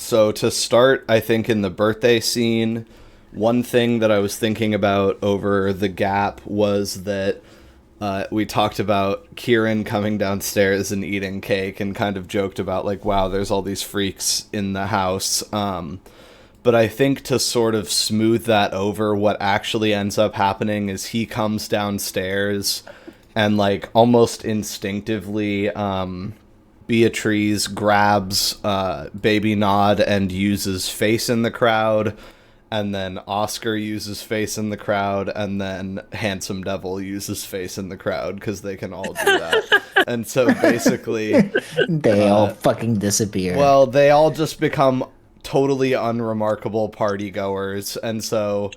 So to start, I think in the birthday scene, one thing that I was thinking about over the gap was that we talked about Kieran coming downstairs and eating cake and kind of joked about, like, wow, there's all these freaks in the house. But I think to sort of smooth that over, what actually ends up happening is he comes downstairs and, like, almost instinctively, Beatrice grabs Baby Nod and uses face in the crowd, and then Oscar uses face in the crowd, and then Handsome Devil uses face in the crowd because they can all do that. And so basically, They all fucking disappear. well, they all just become totally unremarkable party goers, and so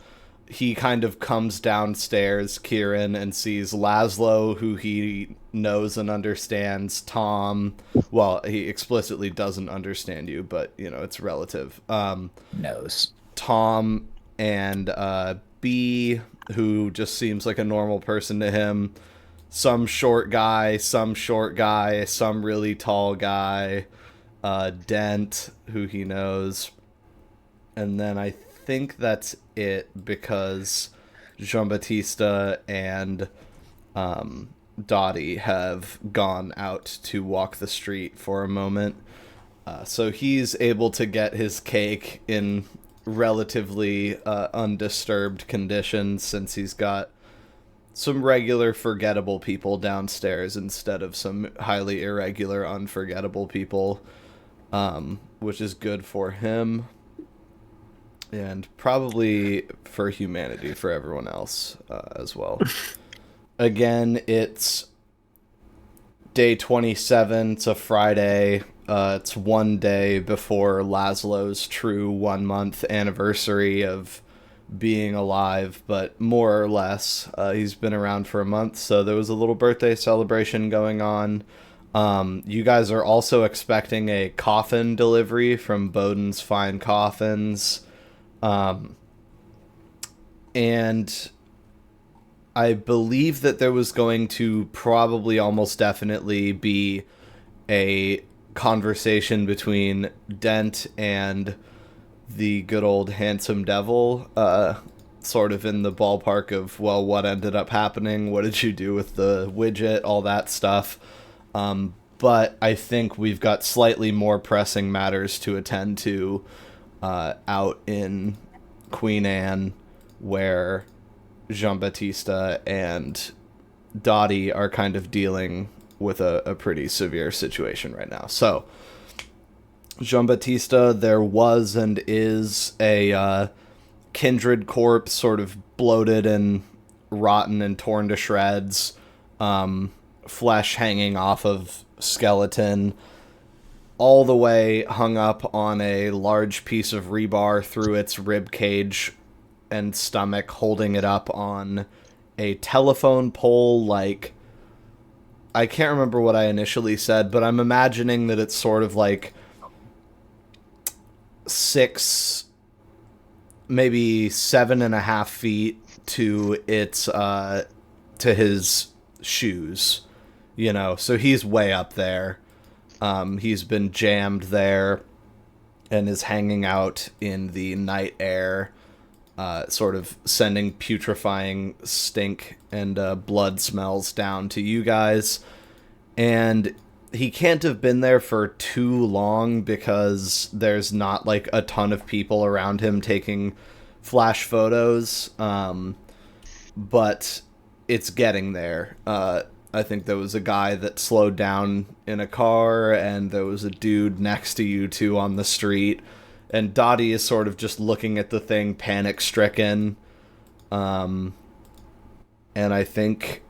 he kind of comes downstairs, Kieran, and sees Laszlo, who he knows and understands, Tom. Well, he explicitly doesn't understand you, but, you know, it's relative. Knows. Tom and B, who just seems like a normal person to him. Some short guy, some short guy, some really tall guy. Dent, who he knows. And then I think that's it because Jean Baptiste and Dottie have gone out to walk the street for a moment. So he's able to get his cake in relatively undisturbed conditions since he's got some regular forgettable people downstairs instead of some highly irregular unforgettable people, which is good for him and probably for humanity for everyone else as well. Again, it's day 27. It's a Friday. It's one day before Laszlo's true 1 month anniversary of being alive, but more or less, he's been around for a month, so there was a little birthday celebration going on. You guys are also expecting a coffin delivery from Bowden's Fine Coffins. And I believe that there was going to probably almost definitely be a conversation between Dent and the good old Handsome Devil, sort of in the ballpark of, well, what ended up happening? What did you do with the widget? All that stuff. But I think we've got slightly more pressing matters to attend to out in Queen Anne, where Jean Baptiste and Dottie are kind of dealing with a pretty severe situation right now. So, Jean Baptiste, there was and is a kindred corpse, sort of bloated and rotten and torn to shreds, flesh hanging off of skeleton, all the way hung up on a large piece of rebar through its rib cage and stomach, holding it up on a telephone pole. Like, I can't remember what I initially said, but I'm imagining that it's sort of like 6, maybe 7.5 feet to its to his shoes, you know, so he's way up there. He's been jammed there and is hanging out in the night air, sort of sending putrefying stink and blood smells down to you guys. And he can't have been there for too long because there's not like a ton of people around him taking flash photos. But it's getting there. I think there was a guy that slowed down in a car, and there was a dude next to you two on the street. And Dottie is sort of just looking at the thing, panic stricken. And I think.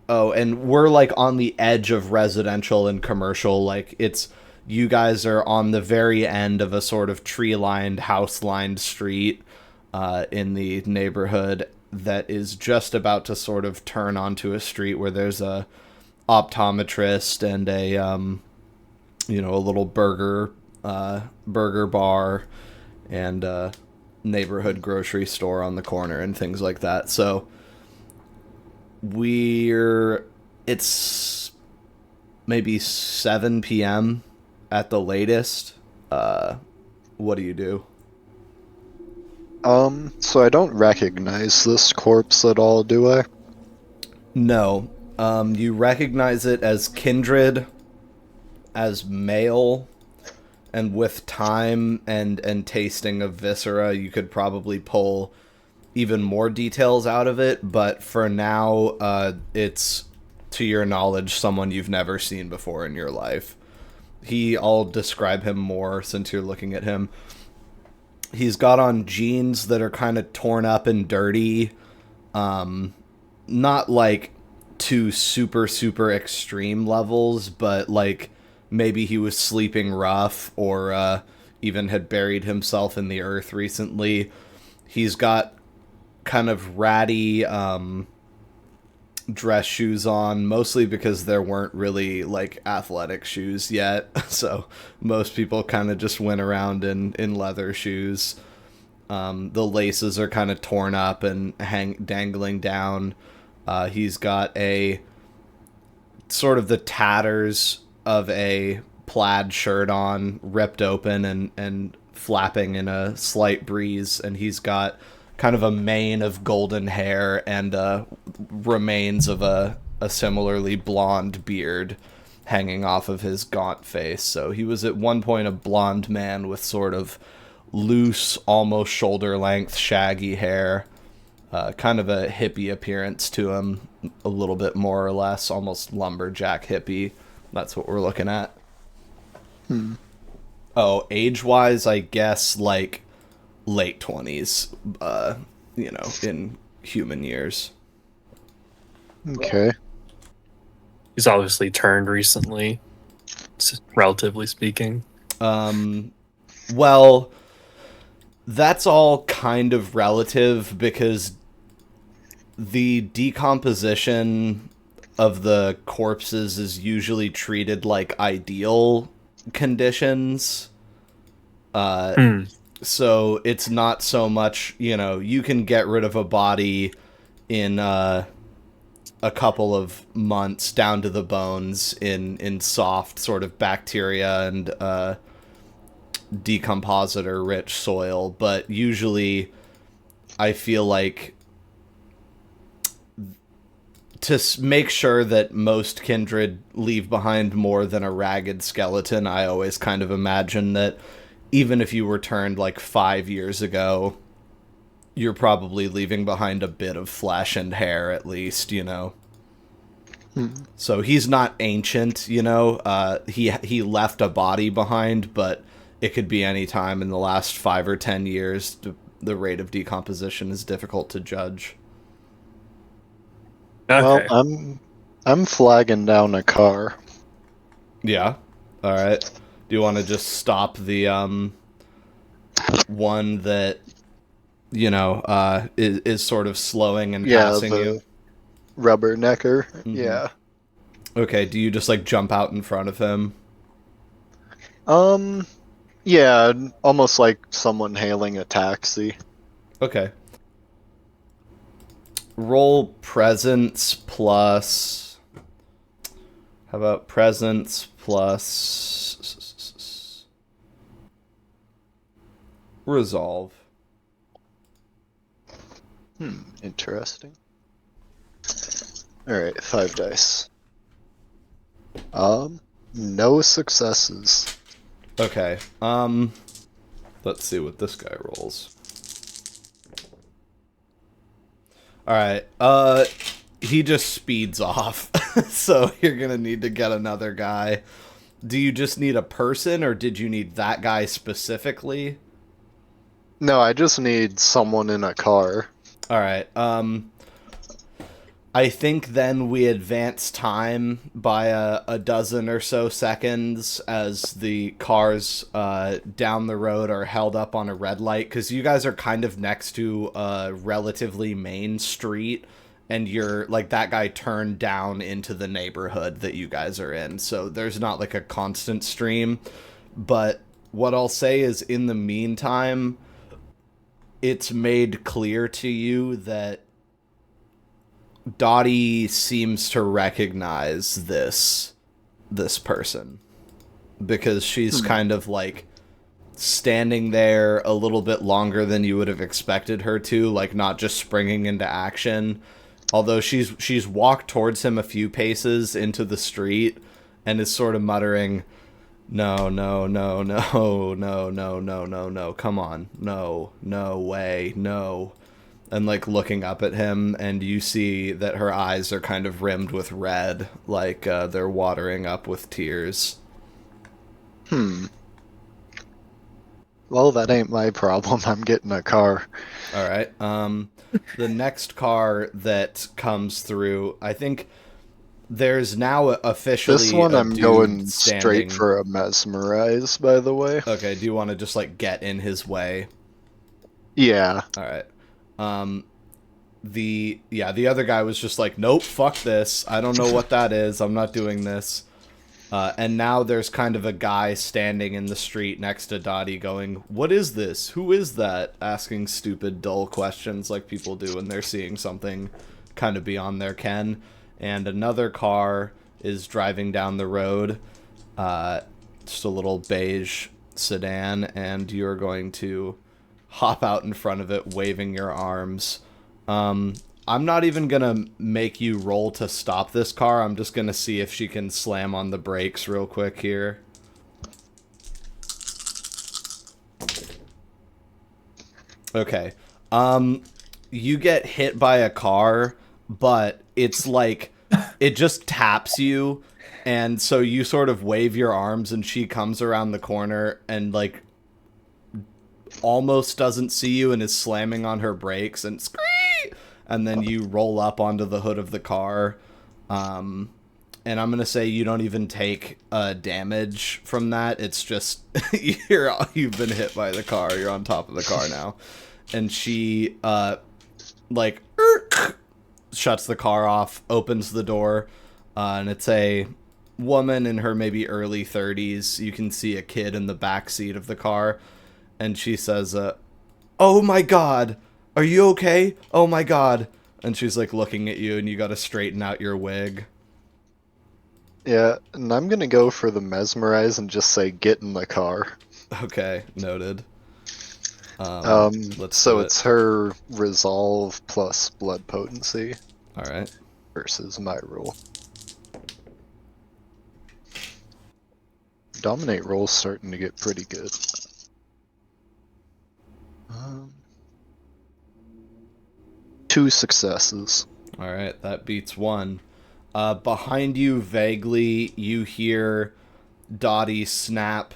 Oh, and we're like on the edge of residential and commercial. Like, it's. You guys are on the very end of a sort of tree lined, house lined street in the neighborhood that is just about to sort of turn onto a street where there's a optometrist and a a little burger bar and a neighborhood grocery store on the corner and things like that. So it's maybe 7 p.m. at the latest. what do you do? So I don't recognize this corpse at all, do I? No. You recognize it as kindred, as male, and with time and tasting of viscera, you could probably pull even more details out of it, but for now, it's, to your knowledge, someone you've never seen before in your life. I'll describe him more since you're looking at him. He's got on jeans that are kind of torn up and dirty. Not like to super, super extreme levels, but like maybe he was sleeping rough or even had buried himself in the earth recently. He's got kind of ratty dress shoes on, mostly because there weren't really like athletic shoes yet. So most people kind of just went around in leather shoes. The laces are kind of torn up and dangling down. He's got a sort of the tatters of a plaid shirt on, ripped open and flapping in a slight breeze, and he's got kind of a mane of golden hair and remains of a similarly blonde beard hanging off of his gaunt face. So he was at one point a blonde man with sort of loose, almost shoulder-length, shaggy hair. Kind of a hippie appearance to him, a little bit more or less, almost lumberjack hippie. That's what we're looking at. Oh, age-wise, I guess, like, late 20s, in human years. Okay. He's obviously turned recently, relatively speaking. Well, that's all kind of relative because the decomposition of the corpses is usually treated like ideal conditions. So it's not so much, you can get rid of a body in a couple of months down to the bones in soft sort of bacteria and decompositor rich soil, but usually I feel like to make sure that most kindred leave behind more than a ragged skeleton, I always kind of imagine that even if you were turned like 5 years ago, you're probably leaving behind a bit of flesh and hair at least. So he's not ancient, he left a body behind, but it could be any time in the last 5 or 10 years. The rate of decomposition is difficult to judge. Okay. Well, I'm flagging down a car. Yeah. All right. Do you want to just stop the one that is sort of slowing and passing you? Rubbernecker. Mm-hmm. Yeah. Okay. Do you just like jump out in front of him? Yeah, almost like someone hailing a taxi. Okay. Roll presence plus... How about presence plus... resolve? Interesting. Alright, 5 dice. No successes. Okay, let's see what this guy rolls. Alright, he just speeds off, so you're gonna need to get another guy. Do you just need a person, or did you need that guy specifically? No, I just need someone in a car. Alright, I think then we advance time by a dozen or so seconds as the cars down the road are held up on a red light, because you guys are kind of next to a relatively main street, and you're like that guy turned down into the neighborhood that you guys are in, so there's not like a constant stream. But what I'll say is, in the meantime, it's made clear to you that Dottie seems to recognize this person, because she's kind of like standing there a little bit longer than you would have expected her to, like not just springing into action. Although she's walked towards him a few paces into the street and is sort of muttering, "No, no, no, no, no, no, no, no, no, come on. No, no way, no." And like looking up at him, and you see that her eyes are kind of rimmed with red, like they're watering up with tears. Well, that ain't my problem. I'm getting a car. All right. The next car that comes through, I think there's now officially This one a I'm dude going standing. straight for a mesmerize, by the way. Okay, do you want to just like get in his way? Yeah. All right. The other guy was just like, "Nope, fuck this. I don't know what that is. I'm not doing this." And now there's kind of a guy standing in the street next to Dottie going, "What is this? Who is that?" Asking stupid, dull questions like people do when they're seeing something kind of beyond their ken. And another car is driving down the road, just a little beige sedan, and you're going to hop out in front of it, waving your arms. I'm not even gonna make you roll to stop this car. I'm just gonna see if she can slam on the brakes real quick here. Okay. You get hit by a car, but it's like, it just taps you, and so you sort of wave your arms, and she comes around the corner and like almost doesn't see you and is slamming on her brakes and scream, and then you roll up onto the hood of the car. And I'm gonna say you don't even take damage from that. It's just you've been hit by the car. You're on top of the car now, and she like shuts the car off, opens the door, and it's a woman in her maybe early 30s. You can see a kid in the back seat of the car, and she says, "Oh my God, are you okay? Oh my God." And she's like looking at you, and you gotta straighten out your wig. Yeah, and I'm gonna go for the mesmerize and just say get in the car. Okay, noted. Let's So do it's her resolve plus blood potency All right. versus my roll. Dominate roll's starting to get pretty good. 2 successes. All right, that beats one. Behind you, vaguely, you hear Dottie snap.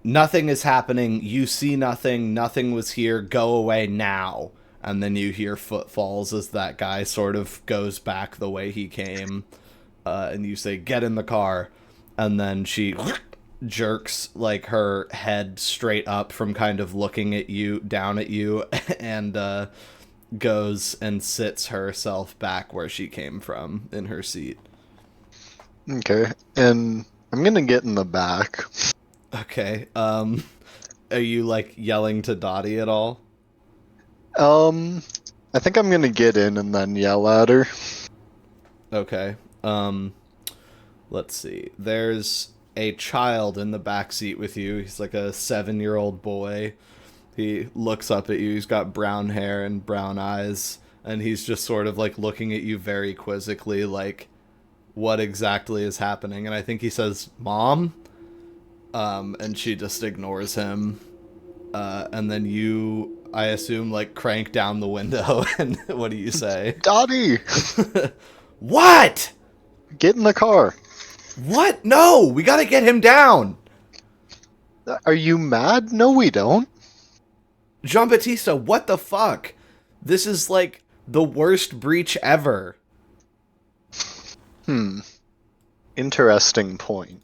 "Nothing is happening. You see nothing. Nothing was here. Go away now." And then you hear footfalls as that guy sort of goes back the way he came. And you say, "Get in the car." And then she jerks like her head straight up from kind of looking at you, down at you, and goes and sits herself back where she came from in her seat. Okay, and I'm gonna get in the back. Okay. Are you like yelling to Dottie at all? I think I'm gonna get in and then yell at her. Okay. Let's see. There's a child in the back seat with you. He's like a 7-year-old boy. He looks up at you. He's got brown hair and brown eyes, and he's just sort of like looking at you very quizzically, like, what exactly is happening? And I think he says, "Mom?" And she just ignores him. And then you, I assume, like, crank down the window, and what do you say? Dottie! What? Get in the car! What? No! We gotta get him down! Are you mad? No, we don't. Giambattista, what the fuck? This is, like, the worst breach ever. Interesting point.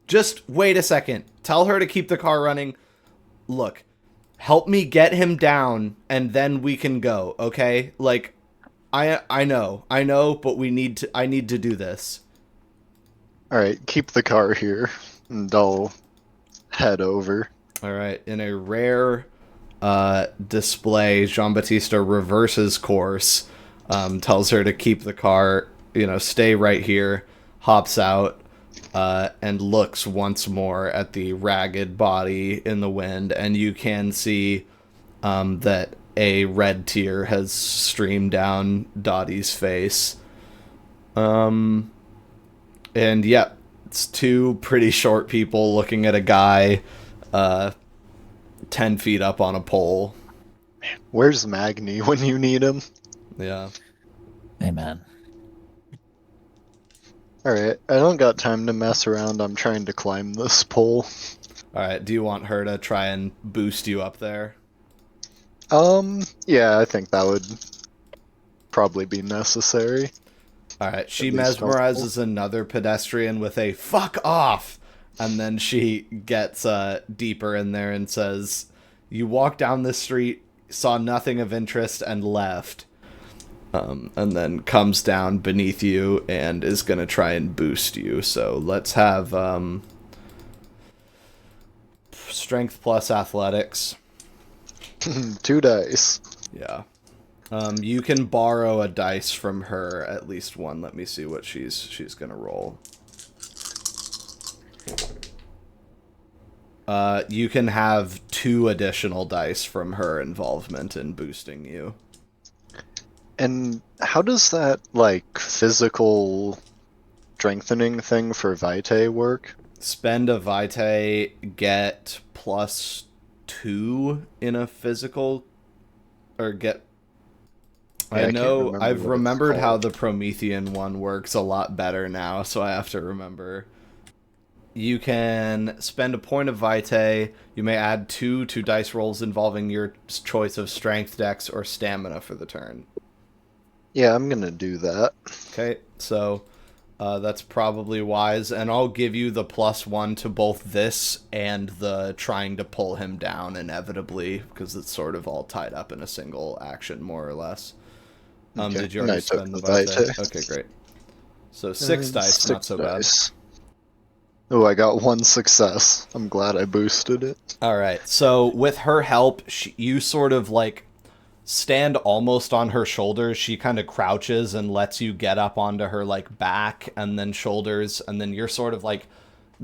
Just wait a second. Tell her to keep the car running. Look, help me get him down, and then we can go, okay? Like, I know, but I need to do this. Alright, keep the car here, and I'll head over. Alright, in a rare display, Giambattista reverses course, tells her to keep the car, stay right here, hops out, and looks once more at the ragged body in the wind, and you can see that a red tear has streamed down Dottie's face. And yeah, it's two pretty short people looking at a guy 10 feet up on a pole. Where's Magni when you need him? Yeah. Hey, man. Alright, I don't got time to mess around. I'm trying to climb this pole. Alright, do you want her to try and boost you up there? Yeah, I think that would probably be necessary. Alright, she At least mesmerizes another pedestrian with a "fuck off!" And then she gets deeper in there and says, "You walked down this street, saw nothing of interest, and left." And then comes down beneath you and is going to try and boost you. So let's have strength plus athletics. 2 dice. Yeah. You can borrow a dice from her, at least one. Let me see what she's going to roll. You can have 2 additional dice from her involvement in boosting you. And how does that, like, physical strengthening thing for Vitae work? Spend a Vitae, get +2 in a physical, or get... Yeah, I know, I've what it's remembered how called. the Promethean one works a lot better now, so I have to remember. You can spend a point of Vitae. You may add 2 to dice rolls involving your choice of strength, dex, or stamina for the turn. Yeah, I'm gonna do that. Okay, so that's probably wise, and I'll give you the +1 to both this and the trying to pull him down inevitably, because it's sort of all tied up in a single action, more or less. Okay, Did you and I already took spend the the Vitae? Vitae. Okay, great. So 6 dice, not so bad. Oh, I got 1 success. I'm glad I boosted it. Alright, so with her help, you sort of, like, stand almost on her shoulders. She kind of crouches and lets you get up onto her, like, back and then shoulders, and then you're sort of, like,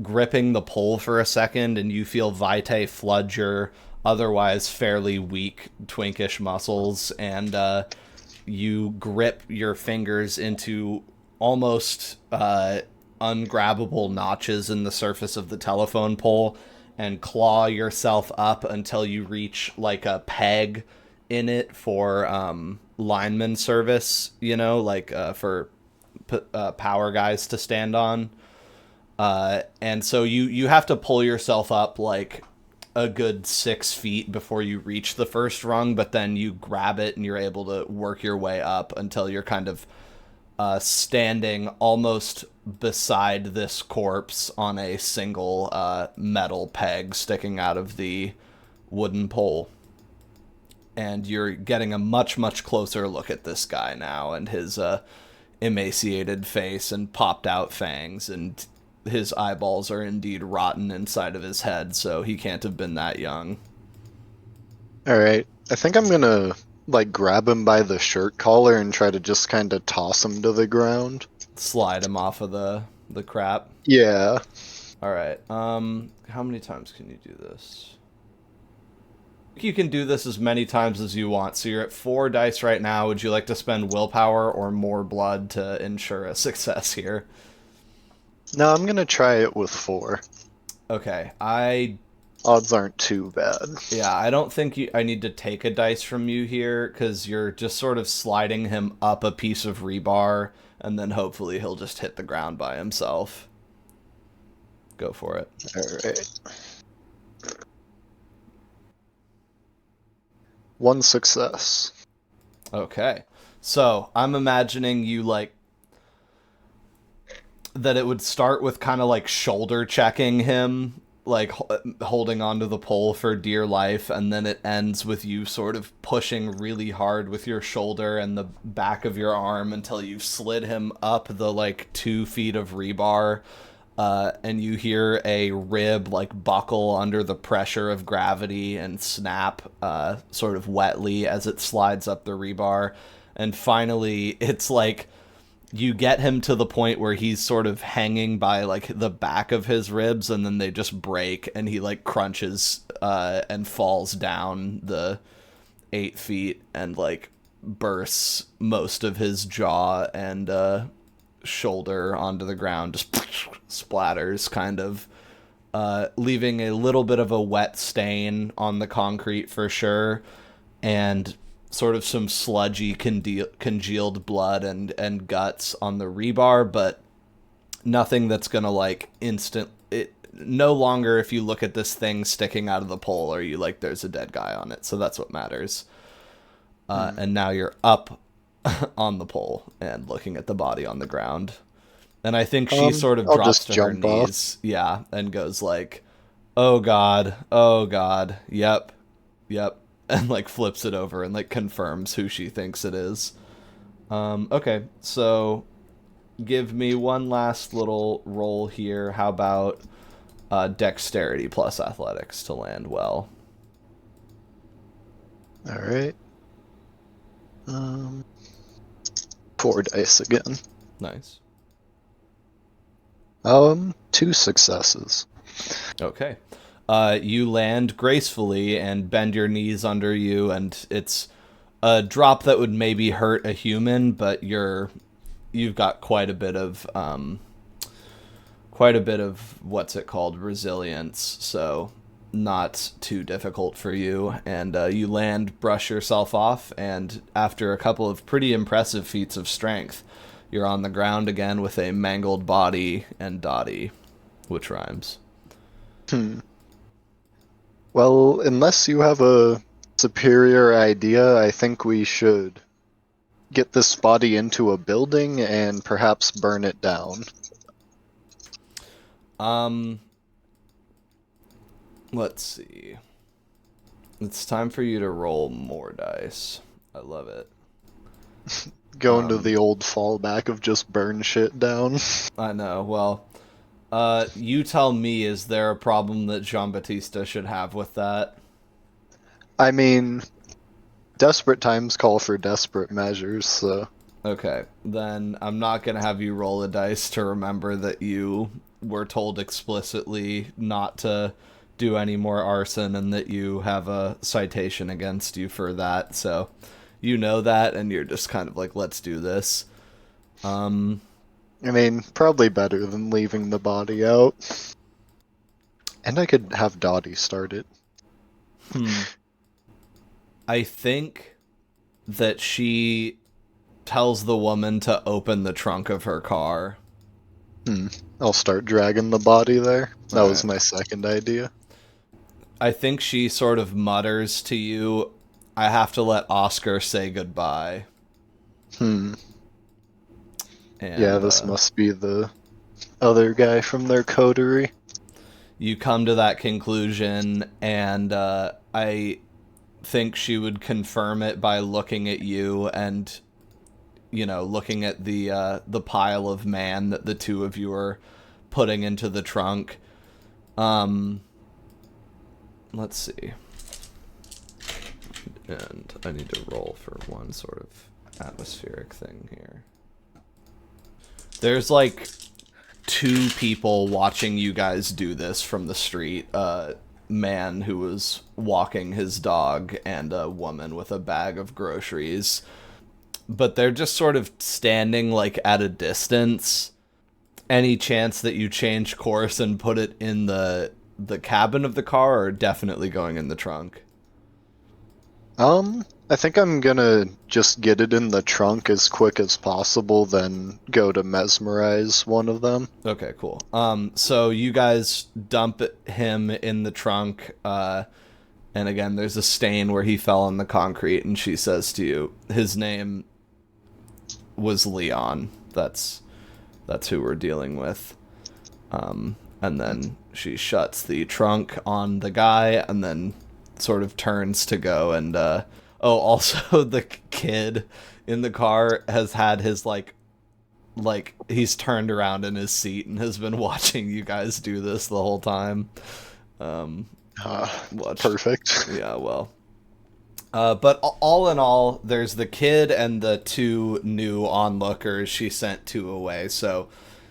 gripping the pole for a second, and you feel Vitae flood your otherwise fairly weak, twinkish muscles, and you grip your fingers into almost ungrabbable notches in the surface of the telephone pole and claw yourself up until you reach like a peg in it for lineman service, you know, like for power guys to stand on. And so you have to pull yourself up like a good 6 feet before you reach the first rung, but then you grab it and you're able to work your way up until you're kind of standing almost beside this corpse on a single metal peg sticking out of the wooden pole. And you're getting a much, much closer look at this guy now and his emaciated face and popped out fangs, and his eyeballs are indeed rotten inside of his head, so he can't have been that young. Alright, I think I'm gonna, like, grab him by the shirt collar and try to just kind of toss him to the ground. Slide him off of the crap. Yeah. Alright, how many times can you do this? You can do this as many times as you want, so you're at 4 dice right now. Would you like to spend willpower or more blood to ensure a success here? No, I'm gonna try it with 4. Okay, Odds aren't too bad. Yeah, I don't think I need to take a dice from you here, because you're just sort of sliding him up a piece of rebar, and then hopefully he'll just hit the ground by himself. Go for it. Alright. 1 success. Okay. So, I'm imagining you, like, that it would start with kind of, like, shoulder checking him, like, holding onto the pole for dear life, and then it ends with you sort of pushing really hard with your shoulder and the back of your arm until you've slid him up the, like, 2 feet of rebar, and you hear a rib, like, buckle under the pressure of gravity and snap, sort of wetly as it slides up the rebar. And finally, it's, like, you get him to the point where he's sort of hanging by like the back of his ribs, and then they just break, and he like crunches and falls down the 8 feet and like bursts most of his jaw and shoulder onto the ground, just splatters kind of, leaving a little bit of a wet stain on the concrete for sure, and sort of some sludgy congealed blood and guts on the rebar, but nothing that's gonna like no longer, if you look at this thing sticking out of the pole, are you like, there's a dead guy on it. So that's what matters. And now you're up on the pole and looking at the body on the ground. And I think she sort of drops to her knees. Yeah. And goes like, oh God, yep. And like flips it over and like confirms who she thinks it is. Okay, so give me one last little roll here. How about dexterity plus athletics to land well? All right. 4 dice again. Nice. 2 successes. Okay. You land gracefully and bend your knees under you, and it's a drop that would maybe hurt a human, but you've got quite a bit of what's it called, resilience, so not too difficult for you. And you land, brush yourself off, and after a couple of pretty impressive feats of strength, you're on the ground again with a mangled body and Dottie, which rhymes. Well, unless you have a superior idea, I think we should get this body into a building and perhaps burn it down. Let's see. It's time for you to roll more dice. I love it. Go into the old fallback of just burn shit down. I know. Well, you tell me, is there a problem that Jean-Baptiste should have with that? I mean, desperate times call for desperate measures, so... Okay, then I'm not going to have you roll a dice to remember that you were told explicitly not to do any more arson and that you have a citation against you for that, so you know that, and you're just kind of like, let's do this. I mean, probably better than leaving the body out. And I could have Dottie start it. I think that she tells the woman to open the trunk of her car. I'll start dragging the body there. That was Alright. my second idea. I think she sort of mutters to you, I have to let Oscar say goodbye. And, Yeah, this must be the other guy from their coterie. You come to that conclusion, and I think she would confirm it by looking at you and, you know, looking at the pile of man that the two of you are putting into the trunk. Let's see. And I need to roll for one sort of atmospheric thing here. There's like 2 people watching you guys do this from the street. A man who was walking his dog and a woman with a bag of groceries. But they're just sort of standing like at a distance. Any chance that you change course and put it in the cabin of the car, or definitely going in the trunk? I think I'm gonna just get it in the trunk as quick as possible, then go to mesmerize one of them. Okay, cool. So you guys dump him in the trunk, and again, there's a stain where he fell on the concrete, and she says to you, his name was Leon. That's who we're dealing with. And then she shuts the trunk on the guy, and then sort of turns to go, and also the kid in the car has had his like he's turned around in his seat and has been watching you guys do this the whole time. Perfect. Yeah, well, But all in all, there's the kid and the two new onlookers she sent two away. So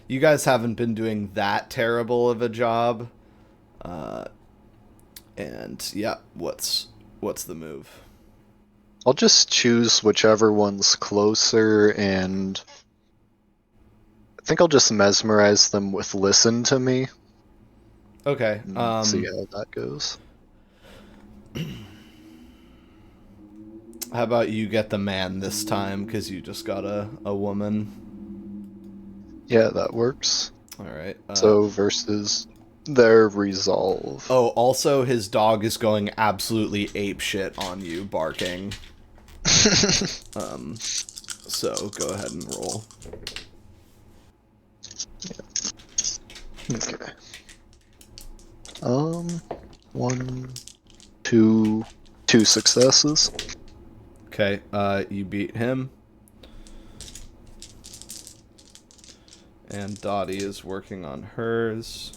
you guys haven't been doing that terrible of a job. And yeah, what's the move? I'll just choose whichever one's closer, and I think I'll just mesmerize them with listen to me. Okay. And see how that goes. How about you get the man this time, because you just got a woman. Yeah, that works. All right. So versus their resolve. Oh, also his dog is going absolutely apeshit on you, barking. So go ahead and roll. Okay. 1, 2, 2 successes. Okay, you beat him. And Dottie is working on hers.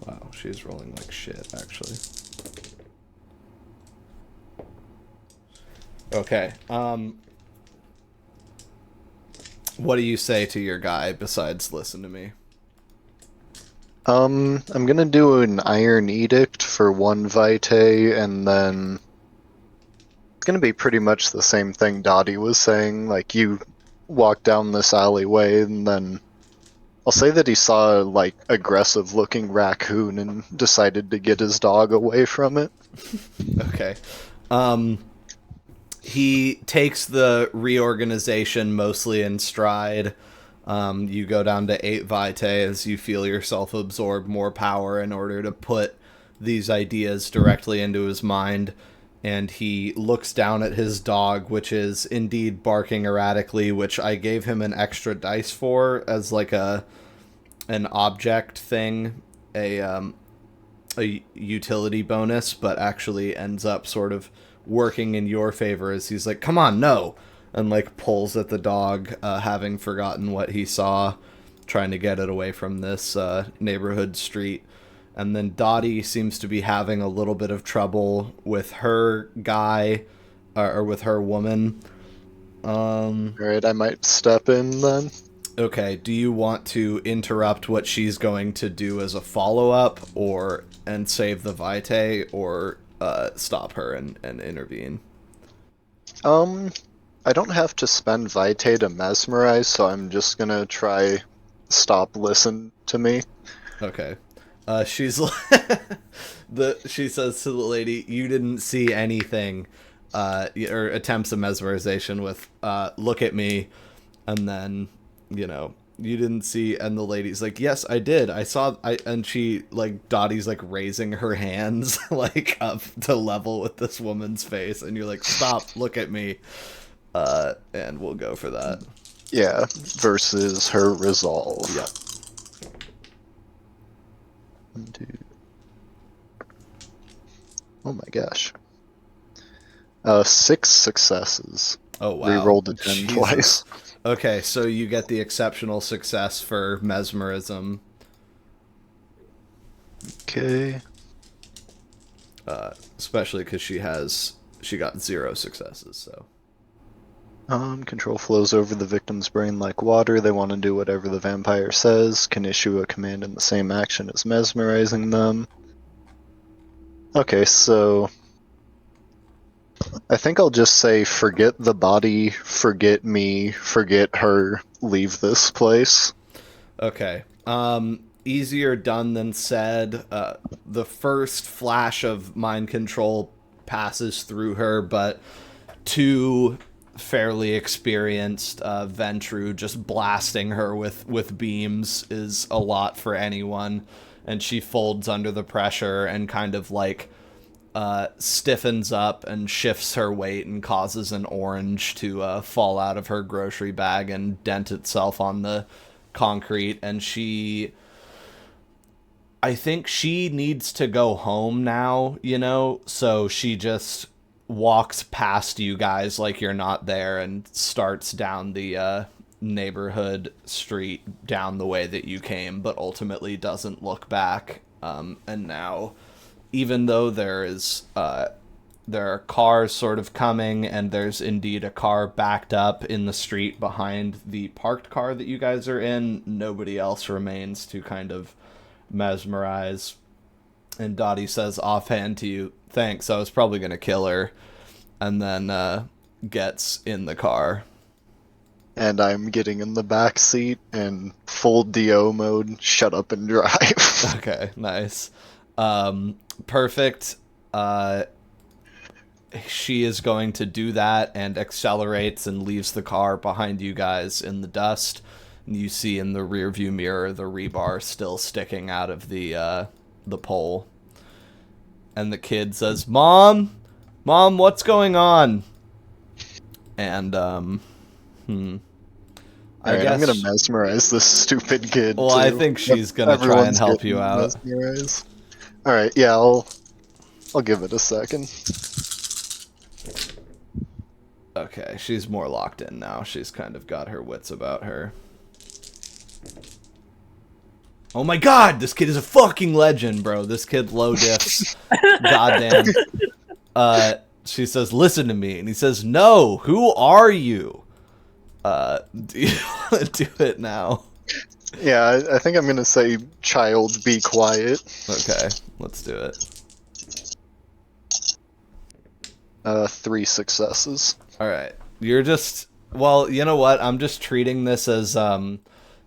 Wow, she's rolling like shit, actually. Okay, what do you say to your guy besides listen to me? I'm gonna do an Iron Edict for 1 Vitae, and then it's gonna be pretty much the same thing Dottie was saying. Like, you walk down this alleyway, and then I'll say that he saw a, like, aggressive-looking raccoon and decided to get his dog away from it. Okay. He takes the reorganization mostly in stride. You go down to 8 Vitae as you feel yourself absorb more power in order to put these ideas directly into his mind. And he looks down at his dog, which is indeed barking erratically, which I gave him an extra dice for as like an object thing, a utility bonus, but actually ends up sort of working in your favor as he's like, come on, no, and like pulls at the dog, having forgotten what he saw, trying to get it away from this neighborhood street. And then Dottie seems to be having a little bit of trouble with her guy, or with her woman. Alright, I might step in then. Okay, do you want to interrupt what she's going to do as a follow-up, and save the Vitae, or stop her and intervene? I don't have to spend Vitae to mesmerize, so I'm just gonna try stop listen to me. Okay. She's she says to the lady, you didn't see anything, or attempts a mesmerization with, look at me, and then, you didn't see, and the lady's like, yes, I did, and she, like, Dottie's, like, raising her hands, like, up to level with this woman's face, and you're like, stop, look at me, and we'll go for that. Yeah, versus her resolve. Yep. 1, 2. Oh my gosh. 6 successes. Oh, wow. Rerolled a 10 Jesus. twice. Okay, so you get the exceptional success for mesmerism. Okay. Especially because she got 0 successes, so. Control flows over the victim's brain like water. They want to do whatever the vampire says. Can issue a command in the same action as mesmerizing them. Okay, so I think I'll just say forget the body, forget me, forget her, leave this place. Okay. Easier done than said. The first flash of mind control passes through her, but 2 fairly experienced Ventru just blasting her with beams is a lot for anyone, and she folds under the pressure and kind of like stiffens up and shifts her weight and causes an orange to fall out of her grocery bag and dent itself on the concrete. And I think she needs to go home now, so she just walks past you guys like you're not there and starts down the neighborhood street down the way that you came, but ultimately doesn't look back And now, even though there are cars sort of coming, and there's indeed a car backed up in the street behind the parked car that you guys are in, nobody else remains to kind of mesmerize. And Dottie says offhand to you, "Thanks, I was probably going to kill her," and then gets in the car. And I'm getting in the back seat in full DO mode, shut up and drive. Okay, nice. Perfect. She is going to do that and accelerates and leaves the car behind you guys in the dust. And you see in the rearview mirror the rebar still sticking out of the pole. And the kid says, Mom, what's going on?" And I guess I'm gonna mesmerize this stupid kid. Well, I think she's gonna try and help you out. All right, yeah, I'll give it a second. Okay, she's more locked in now. She's kind of got her wits about her. Oh my god, this kid is a fucking legend, bro. This kid low diffs. Goddamn. She says, "Listen to me." And he says, "No, who are you?" Do you want to do it now? Yeah, I think I'm gonna say, "Child, be quiet." Okay, let's do it. 3 successes. Alright. You're just... Well, you know what? I'm just treating this as,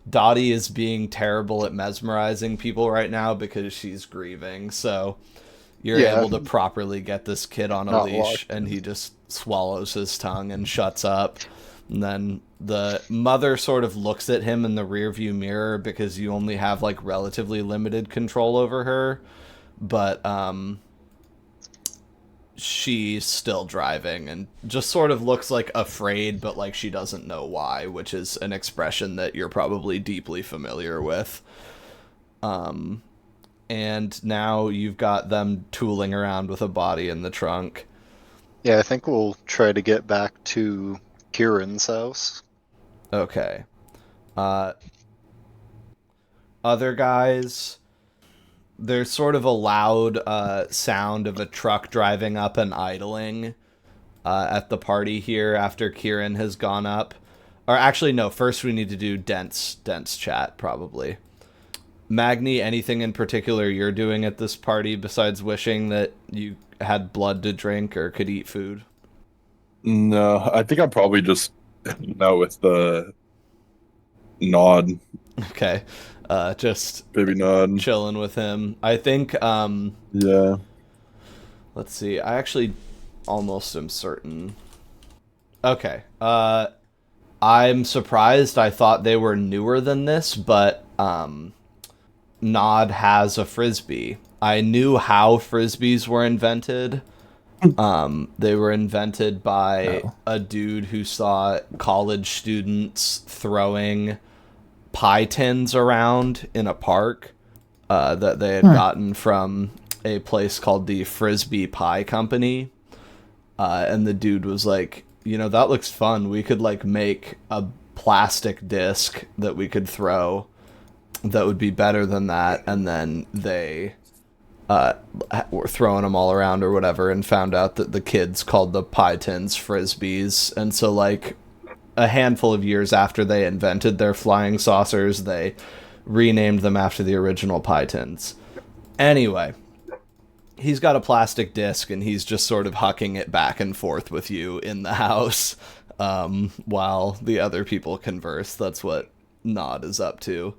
Dottie is being terrible at mesmerizing people right now because she's grieving, so you're able to properly get this kid on a leash, and he just swallows his tongue and shuts up. And then the mother sort of looks at him in the rearview mirror because you only have, like, relatively limited control over her, but, she's still driving and just sort of looks like afraid, but like she doesn't know why, which is an expression that you're probably deeply familiar with. And now you've got them tooling around with a body in the trunk. Yeah, I think we'll try to get back to Kieran's house. Okay. Other guys... There's sort of a loud sound of a truck driving up and idling at the party here after Kieran has gone up. Or actually, no, first we need to do dense chat, probably. Magni, anything in particular you're doing at this party besides wishing that you had blood to drink or could eat food? No, I think I'm probably just out with the Nod. Okay. Just baby Nod, chilling with him. I think yeah, let's see, I actually almost am certain. Okay, I'm surprised. I thought they were newer than this, but Nod has a frisbee. I knew how frisbees were invented. They were invented by a dude who saw college students throwing pie tins around in a park that they had gotten from a place called the Frisbee Pie Company. And the dude was like, you know, that looks fun. We could like make a plastic disc that we could throw that would be better than that. And then they were throwing them all around or whatever and found out that the kids called the pie tins frisbees. And so like a handful of years after they invented their flying saucers, they renamed them after the original pie tins. Anyway, he's got a plastic disc and he's just sort of hucking it back and forth with you in the house while the other people converse. That's what Nod is up to.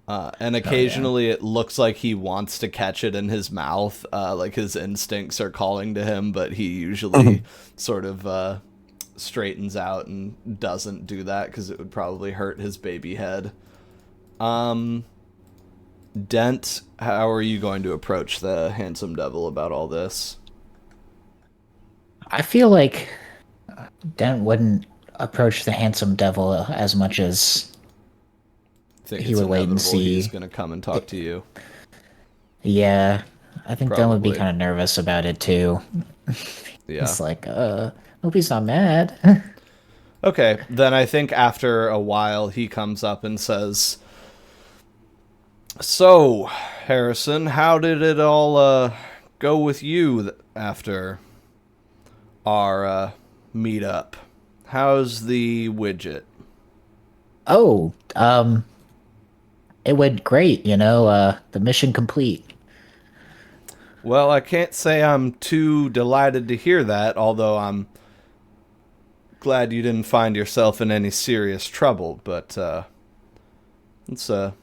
And occasionally it looks like he wants to catch it in his mouth, like his instincts are calling to him, but he usually sort of straightens out and doesn't do that because it would probably hurt his baby head. Dent, how are you going to approach the handsome devil about all this? I feel like Dent wouldn't approach the handsome devil as much as he would wait and see. He's going to come and talk to you. Yeah, I think Dent would be kind of nervous about it too. Yeah. It's like, hope he's not mad. Okay, then I think after a while he comes up and says, "So, Harrison, how did it all go with you after our meetup? How's the widget? Oh, it went great, the mission complete. Well, I can't say I'm too delighted to hear that, although I'm glad you didn't find yourself in any serious trouble, but it's a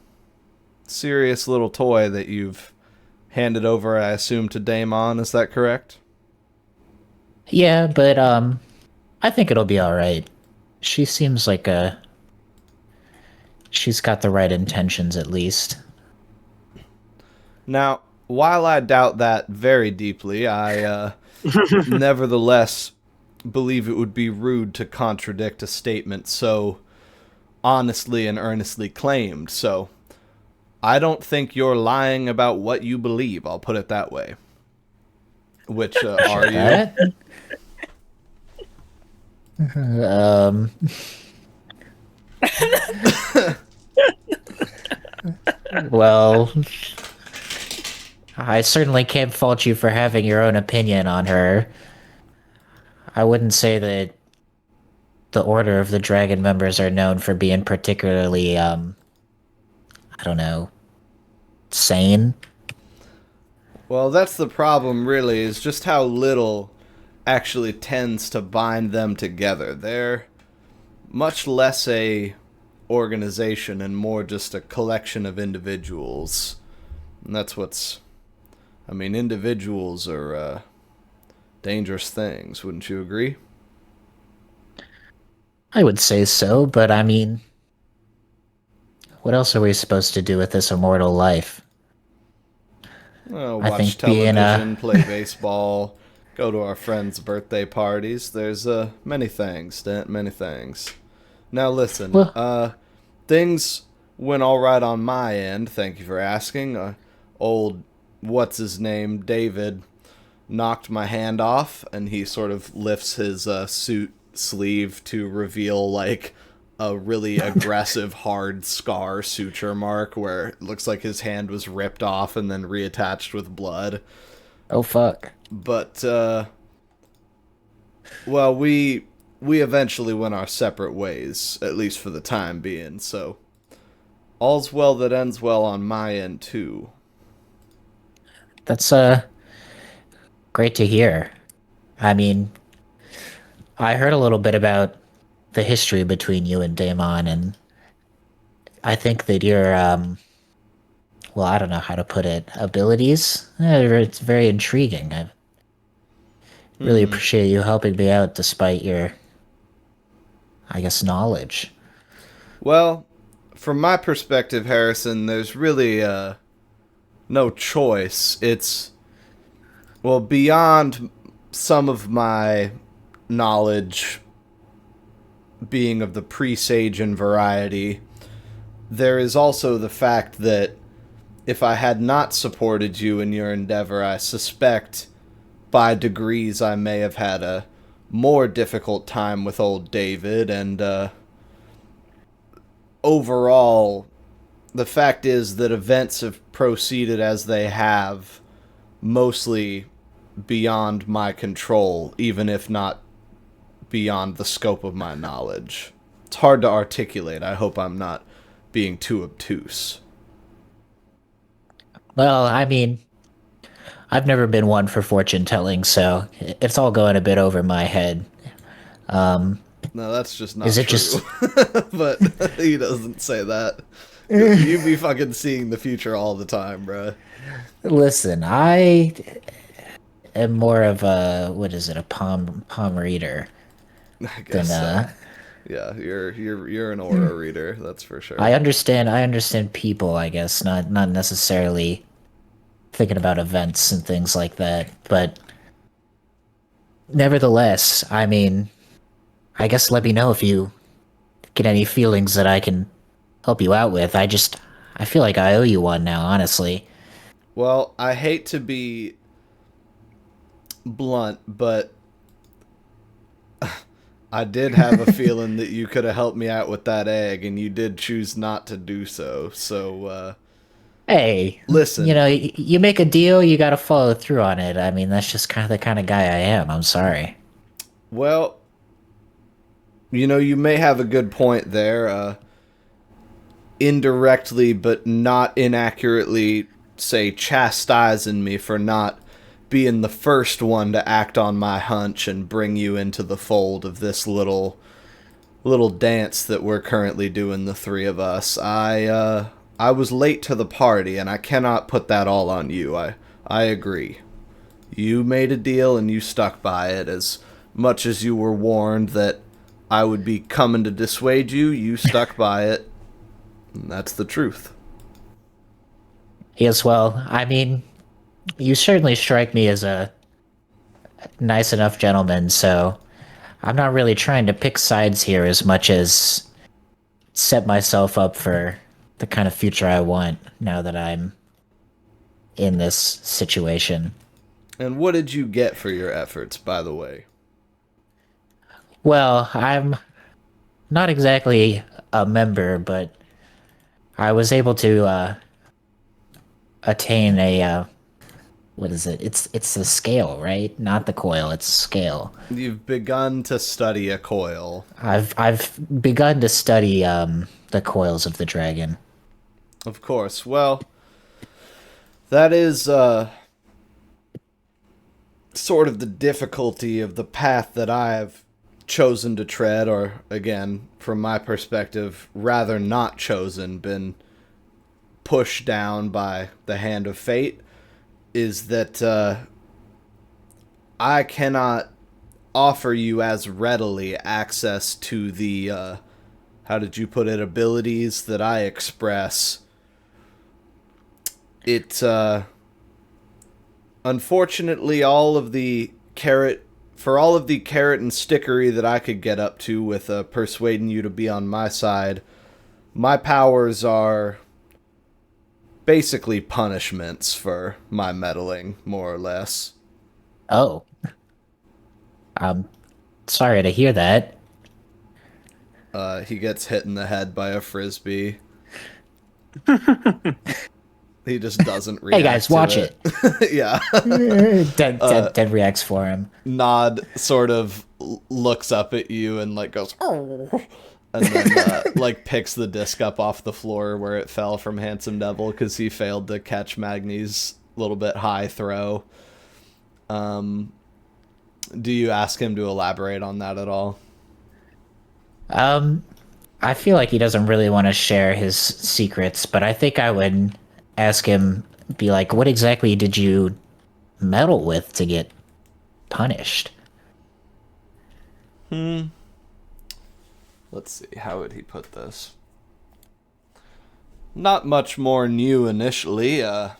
serious little toy that you've handed over, I assume, to Daemon, is that correct? Yeah, but I think it'll be all right. She seems like she's got the right intentions at least. Now, while I doubt that very deeply, I nevertheless believe it would be rude to contradict a statement so honestly and earnestly claimed, so I don't think you're lying about what you believe, I'll put it that way. Which are you? Well, I certainly can't fault you for having your own opinion on her. I wouldn't say that the Order of the Dragon members are known for being particularly, I don't know, sane. Well, that's the problem, really, is just how little actually tends to bind them together. They're much less a organization and more just a collection of individuals. And that's what's... I mean, individuals are dangerous things, wouldn't you agree? I would say so, but I mean, what else are we supposed to do with this immortal life? I Watch think being television, play baseball, go to our friends' birthday parties. There's many things, Dent, many things. Now listen, Well- things went all right on my end. Thank you for asking. Old what's his name, David, knocked my hand off, and he sort of lifts his suit sleeve to reveal like a really aggressive hard scar suture mark where it looks like his hand was ripped off and then reattached with blood. Oh fuck. But well, we eventually went our separate ways, at least for the time being, so all's well that ends well on my end too. That's great to hear. I mean, I heard a little bit about the history between you and Daemon, and I think that your well, I don't know how to put it, abilities, it's very intriguing. I really appreciate you helping me out despite your, I guess, knowledge. Well, from my perspective, Harrison, there's really no choice. It's, well, beyond some of my knowledge being of the presagian variety, there is also the fact that if I had not supported you in your endeavor, I suspect by degrees I may have had a more difficult time with old David, and overall, the fact is that events have proceeded as they have, mostly beyond my control, even if not beyond the scope of my knowledge. It's hard to articulate. I hope I'm not being too obtuse. Well, I mean, I've never been one for fortune telling, so it's all going a bit over my head. No, that's just not Is it true. just- But he doesn't say that. You be fucking seeing the future all the time, bruh. Listen, I am more of a, what is it, a palm reader I than guess so. Yeah, you're an aura reader, that's for sure. I understand people, I guess, not necessarily thinking about events and things like that, but nevertheless, I mean, I guess let me know if you get any feelings that I can help you out with. I feel like I owe you one now, honestly. Well, I hate to be blunt, but I did have a feeling that you could have helped me out with that egg, and you did choose not to do so. So, Hey, Listen. you know, you make a deal, you got to follow through on it. I mean, that's just kind of the kind of guy I am. I'm sorry. Well, you may have a good point there. Indirectly, but not inaccurately, say, chastising me for not being the first one to act on my hunch and bring you into the fold of this little dance that we're currently doing, the three of us. I was late to the party, and I cannot put that all on you. I agree. You made a deal and you stuck by it. As much as you were warned that I would be coming to dissuade you, you stuck by it. And that's the truth. Yes, well, I mean, you certainly strike me as a nice enough gentleman, so I'm not really trying to pick sides here as much as set myself up for the kind of future I want now that I'm in this situation. And what did you get for your efforts, by the way? Well, I'm not exactly a member, but I was able to attain a what is it? It's the scale, right? Not the coil, it's scale. You've begun to study a coil. I've begun to study the coils of the dragon. Of course. Well, that is sort of the difficulty of the path that I have chosen to tread, or again, from my perspective, rather not chosen, been pushed down by the hand of fate, is that I cannot offer you as readily access to the, how did you put it, abilities that I express. It, unfortunately, all of the carrot and stickery that I could get up to with persuading you to be on my side, my powers are basically punishments for my meddling, more or less. Oh. I'm sorry to hear that. He gets hit in the head by a frisbee. He just doesn't react. Hey guys, watch it. Yeah. Dead reacts for him. Nod sort of looks up at you and like goes, "Oh," and then like picks the disc up off the floor where it fell from Handsome Devil because he failed to catch Magni's little bit high throw. Do you ask him to elaborate on that at all? I feel like he doesn't really want to share his secrets, but I think I would ask him, be like, what exactly did you meddle with to get punished? Let's see, how would he put this? Not much more new initially. A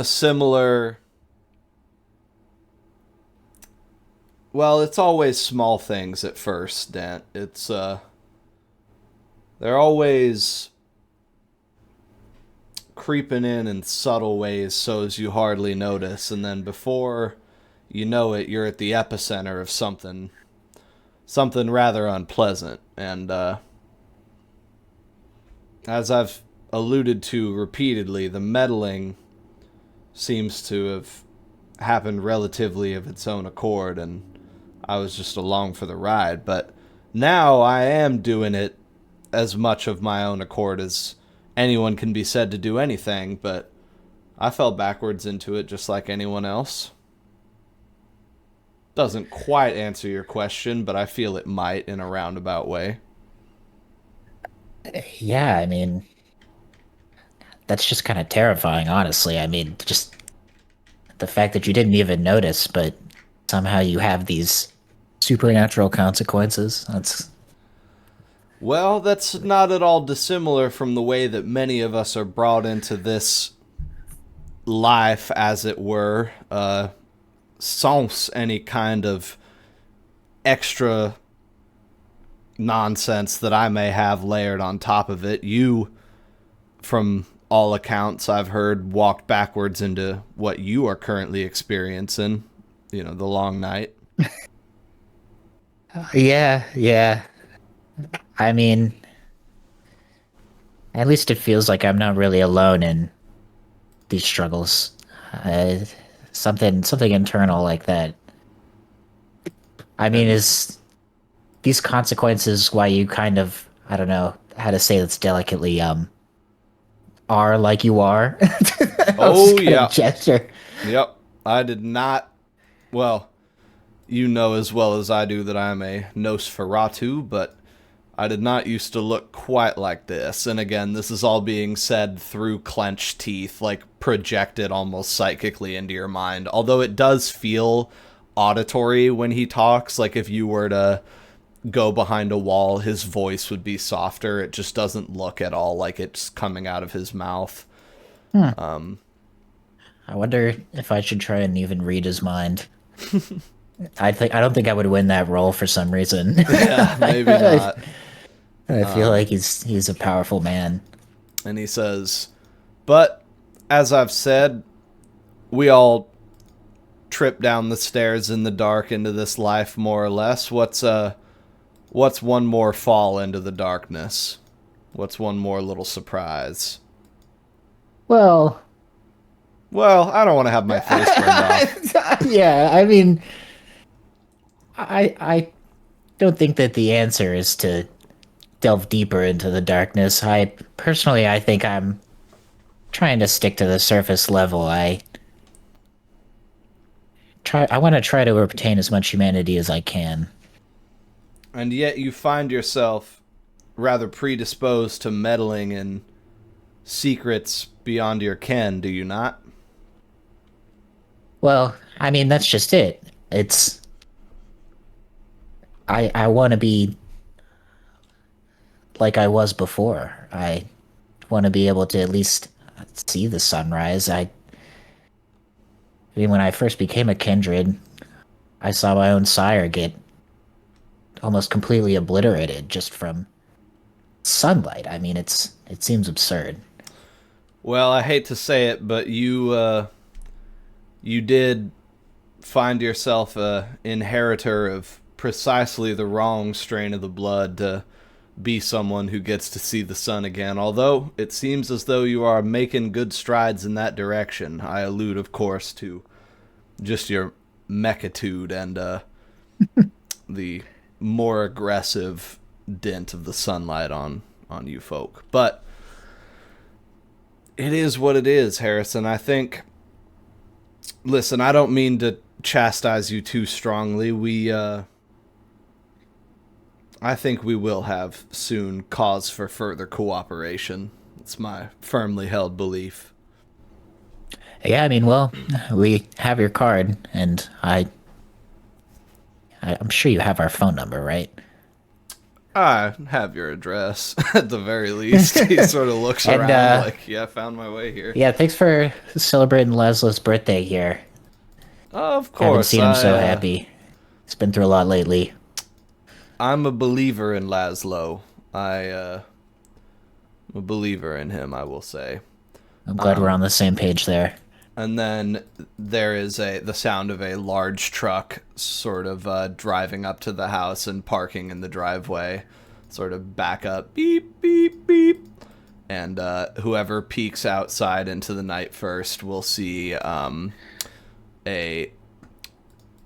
similar... Well, it's always small things at first, Dant. It's, they're always creeping in subtle ways so as you hardly notice, and then before you know it, you're at the epicenter of something rather unpleasant. And as I've alluded to repeatedly, the meddling seems to have happened relatively of its own accord, and I was just along for the ride. But now I am doing it as much of my own accord as anyone can be said to do anything, but I fell backwards into it just like anyone else. Doesn't quite answer your question, but I feel it might in a roundabout way. Yeah, I mean, that's just kind of terrifying, honestly. I mean, just the fact that you didn't even notice, but somehow you have these supernatural consequences. Well, that's not at all dissimilar from the way that many of us are brought into this life, as it were, sans any kind of extra nonsense that I may have layered on top of it. You, from all accounts I've heard, walked backwards into what you are currently experiencing, the long night. Yeah. I mean, At least it feels like I'm not really alone in these struggles. Something internal like that. I mean, is these consequences why you kind of, I don't know how to say this delicately, are like you are? Oh, Kind of yeah. gesture. Yep. I did not. Well, you know as well as I do that I am a Nosferatu, but I did not used to look quite like this. And again, this is all being said through clenched teeth, like projected almost psychically into your mind. Although it does feel auditory when he talks, like if you were to go behind a wall, his voice would be softer. It just doesn't look at all like it's coming out of his mouth. I wonder if I should try and even read his mind. I don't think I would win that role for some reason. Yeah, maybe not. I feel like he's a powerful man. And he says, but as I've said, we all trip down the stairs in the dark into this life, more or less. What's one more fall into the darkness? What's one more little surprise? Well, I don't want to have my face burned off. yeah, I mean, I don't think that the answer is to delve deeper into the darkness. I think I'm trying to stick to the surface level. I want to try to retain as much humanity as I can. And yet you find yourself rather predisposed to meddling in secrets beyond your ken, do you not? Well, I mean, that's just it. It's I want to be like I was before. I want to be able to at least see the sunrise. I mean, when I first became a kindred, I saw my own sire get almost completely obliterated just from sunlight. I mean, it seems absurd. Well, I hate to say it, but you did find yourself a inheritor of precisely the wrong strain of the blood to be someone who gets to see the sun again. Although it seems as though you are making good strides in that direction. I allude, of course, to just your mechitude and the more aggressive dint of the sunlight on you folk. But it is what it is, Harrison. I think... Listen, I don't mean to chastise you too strongly. I think we will have soon cause for further cooperation. It's my firmly held belief. Yeah, I mean, well, we have your card, and I'm sure you have our phone number, right? I have your address, at the very least. He sort of looks And, around like, yeah, I found my way here. Yeah, thanks for celebrating Laszlo's birthday here. Of Haven't course. seen him so happy. He's been through a lot lately. I'm a believer in Laszlo. I'm a believer in him, I will say. I'm glad we're on the same page there. And then there is the sound of a large truck sort of driving up to the house and parking in the driveway. Sort of back up, beep, beep, beep. And whoever peeks outside into the night first will see a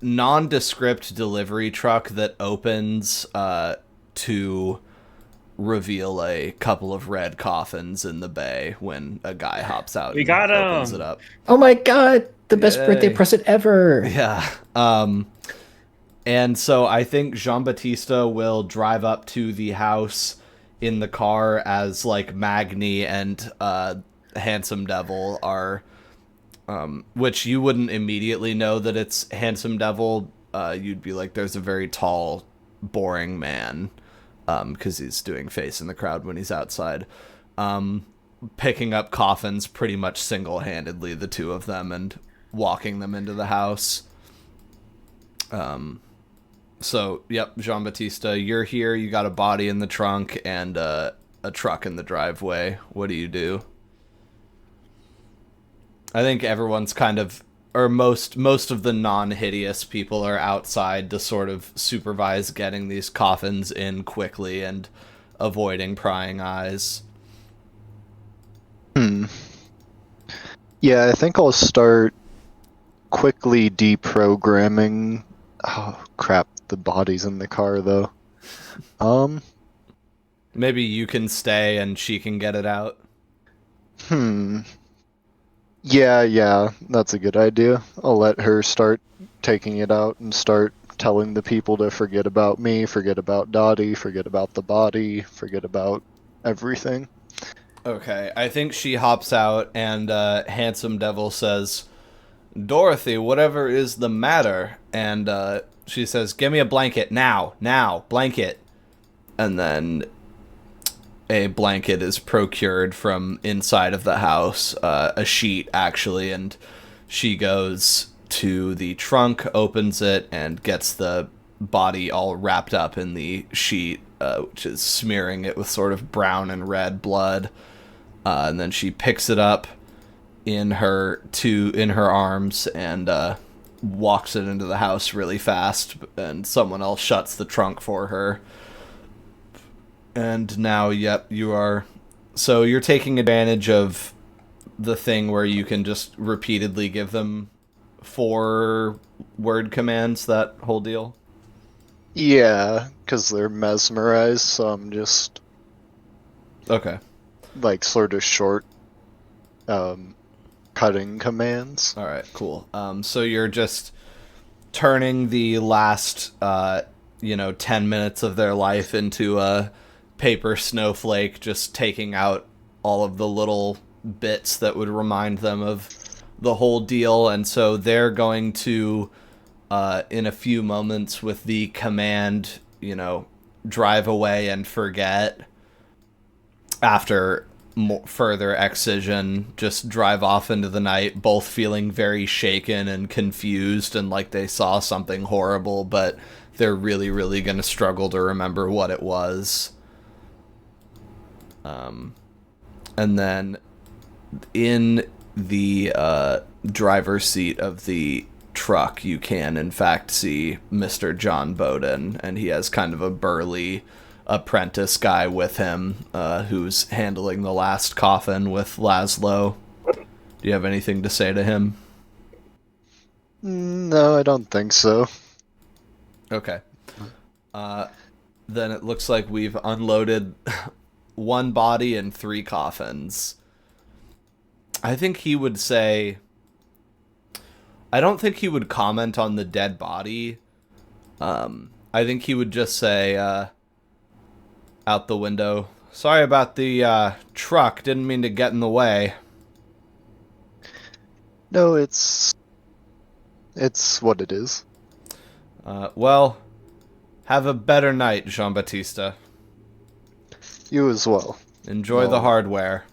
nondescript delivery truck that opens to reveal a couple of red coffins in the bay when a guy hops out and opens it up. Oh my god! The best Yay. birthday present ever! Yeah. And so I think Jean-Baptiste will drive up to the house in the car as like Magni and Handsome Devil are, which you wouldn't immediately know that it's Handsome Devil. You'd be like, there's a very tall, boring man, because he's doing face in the crowd when he's outside, picking up coffins pretty much single-handedly, the two of them, and walking them into the house. So, yep, Jean-Baptiste, you're here, you got a body in the trunk and a truck in the driveway. What do you do? I think everyone's kind of, or most of the non-hideous people are outside to sort of supervise getting these coffins in quickly and avoiding prying eyes. Yeah, I think I'll start quickly deprogramming. Oh crap! The body's in the car though. Um. Maybe you can stay and she can get it out. Hmm. Yeah, that's a good idea. I'll let her start taking it out and start telling the people to forget about me, forget about Dottie, forget about the body, forget about everything. Okay, I think she hops out and Handsome Devil says, Dorothy, whatever is the matter? And she says, give me a blanket now, blanket. And then a blanket is procured from inside of the house, a sheet actually, and she goes to the trunk, opens it, and gets the body all wrapped up in the sheet, which is smearing it with sort of brown and red blood. And then she picks it up in her arms and walks it into the house really fast, and someone else shuts the trunk for her. And now, yep, you are. So you're taking advantage of the thing where you can just repeatedly give them 4-word commands, that whole deal? Yeah, because they're mesmerized, so I'm just Okay. like sort of short cutting commands. All right, cool. So you're just turning the last, 10 minutes of their life into a paper snowflake, just taking out all of the little bits that would remind them of the whole deal. And so they're going to, in a few moments, with the command, drive away and forget, after further excision, just drive off into the night, both feeling very shaken and confused and like they saw something horrible, but they're really, really going to struggle to remember what it was. And then in the driver's seat of the truck, you can in fact see Mr. John Bowden, and he has kind of a burly apprentice guy with him, who's handling the last coffin with Laszlo. Do you have anything to say to him? No, I don't think so. Okay. Then it looks like we've unloaded 1 body and 3 coffins. I think he would say... I don't think he would comment on the dead body. I think he would just say, out the window, sorry about the truck, didn't mean to get in the way. No, it's what it is. Well, have a better night, Jean-Baptiste. You as well. Enjoy the hardware.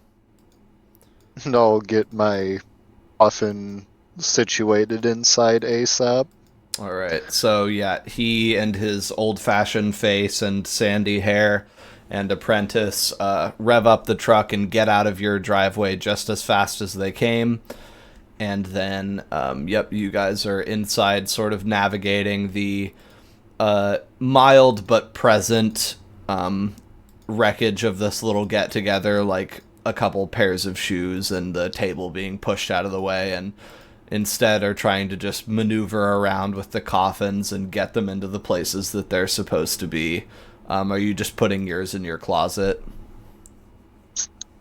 And I'll get my coffin situated inside ASAP. Alright, so yeah, he and his old-fashioned face and sandy hair and apprentice rev up the truck and get out of your driveway just as fast as they came. And then, you guys are inside sort of navigating the mild but present wreckage of this little get-together, like a couple pairs of shoes and the table being pushed out of the way, and instead are trying to just maneuver around with the coffins and get them into the places that they're supposed to be. Are you just putting yours in your closet?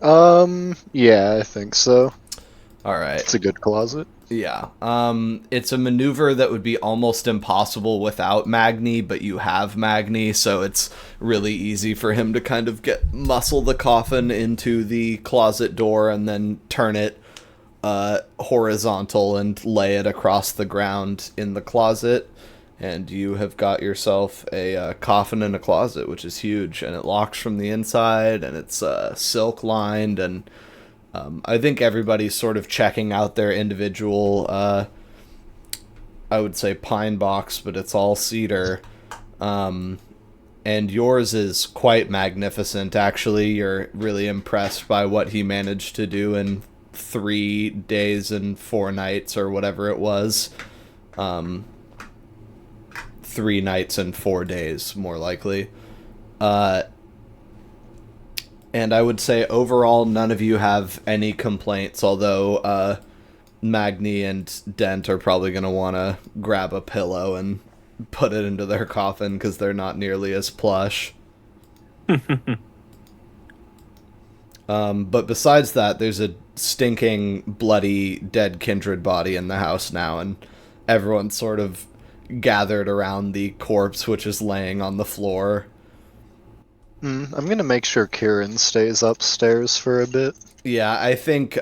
Yeah, I think so. Alright. It's a good closet. Yeah. It's a maneuver that would be almost impossible without Magni, but you have Magni, so it's really easy for him to kind of muscle the coffin into the closet door and then turn it horizontal and lay it across the ground in the closet. And you have got yourself a coffin in a closet, which is huge, and it locks from the inside, and it's silk lined, and I think everybody's sort of checking out their individual, I would say pine box, but it's all cedar. And yours is quite magnificent, actually. You're really impressed by what he managed to do in 3 days and 4 nights, or whatever it was. 3 nights and 4 days, more likely. And I would say overall none of you have any complaints, although Magni and Dent are probably going to want to grab a pillow and put it into their coffin because they're not nearly as plush. But besides that, there's a stinking, bloody, dead kindred body in the house now, and everyone's sort of gathered around the corpse, which is laying on the floor. I'm gonna make sure Kieran stays upstairs for a bit. Yeah, I think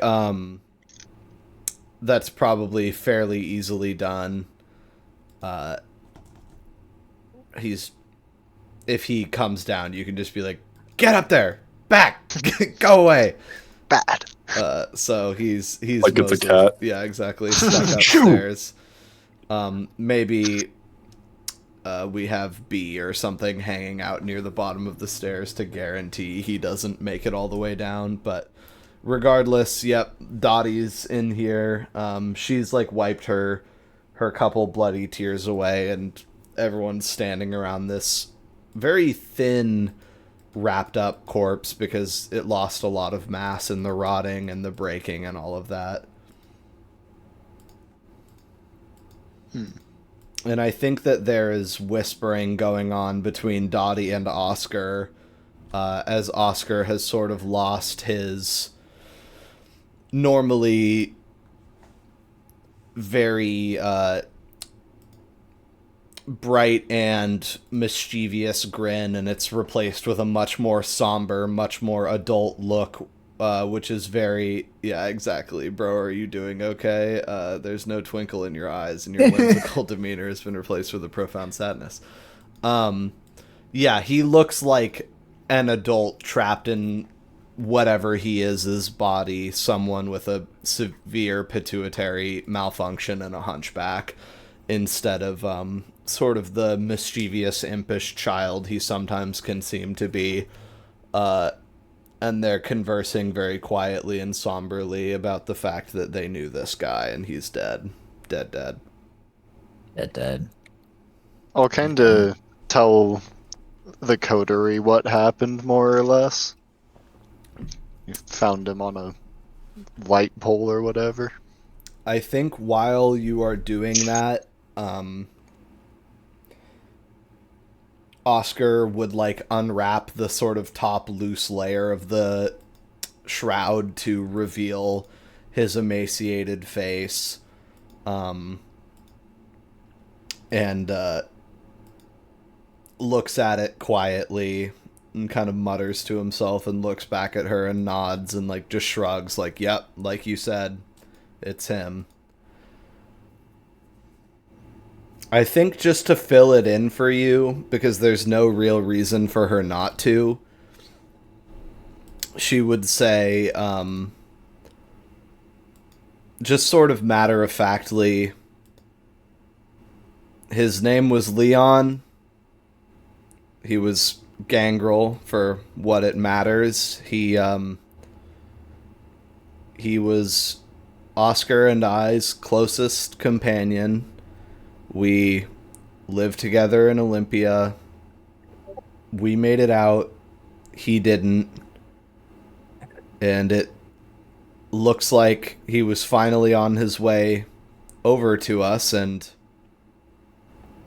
that's probably fairly easily done. If he comes down, you can just be like, "Get up there, back, go away." Bad. So he's Like it's a mostly- cat. Yeah, exactly. Stuck upstairs. Maybe we have B or something hanging out near the bottom of the stairs to guarantee he doesn't make it all the way down. But regardless, yep, Dottie's in here. She's like wiped her couple bloody tears away, and everyone's standing around this very thin, wrapped up corpse because it lost a lot of mass in the rotting and the breaking and all of that. And I think that there is whispering going on between Dottie and Oscar, as Oscar has sort of lost his normally very bright and mischievous grin, and it's replaced with a much more somber, much more adult look, which is very, yeah, exactly. Bro, are you doing okay? There's no twinkle in your eyes, and your whimsical demeanor has been replaced with a profound sadness. Yeah, he looks like an adult trapped in whatever he is, his body, someone with a severe pituitary malfunction and a hunchback, instead of sort of the mischievous, impish child he sometimes can seem to be. And they're conversing very quietly and somberly about the fact that they knew this guy and he's dead. Dead. Dead. I'll kind of tell the coterie what happened, more or less. You found him on a light pole or whatever. I think while you are doing that, Oscar would like unwrap the sort of top loose layer of the shroud to reveal his emaciated face, and looks at it quietly and kind of mutters to himself and looks back at her and nods and like just shrugs like, "Yep, like you said, it's him." I think just to fill it in for you, because there's no real reason for her not to, she would say, just sort of matter-of-factly, his name was Leon. He was Gangrel, for what it matters. He was Oscar and I's closest companion. We lived together in Olympia. We made it out. He didn't. And it looks like he was finally on his way over to us, and,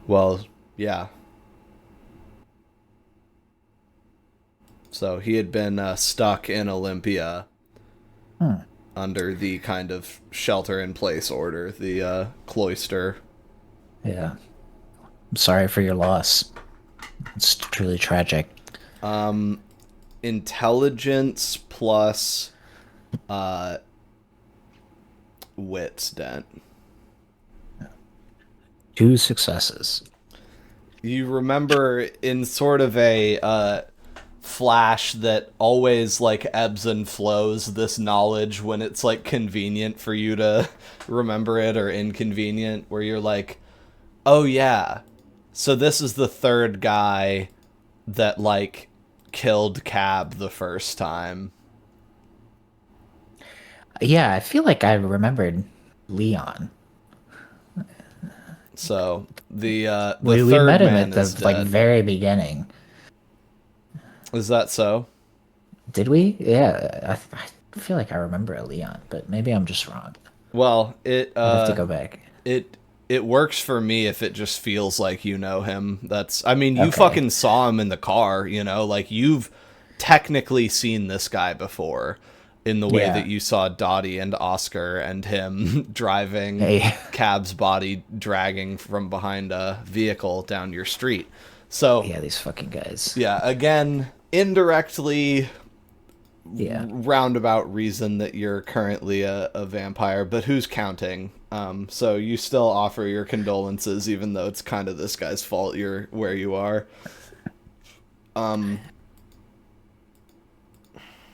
well, yeah. So he had been stuck in Olympia under the kind of shelter-in-place order, the cloister. Yeah. I'm sorry for your loss. It's truly tragic. Intelligence plus wits, Dent. 2 successes. You remember in sort of a flash that always like ebbs and flows this knowledge when it's like convenient for you to remember it or inconvenient, where you're like, oh yeah, so this is the third guy that like killed Cab the first time. Yeah, I feel like I remembered Leon. So the We third met him man at is the like dead. very beginning. Is that so? Did we? Yeah, I feel like I remember a Leon, but maybe I'm just wrong. Well, I'd have to go back. it works for me if it just feels like you know him. That's I mean, you Okay. fucking saw him in the car, you know, like you've technically seen this guy before in the way Yeah. that you saw Dottie and Oscar and him driving Hey. Cab's body dragging from behind a vehicle down your street. So, Yeah, these fucking guys. yeah, again, indirectly Yeah. roundabout reason that you're currently a vampire, but who's counting? So you still offer your condolences, even though it's kind of this guy's fault you're where you are.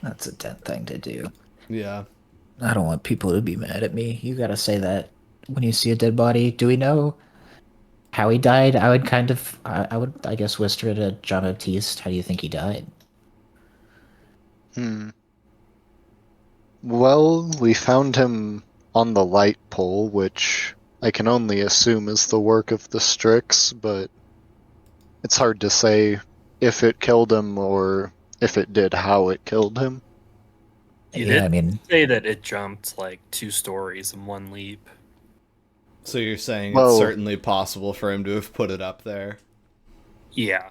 That's a dead thing to do. Yeah. I don't want people to be mad at me. You gotta say that when you see a dead body. Do we know how he died? I would kind of, I would, I guess, whisper to John Baptiste. How do you think he died? Well, we found him on the light pole, which I can only assume is the work of the Strix, but it's hard to say if it killed him or if it did, how it killed him. You Yeah, did I mean, say that it jumped like 2 stories in one leap. So you're saying Well- it's certainly possible for him to have put it up there. Yeah.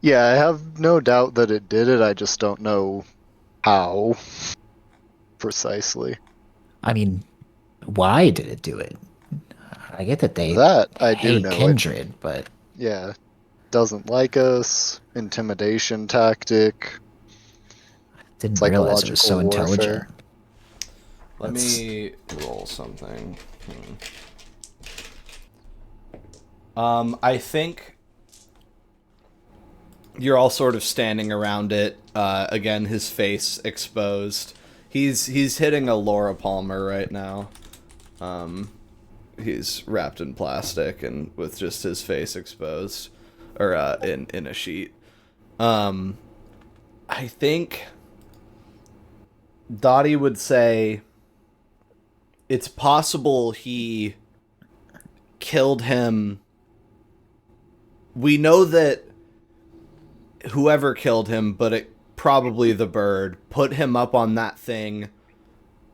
Yeah, I have no doubt that it did it, I just don't know how precisely. I mean, why did it do it? I get that they That I do hate know. It, Kindred, but yeah, doesn't like us, intimidation tactic. didn't realize it was so Psychological warfare. intelligent. Let That's- me roll something. I think you're all sort of standing around it. Again, his face exposed. He's hitting a Laura Palmer right now. He's wrapped in plastic and with just his face exposed, or in a sheet. I think Dottie would say it's possible he killed him. We know that whoever killed him, but it probably the bird, put him up on that thing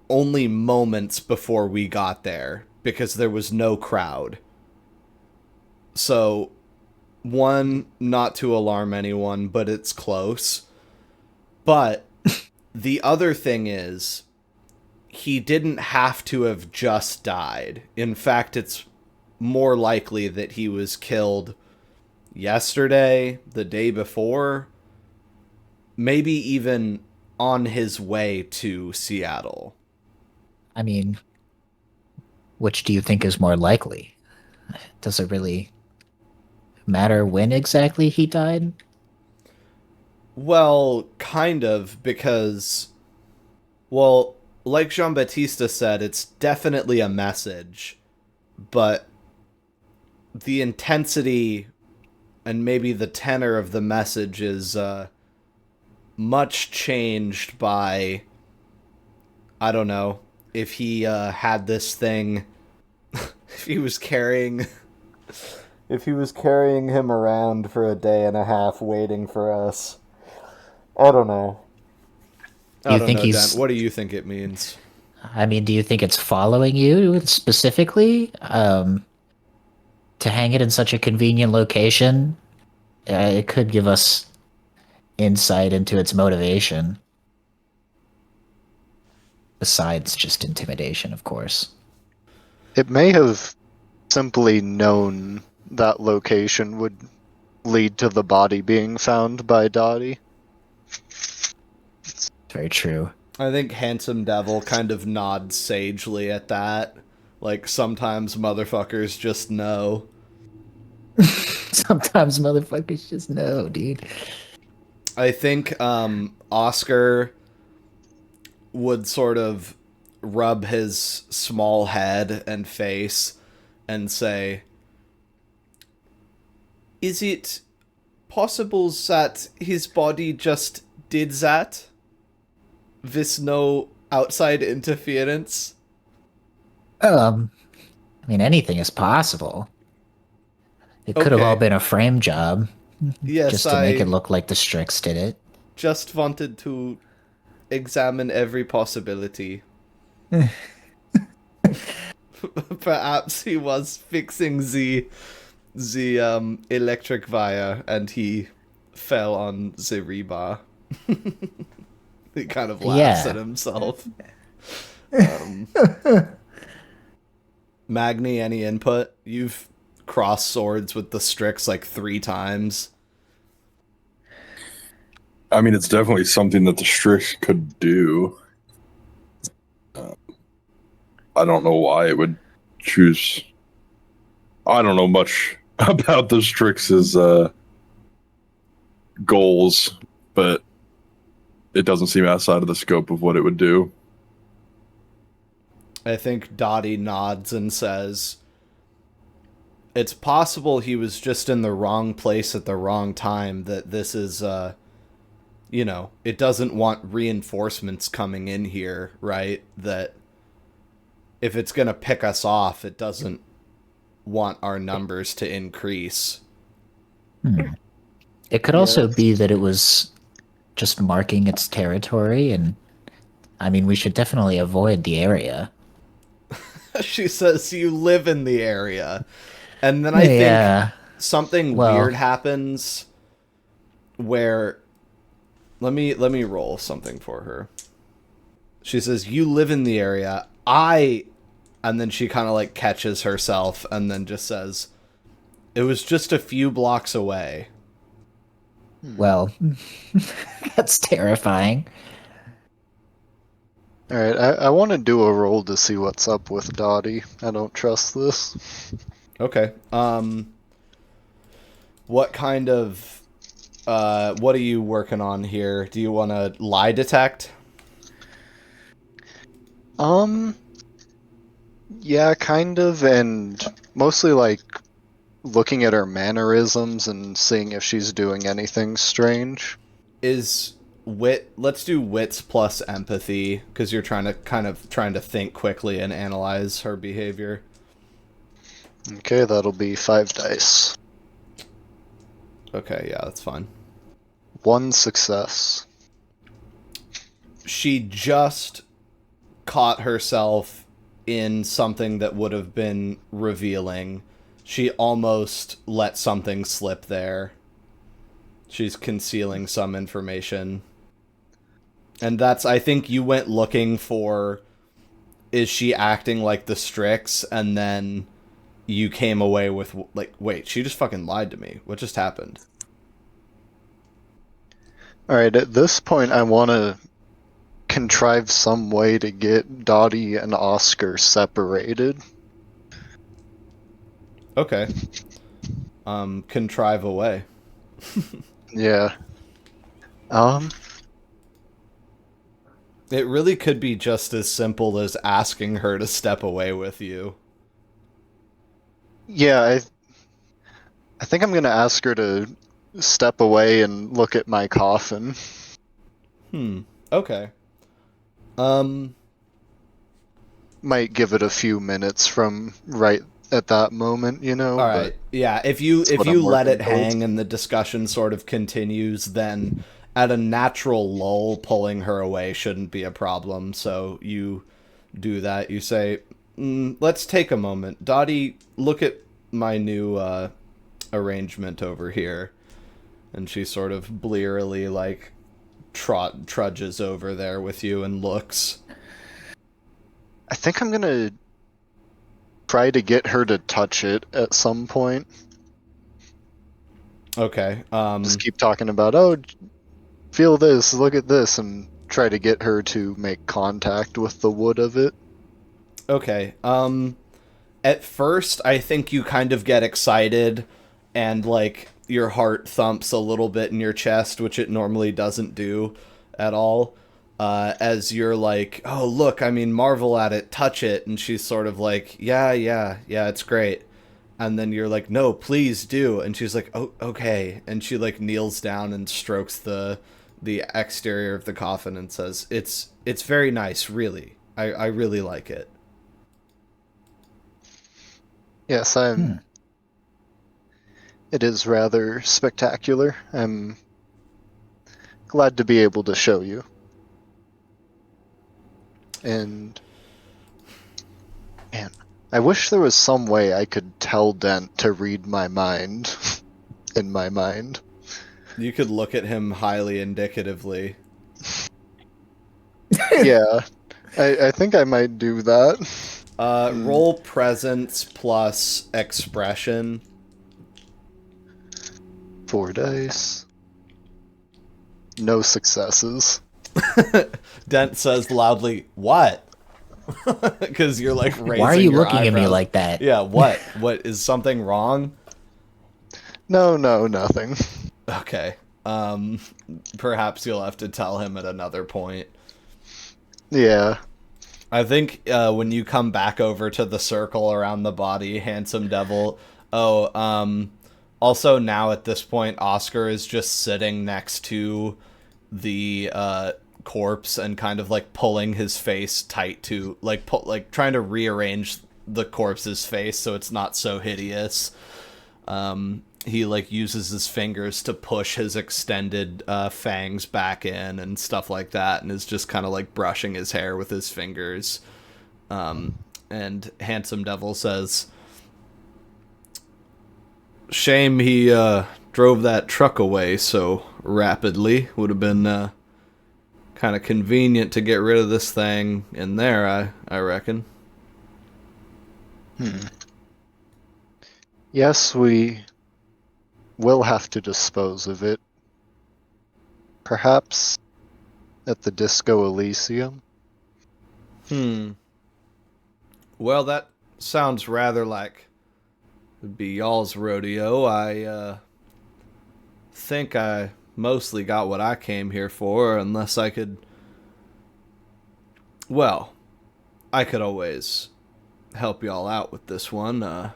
only moments before we got there because there was no crowd. So, one, not to alarm anyone, but it's close. But the other thing is, he didn't have to have just died. In fact, it's more likely that he was killed yesterday, the day before, maybe even on his way to Seattle. I mean, which do you think is more likely? Does it really matter when exactly he died? Well, kind of, because, well, like Jean-Baptiste said, it's definitely a message, but the intensity and maybe the tenor of the message is much changed by, I don't know, if he had this thing, if he was carrying him around for a day and a half waiting for us. I don't know. Do you think he's- Dent. What do you think it means? I mean, do you think it's following you specifically? To hang it in such a convenient location, it could give us insight into its motivation. Besides just intimidation, of course. It may have simply known that location would lead to the body being found by Dottie. It's very true. I think Handsome Devil kind of nods sagely at that. Like, sometimes motherfuckers just know. Sometimes motherfuckers just know, dude. I think Oscar would sort of rub his small head and face and say, "Is it possible that his body just did that? With no outside interference?" I mean, anything is possible. It could have Okay. all been a frame job, Yes, just to make it look like the Strix did it. just wanted to examine every possibility. Perhaps he was fixing the electric wire and he fell on the rebar. He kind of laughs Yeah. at himself. Magni, any input? You've crossed swords with the Strix like 3 times. I mean, it's definitely something that the Strix could do. I don't know why it would choose. I don't know much about the Strix's goals, but it doesn't seem outside of the scope of what it would do. I think Dottie nods and says, it's possible he was just in the wrong place at the wrong time, that this is, it doesn't want reinforcements coming in here, right? That if it's going to pick us off, it doesn't want our numbers to increase. It could also be that it was just marking its territory, and I mean, we should definitely avoid the area. She says, you live in the area. And then I think Yeah. something Well- weird happens where let me roll something for her. She says, you live in the area. And then she kind of like catches herself and then just says, it was just a few blocks away. Well, that's terrifying. Alright, I want to do a roll to see what's up with Dottie. I don't trust this. Okay. What kind of what are you working on here? Do you want to lie detect? Yeah, kind of, and mostly like looking at her mannerisms and seeing if she's doing anything strange. Is wit, let's do wits plus empathy, because you're trying to think quickly and analyze her behavior. Okay, that'll be 5 dice. Okay, yeah, that's fine. 1 success. She just caught herself in something that would have been revealing. She almost let something slip there. She's concealing some information. And that's, I think you went looking for, is she acting like the Strix? And then you came away with, like, wait, she just fucking lied to me. What just happened? Alright, at this point I want to contrive some way to get Dottie and Oscar separated. Okay. Contrive away. Yeah. It really could be just as simple as asking her to step away with you. Yeah, I think I'm gonna ask her to step away and look at my coffin. Okay. Might give it a few minutes from right at that moment, you know? All right. Yeah, if you what I'm let it working towards. hang and the discussion sort of continues, then at a natural lull, pulling her away shouldn't be a problem. So you do that. You say, let's take a moment. Dottie, look at my new arrangement over here. And she sort of blearily, like, trudges over there with you and looks. I think I'm gonna try to get her to touch it at some point. Okay. Just keep talking about, oh, feel this, look at this, and try to get her to make contact with the wood of it. Okay. At first, I think you kind of get excited and, like, your heart thumps a little bit in your chest, which it normally doesn't do at all. As you're like, oh, look, I mean, marvel at it, touch it. And she's sort of like, yeah, it's great. And then you're like, no, please do. And she's like, oh, okay. And she, like, kneels down and strokes the exterior of the coffin and says, it's very nice, really. I really like it. Yes, It is rather spectacular. I'm glad to be able to show you. And Man, I wish there was some way I could tell Dent to read my mind in my mind. You could look at him highly indicatively. Yeah, I think I might do that. Roll presence plus expression. 4 dice. No successes. Dent says loudly, "What?" Because you're like raising Why are you your looking at me eyebrows. like that? Yeah, what? What, is something wrong? No, nothing. Okay. Perhaps you'll have to tell him at another point. Yeah. I think when you come back over to the circle around the body, Handsome Devil. Also now at this point, Oscar is just sitting next to the corpse and kind of like pulling his face tight to like trying to rearrange the corpse's face so it's not so hideous. He like uses his fingers to push his extended fangs back in and stuff like that, and is just kind of like brushing his hair with his fingers. And Handsome Devil says, "Shame he drove that truck away so rapidly. Would have been kind of convenient to get rid of this thing in there, I reckon." Yes, we will have to dispose of it. Perhaps at the Disco Elysium? Well, that sounds rather like it'd be y'all's rodeo. I think I mostly got what I came here for, unless I could... Well, I could always help y'all out with this one,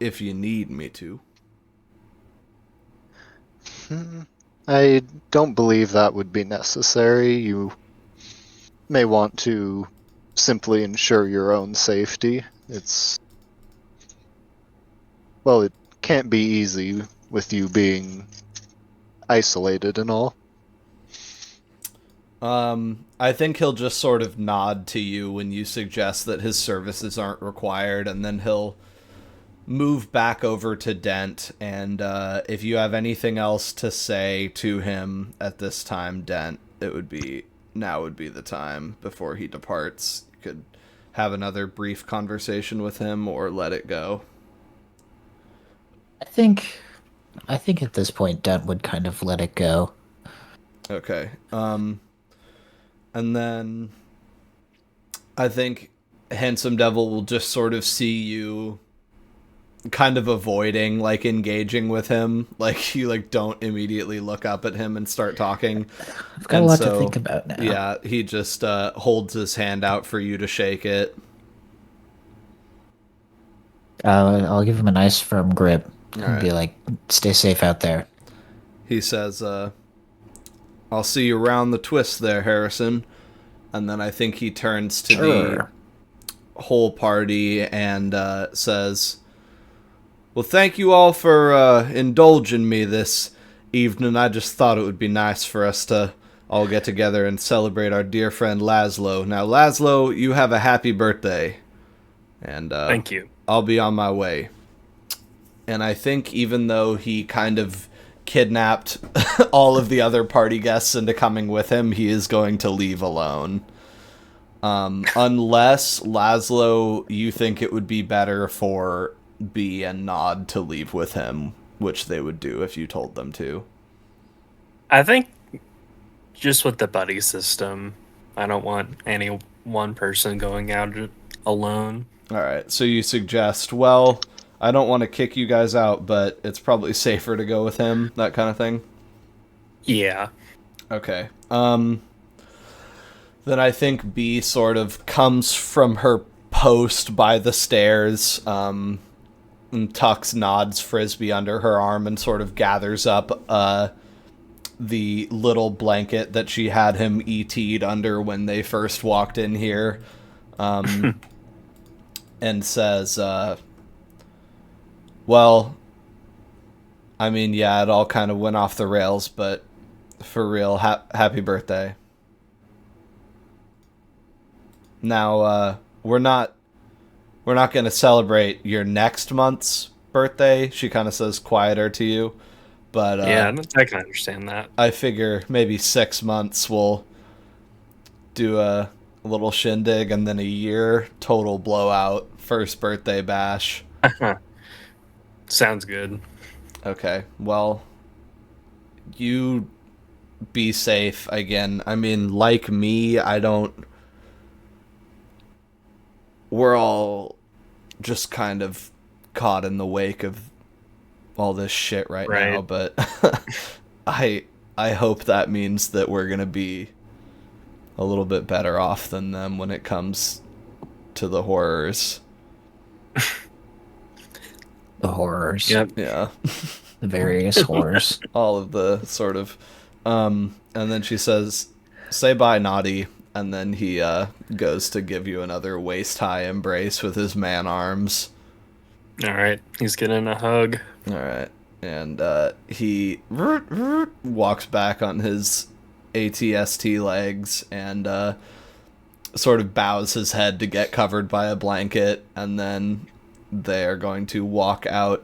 if you need me to. I don't believe that would be necessary. You may want to simply ensure your own safety. Well, it can't be easy with you being isolated and all. I think he'll just sort of nod to you when you suggest that his services aren't required, and then he'll move back over to Dent, and if you have anything else to say to him at this time, Dent, now would be the time before he departs. You could have another brief conversation with him or let it go. I think at this point Dent would kind of let it go. Okay. And then I think Handsome Devil will just sort of see you kind of avoiding like engaging with him. Like you like don't immediately look up at him and start talking. I've got a lot to think about now. Yeah, he just holds his hand out for you to shake it. I'll give him a nice firm grip and All right. be like, "Stay safe out there." He says, "I'll see you around the twist there, Harrison." And then I think he turns to the whole party and says, "Well, thank you all for indulging me this evening. I just thought it would be nice for us to all get together and celebrate our dear friend Laszlo. Now, Laszlo, you have a happy birthday. And Thank you. I'll be on my way." And I think even though he kind of kidnapped all of the other party guests into coming with him, he is going to leave alone. Unless, Laszlo, you think it would be better for B and Nod to leave with him, which they would do if you told them to. I think just with the buddy system, I don't want any one person going out alone. Alright, so you suggest, well, I don't want to kick you guys out, but it's probably safer to go with him, that kind of thing? Yeah. Okay. Then I think B sort of comes from her post by the stairs, and tucks Nod's frisbee under her arm and sort of gathers up the little blanket that she had him ET'd under when they first walked in here, and says, well, I mean, yeah, it all kind of went off the rails, but for real, happy birthday. Now, we're not we're not going to celebrate your next month's birthday. She kind of says quieter to you. But Yeah, I can understand that. I figure maybe 6 months we'll do a little shindig, and then a year total blowout, first birthday bash. Sounds good. Okay, well, you be safe again. I mean, like me, we're all just kind of caught in the wake of all this shit right now, but I hope that means that we're gonna be a little bit better off than them when it comes to the horrors. The horrors. Yep. Yeah. The various horrors. All of the sort of and then she says, say bye, Naughty, and then he goes to give you another waist-high embrace with his man arms. All right, he's getting a hug. All right, and he walks back on his ATST legs and sort of bows his head to get covered by a blanket, and then they are going to walk out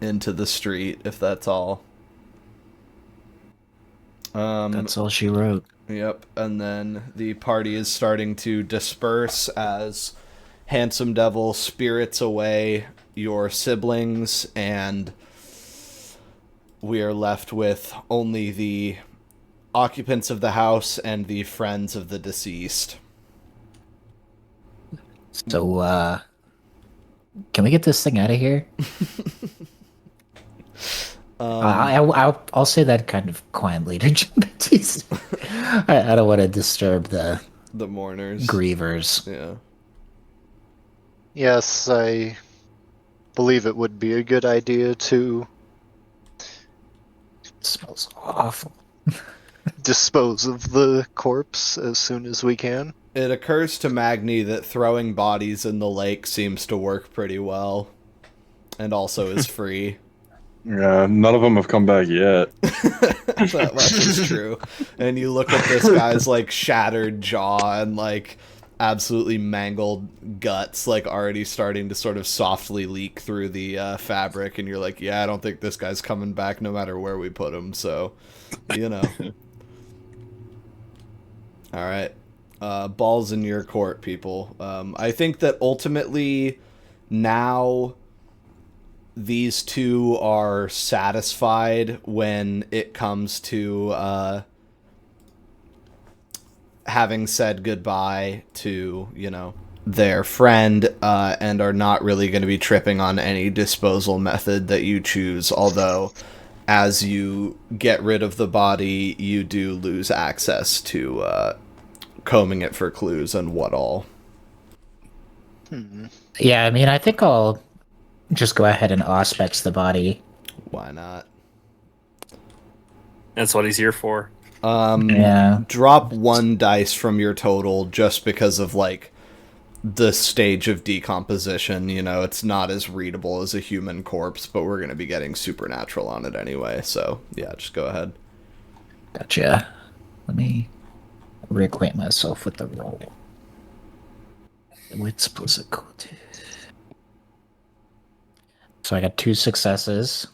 into the street, if that's all. That's all she wrote. Yep, and then the party is starting to disperse as Handsome Devil spirits away your siblings, and we are left with only the occupants of the house and the friends of the deceased. So, can we get this thing out of here? I'll say that kind of quietly to Jean-Baptiste. I don't want to disturb the mourners. grievers. Yeah. Yes, I believe it would be a good idea to It smells awful. dispose of the corpse as soon as we can. It occurs to Magni that throwing bodies in the lake seems to work pretty well, and also is free. Yeah, none of them have come back yet. That is true. And you look at this guy's like shattered jaw and like absolutely mangled guts, like already starting to sort of softly leak through the fabric, and you're like, yeah, I don't think this guy's coming back no matter where we put him. So, you know. All right. Balls in your court, people. I think that ultimately now these two are satisfied when it comes to having said goodbye to, you know, their friend, and are not really going to be tripping on any disposal method that you choose, although as you get rid of the body, you do lose access to combing it for clues and what all. Yeah, I mean, I think I'll just go ahead and auspex the body. Why not? That's what he's here for. Yeah. Drop 1 dice from your total just because of, like, the stage of decomposition. You know, it's not as readable as a human corpse, but we're going to be getting supernatural on it anyway. So, yeah, just go ahead. Gotcha. Let me reacquaint myself with the roll. Wits plus a code. So I got 2 successes.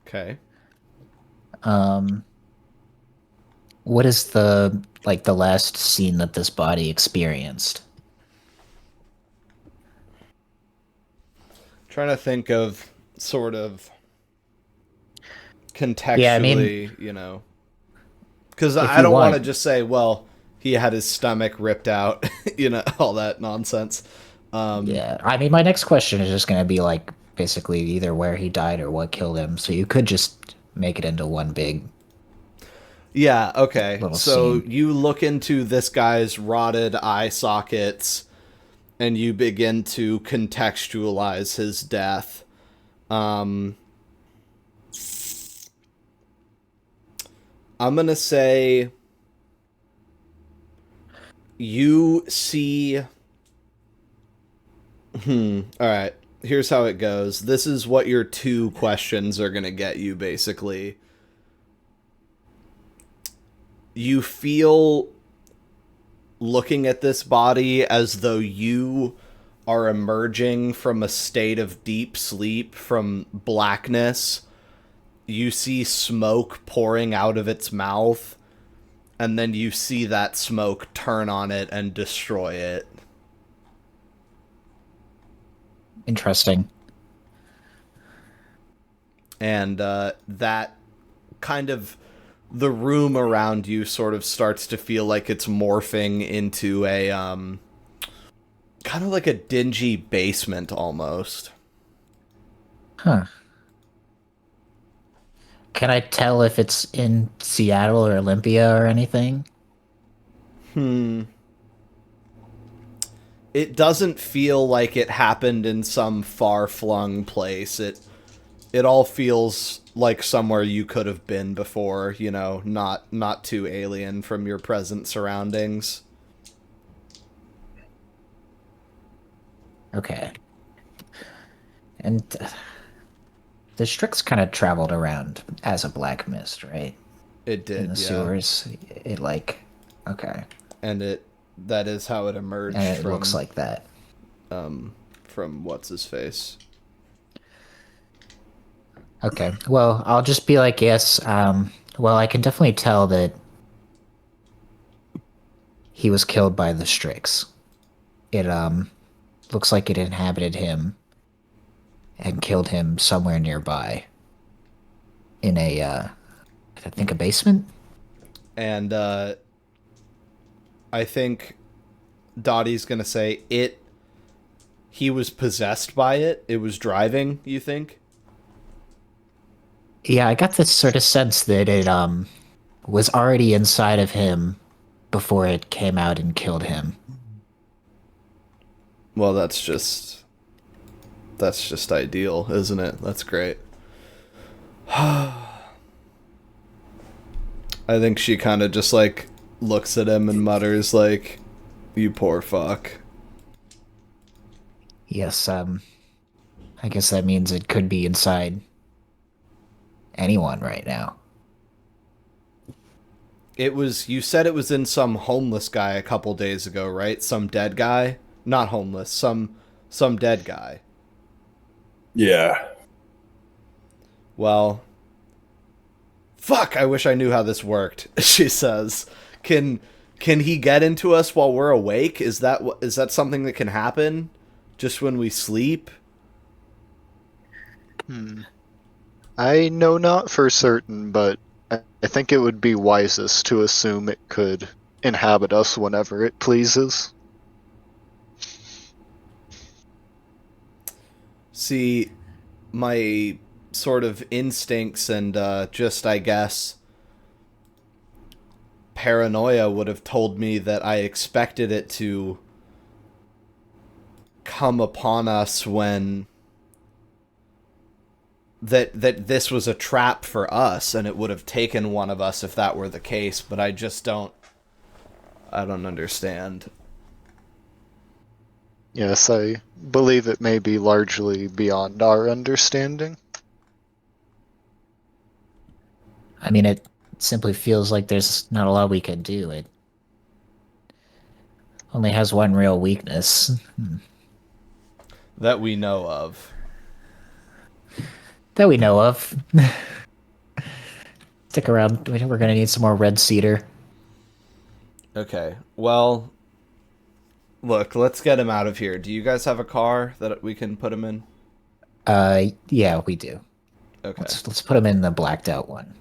Okay. What is the last scene that this body experienced? Trying to think of sort of contextually, Yeah, I mean, you know. Because if I you don't want to want- just say, well, he had his stomach ripped out, you know, all that nonsense. Yeah, I mean, my next question is just going to be like basically either where he died or what killed him. So you could just make it into one big. Yeah, okay. Little So scene. you look into this guy's rotted eye sockets and you begin to contextualize his death. I'm going to say you see... All right. Here's how it goes. This is what your 2 questions are going to get you, basically. You feel, looking at this body, as though you are emerging from a state of deep sleep from blackness. You see smoke pouring out of its mouth, and then you see that smoke turn on it and destroy it. Interesting. And that kind of, the room around you sort of starts to feel like it's morphing into a kind of like a dingy basement almost. Huh. Can I tell if it's in Seattle or Olympia or anything? It doesn't feel like it happened in some far-flung place. It all feels like somewhere you could have been before, you know, not too alien from your present surroundings. Okay. And the Strix kind of traveled around as a black mist, right? It did, In the yeah. sewers. It like, okay. And that is how it emerged And it from looks like that. from what's his face. Okay. Well, I'll just be like, yes. Well, I can definitely tell that he was killed by the Strix. It looks like it inhabited him and killed him somewhere nearby. In a I think a basement? And I think Dottie's gonna say he was possessed by it. It was driving, you think? Yeah, I got this sort of sense that it was already inside of him before it came out and killed him. Well, that's just ideal, isn't it? That's great. I think she kind of just like looks at him and mutters like, "You poor fuck." Yes, I guess that means it could be inside anyone right now. You said it was in some homeless guy a couple days ago, right? Some dead guy? Not homeless, some dead guy. Yeah. Well, fuck, I wish I knew how this worked, she says. Can he get into us while we're awake? Is that something that can happen just when we sleep? I know not for certain, but I think it would be wisest to assume it could inhabit us whenever it pleases. See, my sort of instincts and just, I guess, paranoia would have told me that I expected it to come upon us when that this was a trap for us and it would have taken one of us if that were the case, but I don't understand. Yes, I believe it may be largely beyond our understanding. I mean, it simply feels like there's not a lot we can do. It only has one real weakness. That we know of. That we know of. Stick around. We're gonna need some more red cedar. Okay, well, look, let's get him out of here. Do you guys have a car that we can put him in? Yeah, we do. Okay. Let's put him in the blacked out one.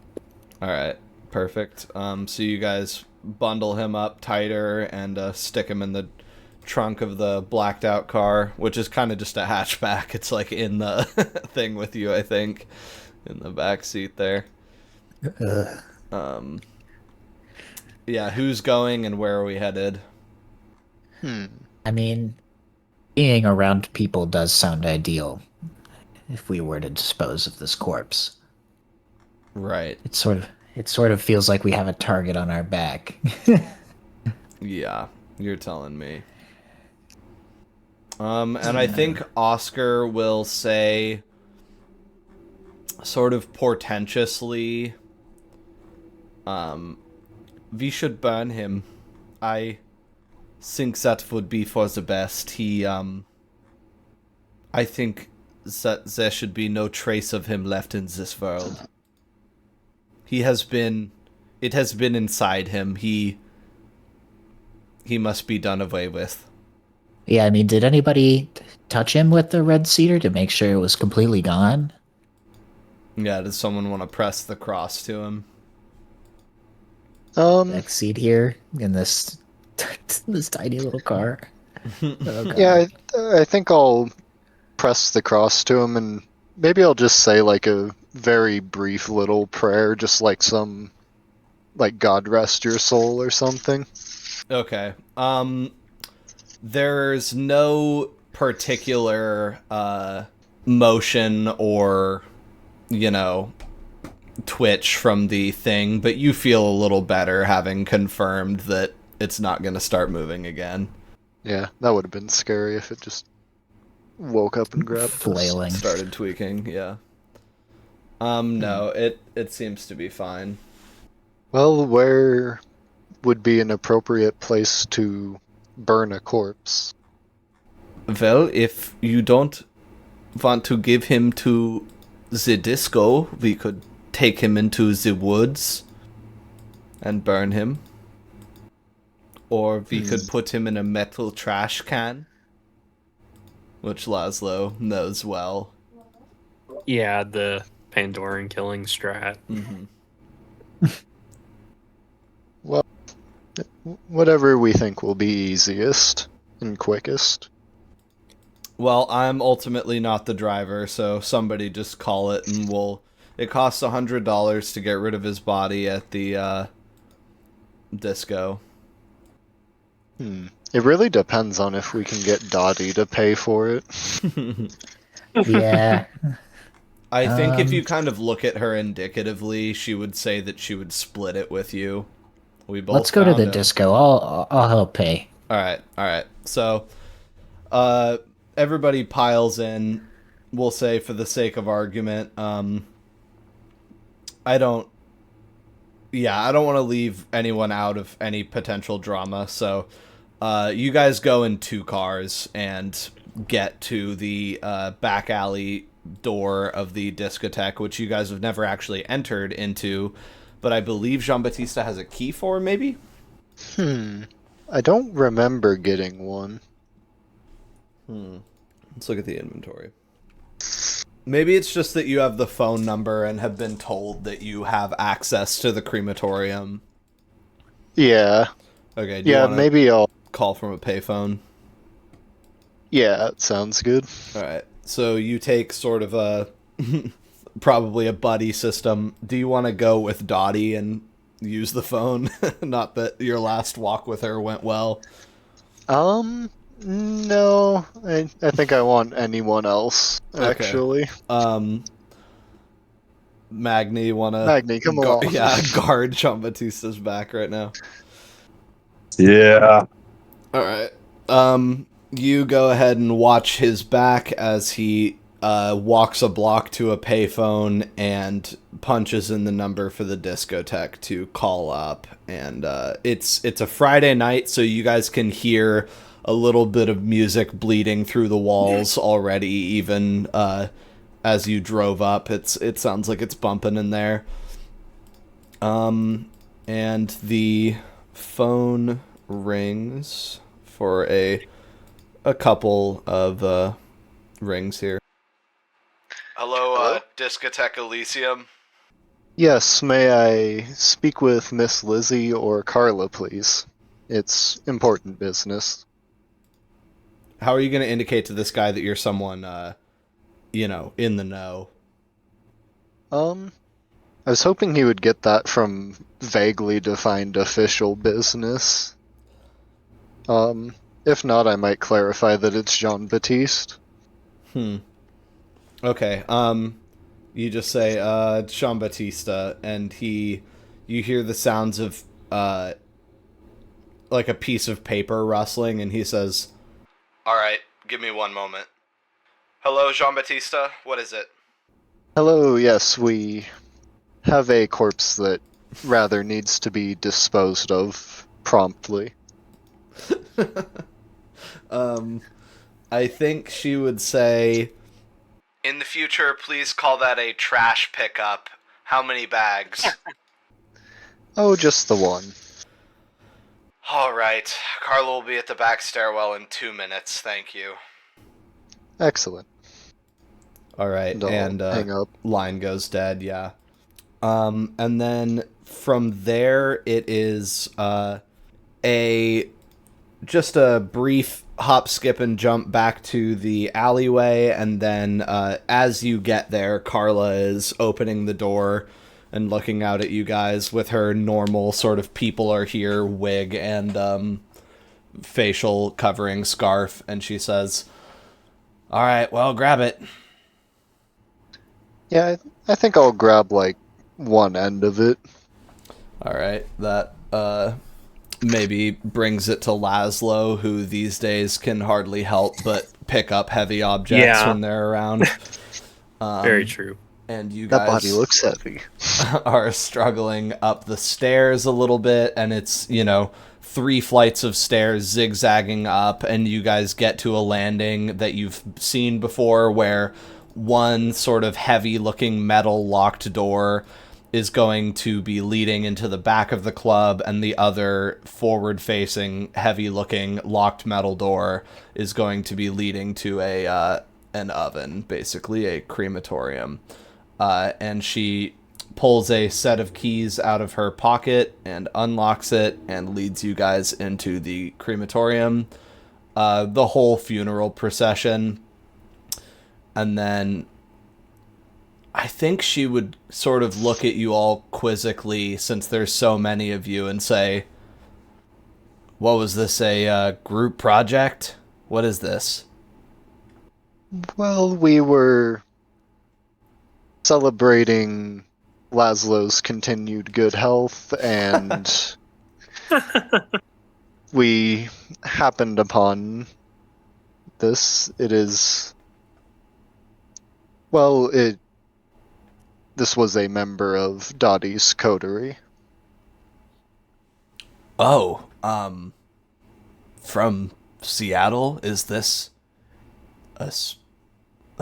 All right. Perfect. So you guys bundle him up tighter and stick him in the trunk of the blacked out car, which is kind of just a hatchback. It's like in the thing with you, I think, in the back seat there. Yeah, who's going and where are we headed? I mean, being around people does sound ideal if we were to dispose of this corpse. Right. It sort of feels like we have a target on our back. Yeah, you're telling me. And I think Oscar will say, sort of portentously, we should burn him. I think that would be for the best. He I think that there should be no trace of him left in this world. It has been inside him. He must be done away with. Yeah, I mean, did anybody touch him with the red cedar to make sure it was completely gone? Yeah, does someone want to press the cross to him? Next seat here in this this tiny little car. Oh, God. Yeah, I think I'll press the cross to him, and maybe I'll just say like a very brief little prayer, just like some, like God rest your soul or something. Okay. There's no particular motion or, twitch from the thing, but you feel a little better having confirmed that it's not going to start moving again. Yeah, that would have been scary if it just woke up and grabbed us. Flailing. Started tweaking, yeah. No, it seems to be fine. Well, where would be an appropriate place to burn a corpse? Well, if you don't want to give him to the disco, we could take him into the woods and burn him. Or we could put him in a metal trash can, which Laszlo knows well. Yeah, the Pandoran killing strat. Well, whatever we think will be easiest and quickest. Well, I'm ultimately not the driver, so somebody just call it and it costs $100 to get rid of his body at the disco. It really depends on if we can get Dottie to pay for it. Yeah. I think if you kind of look at her indicatively, she would say that she would split it with you. We both Let's go to the found a- disco. I'll help pay. All right. So, everybody piles in. We'll say, for the sake of argument, I don't want to leave anyone out of any potential drama. So, you guys go in 2 cars and get to the back alley door of the discotheque, which you guys have never actually entered into, but I believe Jean-Baptiste has a key for, maybe? I don't remember getting one. Let's look at the inventory. Maybe it's just that you have the phone number and have been told that you have access to the crematorium. Yeah. Okay, do you Yeah, wanna maybe I'll... call from a payphone? Yeah, it sounds good. Alright, so you take sort of a... probably a buddy system. Do you want to go with Dottie and use the phone? Not that your last walk with her went well. No. I think I want anyone else, actually. Magni, you want to... Magni, come along. Yeah, guard Jean-Baptiste's back right now. Yeah. Alright. You go ahead and watch his back as he walks a block to a payphone and punches in the number for the discotheque to call up. And it's a Friday night, so you guys can hear a little bit of music bleeding through the walls already, even as you drove up. It sounds like it's bumping in there. And the phone rings for a couple of rings here. Hello, Discotheque Elysium. Yes, may I speak with Miss Lizzie or Carla, please? It's important business. How are you going to indicate to this guy that you're someone, in the know? I was hoping he would get that from vaguely defined official business. If not, I might clarify that it's Jean-Baptiste. Okay, you just say, it's Jean-Baptiste, and you hear the sounds of, like a piece of paper rustling, and he says, "Alright, give me one moment. Hello, Jean-Baptiste, what is it?" Hello, yes, we have a corpse that rather needs to be disposed of promptly. I think she would say, in the future, please call that a trash pickup. How many bags? Oh, just the one. All right. Carla will be at the back stairwell in 2 minutes. Thank you. Excellent. All right. I'll And hang up. line goes dead. Yeah. And then from there, it is just a brief hop, skip, and jump back to the alleyway, and then as you get there, Carla is opening the door and looking out at you guys with her normal sort of people are here wig and facial covering scarf, and she says, "All right, well, grab it." Yeah, I think I'll grab like one end of it. All right, that maybe brings it to Laszlo, who these days can hardly help but pick up heavy objects Yeah. when they're around. Very true. And you That guys body looks heavy. are struggling up the stairs a little bit, and it's, 3 flights of stairs zigzagging up, and you guys get to a landing that you've seen before where one sort of heavy-looking metal locked door is going to be leading into the back of the club, and the other forward-facing, heavy-looking locked metal door is going to be leading to an oven, basically a crematorium. And she pulls a set of keys out of her pocket and unlocks it and leads you guys into the crematorium. The whole funeral procession. And then I think she would sort of look at you all quizzically, since there's so many of you, and say, "What was this, a group project? What is this?" Well, we were celebrating Laszlo's continued good health, and we happened upon this. This was a member of Dottie's coterie. Oh, from Seattle? Is this a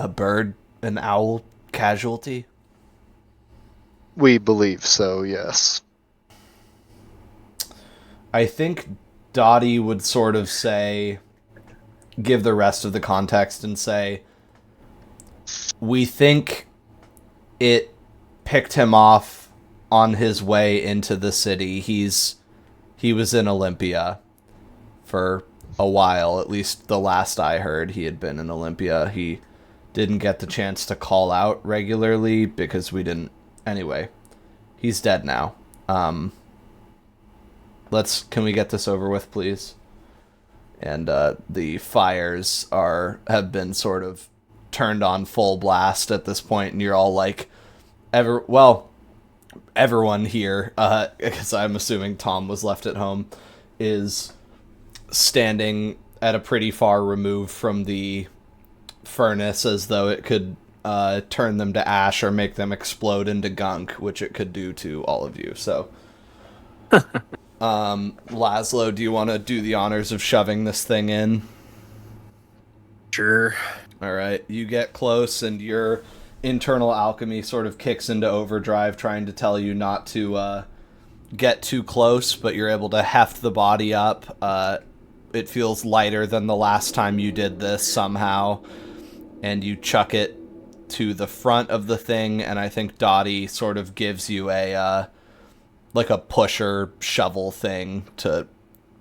bird, an owl casualty? We believe so, yes. I think Dottie would sort of give the rest of the context and say, we think it picked him off on his way into the city. He was in Olympia for a while, at least the last I heard he had been in Olympia. He didn't get the chance to call out regularly because we didn't. Anyway, he's dead now. Can we get this over with, please? And the fires have been sort of turned on full blast at this point, and you're all like, everyone here, because I'm assuming Tom was left at home, is standing at a pretty far remove from the furnace, as though it could turn them to ash or make them explode into gunk, which it could do to all of you. So, Laszlo, do you want to do the honors of shoving this thing in? Sure. All right, you get close, and your internal alchemy sort of kicks into overdrive, trying to tell you not to get too close, but you're able to heft the body up. It feels lighter than the last time you did this somehow, and you chuck it to the front of the thing, and I think Dottie sort of gives you a pusher shovel thing to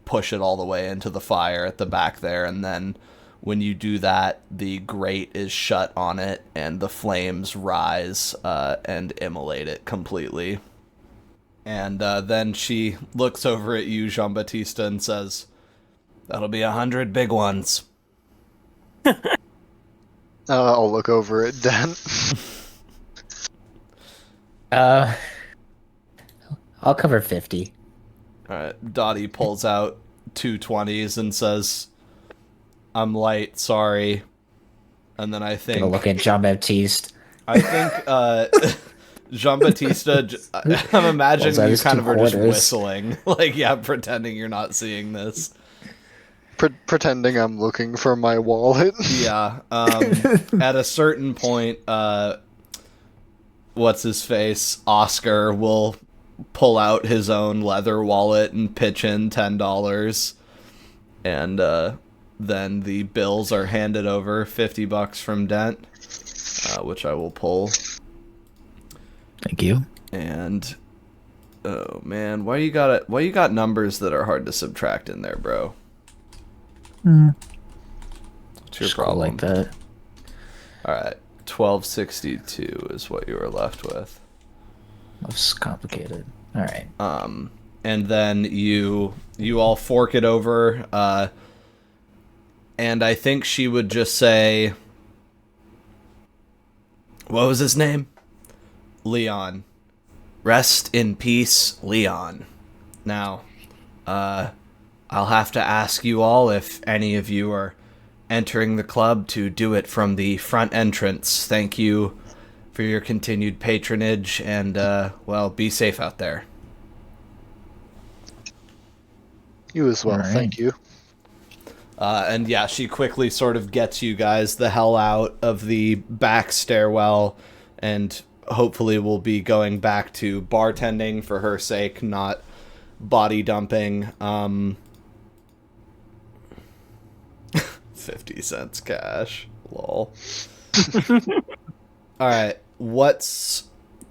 push it all the way into the fire at the back there, and then when you do that, the grate is shut on it, and the flames rise and immolate it completely. And then she looks over at you, Jean-Baptiste, and says, "That'll be 100 big ones." I'll look over at Dent. I'll cover 50. All right, Dottie pulls out 2 20s and says, "I'm light, sorry." And then I think... Gonna look at Jean-Baptiste. I think Jean-Baptiste, I'm imagining Well, you that kind is of are just 2 quarters. whistling. Pretending you're not seeing this. Pretending I'm looking for my wallet. Yeah. At a certain point, what's his face? Oscar will pull out his own leather wallet and pitch in $10, and then the bills are handed over. $50 from Dent, which I will pull. Thank you. And oh man, why you got numbers that are hard to subtract in there, bro? What's your Just go problem? like that. All right, 1262 is what you were left with. That's complicated. All right. And then you all fork it over, and I think she would just say, what was his name? Leon. Rest in peace, Leon. Now, I'll have to ask you all if any of you are entering the club to do it from the front entrance. Thank you for your continued patronage, and, well, be safe out there. You as well, Alright. thank you. And yeah, she quickly sort of gets you guys the hell out of the back stairwell, and hopefully we'll be going back to bartending for her sake, not body dumping. 50 cents cash. Lol. Alright, what's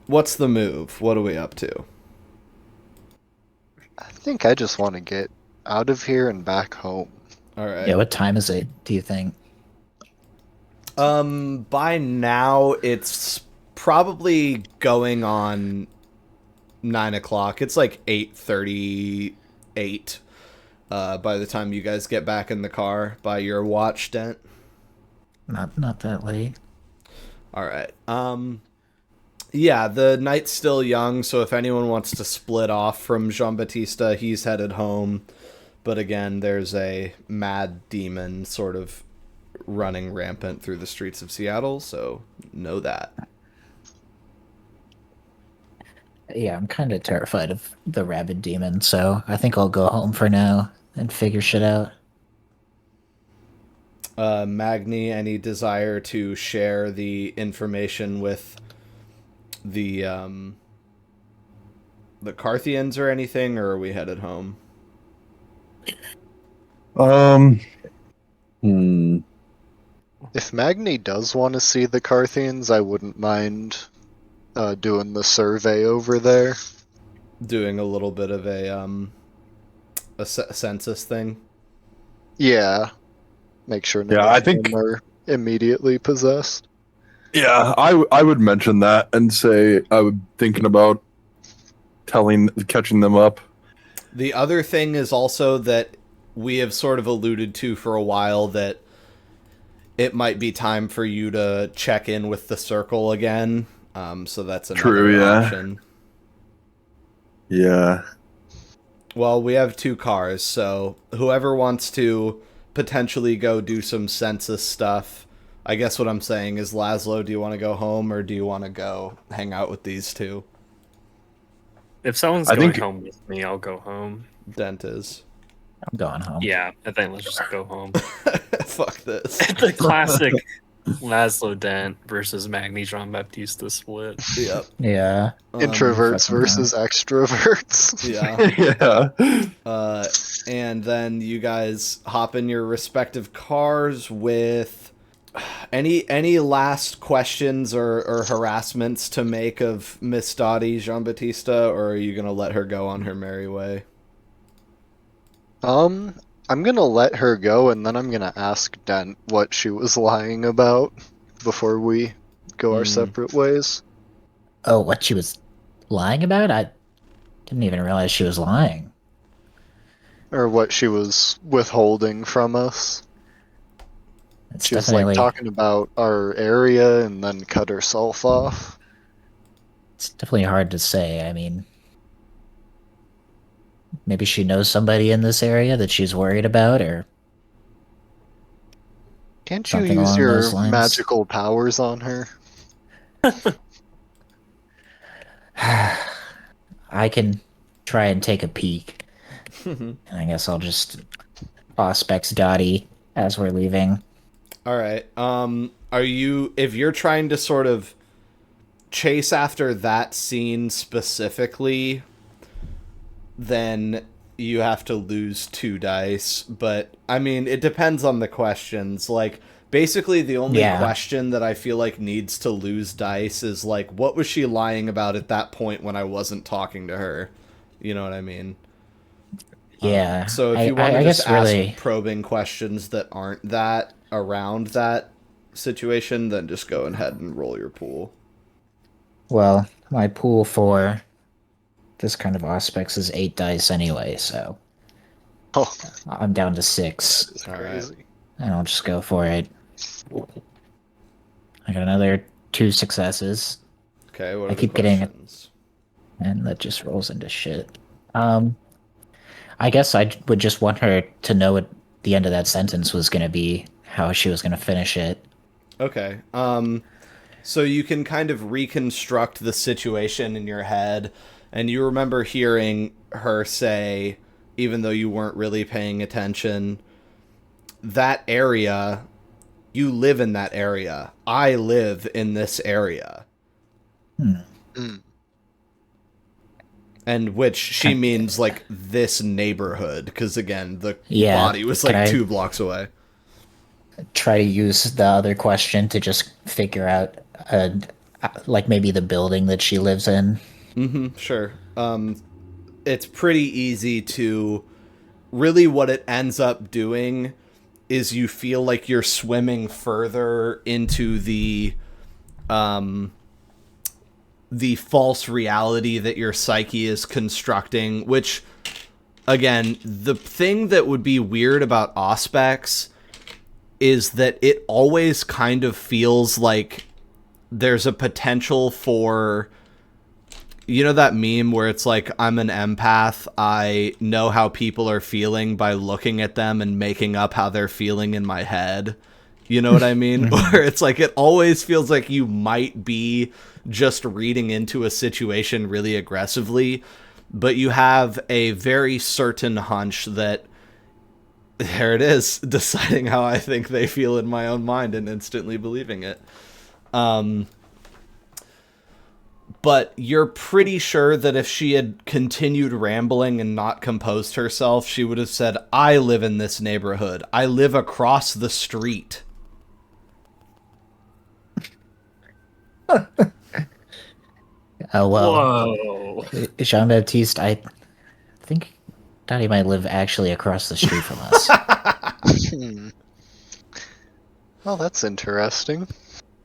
the move? What are we up to? I think I just want to get out of here and back home. Alright. Yeah, what time is it, do you think? By now it's probably going on 9 o'clock. It's like 8:38 by the time you guys get back in the car by your watch, Dent. Not that late. All right. Yeah, the night's still young, so if anyone wants to split off from Jean-Baptiste, he's headed home. But again, there's a mad demon sort of running rampant through the streets of Seattle, so know that. Yeah, I'm kind of terrified of the rabid demon, so I think I'll go home for now and figure shit out. Magni, any desire to share the information with the Carthians or anything, or are we headed home? If Magni does want to see the Carthians, I wouldn't mind doing the survey over there. Doing a little bit of a census thing. Yeah. Make sure none Yeah, I of think- them are immediately possessed. Yeah, I would mention that and say I would thinking about catching them up. The other thing is also that we have sort of alluded to for a while that it might be time for you to check in with the circle again. So that's another True, yeah. option. Yeah. Well, we have 2 cars, so whoever wants to potentially go do some census stuff. I guess what I'm saying is, Laszlo, do you want to go home or do you want to go hang out with these 2? If someone's I going think- home with me, I'll go home. Dent is. I'm going home. Yeah, I think let's just go home. Fuck this. The classic Laszlo Dent versus Magni Jean-Baptiste split. Yep. Yeah. Introverts fucking versus extroverts. Yeah. Yeah. And then you guys hop in your respective cars with any last questions or harassments to make of Miss Dottie Jean-Baptiste, or are you gonna let her go on her merry way? I'm gonna let her go, and then I'm gonna ask Dent what she was lying about before we go our separate ways. Oh, what she was lying about? I didn't even realize she was lying. Or what she was withholding from us. It's She was definitely like talking about our area and then cut herself off. it's definitely hard to say. I mean, maybe she knows somebody in this area that she's worried about, or Can't you Something use along your those lines. magical powers on her? I can try and take a peek. And I guess I'll just Auspex Dottie as we're leaving. All right. Are you, if you're trying to sort of chase after that scene specifically, then you have to lose 2 dice. But I mean, it depends on the questions. Like, basically, the only Yeah. question that I feel like needs to lose dice is like, what was she lying about at that point when I wasn't talking to her? You know what I mean? Yeah. So if you want to I just guess ask really, probing questions that aren't that around that situation, then just go ahead and roll your pool. well, my pool for this kind of Auspex is 8 dice anyway, so Oh, I'm down to 6, it's All right. crazy. and I'll just go for it. I got another 2 successes, Okay, what are I the keep getting it. questions? and that just rolls into shit. I guess I would just want her to know what the end of that sentence was going to be, how she was going to finish it. Okay. So you can kind of reconstruct the situation in your head, and you remember hearing her say, even though you weren't really paying attention, that area, you live in that area. I live in this area. Mm. And which she means like this neighborhood, because again, the Yeah, body was can like I- 2 blocks away. Try to use the other question to just figure out, like maybe the building that she lives in. Sure. It's pretty easy to really what it ends up doing is you feel like you're swimming further into the false reality that your psyche is constructing, which again, the thing that would be weird about Auspex is that it always kind of feels like there's a potential for, you know, that meme where it's like, I'm an empath, I know how people are feeling by looking at them and making up how they're feeling in my head. You know what I mean? Where it's like, it always feels like you might be just reading into a situation really aggressively, but you have a very certain hunch that, there it is, deciding how I think they feel in my own mind and instantly believing it. But you're pretty sure that if she had continued rambling and not composed herself, she would have said, I live in this neighborhood. I live across the street. Oh, well, Whoa. Jean Baptiste, I think Dottie might live actually across the street from us. Hmm. Well, that's interesting.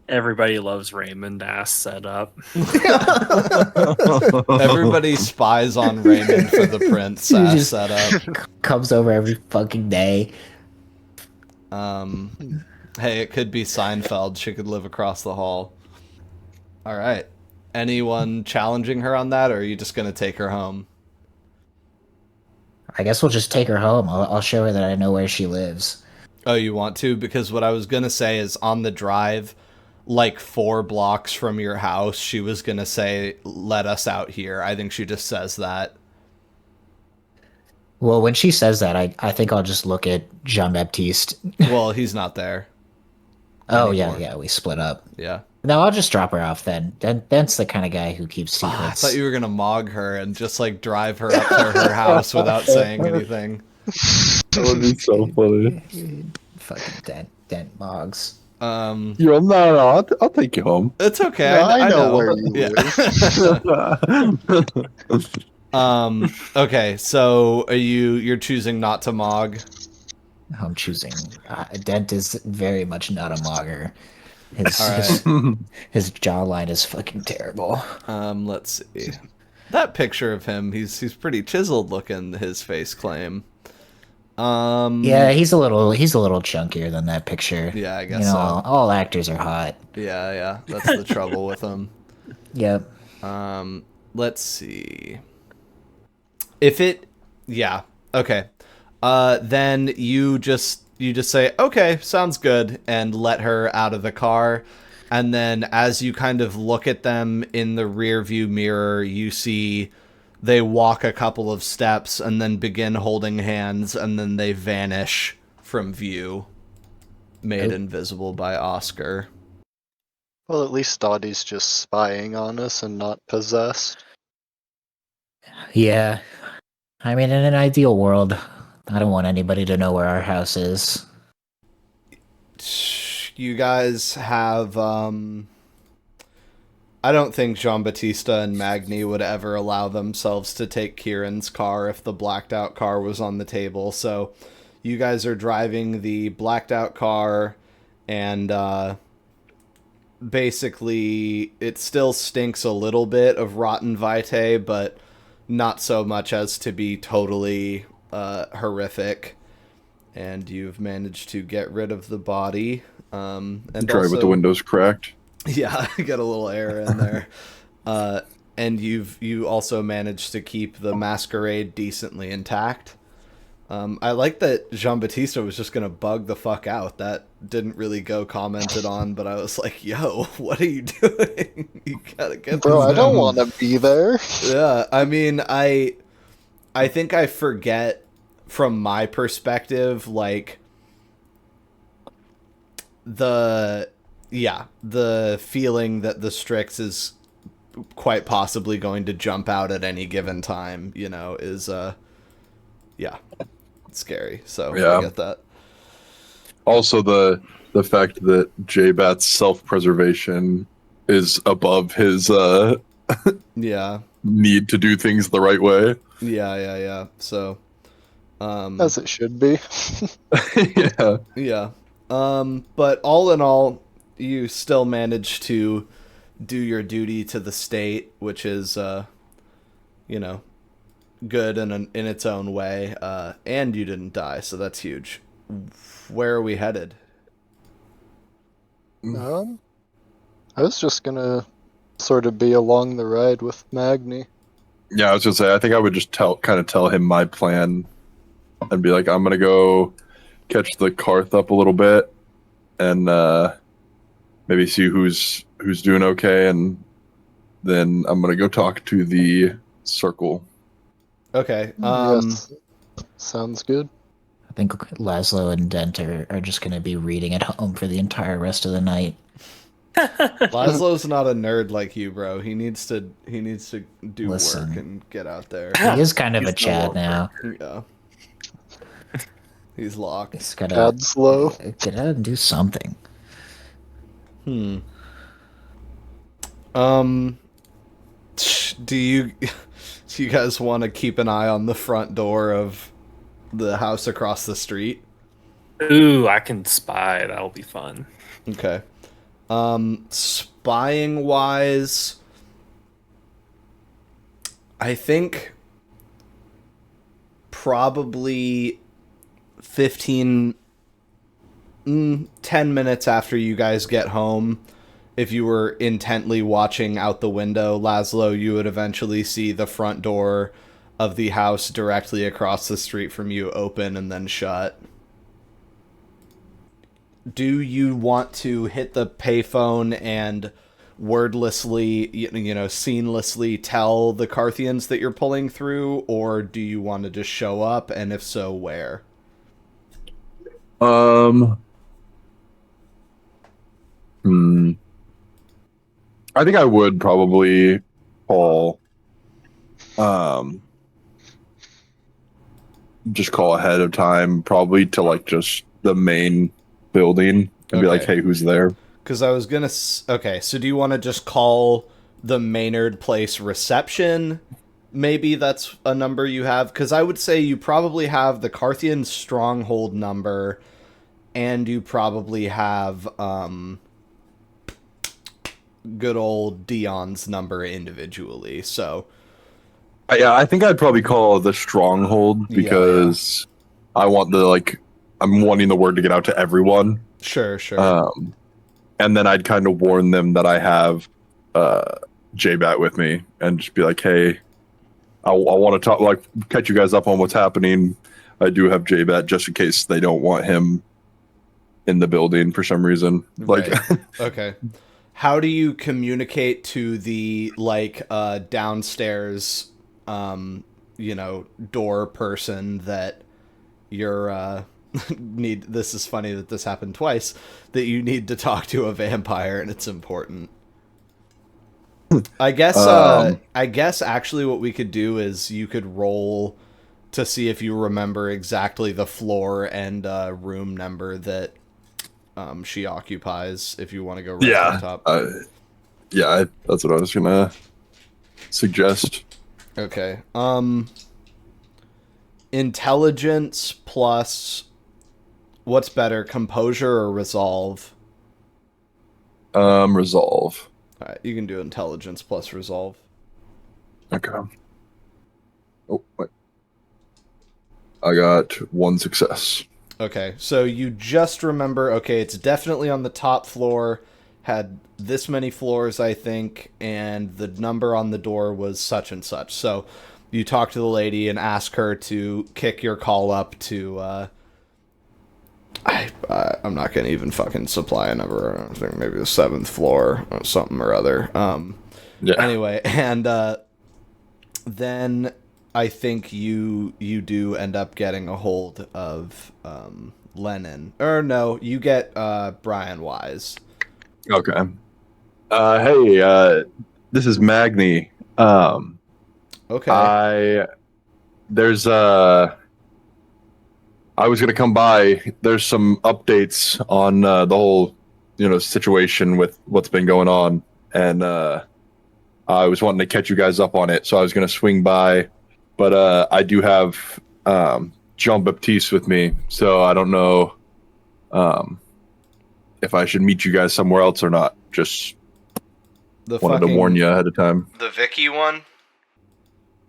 Everybody loves Raymond ass setup. Everybody spies on Raymond for the Prince You ass just- setup. Comes over every fucking day. Hey, it could be Seinfeld. She could live across the hall. All right. Anyone challenging her on that, or are you just going to take her home? I guess we'll just take her home. I'll show her that I know where she lives. Oh, you want to? Because what I was going to say is on the drive, like 4 blocks from your house, she was going to say, let us out here. I think she just says that. Well, when she says that, I think I'll just look at Jean Baptiste. Well, he's not there. Oh, Anymore. yeah, we split up. Yeah. No, I'll just drop her off then. Dent's the kind of guy who keeps secrets. I thought you were going to mog her and just like drive her up to her house without saying anything. That would be so funny. Fucking Dent Moggs. Yo, no, I'll take you home. It's okay. No, I know where you Yeah. Okay, so you're choosing not to mog? I'm choosing. Dent is very much not a mogger. His, All right. his jawline is fucking terrible. Let's see. That picture of him, he's pretty chiseled looking, his face claim. Yeah, he's a little chunkier than that picture. Yeah, I guess you know, so. all actors are hot. Yeah, that's the trouble with him. Yep. Let's see. Yeah, okay. Then you just say, okay, sounds good, and let her out of the car. And then as you kind of look at them in the rear view mirror, you see they walk a couple of steps and then begin holding hands, and then they vanish from view, made invisible by Oscar. Well, at least Dottie's just spying on us and not possessed. Yeah. I mean, in an ideal world, I don't want anybody to know where our house is. You guys have, I don't think Jean-Baptista and Magni would ever allow themselves to take Kieran's car if the blacked out car was on the table, so you guys are driving the blacked out car, and, basically, it still stinks a little bit of rotten vitae, but not so much as to be totally horrific. And you've managed to get rid of the body. And Drive with the windows cracked. Yeah, get a little air in there. And you also managed to keep the masquerade decently intact. I like that Jean-Baptista was just gonna bug the fuck out. That didn't really go commented on, but I was like, yo, what are you doing? You gotta get Bro, this I don't down. want to be there. Yeah, I mean, I think I forget from my perspective, like, the feeling that the Strix is quite possibly going to jump out at any given time, you know, is scary. So Yeah. I get that. Also, the fact that J-Bat's self-preservation is above his Yeah. need to do things the right way. Yeah. So As it should be. Yeah. yeah. But all in all, you still manage to do your duty to the state, which is, you know, good in its own way. And you didn't die, so that's huge. Where are we headed? I was just gonna sort of be along the ride with Magni. Yeah, I was gonna say, I think I would just tell him my plan and be like, I'm gonna go catch the Karth up a little bit and maybe see who's doing okay, and then I'm gonna go talk to the circle. Okay. Yes. Sounds good. I think Laszlo and Dent are just going to be reading at home for the entire rest of the night. Laszlo's not a nerd like you, bro. He needs to do Listen. work and get out there. He is kind of He's a Chad no now. Yeah. He's locked. He's got to Bad slow. get out and do something. Do you guys want to keep an eye on the front door of the house across the street? Ooh, I can spy. That'll be fun. Okay. Spying wise, I think probably 10 minutes after you guys get home, if you were intently watching out the window, Laszlo, you would eventually see the front door of the house directly across the street from you open and then shut. Do you want to hit the payphone and wordlessly, seamlessly tell the Carthians that you're pulling through, or do you want to just show up, and if so, where? I think I would probably call, just call ahead of time, probably to like just the main building and be like, Okay. hey, who's there? Because I was gonna. Okay, so do you want to just call the Maynard Place reception? Maybe that's a number you have. Because I would say you probably have the Carthian stronghold number, and you probably have good old Dion's number individually. So Yeah, I think I'd probably call the stronghold because I want I'm wanting the word to get out to everyone. sure. And then I'd kind of warn them that I have J-Bat with me and just be like, hey, I want to talk, catch you guys up on what's happening. I do have J-Bat just in case they don't want him in the building for some reason. Right. Okay. How do you communicate to the downstairs door person that you're need. This is funny that this happened twice. That you need to talk to a vampire, and it's important. I guess actually what we could do is you could roll to see if you remember exactly the floor and room number that she occupies. If you want to go right to the top. That's what I was gonna suggest. Okay. Intelligence plus what's better, composure or resolve? Resolve. All right, you can do intelligence plus resolve. Okay. Oh, wait. I got one success. Okay, so you just remember, okay, it's definitely on the top floor, had this many floors, I think, and the number on the door was such and such. So you talk to the lady and ask her to kick your call up to, I'm not going to even fucking supply a number. I think maybe the 7th floor or something or other. Anyway, and then I think you do end up getting a hold of Lennon. Or no, you get Brian Wise. Okay. Hey, this is Magni. Okay. I was gonna come by. There's some updates on the whole, situation with what's been going on, and I was wanting to catch you guys up on it. So I was gonna swing by, but I do have Jean Baptiste with me, so I don't know if I should meet you guys somewhere else or not. Just wanted to warn you ahead of time. The Vicky one?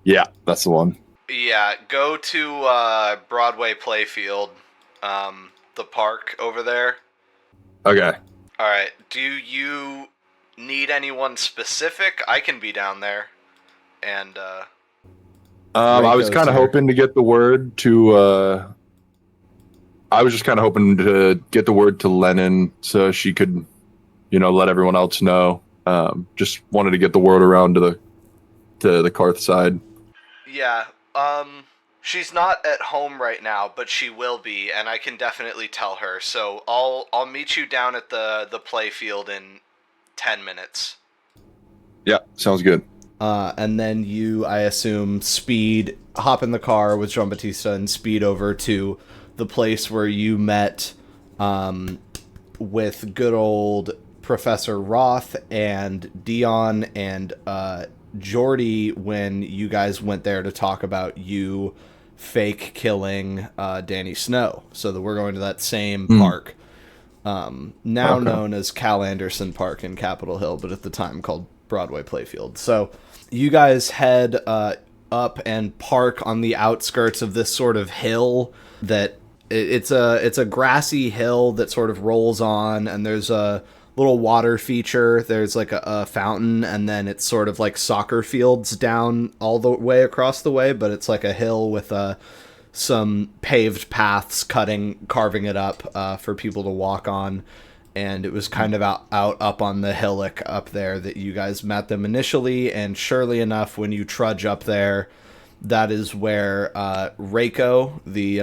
Yeah, that's the one. Yeah, go to Broadway Playfield, the park over there. Okay. All right. Do you need anyone specific? I can be down there. And I was kind of hoping to get the word to. I was just kind of hoping to get the word to Lennon so she could, let everyone else know. Just wanted to get the word around to the Karth side. Yeah. She's not at home right now, but she will be, and I can definitely tell her. So I'll meet you down at the play field in 10 minutes. Yeah, sounds good. And then you, I assume, hop in the car with Jean Baptiste and speed over to the place where you met with good old Professor Roth and Dion and Jordy when you guys went there to talk about you fake killing Danny Snow. So that we're going to that same park, now known as Cal Anderson Park in Capitol Hill, but at the time called Broadway Playfield. So you guys head up and park on the outskirts of this sort of hill that it's a grassy hill that sort of rolls on, and there's a little water feature. There's like a fountain, and then it's sort of like soccer fields down all the way across the way, but it's like a hill with some paved paths carving it up for people to walk on. And it was kind of out up on the hillock up there that you guys met them initially, and surely enough, when you trudge up there, that is where Reiko, the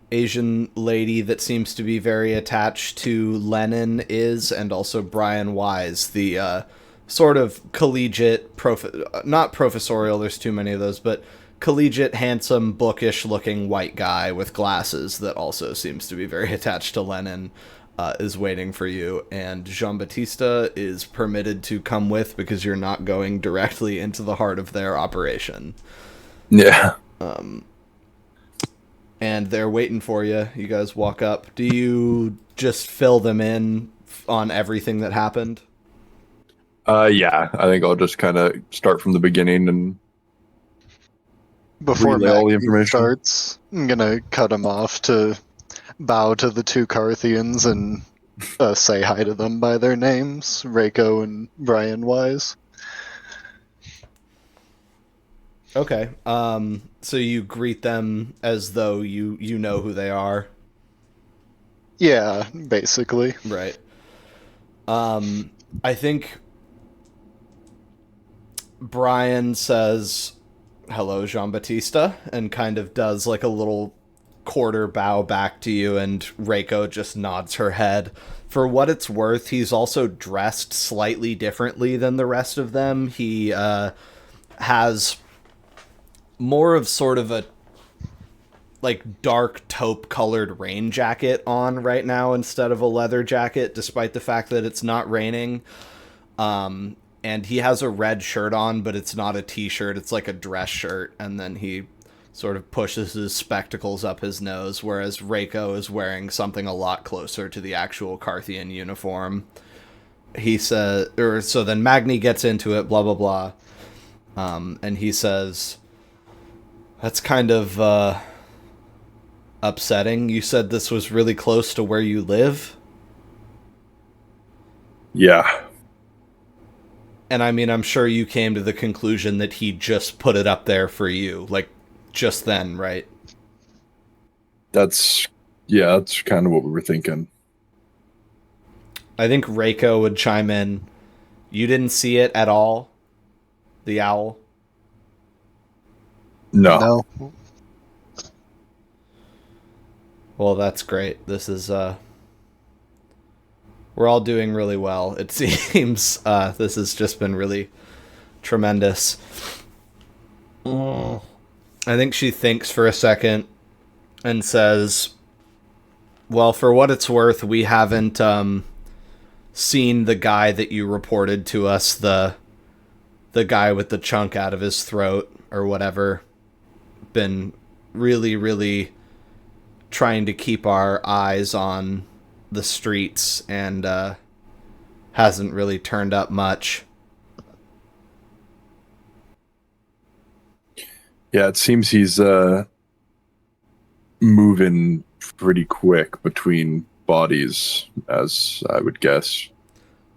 Asian lady that seems to be very attached to Lennon, is, and also Brian Wise, the sort of collegiate, not professorial, there's too many of those, but collegiate, handsome, bookish-looking white guy with glasses that also seems to be very attached to Lennon, is waiting for you. And Jean-Baptiste is permitted to come with because you're not going directly into the heart of their operation. Yeah. And they're waiting for you. You guys walk up. Do you just fill them in on everything that happened? Yeah, I think I'll just kind of start from the beginning and before relay all the Maggie information. starts, I'm gonna cut him off to bow to the two Carthians and say hi to them by their names, Reiko and Brian Wise. Okay. So you greet them as though you know who they are. Yeah, basically. Right. I think Brian says, "Hello, Jean Baptista," and kind of does like a little quarter bow back to you, and Reiko just nods her head. For what it's worth, he's also dressed slightly differently than the rest of them. He has more of sort of a like dark taupe colored rain jacket on right now instead of a leather jacket, despite the fact that it's not raining. And he has a red shirt on, but it's not a t-shirt, it's like a dress shirt, and then he sort of pushes his spectacles up his nose, whereas Reiko is wearing something a lot closer to the actual Carthian uniform. He says, or so then Magni gets into it, blah, blah, blah. And he says, "That's kind of, upsetting. You said this was really close to where you live?" Yeah. And I mean, I'm sure you came to the conclusion that he just put it up there for you, like, just then, right? That's kind of what we were thinking. I think Reiko would chime in. "You didn't see it at all? The owl?" No. No. Well, that's great. This is, we're all doing really well, it seems. This has just been really tremendous. I think she thinks for a second and says, "Well, for what it's worth, we haven't, seen the guy that you reported to us, the guy with the chunk out of his throat, or whatever. Been really, really trying to keep our eyes on the streets, and hasn't really turned up much." Yeah, it seems he's moving pretty quick between bodies, as I would guess.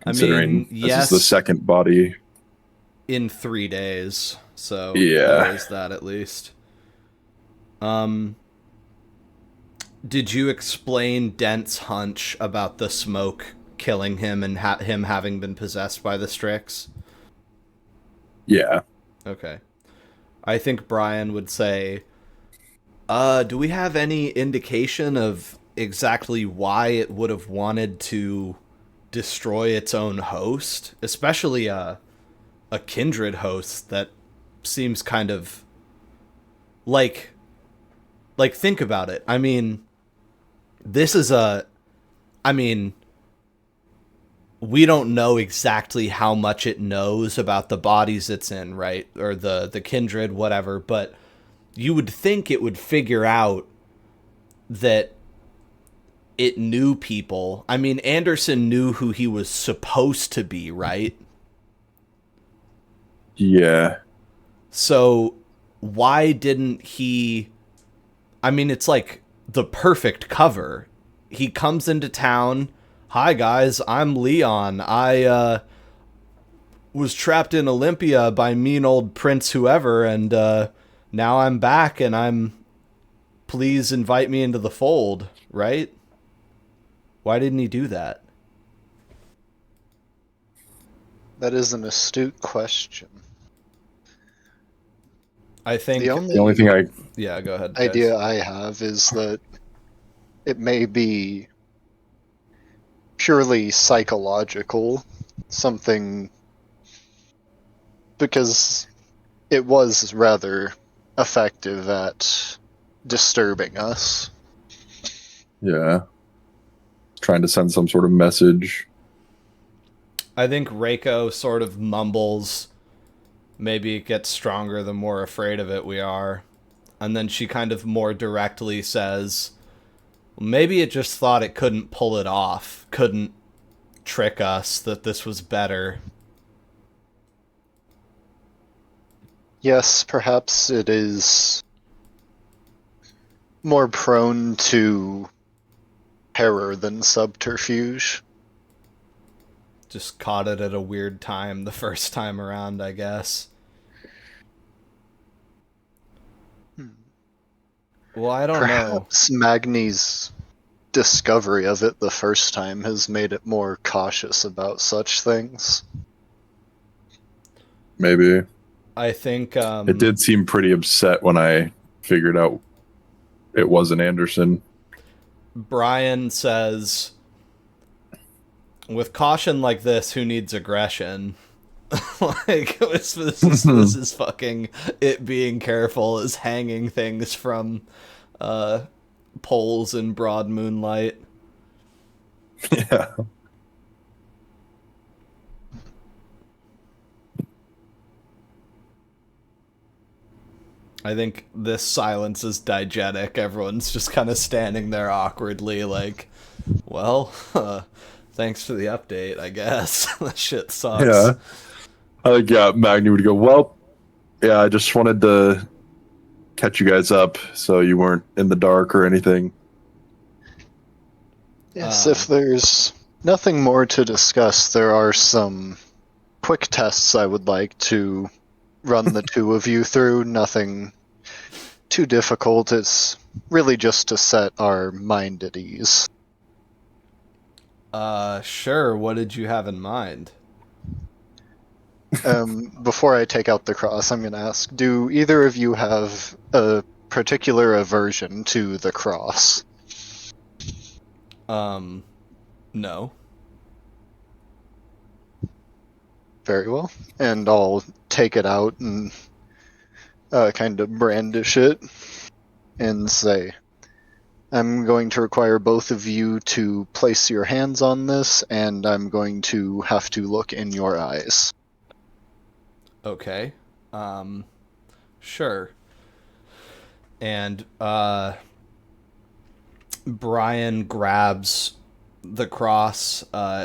Considering this yes, is the second body. in 3 days, so Yeah. there's that at least. Did you explain Dent's hunch about the smoke killing him and him having been possessed by the Strix? Yeah. Okay. I think Brian would say, do we have any indication of exactly why it would have wanted to destroy its own host? Especially a kindred host that seems kind of like think about it. I mean, this is we don't know exactly how much it knows about the bodies it's in, right? Or the kindred, whatever, but you would think it would figure out that it knew people. I mean, Anderson knew who he was supposed to be, right? Yeah. So why didn't he... I mean, it's like the perfect cover. He comes into town. "Hi, guys, I'm Leon. I was trapped in Olympia by mean old Prince whoever, and now I'm back, and please invite me into the fold," right? Why didn't he do that? That is an astute question. I think... The The only thing I Yeah, go ahead, guys. idea I have is that it may be purely psychological, something, because it was rather effective at disturbing us. yeah. Trying to send some sort of message. I think Reiko sort of mumbles, "Maybe it gets stronger the more afraid of it we are." And then she kind of more directly says, "Maybe it just thought it couldn't pull it off, couldn't trick us, that this was better." Yes, perhaps it is more prone to terror than subterfuge. Just caught it at a weird time the first time around, I guess. Well, I don't know. Perhaps Magni's discovery of it the first time has made it more cautious about such things. maybe. I think It did seem pretty upset when I figured out it wasn't Anderson. Brian says, with caution like this, who needs aggression? Like, this is fucking it being careful is hanging things from poles in broad moonlight. Yeah. I think this silence is diegetic. Everyone's just kind of standing there awkwardly, like, well, thanks for the update, I guess. That shit sucks. Yeah. I think, yeah, Magni would go, well, yeah, I just wanted to catch you guys up so you weren't in the dark or anything. Yes, if there's nothing more to discuss, there are some quick tests I would like to run the two of you through. Nothing too difficult. It's really just to set our mind at ease. Sure. What did you have in mind? Before I take out the cross, I'm going to ask, do either of you have a particular aversion to the cross? No. Very well. And I'll take it out and kind of brandish it and say, I'm going to require both of you to place your hands on this, and I'm going to have to look in your eyes. Okay. Sure. And, Brian grabs the cross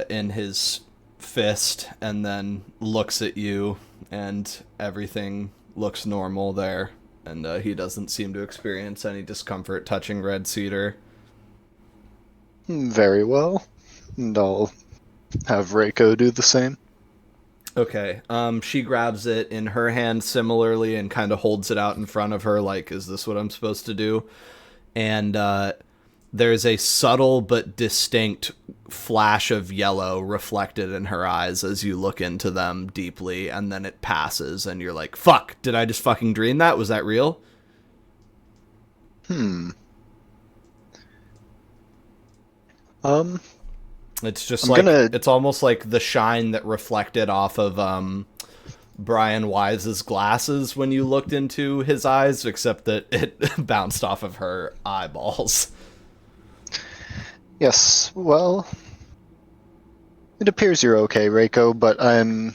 in his fist and then looks at you, and everything looks normal there, and he doesn't seem to experience any discomfort touching Red Cedar. Very well. And I'll have Reiko do the same. Okay. She grabs it in her hand similarly and kind of holds it out in front of her like, is this what I'm supposed to do? And there's a subtle but distinct flash of yellow reflected in her eyes as you look into them deeply, and then it passes, and you're like, fuck, did I just fucking dream that? Was that real? It's just it's almost like the shine that reflected off of Brian Wise's glasses when you looked into his eyes, except that it bounced off of her eyeballs. Yes, well, it appears you're okay, Reiko, but I'm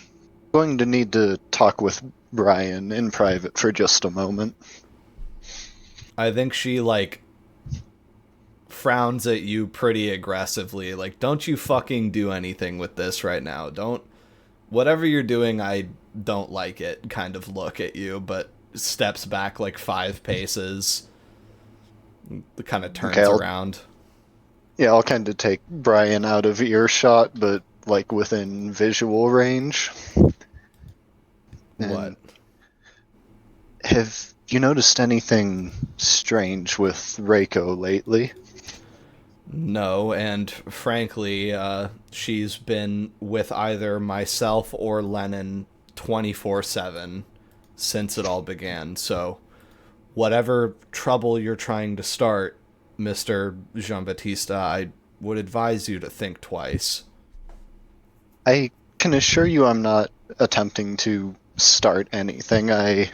going to need to talk with Brian in private for just a moment. I think she, like, frowns at you pretty aggressively. Like, don't you fucking do anything with this right now. Don't... Whatever you're doing, I don't like it kind of look at you, but steps back like 5 paces. Kind of turns around. Yeah, I'll kind of take Brian out of earshot, but like within visual range. What? Have you noticed anything strange with Reiko lately? No, and frankly, she's been with either myself or Lennon 24/7 since it all began, so whatever trouble you're trying to start, Mr. Jean-Baptiste, I would advise you to think twice. I can assure you I'm not attempting to start anything. I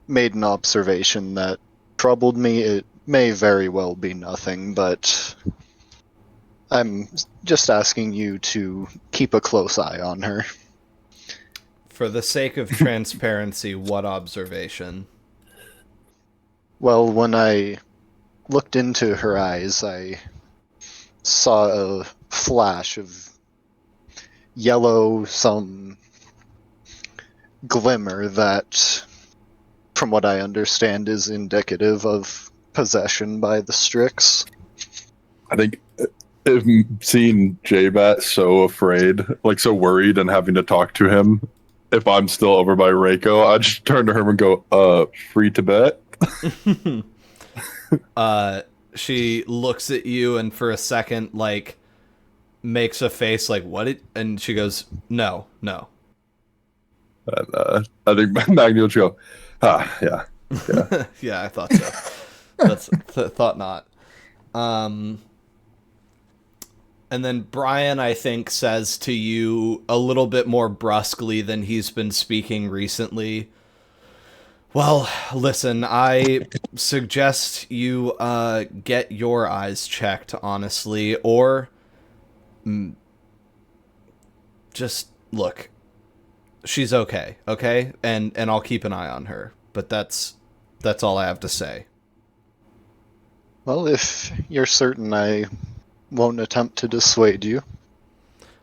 made an observation that troubled me. It may very well be nothing, but I'm just asking you to keep a close eye on her. For the sake of transparency, what observation? Well, when I looked into her eyes, I saw a flash of yellow, some glimmer that, from what I understand, is indicative of possession by the Strix. I think seeing J-Bat so afraid, like so worried and having to talk to him, if I'm still over by Reiko, I just turn to her and go, free to bet? She looks at you and for a second, like, makes a face like, what? And she goes, no. And I think Magni will go, yeah. Yeah, I thought so. Thought not. And then Brian, I think, says to you a little bit more brusquely than he's been speaking recently. Well, listen, I suggest you get your eyes checked, honestly, or just look. She's okay, okay? And I'll keep an eye on her. But that's all I have to say. Well, if you're certain, I won't attempt to dissuade you.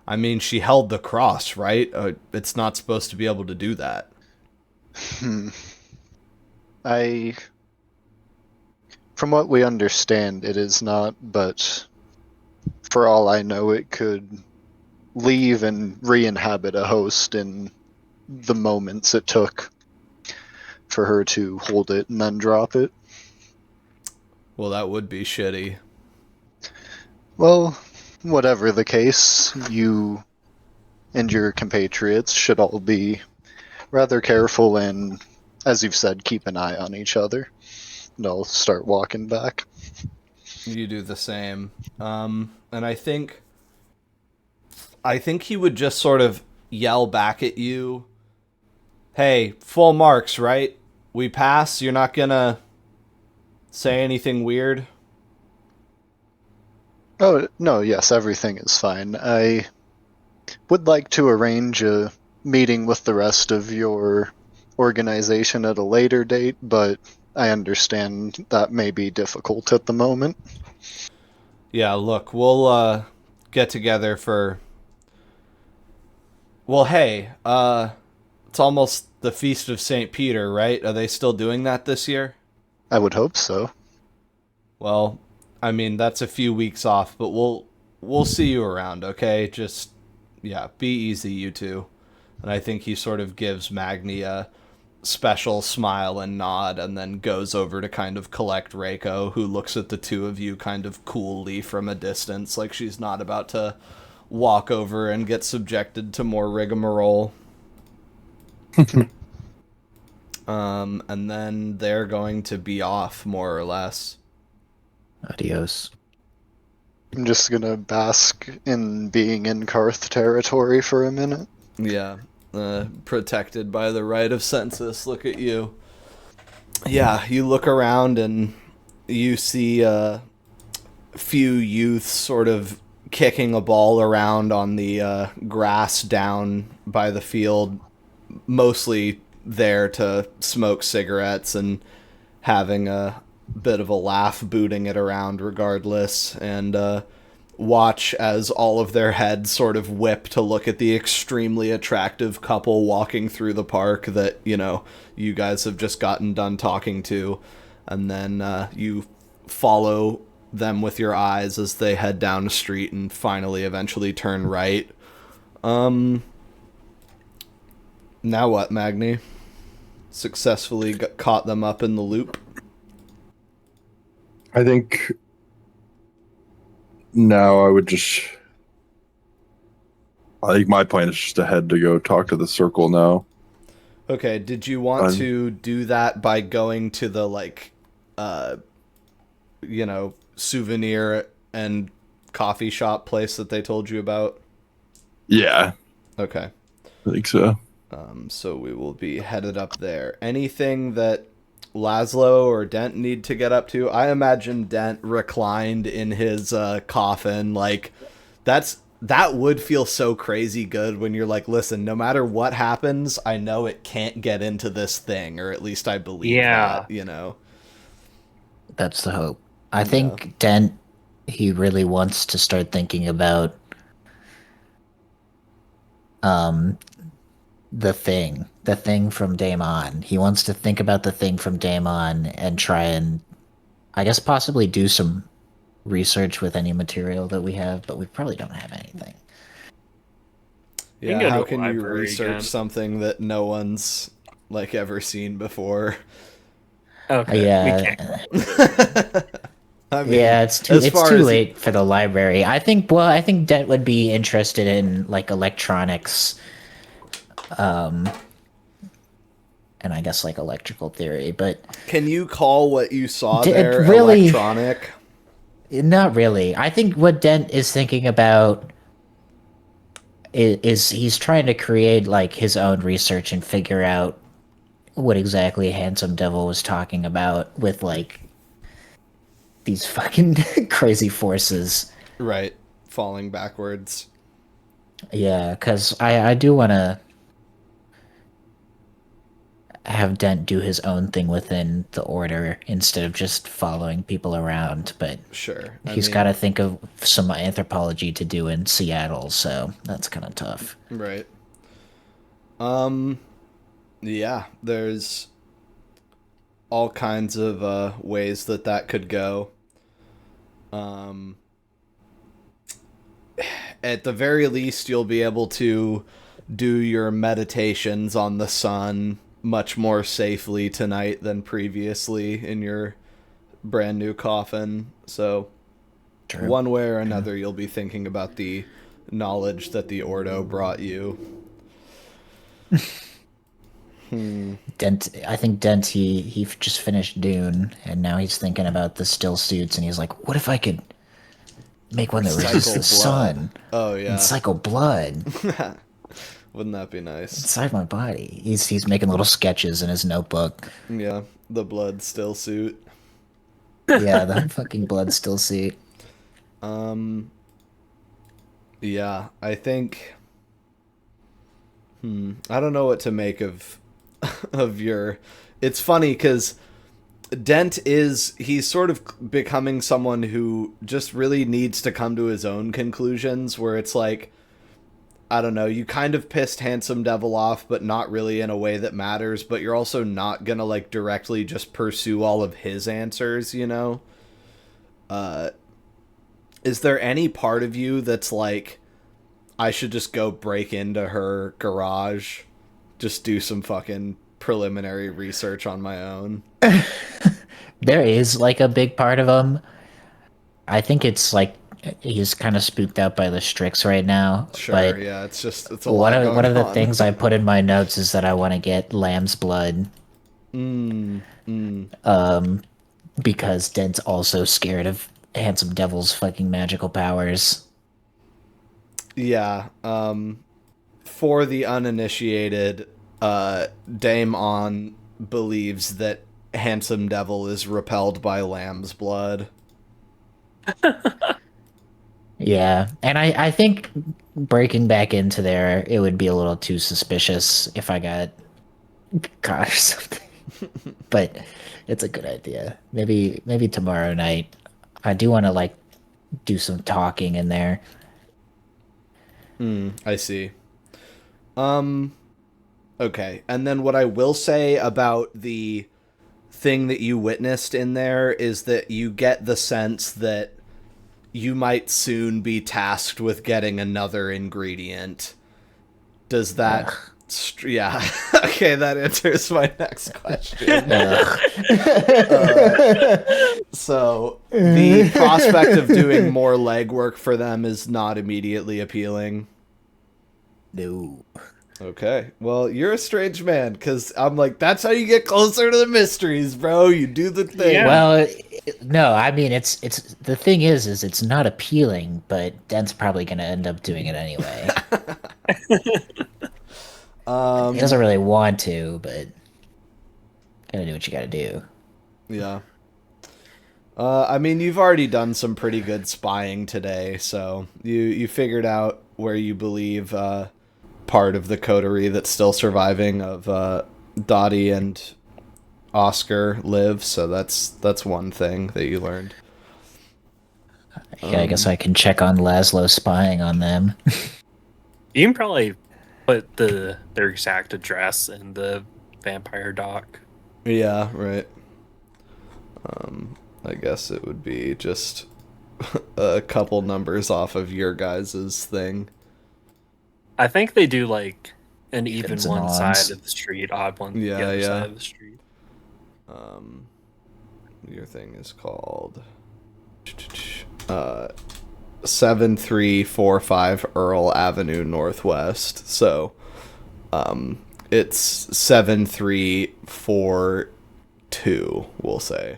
I mean, she held the cross, right? It's not supposed to be able to do that. From what we understand, it is not, but for all I know, it could leave and re-inhabit a host in the moments it took for her to hold it and then drop it. Well, that would be shitty. Well, whatever the case, you and your compatriots should all be rather careful and, as you've said, keep an eye on each other. And I'll start walking back. You do the same. And I think he would just sort of yell back at you, hey, full marks, right? We pass? You're not gonna say anything weird? Oh, no, yes, everything is fine. I would like to arrange a meeting with the rest of your organization at a later date, but I understand that may be difficult at the moment. Yeah, look, we'll get together for... Well, hey, it's almost the Feast of St. Peter, right? Are they still doing that this year? I would hope so. Well, I mean, that's a few weeks off, but we'll see you around, okay? Just, yeah, be easy, you two. And I think he sort of gives Magni a special smile and nod, and then goes over to kind of collect Reiko, who looks at the two of you kind of coolly from a distance, like she's not about to walk over and get subjected to more rigmarole. And then they're going to be off, more or less. Adios. I'm just gonna bask in being in Karth territory for a minute. Yeah, protected by the right of census. Look at you. Yeah, you look around and you see a few youths sort of kicking a ball around on the grass down by the field, mostly there to smoke cigarettes and having a bit of a laugh, booting it around regardless, and watch as all of their heads sort of whip to look at the extremely attractive couple walking through the park that, you know, you guys have just gotten done talking to, and then you follow them with your eyes as they head down the street and finally eventually turn right. Now what, Magni? Successfully caught them up in the loop? I think now I think my plan is just to head to go talk to the circle now. Okay, did you want to do that by going to the, like, souvenir and coffee shop place that they told you about? Yeah. Okay. I think so. So we will be headed up there. Anything that Laszlo or Dent need to get up to? I imagine Dent reclined in his coffin. Like, that would feel so crazy good when you're like, listen, no matter what happens, I know it can't get into this thing, or at least I believe that, you know? That's the hope. I think Dent, he really wants to start thinking about the thing from Daemon. He wants to think about the thing from Daemon and try and, I guess, possibly do some research with any material that we have, but we probably don't have anything. Yeah, how can you research something that no one's, like, ever seen before? Okay, Yeah. we can't. I Yeah, it's too as it's far too as- late for the library. I think Dent would be interested in like electronics, um, and I guess like electrical theory, but Can you call what you saw It there really- electronic? not really. I think what Dent is thinking about is he's trying to create like his own research and figure out what exactly Handsome Devil was talking about with like these fucking crazy forces. Right, falling backwards. Yeah, because I do want to have Dent do his own thing within the order instead of just following people around, but Sure. he's got to think of some anthropology to do in Seattle, so that's kind of tough. Right. Yeah, there's all kinds of ways that could go. At the very least, you'll be able to do your meditations on the sun much more safely tonight than previously in your brand new coffin. So, True. one way or another, you'll be thinking about the knowledge that the Ordo brought you. Dent, I think Dent, he just finished Dune, and now he's thinking about the still suits, and he's like, what if I could make one that resists the Cycle blood. sun Oh yeah, and cycle blood wouldn't that be nice? inside my body? He's making little sketches in his notebook. Yeah, the blood still suit. Yeah, the fucking blood still suit. Yeah, I think. I don't know what to make of of your. It's funny because Dent he's sort of becoming someone who just really needs to come to his own conclusions. Where it's like, I don't know, you kind of pissed Handsome Devil off, but not really in a way that matters. But you're also not gonna like directly just pursue all of his answers, you know. Is there any part of you that's like, I should just go break into her garage, just do some fucking preliminary research on my own? There is like a big part of him. I think it's like he's kind of spooked out by the Strix right now. Sure, but yeah, it's a lot going one of the on. things I put in my notes is that I want to get Lamb's blood. Because Dent's also scared of Handsome Devil's fucking magical powers. Yeah, for the uninitiated, Dame On believes that Handsome Devil is repelled by Lamb's blood. Yeah, and I think breaking back into there, it would be a little too suspicious if I got caught or something. But it's a good idea. Maybe tomorrow night. I do want to like do some talking in there. I see. Okay, and then what I will say about the thing that you witnessed in there is that you get the sense that you might soon be tasked with getting another ingredient. Does that... yeah. Okay, that answers my next question. So, the prospect of doing more legwork for them is not immediately appealing. No. Okay. Well, you're a strange man, because I'm like, that's how you get closer to the mysteries, bro. You do the thing. Yeah. Well, no, I mean it's the thing is it's not appealing, but Dent's probably gonna end up doing it anyway. He doesn't really want to, but gotta do what you gotta do. Yeah. I mean, you've already done some pretty good spying today, so you figured out where you believe part of the coterie that's still surviving of Dottie and Oscar live, so that's one thing that you learned. Yeah, I guess I can check on Laszlo spying on them. You can probably put their exact address in the vampire doc. Yeah, right. I guess it would be just a couple numbers off of your guys' thing. I think they do like an even Evens and one odds. side of the street, odd one Yeah, the other yeah. side of the street. Your thing is called 7345 Earl Avenue Northwest. So, it's 7342, we'll say.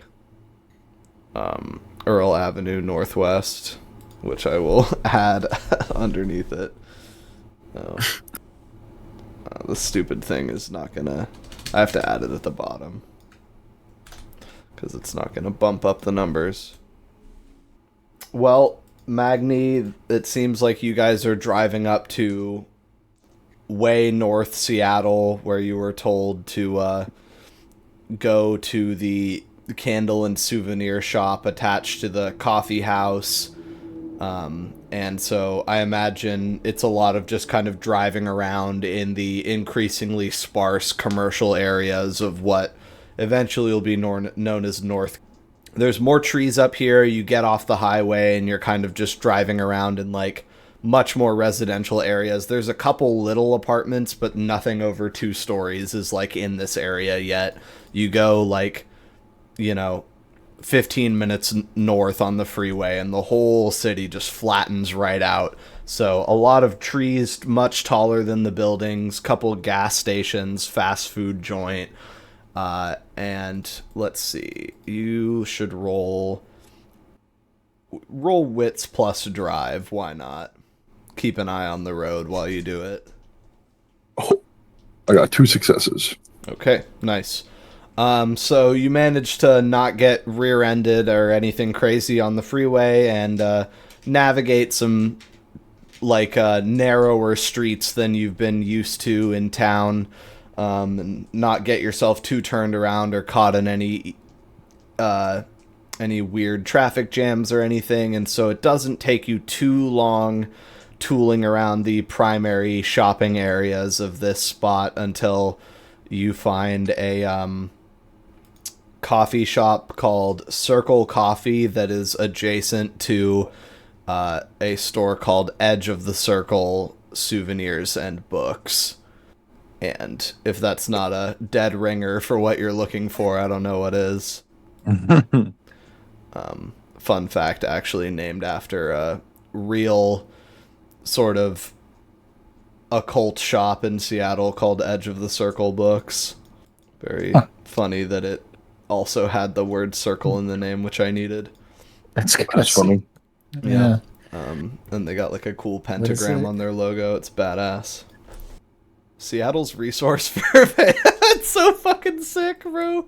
Earl Avenue Northwest, which I will add underneath it. The stupid thing is not gonna... I have to add it at the bottom. Because it's not gonna bump up the numbers. Well, Magni, it seems like you guys are driving up to way north Seattle, where you were told to go to the candle and souvenir shop attached to the coffee house. And so I imagine it's a lot of just kind of driving around in the increasingly sparse commercial areas of what eventually will be known as North. There's more trees up here. You get off the highway and you're kind of just driving around in like much more residential areas. There's a couple little apartments, but nothing over 2 stories is like in this area yet. You go like, 15 minutes north on the freeway and the whole city just flattens right out. So a lot of trees much taller than the buildings, couple gas stations, fast food joint. And let's see, you should roll wits plus drive. Why not? Keep an eye on the road while you do it. Oh, I got 2 successes. Okay, nice. So you managed to not get rear-ended or anything crazy on the freeway and navigate some narrower streets than you've been used to in town, and not get yourself too turned around or caught in any weird traffic jams or anything. And so it doesn't take you too long tooling around the primary shopping areas of this spot until you find a coffee shop called Circle Coffee that is adjacent to a store called Edge of the Circle Souvenirs and Books. And if that's not a dead ringer for what you're looking for, I don't know what is. Fun fact, actually named after a real sort of occult shop in Seattle called Edge of the Circle Books. Very funny that it also had the word circle in the name, which I needed. That's good. That's funny. Yeah. And they got like a cool pentagram on their logo. It's badass. Seattle's resource survey. That's so fucking sick, bro.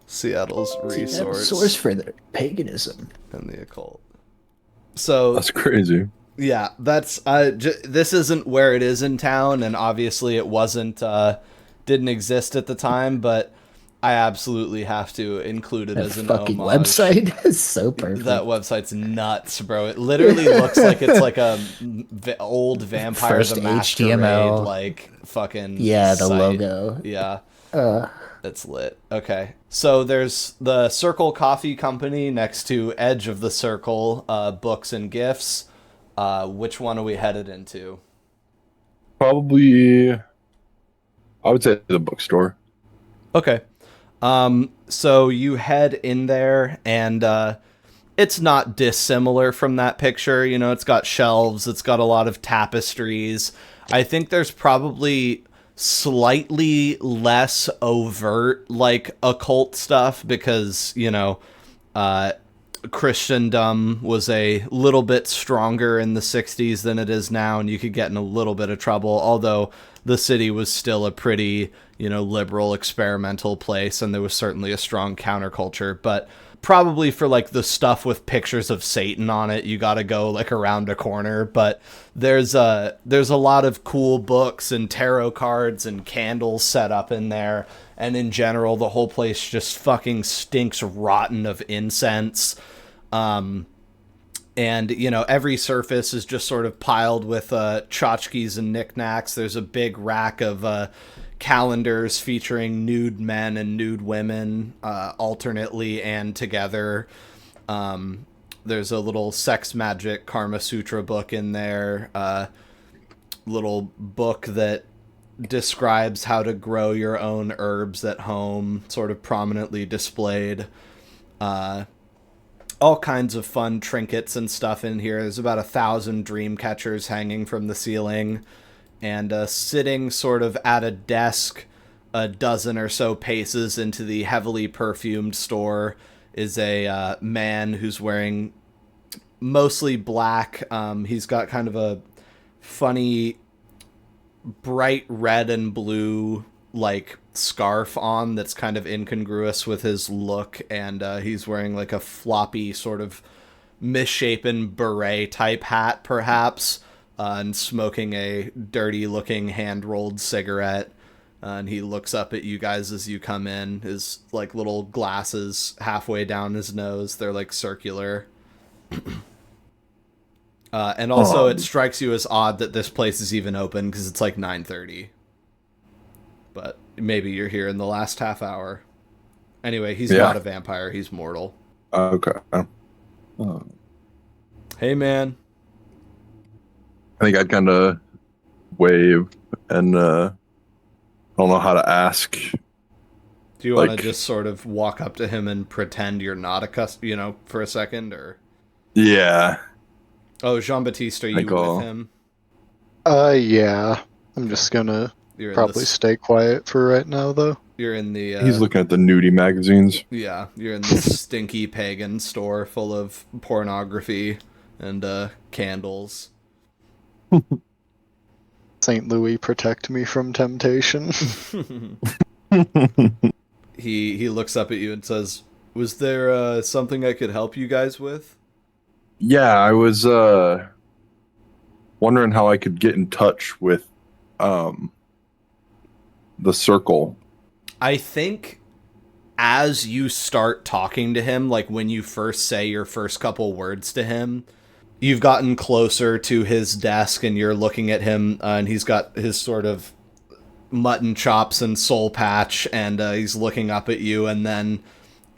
Seattle's resource Source for their paganism and the occult. So That's crazy. yeah, that's this isn't where it is in town, and obviously it wasn't didn't exist at the time, but I absolutely have to include it that as an fucking homage. website is so perfect. That website's nuts, bro. It literally looks like it's like a old Vampire First the Masquerade, HTML. like fucking Yeah, the site. logo. Yeah. It's lit. Okay. So there's the Circle Coffee Company next to Edge of the Circle, Books and Gifts. Which one are we headed into? Probably, I would say the bookstore. Okay. So you head in there, and it's not dissimilar from that picture. You know, it's got shelves, it's got a lot of tapestries. I think there's probably slightly less overt, like, occult stuff because, you know, Christendom was a little bit stronger in the 60s than it is now, and you could get in a little bit of trouble, although the city was still a pretty, you know, liberal, experimental place, and there was certainly a strong counterculture. But probably for, like, the stuff with pictures of Satan on it, you gotta go, like, around a corner. But there's a lot of cool books and tarot cards and candles set up in there, and in general, the whole place just fucking stinks rotten of incense. And, you know, every surface is just sort of piled with tchotchkes and knickknacks. There's a big rack of calendars featuring nude men and nude women alternately and together. There's a little sex magic Karma Sutra book in there. Little book that describes how to grow your own herbs at home, sort of prominently displayed. all kinds of fun trinkets and stuff in here. There's about 1,000 dream catchers hanging from the ceiling, and sitting sort of at a desk a dozen or so paces into the heavily perfumed store is a man who's wearing mostly black. He's got kind of a funny bright red and blue like scarf on that's kind of incongruous with his look, and he's wearing like a floppy sort of misshapen beret type hat perhaps, and smoking a dirty looking hand rolled cigarette. And he looks up at you guys as you come in, his like little glasses halfway down his nose, they're like circular. And also it strikes you as odd that this place is even open because it's like 9:30. But maybe you're here in the last half hour. Anyway, he's not a vampire, he's mortal. Okay. Hey, man. I think I'd kind of wave and I don't know how to ask. Do you want to just sort of walk up to him and pretend you're not for a second, or? Yeah. Oh, Jean-Baptiste, are you with him? Yeah. I'm just gonna probably stay quiet for right now, though. You're in the... He's looking at the nudie magazines. Yeah, you're in the stinky pagan store full of pornography and candles. St. Louis, protect me from temptation. He looks up at you and says, "Was there something I could help you guys with?" Yeah, I was wondering how I could get in touch with the circle. I think as you start talking to him, like when you first say your first couple words to him, you've gotten closer to his desk and you're looking at him, and he's got his sort of mutton chops and soul patch, and he's looking up at you, and then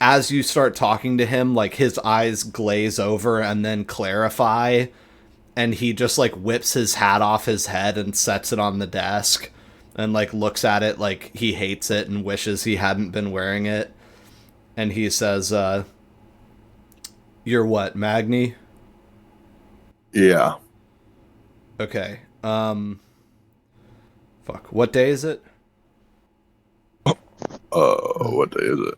as you start talking to him, like his eyes glaze over and then clarify, and he just like whips his hat off his head and sets it on the desk and like looks at it like he hates it and wishes he hadn't been wearing it. And he says, "You're what, Magni?" Yeah. Okay. Fuck. What day is it? What day is it?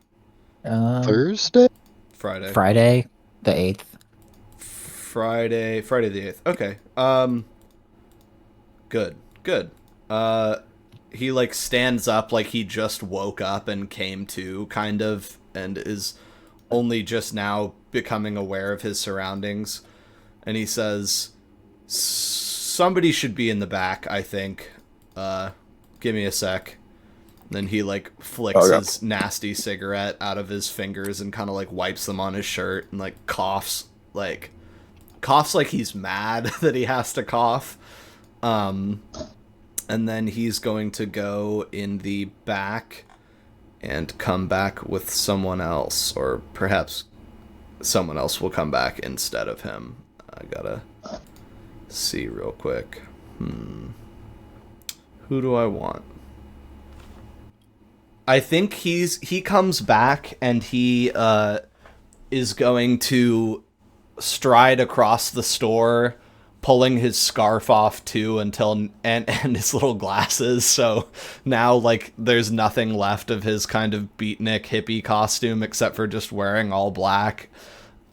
Thursday? Friday. Friday, the 8th. Friday the 8th. Okay. Good. He like stands up like he just woke up and came to, kind of, and is only just now becoming aware of his surroundings. And he says, "Somebody should be in the back, I think. Give me a sec." Then he like flicks his nasty cigarette out of his fingers and kind of like wipes them on his shirt and like coughs like he's mad that he has to cough. And then he's going to go in the back and come back with someone else, or perhaps someone else will come back instead of him. I gotta see real quick. Who do I want? I think he comes back and he is going to stride across the store, pulling his scarf off too and his little glasses. So now like there's nothing left of his kind of beatnik hippie costume except for just wearing all black.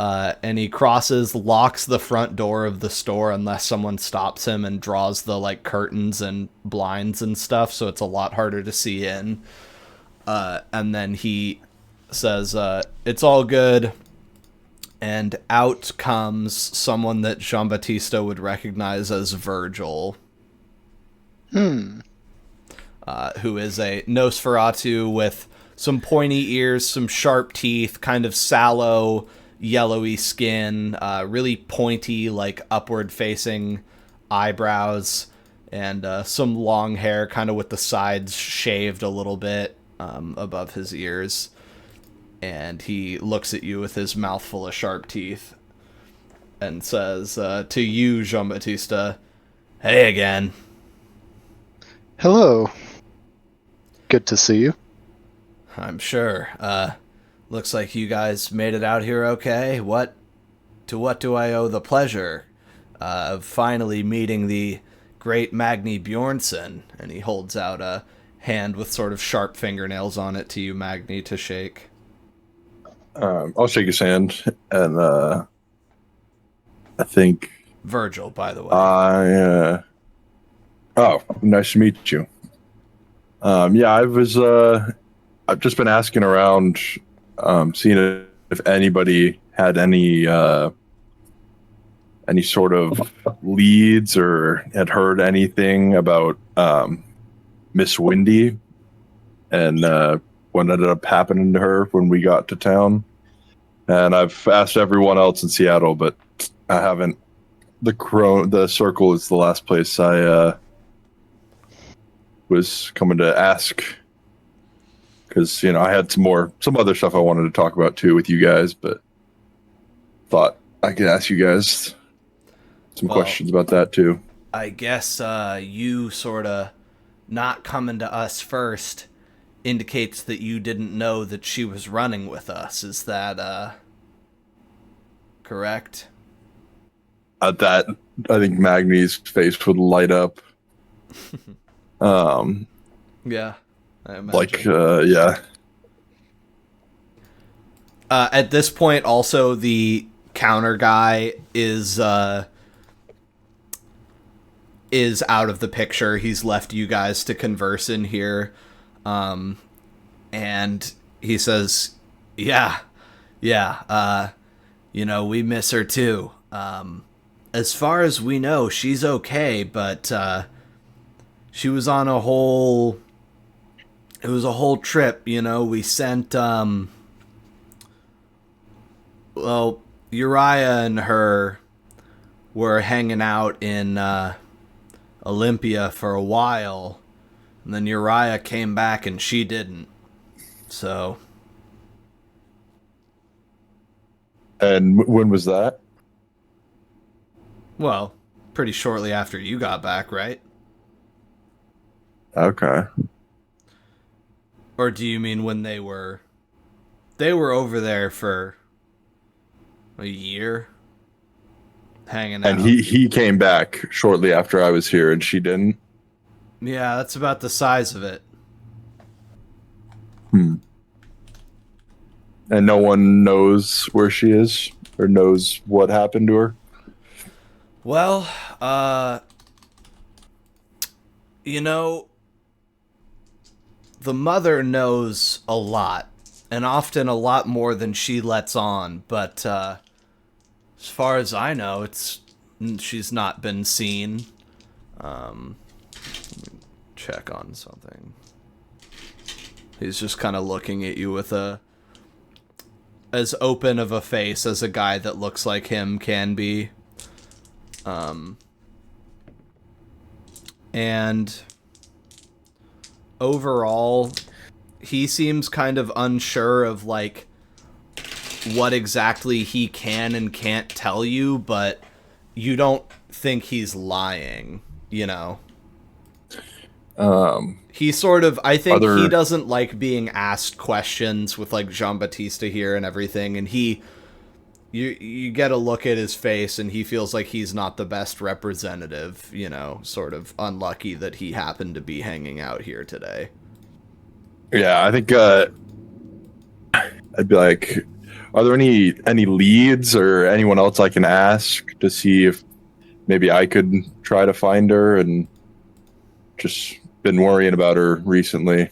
And he locks the front door of the store unless someone stops him, and draws the like curtains and blinds and stuff, so it's a lot harder to see in. And then he says, "It's all good." And out comes someone that Jean-Baptiste would recognize as Virgil. Who is a Nosferatu with some pointy ears, some sharp teeth, kind of sallow, yellowy skin, really pointy, like upward-facing eyebrows, and some long hair, kind of with the sides shaved a little bit above his ears. And he looks at you with his mouth full of sharp teeth and says to you, Jean-Baptiste, "Hey again." Hello. Good to see you. "I'm sure. Looks like you guys made it out here okay. What to what do I owe the pleasure of finally meeting the great Magni Bjornsson? And he holds out a hand with sort of sharp fingernails on it to you, Magni, to shake. I'll shake his hand, and I think Virgil, by the way. Oh, nice to meet you. Yeah, I've just been asking around, seeing if anybody had any sort of leads or had heard anything about Miss Windy and what ended up happening to her when we got to town. And I've asked everyone else in Seattle, but I haven't. The Circle is the last place I was coming to ask, because I had some other stuff I wanted to talk about too with you guys, but thought I could ask you guys some questions about that too. I guess you sort of not coming to us first indicates that you didn't know that she was running with us. Is that correct? At that, I think Magni's face would light up. Yeah, I imagine. Like, yeah. At this point, also the counter guy is out of the picture. He's left you guys to converse in here, and he says, "Yeah, we miss her too. As far as we know, she's okay, but she was on a whole. It was a whole trip, We sent Uriah and her were hanging out in Olympia for a while, and then Uriah came back and she didn't. So. And when was that? Well, pretty shortly after you got back, right? Okay. Or do you mean when they were over there for a year? Hanging out. And he came back shortly after I was here, and she didn't? Yeah, that's about the size of it. And no one knows where she is or knows what happened to her? Well, the mother knows a lot, and often a lot more than she lets on, but as far as I know, she's not been seen. Let me check on something. He's just kind of looking at you with as open of a face as a guy that looks like him can be. And overall, he seems kind of unsure of what exactly he can and can't tell you, but you don't think he's lying, He sort of, I think he doesn't like being asked questions with Jean-Baptiste here and everything, and you get a look at his face and he feels like he's not the best representative, sort of unlucky that he happened to be hanging out here today. Yeah, I think I'd be like, are there any leads or anyone else I can ask to see if maybe I could try to find her? And just been worrying about her recently.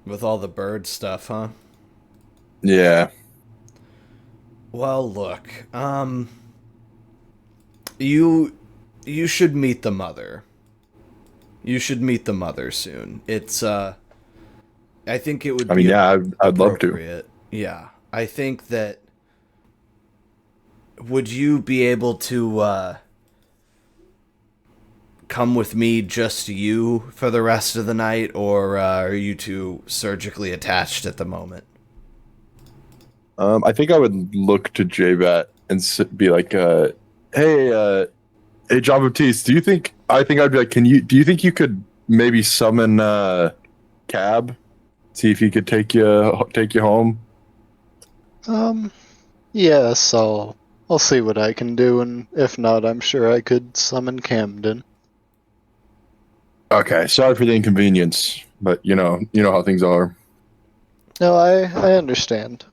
With all the bird stuff, huh? Yeah. Well, look, you should meet the mother. You should meet the mother soon. It's, I think it would be I'd love to. Yeah, I think that, would you be able to, come with me, just you, for the rest of the night, or are you two surgically attached at the moment? I think I would look to J-Bat and be like, hey, Jean-Baptiste, I think I'd be like, do you think you could maybe summon Cab? See if he could take you home? Yes, I'll see what I can do, and if not, I'm sure I could summon Camden. Okay, sorry for the inconvenience, but you know how things are. No, I understand.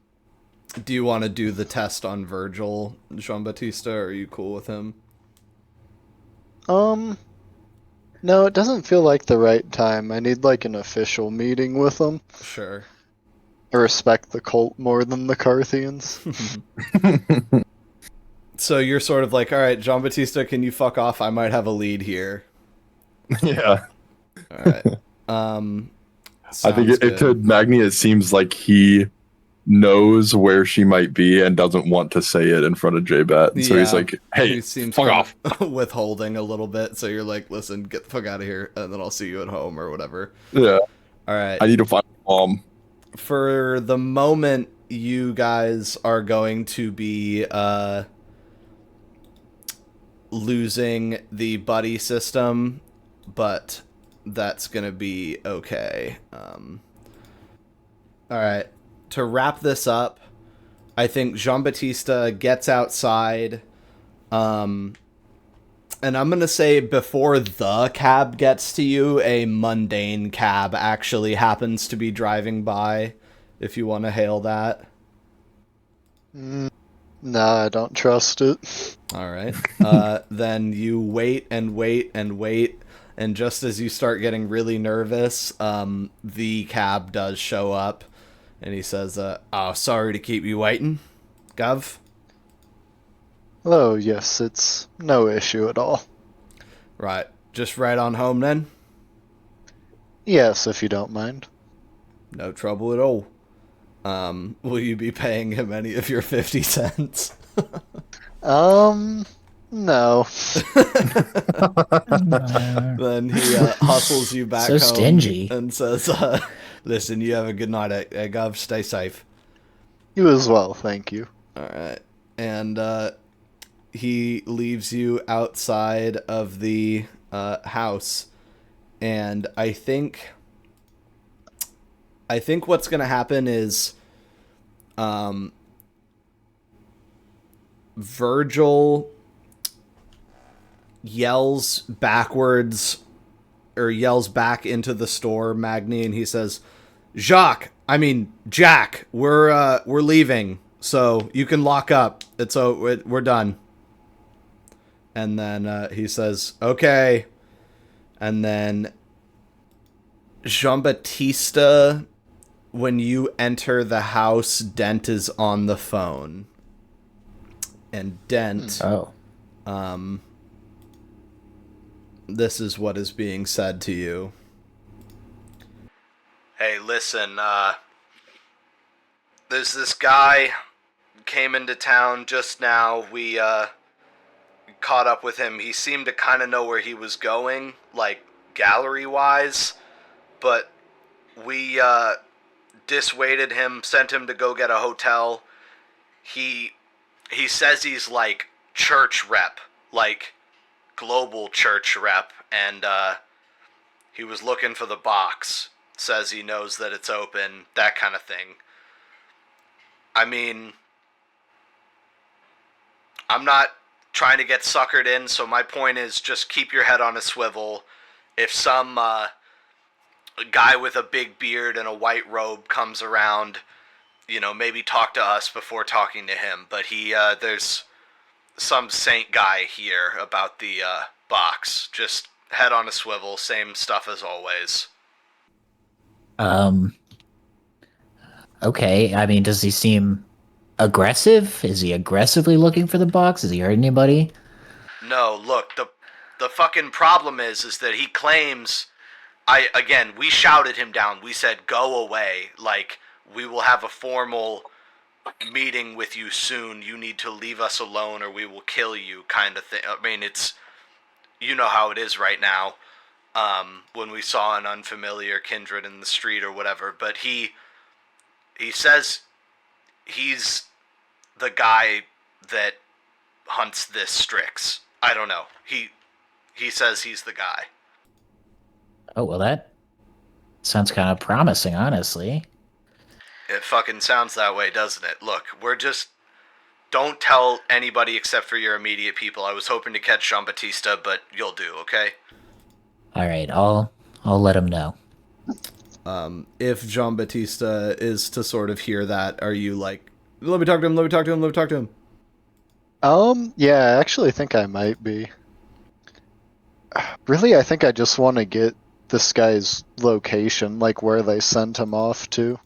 Do you want to do the test on Virgil, Jean Baptiste? Or are you cool with him? Um, no, it doesn't feel like the right time. I need like an official meeting with them. Sure. I respect the cult more than the Carthians. So you're sort of like, all right, Jean Baptiste, can you fuck off? I might have a lead here. Yeah. All right. I think Sounds it to good. Magni, it seems like he knows where she might be and doesn't want to say it in front of J-Bat. So he's Yeah. like, hey, He seems fuck kind off. of withholding a little bit. So you're like, listen, get the fuck out of here, and then I'll see you at home or whatever. Yeah, All right. I need to find mom. For the moment, you guys are going to be losing the buddy system, but that's gonna be okay. All right. To wrap this up, I think Jean Baptiste gets outside. And I'm going to say before the cab gets to you, a mundane cab actually happens to be driving by, if you want to hail that. Nah, I don't trust it. All right. Then you wait and wait and wait. And just as you start getting really nervous, the cab does show up. And he says, oh, sorry to keep you waiting, Gov. Oh, yes, it's no issue at all. Right. Just right on home then? Yes, if you don't mind. No trouble at all. Will you be paying him any of your 50 cents? No. Then he hustles you back So home stingy. and says, listen, you have a good night, Gov. Stay safe. You as well, thank you. All right. And he leaves you outside of the house. And I think what's going to happen is Virgil yells backwards or yells back into the store, Magni, and he says, Jack, we're leaving, so you can lock up. We're done. And then he says, okay. And then Jean Baptiste, when you enter the house, Dent is on the phone. And Dent, Oh. this is what is being said to you. Hey, listen, there's this guy came into town just now. We caught up with him. He seemed to kind of know where he was going, like gallery-wise, but we dissuaded him, sent him to go get a hotel. He says he's like church rep, like global church rep, and he was looking for the box. Says he knows that it's open, that kind of thing. I mean, I'm not trying to get suckered in, so my point is just keep your head on a swivel. If some guy with a big beard and a white robe comes around, maybe talk to us before talking to him. But there's some saint guy here about the box. Just head on a swivel, same stuff as always. Okay. I mean, does he seem aggressive? Is he aggressively looking for the box? Has he hurt anybody? No, look, the fucking problem is that he claims we shouted him down. We said go away. Like, we will have a formal meeting with you soon. You need to leave us alone or we will kill you, kind of thing. I mean, it's, you know how it is right now. When we saw an unfamiliar kindred in the street or whatever, but he says he's the guy that hunts this Strix. I don't know. He says he's the guy. Oh, well, that sounds kind of promising, honestly. It fucking sounds that way, doesn't it? Look, we're just don't tell anybody except for your immediate people. I was hoping to catch Jean-Baptiste, but you'll do, okay? All right, I'll let him know. If Jean-Baptiste is to sort of hear that, are you like, let me talk to him, let me talk to him, let me talk to him? Yeah, I actually think I might be. Really, I think I just want to get this guy's location, like where they sent him off to.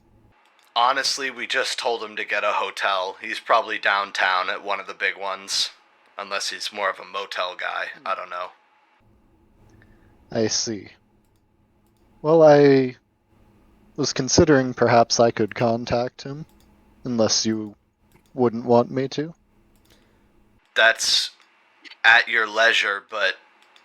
Honestly, we just told him to get a hotel. He's probably downtown at one of the big ones. Unless he's more of a motel guy. I don't know. I see. Well, I was considering perhaps I could contact him, unless you wouldn't want me to. That's at your leisure, but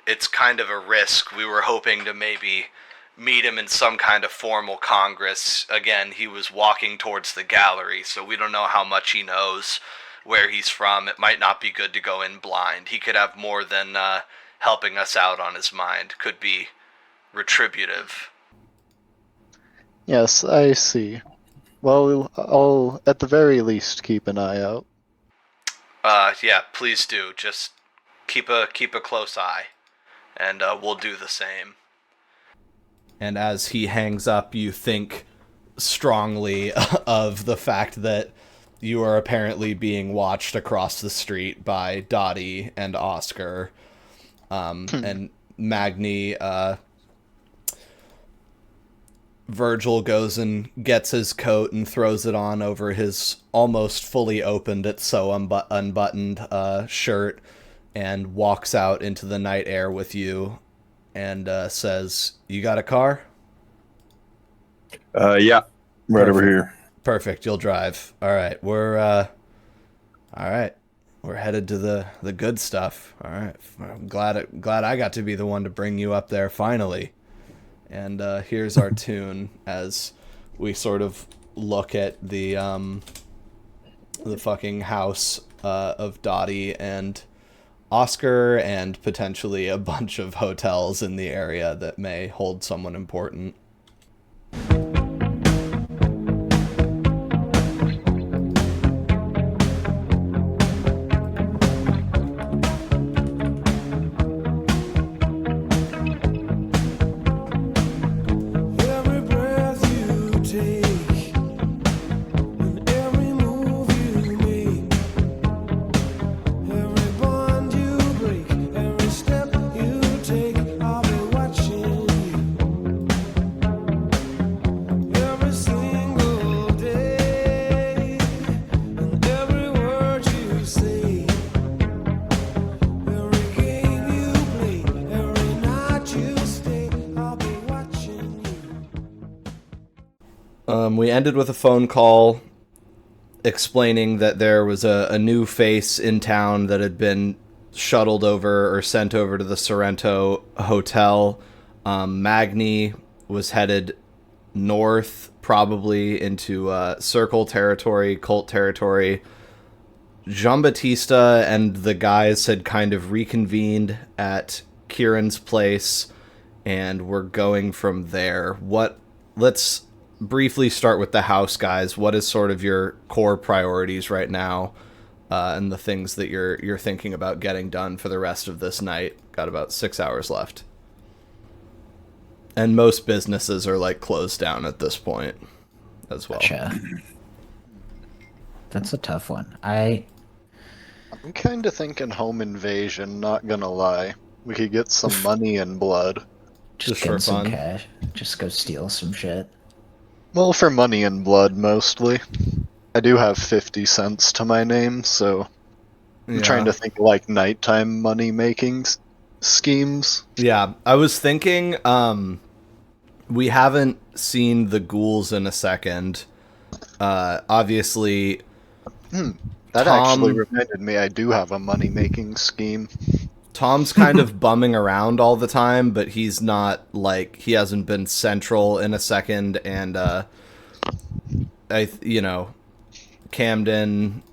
it's kind of a risk. We were hoping to maybe meet him in some kind of formal congress. Again, he was walking towards the gallery, so we don't know how much he knows, where he's from. It might not be good to go in blind. He could have more than helping us out on his mind. Could be retributive. Yes, I see. Well, I'll at the very least keep an eye out. Yeah, please do. Just keep a close eye, and we'll do the same. And as he hangs up, you think strongly of the fact that you are apparently being watched across the street by Dottie and Oscar, and Magni. Virgil goes and gets his coat and throws it on over his almost fully opened, it's so unbuttoned shirt, and walks out into the night air with you and says, "You got a car?" Yeah, right over here. Perfect, you'll drive. All right, we're headed to the good stuff. All right, I'm glad I got to be the one to bring you up there finally. And here's our tune as we sort of look at the fucking house of Dottie and Oscar, and potentially a bunch of hotels in the area that may hold someone important. We ended with a phone call explaining that there was a new face in town that had been shuttled over or sent over to the Sorrento Hotel. Magni was headed north, probably into Circle territory, Cult territory. Jean-Baptiste and the guys had kind of reconvened at Kieran's place, and we're going from there. Let's briefly start with the house, guys. What is sort of your core priorities right now, and the things that you're thinking about getting done for the rest of this night? Got about 6 hours left, and most businesses are like closed down at this point as well. Gotcha. That's a tough one. I'm kind of thinking home invasion, not gonna lie. We could get some money and blood. Just for get some fun. cash. Just go steal some shit. Well, for money and blood, mostly. I do have 50 cents to my name, so I'm trying to think like nighttime money-making schemes. Yeah, I was thinking, we haven't seen the ghouls in a second. Obviously... That Tom- actually reminded me I do have a money-making scheme. Tom's kind of bumming around all the time, but he's not, like, he hasn't been central in a second, and, Camden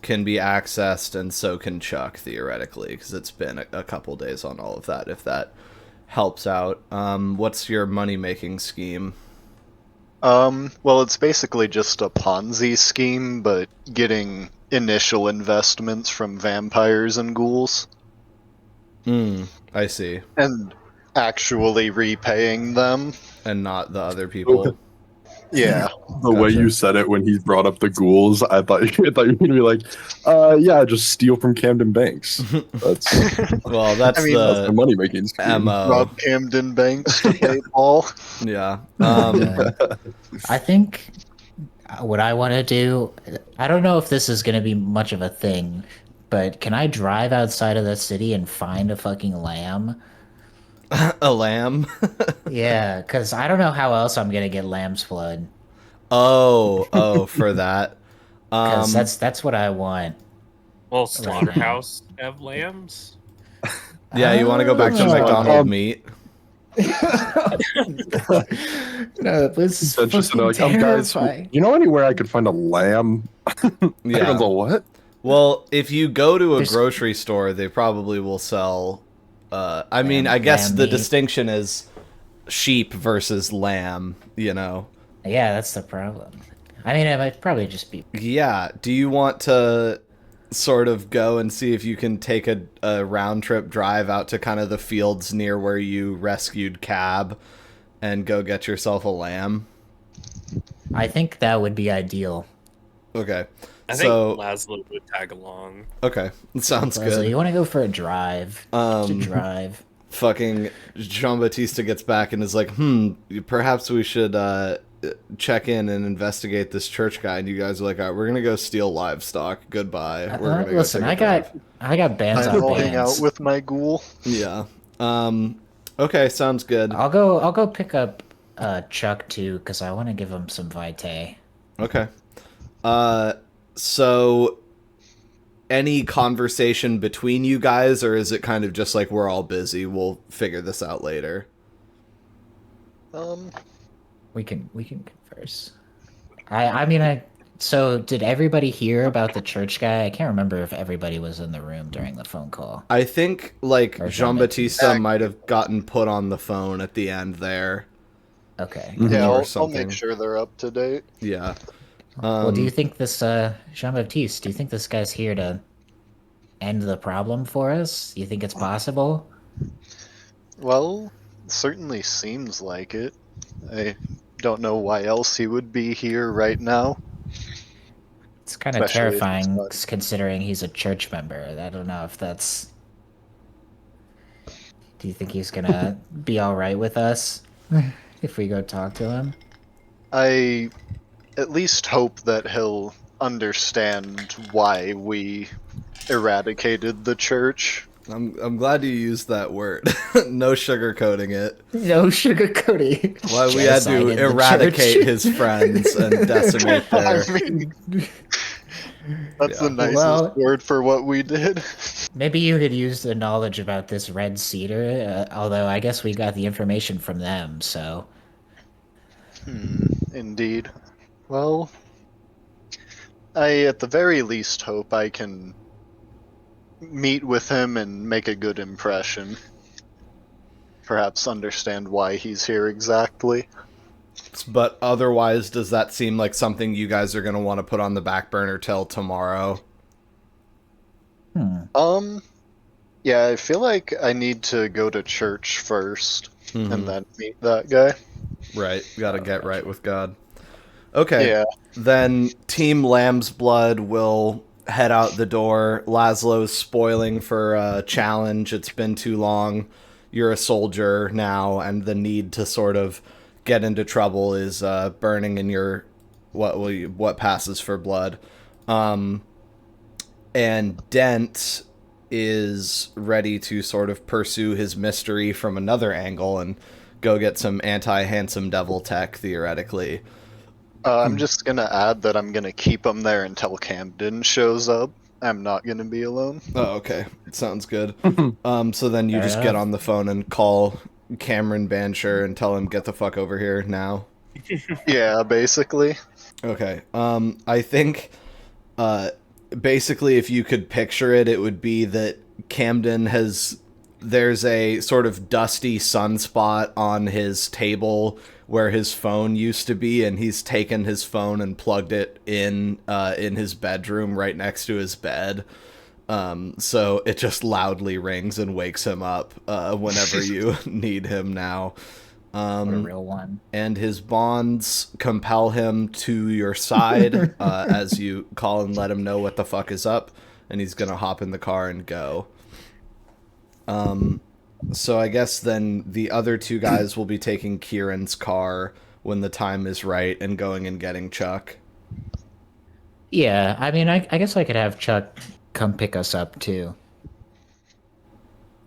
can be accessed, and so can Chuck, theoretically, because it's been a couple days on all of that, if that helps out. What's your money-making scheme? Well, it's basically just a Ponzi scheme, but getting initial investments from vampires and ghouls I see. and actually repaying them. And not the other people. Yeah. The way Gotcha. you said it when he brought up the ghouls, I thought you were gonna be like, yeah, just steal from Camden Banks. That's Well, that's I mean, that's the the money making scheme. MO. Rob Camden Banks to pay Paul. Yeah. I think what I want to do, I don't know if this is going to be much of a thing, but can I drive outside of the city and find a fucking lamb? A lamb. Yeah, because I don't know how else I'm going to get lamb's blood. Oh, for that. Because that's what I want. Well, slaughterhouse have lambs. Yeah, you want to go back to Oh. McDonald meat? No, this is That's just fucking like, guys, terrifying. you know anywhere I could find a lamb? Everyone's Yeah. all, what? Well, if you go to a There's- grocery store, they probably will sell. I mean, I guess lamb the meat. distinction is sheep versus lamb. You know. Yeah, that's the problem. I mean, it might probably just be. Yeah. Do you want to sort of go and see if you can take a round trip drive out to kind of the fields near where you rescued Cab and go get yourself a lamb? I think that would be ideal. Okay. I think So, Laszlo would tag along. okay. Sounds Leslie, good. you want to go for a drive? Just a drive. Fucking Jean Baptiste gets back and is like, perhaps we should check in and investigate this church guy. And you guys are like, all right, we're gonna go steal livestock. Goodbye. We're gonna go Listen, take a drive. I got bands I'm on holding bands. out with my ghoul. Yeah. Okay, sounds good. I'll go pick up Chuck too, because I want to give him some vitae. Okay. So any conversation between you guys, or is it kind of just like we're all busy, we'll figure this out later? We can converse. I mean, so did everybody hear about the church guy? I can't remember if everybody was in the room during the phone call. I think like Or Jean Jean-Baptiste. Baptiste might have gotten put on the phone at the end there. Okay. Yeah, Or I'll something. make sure they're up to date. Yeah. Well, do you think this Jean-Baptiste, do you think this guy's here to end the problem for us? You think it's possible? Well, certainly seems like it. I don't know why else he would be here right now. It's kind of Especially if it's terrifying not- considering he's a church member. I don't know if that's. Do you think he's gonna be all right with us if we go talk to him? I at least hope that he'll understand why we eradicated the church. I'm glad you used that word. No sugarcoating it. No sugarcoating. Why we had to eradicate his friends and decimate their. I mean, that's Yeah. the nicest Well- word for what we did. Maybe you could use the knowledge about this red cedar, although I guess we got the information from them, so. Indeed. Well, I at the very least hope I can meet with him and make a good impression. Perhaps understand why he's here exactly. But otherwise, does that seem like something you guys are going to want to put on the back burner till tomorrow? Yeah, I feel like I need to go to church first Mhm. and then meet that guy. Right. Got to get right with God. Okay. Yeah. Then Team Lamb's Blood will head out the door. Laszlo's spoiling for a challenge. It's been too long. You're a soldier now, and the need to sort of get into trouble is burning in your what passes for blood. And Dent is ready to sort of pursue his mystery from another angle and go get some anti-handsome devil tech, theoretically. I'm just gonna add that I'm gonna keep him there until Camden shows up. I'm not gonna be alone. Oh, okay. Sounds good. So then you Fair just get enough. on the phone and call Cameron Bancher and tell him, get the fuck over here now. Yeah, basically. Okay. I think, basically, if you could picture it, it would be that Camden there's a sort of dusty sunspot on his table where his phone used to be, and he's taken his phone and plugged it in his bedroom right next to his bed. So it just loudly rings and wakes him up whenever you need him now. What a real one. And his bonds compel him to your side as you call and let him know what the fuck is up, and he's gonna hop in the car and go. So I guess then the other two guys will be taking Kieran's car when the time is right and going and getting Chuck. Yeah, I mean, I guess I could have Chuck come pick us up too.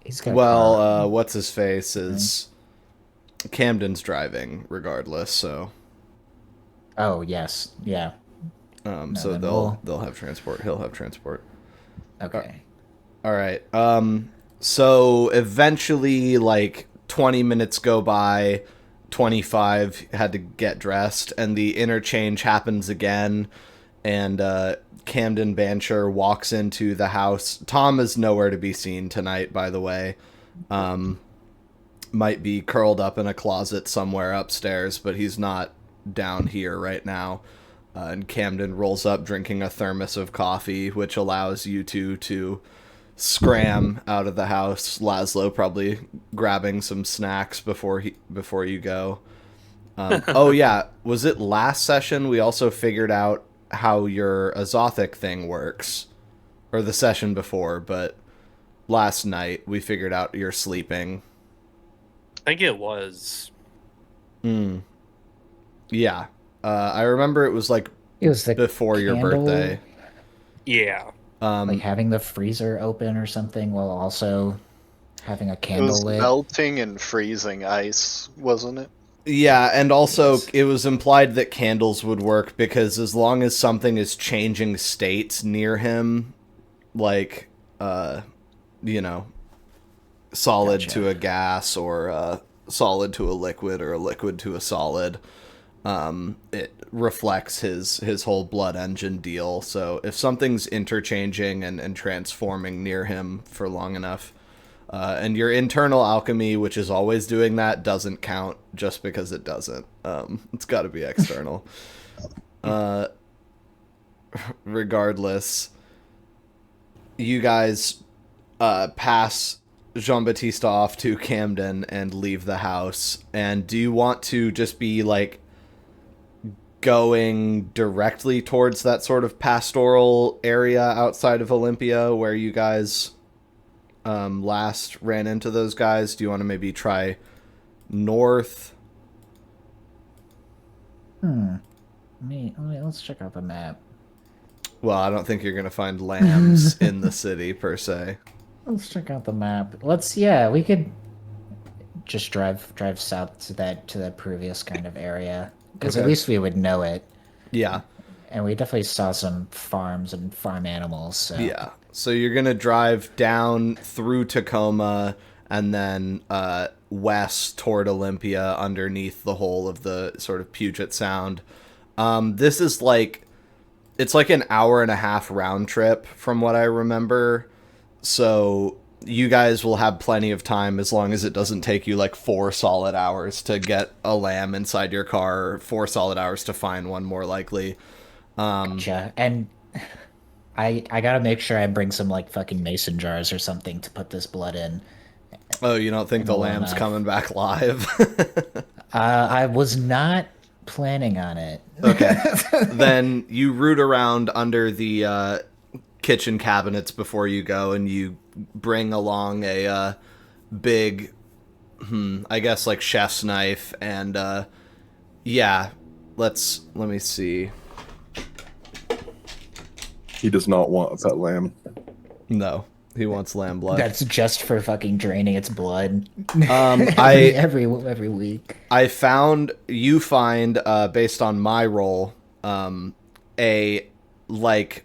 He's got a car. What's his face is Camden's driving regardless, so Oh yes, yeah. so then they'll have transport. He'll have transport. Okay. All right. So eventually, like 20 minutes go by, 25 had to get dressed, and the interchange happens again, and Camden Bancher walks into the house. Tom is nowhere to be seen tonight, by the way. Might be curled up in a closet somewhere upstairs, but he's not down here right now. And Camden rolls up drinking a thermos of coffee, which allows you two to scram out of the house. Laszlo probably grabbing some snacks before you go. Oh yeah, was it last session we also figured out how your Azothic thing works? Or the session before, but last night we figured out you're sleeping. I think it was. Yeah. I remember it was like It was the before your candle, birthday. Yeah. like having the freezer open or something while also having a It candle was lit. melting and freezing ice, wasn't it? Yeah, and also it was implied that candles would work because as long as something is changing states near him, like, solid Gotcha. to a gas or solid to a liquid or a liquid to a solid, it reflects his whole blood engine deal. So if something's interchanging and transforming near him for long enough, and your internal alchemy, which is always doing that, doesn't count just because it doesn't. It's got to be external. Regardless, you guys pass Jean-Baptiste off to Camden and leave the house. And do you want to just be like going directly towards that sort of pastoral area outside of Olympia where you guys last ran into those guys? Do you want to maybe try north? Let's check out the map. Well, I don't think you're going to find lambs in the city per se. Let's check out the map. We could just drive south to that previous kind of area because Okay. at least we would know it, Yeah. and we definitely saw some farms and farm animals. So. Yeah. So you're going to drive down through Tacoma and then west toward Olympia underneath the whole of the sort of Puget Sound. This is it's like an hour and a half round trip from what I remember. So you guys will have plenty of time as long as it doesn't take you like 4 solid hours to get a lamb inside your car, or 4 solid hours to find one more likely. Gotcha. And I gotta make sure I bring some like fucking mason jars or something to put this blood in. Oh, you don't think the Well lamb's enough. coming back live? I was not planning on it. Okay. Then you root around under the kitchen cabinets before you go, and you bring along a big, I guess like chef's knife, and yeah, let me see. He does not want a pet lamb. No, he wants lamb blood. That's just for fucking draining its blood. I every week. you find based on my roll, a like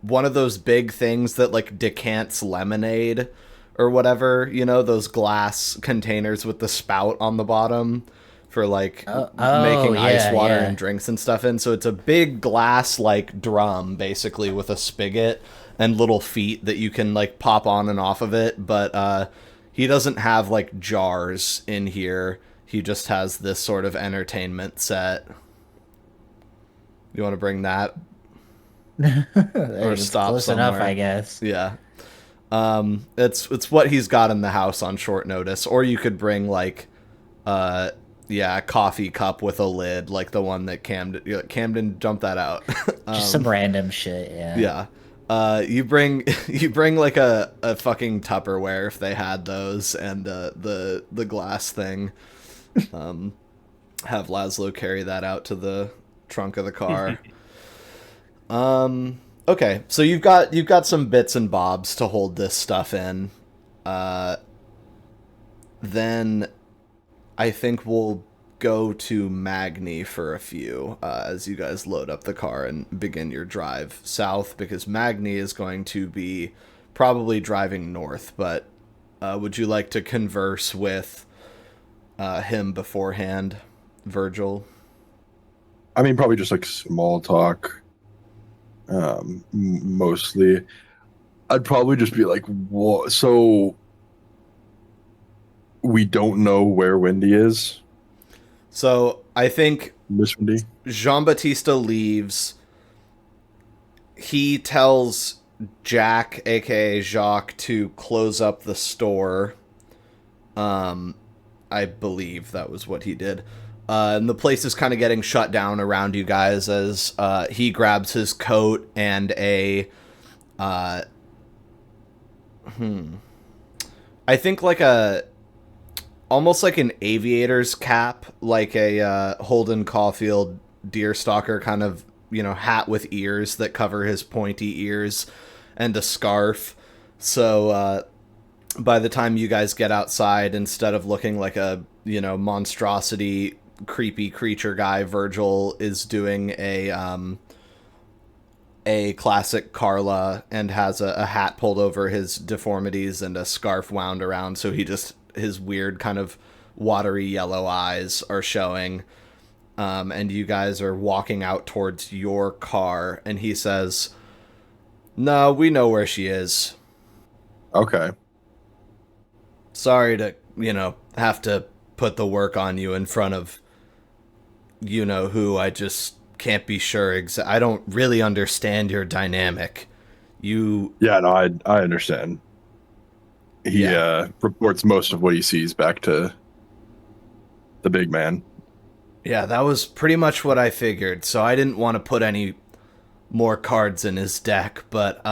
one of those big things that like decants lemonade or whatever, those glass containers with the spout on the bottom for like making ice water and drinks and stuff in. So it's a big glass like drum basically with a spigot and little feet that you can like pop on and off of it, but he doesn't have like jars in here. he just has this sort of entertainment set. You want to bring that? It's stop close enough, somewhere. I guess. Yeah. It's what he's got in the house on short notice. Or you could bring like a coffee cup with a lid, like the one that Camden dump that out. Just some random shit, yeah. Yeah. You bring like a fucking Tupperware if they had those, and the glass thing. Have Laszlo carry that out to the trunk of the car. Okay, so you've got some bits and bobs to hold this stuff in. Then I think we'll go to Magni for a few as you guys load up the car and begin your drive south, because Magni is going to be probably driving north, but would you like to converse with him beforehand, Virgil? I mean, probably just like small talk. Mostly. I'd probably just be like, "What? So we don't know where Wendy is, So I think Miss Wendy." Jean-Baptiste leaves. He tells Jack, aka Jacques, to close up the store. I believe that was what he did. And the place is kind of getting shut down around you guys as he grabs his coat and I think like almost like an aviator's cap, like a Holden Caulfield deerstalker kind of, hat with ears that cover his pointy ears, and a scarf. So by the time you guys get outside, instead of looking like a, monstrosity, creepy creature guy, Virgil is doing a classic Carla and has a hat pulled over his deformities and a scarf wound around, so his weird kind of watery yellow eyes are showing. And you guys are walking out towards your car, and he says, "No, we know where she is. Okay. Sorry to, have to put the work on you in front of who. I just can't be sure. I don't really understand your dynamic. You..." Yeah, no, I understand. He reports most of what he sees back to the big man. Yeah, that was pretty much what I figured, so I didn't want to put any more cards in his deck, but,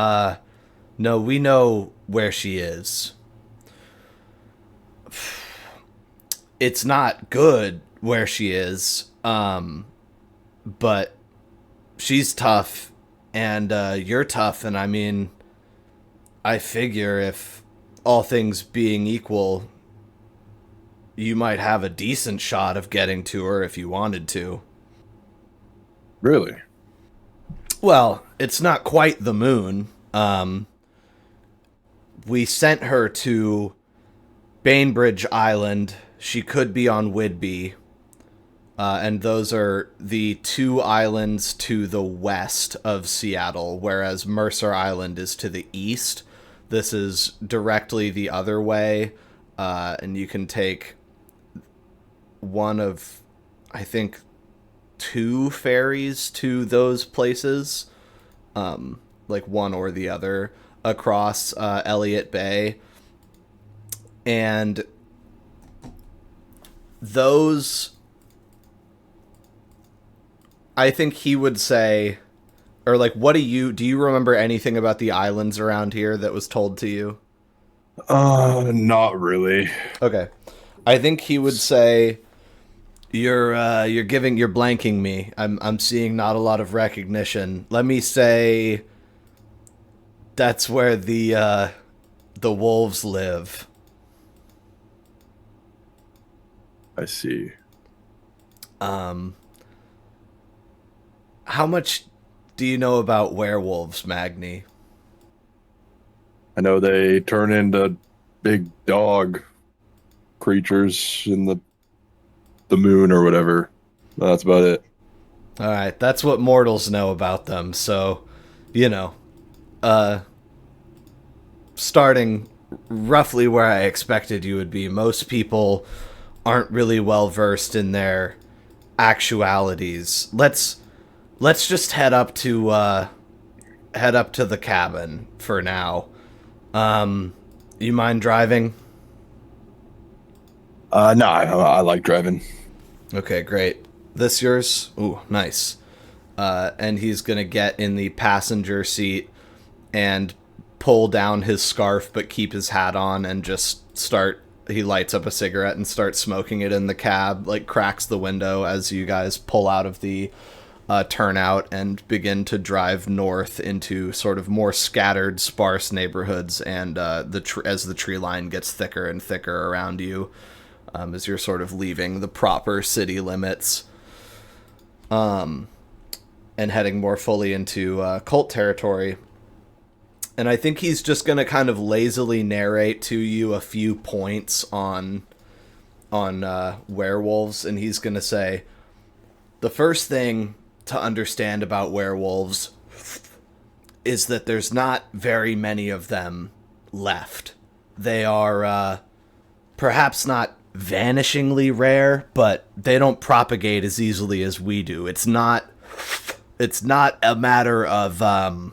no, we know where she is. It's not good where she is, but she's tough, and, you're tough, and I mean, I figure if all things being equal, you might have a decent shot of getting to her if you wanted to. Really? Well, it's not quite the moon. We sent her to Bainbridge Island. She could be on Whidbey. And those are the two islands to the west of Seattle, whereas Mercer Island is to the east. This is directly the other way, and you can take one of, I think, 2 ferries to those places, like one or the other, across Elliott Bay. And those, I think he would say, or like, what do you remember anything about the islands around here that was told to you? Not really. Okay. I think he would say, you're blanking me. I'm seeing not a lot of recognition. Let me say that's where the wolves live. I see. How much do you know about werewolves, Magni? I know they turn into big dog creatures in the moon or whatever. That's about it. All right, that's what mortals know about them. So, starting roughly where I expected you would be. Most people aren't really well versed in their actualities. Let's just head up to the cabin for now. You mind driving? No, I like driving. Okay, great. This yours? Ooh, nice. And he's gonna get in the passenger seat and pull down his scarf but keep his hat on and just he lights up a cigarette and starts smoking it in the cab, like cracks the window as you guys pull out of the turnout and begin to drive north into sort of more scattered, sparse neighborhoods, and as the tree line gets thicker and thicker around you, as you're sort of leaving the proper city limits, and heading more fully into cult territory. And I think he's just going to kind of lazily narrate to you a few points on werewolves, and he's going to say, the first thing to understand about werewolves is that there's not very many of them left. They are perhaps not vanishingly rare, but they don't propagate as easily as we do. It's not a matter of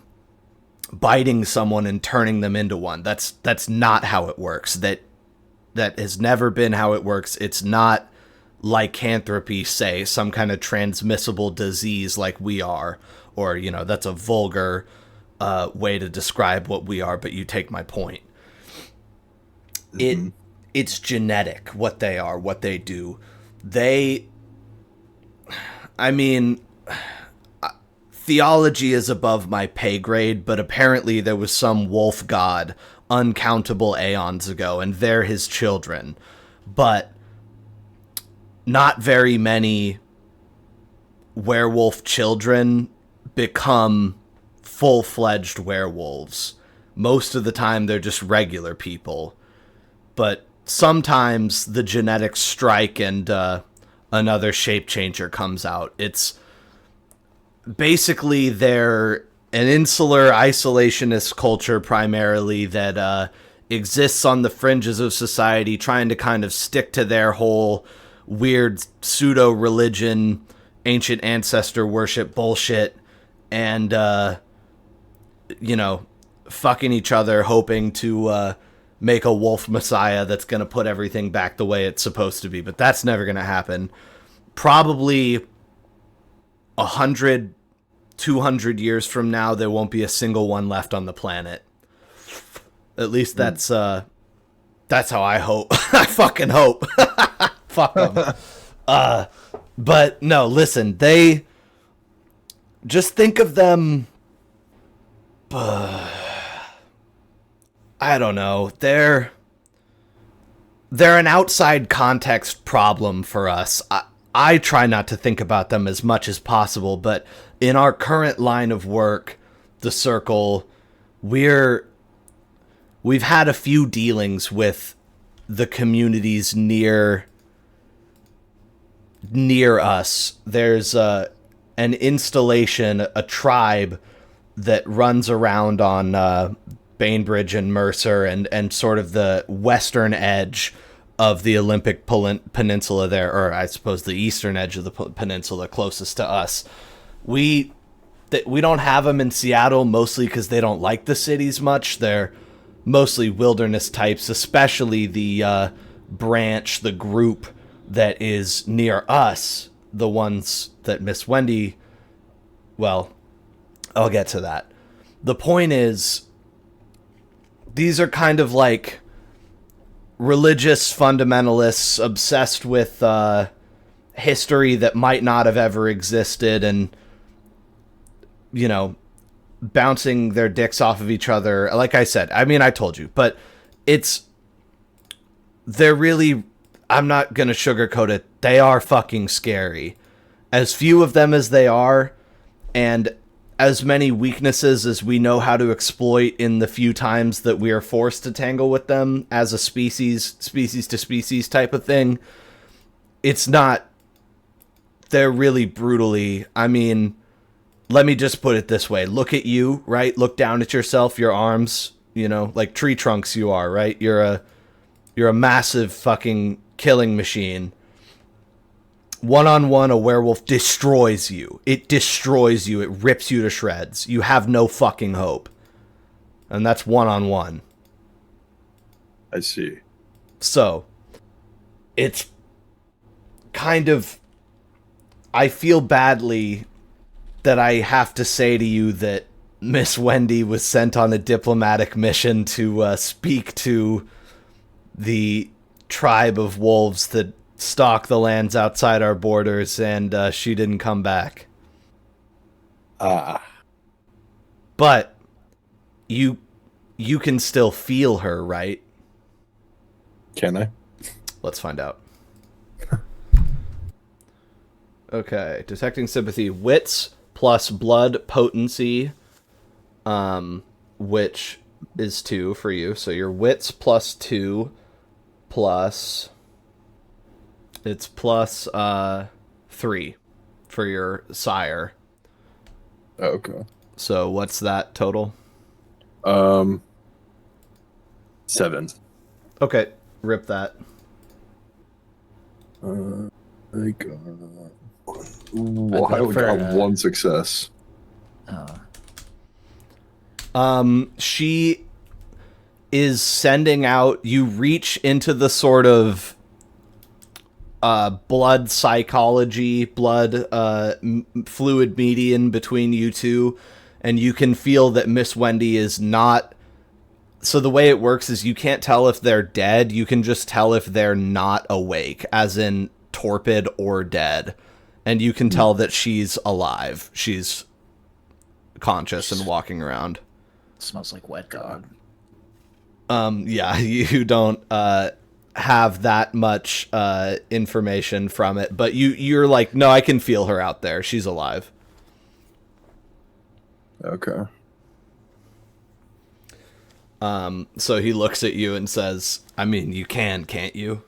biting someone and turning them into one. That's not how it works. That has never been how it works. It's not lycanthropy, say, some kind of transmissible disease like we are, or, that's a vulgar way to describe what we are, but you take my point. Mm-hmm. It's genetic, what they are, what they do. Theology is above my pay grade, but apparently there was some wolf god uncountable aeons ago, and they're his children. But not very many werewolf children become full-fledged werewolves. Most of the time they're just regular people. But sometimes the genetics strike and another shape changer comes out. It's basically they're an insular isolationist culture primarily that exists on the fringes of society, trying to kind of stick to their whole weird pseudo-religion, ancient ancestor worship bullshit, and, fucking each other, hoping to make a wolf messiah that's going to put everything back the way it's supposed to be. But that's never going to happen. Probably 100, 200 years from now, there won't be a single one left on the planet. At least that's how I hope. I fucking hope. Fuck them. But no, listen, they just think of them. I don't know. They're an outside context problem for us. I try not to think about them as much as possible, but in our current line of work, the Circle, we've had a few dealings with the communities near us. There's an installation, a tribe that runs around on Bainbridge and Mercer and sort of the western edge of the Olympic Peninsula there, or I suppose the eastern edge of the peninsula closest to us. We don't have them in Seattle, mostly because they don't like the cities much. They're mostly wilderness types, especially the group that is near us, the ones that Miss Wendy, well, I'll get to that. The point is, these are kind of like religious fundamentalists obsessed with history that might not have ever existed, and, bouncing their dicks off of each other. Like I said, I told you, but they're really, I'm not going to sugarcoat it, they are fucking scary. As few of them as they are, and as many weaknesses as we know how to exploit in the few times that we are forced to tangle with them as a species to species type of thing, they're really brutally, let me just put it this way. Look at you, right? Look down at yourself, your arms, like tree trunks you are, right? You're You're a massive fucking killing machine. One-on-one, a werewolf destroys you. It destroys you. It rips you to shreds. You have no fucking hope. And that's one-on-one. I see. So, it's kind of... I feel badly that I have to say to you that Miss Wendy was sent on a diplomatic mission to speak to the tribe of wolves that stalk the lands outside our borders, and she didn't come back. But you can still feel her, right? Can I? Let's find out. Okay, detecting sympathy. Wits plus blood potency, which is 2 for you. So your wits plus 2 plus... It's plus 3 for your sire. Okay. So what's that total? 7. Okay, rip that. I got... I I got 1 success. She is sending out... You reach into the sort of blood psychology, blood fluid median between you two, and you can feel that Miss Wendy is not... So the way it works is you can't tell if they're dead, you can just tell if they're not awake, as in torpid or dead. And you can tell that she's alive. She's conscious and walking around. Smells like wet dog. Yeah, you don't have that much information from it, but you're like, no, I can feel her out there. She's alive. Okay. So he looks at you and says, I mean, you can, can't you?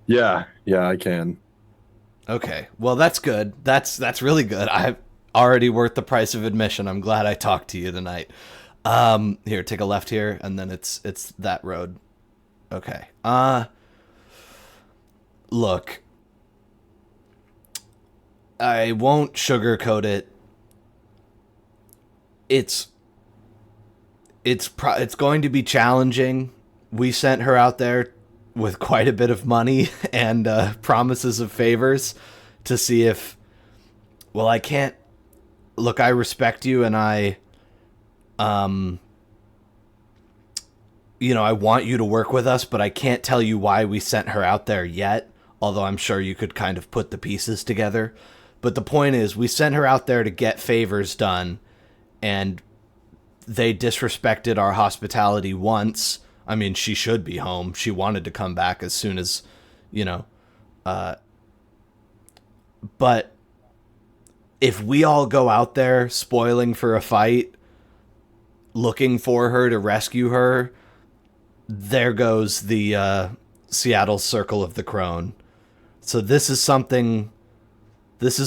Yeah, I can. Okay, well, that's good. That's really good. I'm already worth the price of admission. I'm glad I talked to you tonight. Here, take a left here, and then it's that road. Okay. Look, I won't sugarcoat it. It's going to be challenging. We sent her out there with quite a bit of money and promises of favors to see if... Well, I can't... Look, I respect you, and I want you to work with us, but I can't tell you why we sent her out there yet, although I'm sure you could kind of put the pieces together. But the point is, we sent her out there to get favors done, and they disrespected our hospitality once. I mean, she should be home. She wanted to come back as soon as, but if we all go out there spoiling for a fight, looking for her to rescue her, there goes the Seattle Circle of the Crone. So this is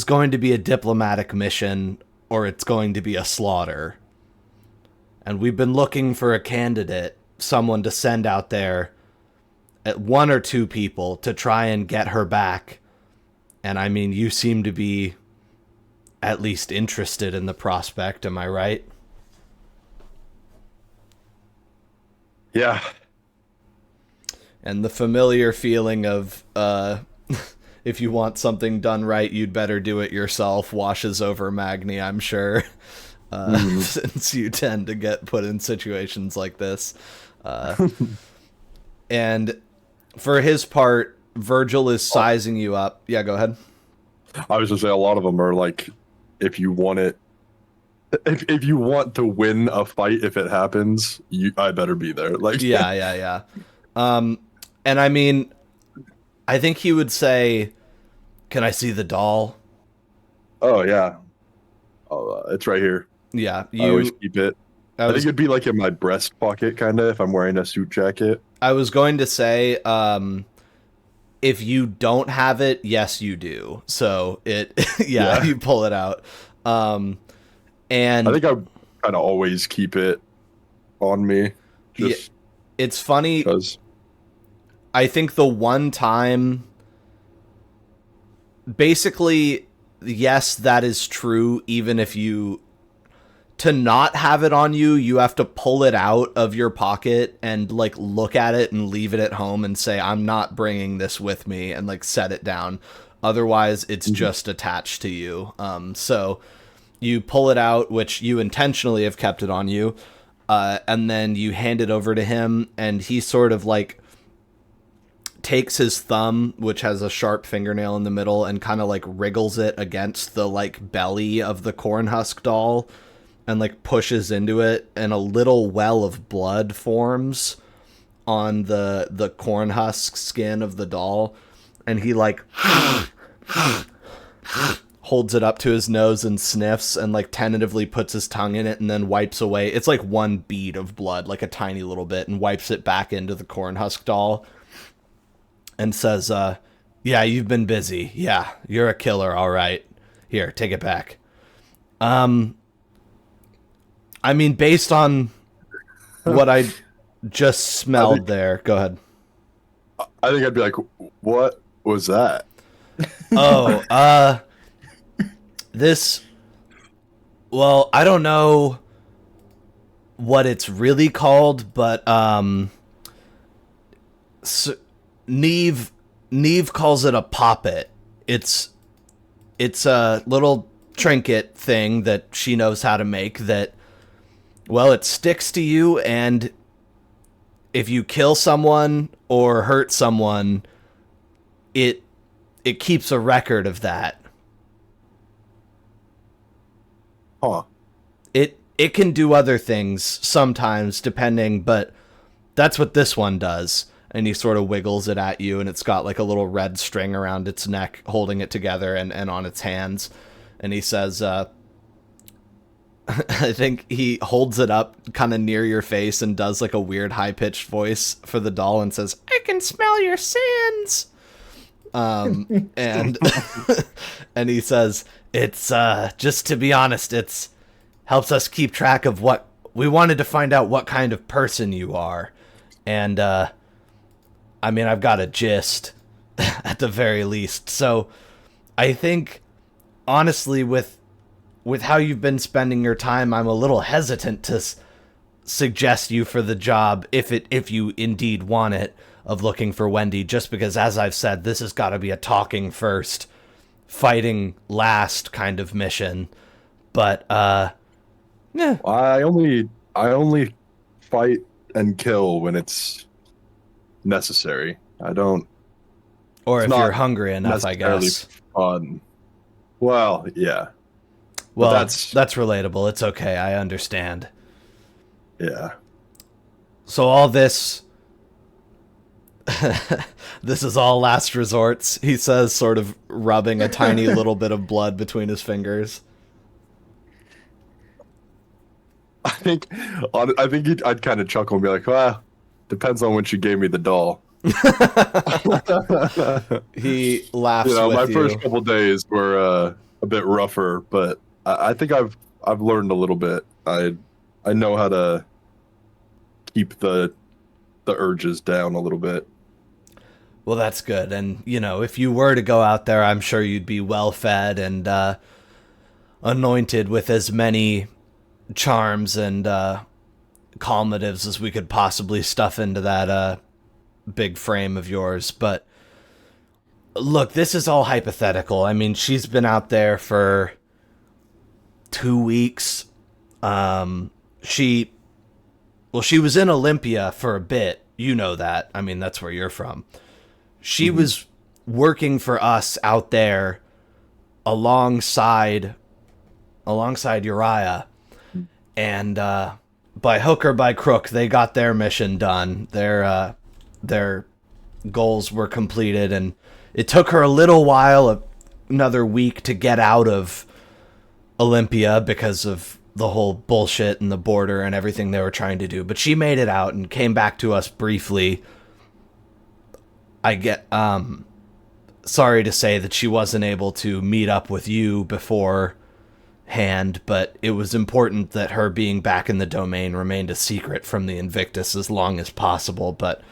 going to be a diplomatic mission, or it's going to be a slaughter. And we've been looking for a candidate, someone to send out there, at 1 or 2 people to try and get her back. And I mean, you seem to be at least interested in the prospect, am I right? Yeah. And the familiar feeling of, if you want something done right, you'd better do it yourself, washes over Magni, I'm sure. Since you tend to get put in situations like this. And for his part, Virgil is sizing you up. Yeah, go ahead. I was just saying, a lot of them are like, if you want to win a fight, if it happens, I better be there. Like, yeah. And I mean, I think he would say, "Can I see the doll?" Oh yeah. Oh, it's right here. Yeah, I always keep it. I think it'd be like in my breast pocket, kind of, if I'm wearing a suit jacket. I was going to say, if you don't have it, yes, you do. So yeah, you pull it out. And I think I kind of always keep it on me. It's funny. Because I think the one time, basically, yes, that is true. Even if you, to not have it on you, you have to pull it out of your pocket and like look at it and leave it at home and say, I'm not bringing this with me, and like set it down. Otherwise, it's just attached to you. So you pull it out, which you intentionally have kept it on you, and then you hand it over to him, and he sort of like takes his thumb, which has a sharp fingernail in the middle, and kind of like wriggles it against the like belly of the corn husk doll and like pushes into it, and a little well of blood forms on the corn husk skin of the doll, and he like holds it up to his nose and sniffs and like tentatively puts his tongue in it and then wipes away. It's like one bead of blood, like a tiny little bit, and wipes it back into the corn husk doll and says, yeah, you've been busy. Yeah, you're a killer, all right. Here, take it back. I mean, based on what I just smelled there, go ahead. I think I'd be like, what was that? Oh, this, well, I don't know what it's really called, but, so, Neve calls it a poppet. It's a little trinket thing that she knows how to make that, well, it sticks to you, and if you kill someone or hurt someone, it keeps a record of that. Huh. It can do other things sometimes, depending, but that's what this one does. And he sort of wiggles it at you, and it's got like a little red string around its neck holding it together and on its hands. And he says, I think he holds it up kind of near your face and does like a weird high-pitched voice for the doll and says, I can smell your sins. And and he says, it's just to be honest, it's helps us keep track of what we wanted to find out, what kind of person you are. And I mean, I've got a gist at the very least. So I think honestly, with how you've been spending your time, I'm a little hesitant to suggest you for the job if you indeed want it, of looking for Wendy, just because, as I've said, this has got to be a talking first, fighting last kind of mission. But yeah. I only fight and kill when it's necessary. I don't. Or it's if you're not hungry enough, I necessarily guess. fun. Well, yeah. Well, But that's relatable. It's okay. I understand. Yeah. So all this, this is all last resorts, he says, sort of rubbing a tiny little bit of blood between his fingers. I think I'd kind of chuckle and be like, well, depends on when she gave me the doll. He laughs You know, with my you. first couple days were a bit rougher, but I think I've learned a little bit. I know how to keep the urges down a little bit. Well, that's good. And, you know, if you were to go out there, I'm sure you'd be well fed and anointed with as many charms and calmatives as we could possibly stuff into that big frame of yours. But look, this is all hypothetical. I mean, she's been out there for 2 weeks. She was in Olympia for a bit. You know that. I mean, that's where you're from. She was working for us out there alongside Uriah. And by hook or by crook, they got their mission done. Their goals were completed, and it took her a little while, another week, to get out of Olympia because of the whole bullshit and the border and everything they were trying to do. But she made it out and came back to us briefly. Sorry to say that she wasn't able to meet up with you before hand, but it was important that her being back in the domain remained a secret from the Invictus as long as possible. But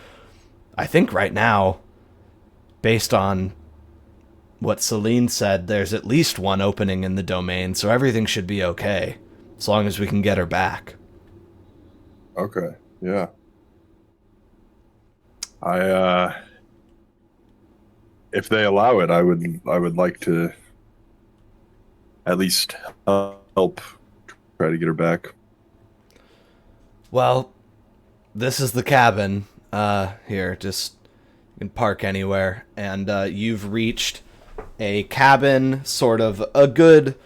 I think right now, based on what Celine said, there's at least one opening in the domain, so everything should be okay, as long as we can get her back. Okay. Yeah. If they allow it, I would like to at least help try to get her back. Well, this is the cabin. Here, just you can park anywhere, and you've reached a cabin, sort of a good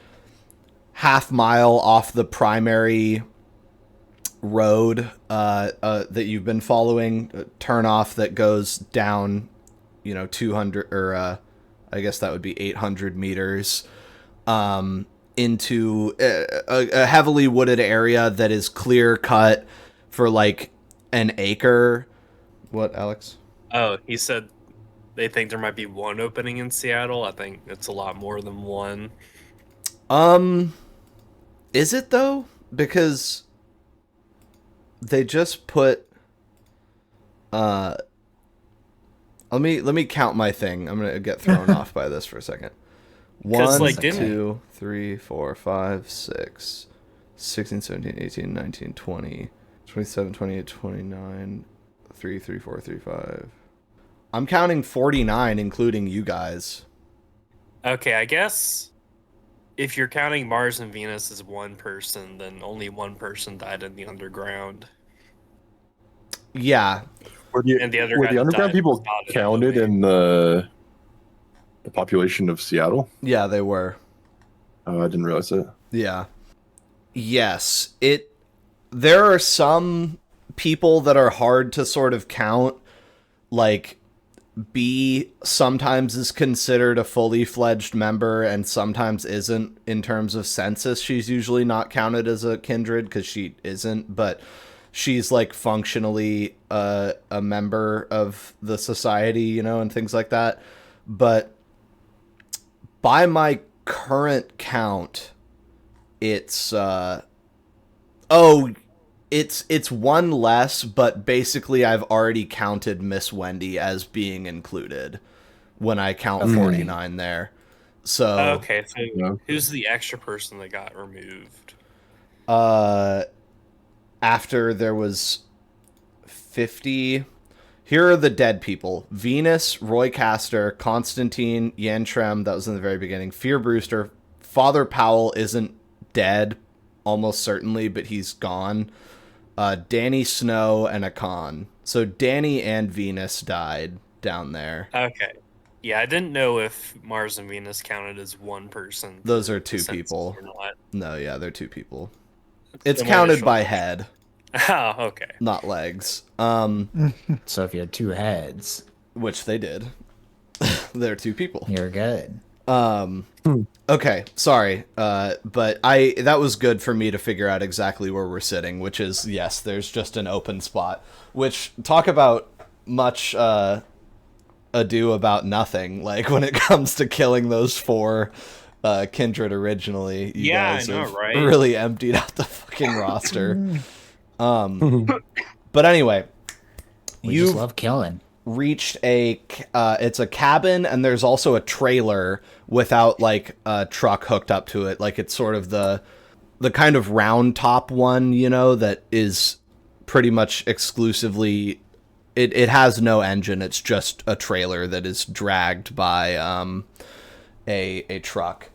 half-mile off the primary road that you've been following, turn off that goes down, 200, or I guess that would be 800 meters, into a heavily wooded area that is clear cut for like an acre. What, Alex? Oh, he said they think there might be one opening in Seattle. I think it's a lot more than one. Is it though? Because they just put let me count my thing. I'm gonna get thrown off by this for a second. 1, like, didn't- 2, 3, 4, 5, 6, 16, 17, 18, 19, 20, 27, 28, 29, 3, 3, 4, 3, 5. I'm counting 49, including you guys. Okay, I guess if you're counting Mars and Venus as one person, then only one person died in the underground. Yeah, Were the, And the other were guy the underground died people not in the counted domain. in the population of Seattle? yeah, they were. Oh, I didn't realize that. Yeah. Yes. There are some people that are hard to sort of count. Like, B sometimes is considered a fully fledged member and sometimes isn't in terms of census. She's usually not counted as a kindred because she isn't, but she's like functionally a member of the society, and things like that. But by my current count, it's it's one less, but basically I've already counted Miss Wendy as being included when I count Okay. 49 there. So Okay, so Yeah. who's the extra person that got removed? after there was 50, here are the dead people: Venus, Roy Castor, Constantine, Yantrem, that was in the very beginning, Fear Brewster, Father Powell isn't dead, almost certainly, but he's gone. Danny Snow and Akan. So Danny and Venus died down there. Okay. Yeah, I didn't know if Mars and Venus counted as one person. Those for are the two census people. or not. No, yeah, they're two people. It's So my counted initial- by head, Oh, okay. not legs. So if you had two heads, Which they did. They're two people. you're good. Okay, sorry. But that was good for me to figure out exactly where we're sitting, which is, yes, there's just an open spot. Which, talk about much ado about nothing. Like, when it comes to killing those 4 kindred originally, you Yeah, I guys know, have right? really emptied out the fucking roster. But anyway, We you just love killing. reached it's a cabin, and there's also a trailer without like a truck hooked up to it. Like, it's sort of the kind of round top one, that is pretty much exclusively, it has no engine. It's just a trailer that is dragged by a truck.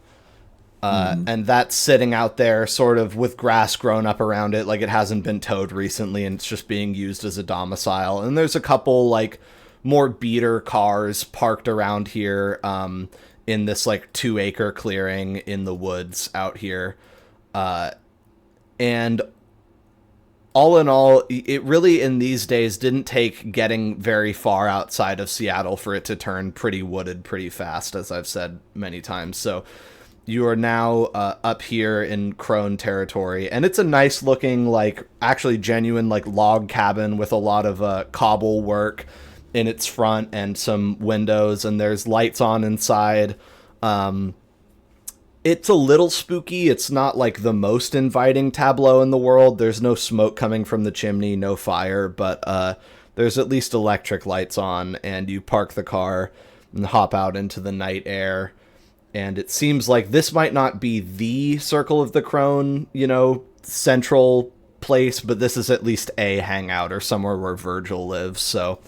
And that's sitting out there sort of with grass grown up around it, like it hasn't been towed recently, and it's just being used as a domicile. And there's a couple like more beater cars parked around here in this like 2-acre clearing in the woods out here. And all in all, it really in these days didn't take getting very far outside of Seattle for it to turn pretty wooded pretty fast, as I've said many times. So you are now up here in Crone territory, and it's a nice looking, like, actually genuine, like, log cabin with a lot of cobble work in its front and some windows, and there's lights on inside. It's a little spooky. It's not like the most inviting tableau in the world. There's no smoke coming from the chimney, no fire, but there's at least electric lights on, and you park the car and hop out into the night air. And it seems like this might not be the Circle of the Crone, central place, but this is at least a hangout or somewhere where Virgil lives. So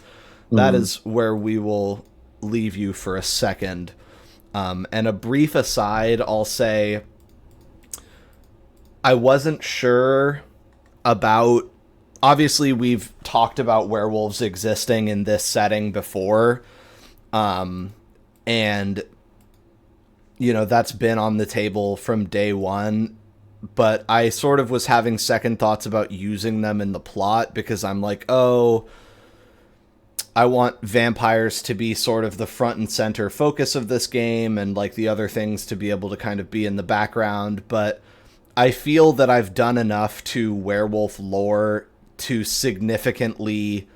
that is where we will leave you for a second. And a brief aside, I'll say I wasn't sure about... Obviously, we've talked about werewolves existing in this setting before. And, that's been on the table from day one. But I sort of was having second thoughts about using them in the plot because I'm like, oh... I want vampires to be sort of the front and center focus of this game and like the other things to be able to kind of be in the background. But I feel that I've done enough to werewolf lore to significantly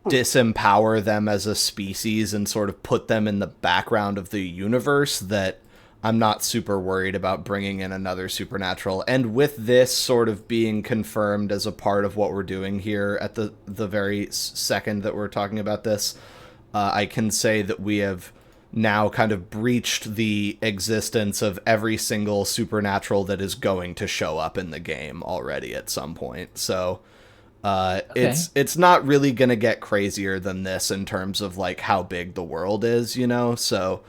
disempower them as a species and sort of put them in the background of the universe that I'm not super worried about bringing in another supernatural. And with this sort of being confirmed as a part of what we're doing here at the very second that we're talking about this, I can say that we have now kind of breached the existence of every single supernatural that is going to show up in the game already at some point. So it's not really going to get crazier than this in terms of like how big the world is, So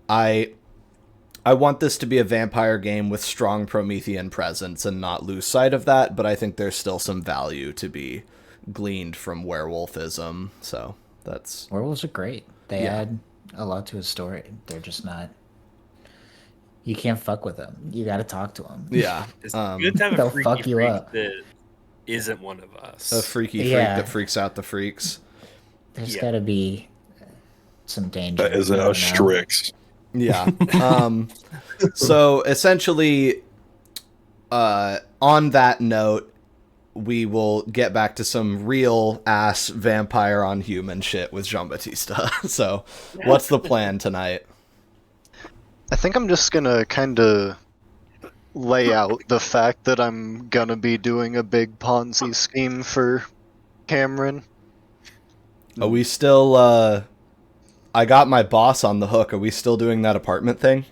I want this to be a vampire game with strong Promethean presence and not lose sight of that, but I think there's still some value to be gleaned from werewolfism. So that's... Werewolves are great. They add a lot to a story. They're just not... You can't fuck with them. You got to talk to them. Yeah. It's good to have a they'll freaky fuck you freak up. that isn't one of us. A freaky freak that freaks out the freaks. There's got to be some danger. That isn't a Strix. Yeah. So essentially, on that note, we will get back to some real ass vampire on human shit with Jean-Baptiste. So what's the plan tonight? I think I'm just gonna kind of lay out the fact that I'm gonna be doing a big Ponzi scheme for Cameron. Are we still, I got my boss on the hook. Are we still doing that apartment thing?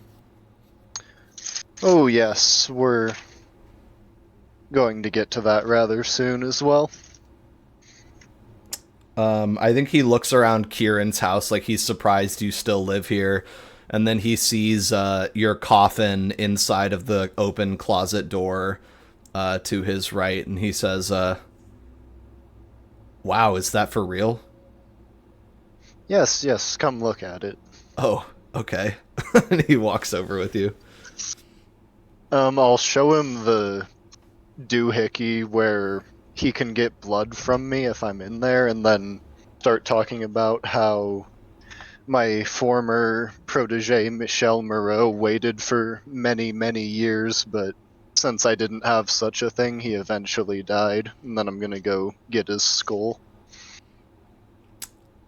Oh yes, we're going to get to that rather soon as well. I think he looks around Kieran's house like he's surprised you still live here. And then he sees your coffin inside of the open closet door to his right. And he says, wow, is that for real? Yes, come look at it. Oh, okay. And he walks over with you. I'll show him the doohickey where he can get blood from me if I'm in there, and then start talking about how my former protege, Michel Moreau, waited for many, many years, but since I didn't have such a thing, he eventually died, and then I'm gonna go get his skull.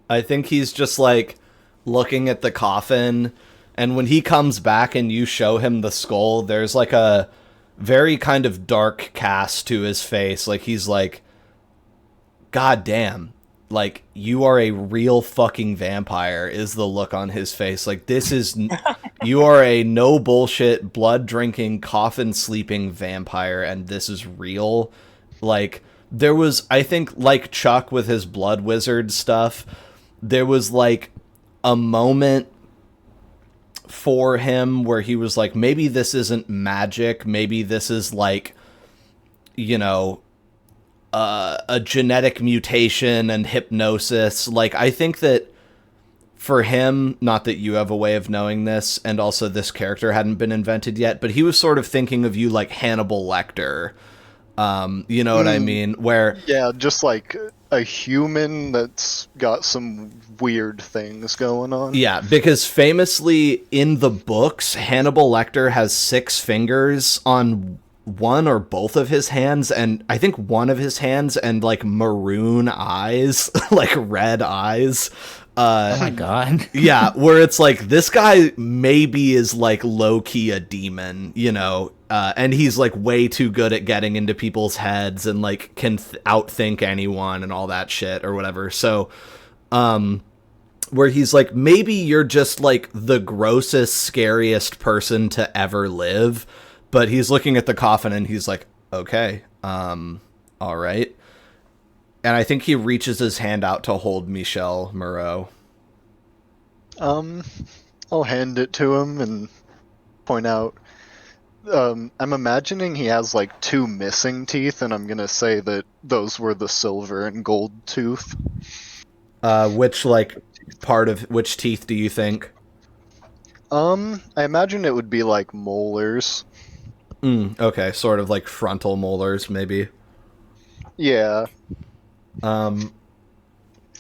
I think he's just like looking at the coffin, and when he comes back and you show him the skull, there's like a very kind of dark cast to his face. Like he's like, God damn, like you are a real fucking vampire is the look on his face. Like this is, you are a no bullshit, blood drinking, coffin sleeping vampire, and this is real. Like there was, I think like Chuck with his blood wizard stuff, there was like a moment for him where he was like, maybe this isn't magic. Maybe this is like, you know, a genetic mutation and hypnosis. Like, I think that for him, not that you have a way of knowing this, and also this character hadn't been invented yet, but he was sort of thinking of you like Hannibal Lecter. You know what I mean? Where Yeah, just like a human that's got some weird things going on. yeah, because famously in the books, Hannibal Lecter has 6 fingers on one or both of his hands, and I think one of his hands, and like maroon eyes, like red eyes. Oh my god. Yeah, where it's like, this guy maybe is like low-key a demon, you know, and he's like way too good at getting into people's heads and like can outthink anyone and all that shit or whatever. So, where he's like, maybe you're just like the grossest, scariest person to ever live, but he's looking at the coffin and he's like, okay, all right. And I think he reaches his hand out to hold Michel Moreau. I'll hand it to him and point out. I'm imagining he has like 2 missing teeth, and I'm gonna say that those were the silver and gold tooth. Which like part of which teeth do you think? I imagine it would be like molars. Okay, sort of like frontal molars, maybe. Yeah.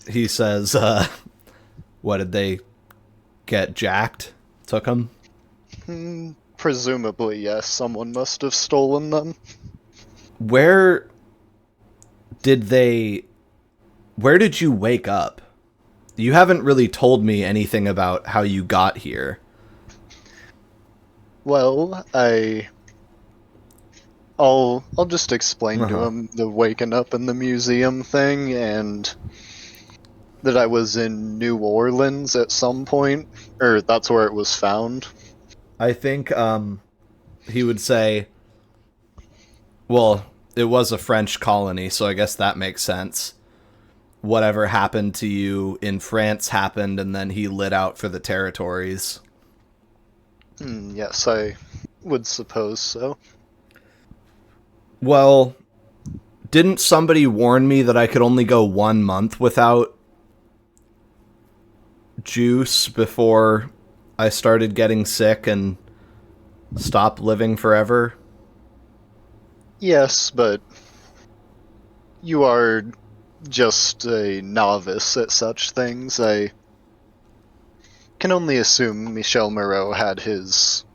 He says, what did they get jacked? Took them? Presumably, yes. Someone must have stolen them. Where did you wake up? You haven't really told me anything about how you got here. Well, I'll just explain to him the waking up in the museum thing, and that I was in New Orleans at some point, or that's where it was found. I think he would say, well, it was a French colony, so I guess that makes sense. Whatever happened to you in France happened, and then he lit out for the territories. Yes, I would suppose so. Well, didn't somebody warn me that I could only go 1 month without juice before I started getting sick and stopped living forever? Yes, but you are just a novice at such things. I can only assume Michel Moreau had his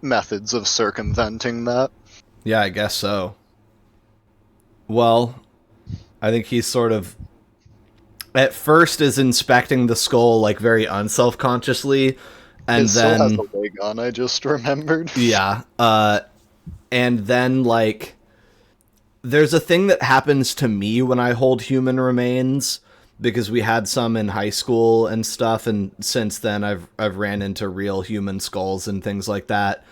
methods of circumventing that. Yeah, I guess so. Well, I think he's sort of at first is inspecting the skull like very unselfconsciously, and It still then has a wig on, I just remembered. yeah, and then like there's a thing that happens to me when I hold human remains, because we had some in high school and stuff, and since then I've ran into real human skulls and things like that.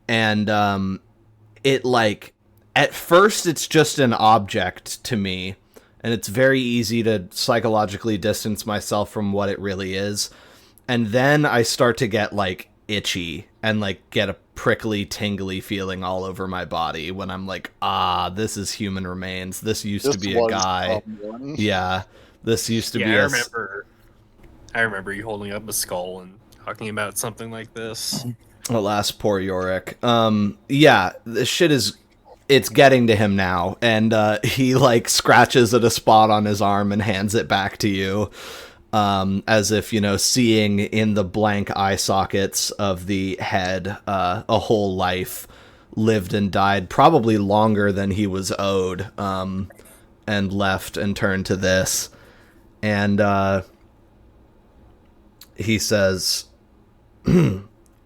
And it like at first it's just an object to me, and it's very easy to psychologically distance myself from what it really is. And then I start to get like itchy and like get a prickly, tingly feeling all over my body when I'm like, this is human remains. This used to be a guy. Yeah, this used to be I remember you holding up a skull and talking about something like this. Alas, poor Yorick. Yeah, this shit is... It's getting to him now, and he like scratches at a spot on his arm and hands it back to you, as if, you know, seeing in the blank eye sockets of the head a whole life lived and died, probably longer than he was owed, and left and turned to this. And he says,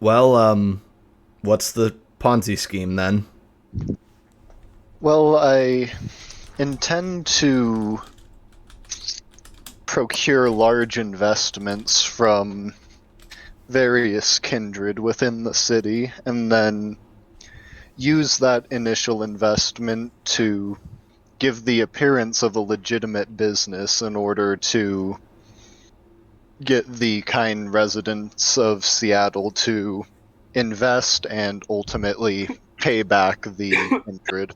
well, what's the Ponzi scheme then? Well, I intend to procure large investments from various kindred within the city, and then use that initial investment to give the appearance of a legitimate business in order to get the kind residents of Seattle to invest and ultimately pay back the kindred.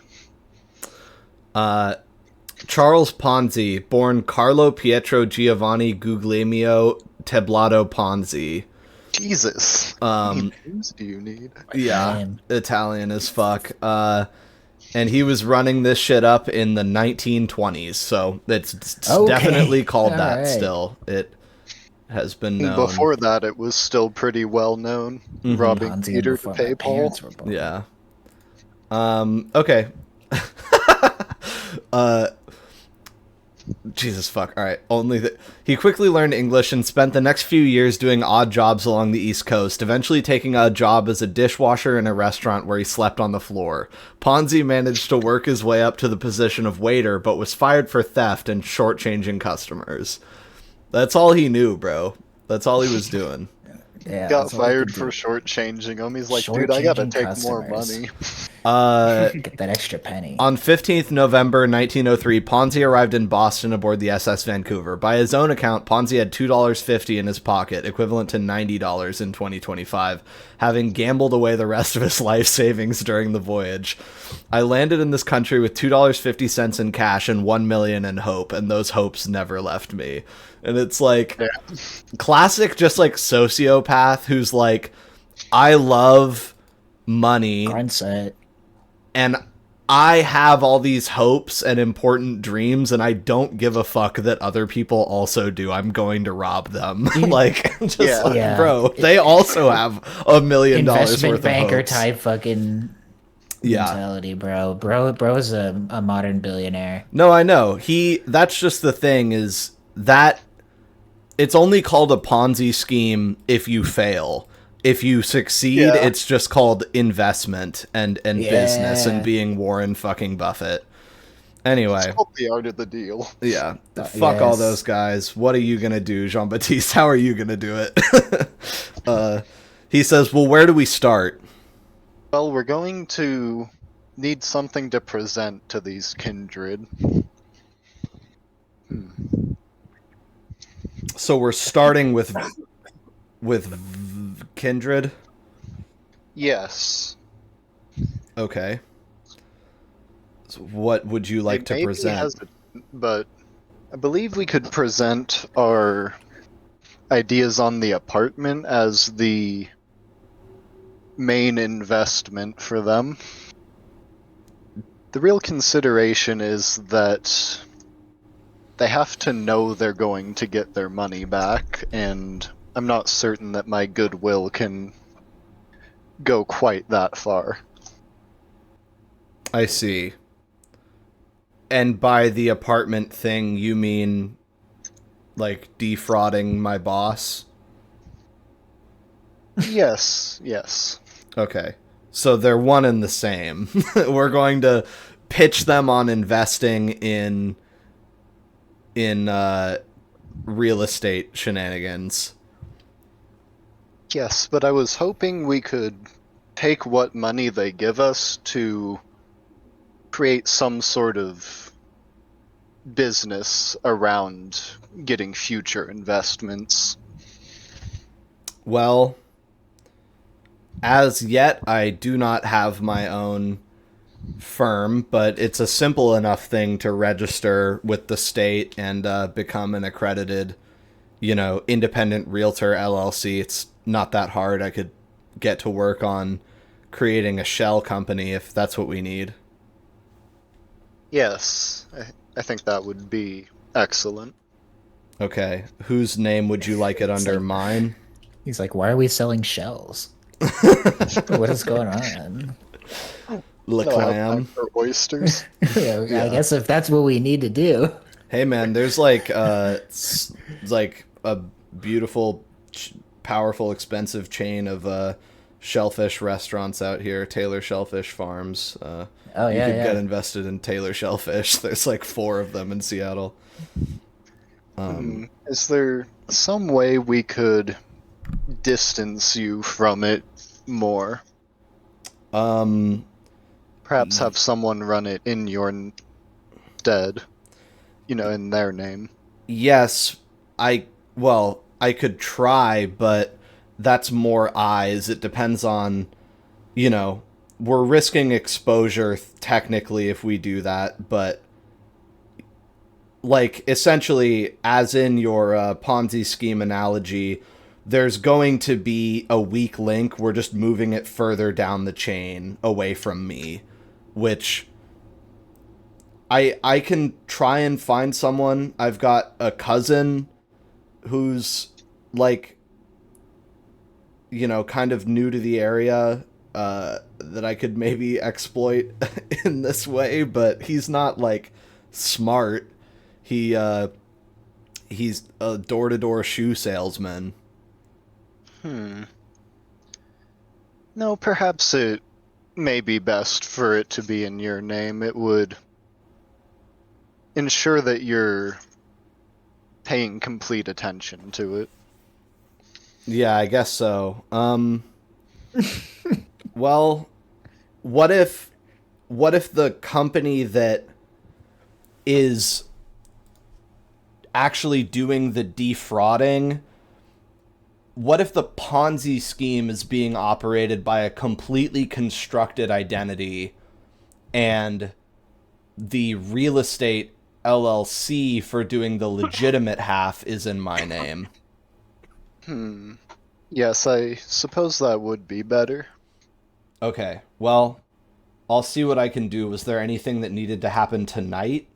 Charles Ponzi, born Carlo Pietro Giovanni Guglielmo Teblato Ponzi. Jesus. How many names do you need? Yeah, Italian as fuck. And he was running this shit up in the 1920s, so it's definitely called All that right. Still. It has been known. Before that, it was still pretty well known, robbing Ponzi Peter to before pay my Paul. parents were born. Yeah. Okay. Jesus fuck. All right. He quickly learned English and spent the next few years doing odd jobs along the East Coast, eventually taking a job as a dishwasher in a restaurant where he slept on the floor. Ponzi managed to work his way up to the position of waiter, but was fired for theft and shortchanging customers. That's all he knew, bro. That's all he was doing. Yeah, Got that's all I fired could for do. shortchanging him. He's like, dude, I gotta Shortchanging take more customers. money. Get that extra penny. On 15th November 1903, Ponzi arrived in Boston aboard the SS Vancouver. By his own account, Ponzi had $2.50 in his pocket, equivalent to $90 in 2025, having gambled away the rest of his life savings during the voyage. I landed in this country with $2.50 in cash and $1 million in hope, and those hopes never left me. And it's like classic, just like sociopath who's like, I love money. Grunts it. And I have all these hopes and important dreams, and I don't give a fuck that other people also do. I'm going to rob them. Like, just Yeah. like, Yeah. bro, they also have $1 million worth Investment of banker hopes. type fucking Yeah. mentality, bro. Bro is a modern billionaire. No, I know. That's just the thing is that it's only called a Ponzi scheme if you fail. If you succeed, Yeah. it's just called investment and business and Yeah. being Warren fucking Buffett. Anyway. It's called the art of the deal. Yeah. Fuck all yes. those guys. What are you going to do, Jean-Baptiste? How are you going to do it? He says, well, where do we start? Well, we're going to need something to present to these kindred. So we're starting with Kindred. Yes. Okay. So what would you like It to may be present? hesitant, but I believe we could present our ideas on the apartment as the main investment for them. The real consideration is that they have to know they're going to get their money back, and I'm not certain that my goodwill can go quite that far. I see. And by the apartment thing, you mean like defrauding my boss? Yes, yes. Okay. So they're one and the same. We're going to pitch them on investing in real estate shenanigans. Yes, but I was hoping we could take what money they give us to create some sort of business around getting future investments. Well, as yet, I do not have my own firm, but it's a simple enough thing to register with the state and become an accredited, independent realtor LLC. It's not that hard. I could get to work on creating a shell company if that's what we need. Yes, I think that would be excellent. Okay. Whose name would you like it under? like- Mine? He's like, why are we selling shells? What is going on? Le No, I have time Clam. for oysters. Yeah, I guess if that's what we need to do. Hey man, there's like like a beautiful, powerful, expensive chain of shellfish restaurants out here, Taylor Shellfish Farms. Oh You yeah, could yeah. get invested in Taylor Shellfish. There's like 4 of them in Seattle. Is there some way we could distance you from it more? Perhaps have someone run it in your stead, in their name. Yes, I could try, but that's more eyes. It depends on, we're risking exposure technically if we do that, but like essentially, as in your Ponzi scheme analogy, there's going to be a weak link. We're just moving it further down the chain away from me, which I can try and find someone. I've got a cousin who's like, kind of new to the area that I could maybe exploit in this way, but he's not like smart. He's a door-to-door shoe salesman. No, perhaps it may be best for it to be in your name. It would ensure that you're paying complete attention to it. Yeah, I guess so. Well, what if the company that is actually doing the defrauding, what if the Ponzi scheme is being operated by a completely constructed identity and the real estate LLC for doing the legitimate half is in my name? Yes, I suppose that would be better. Okay, well, I'll see what I can do. Was there anything that needed to happen tonight?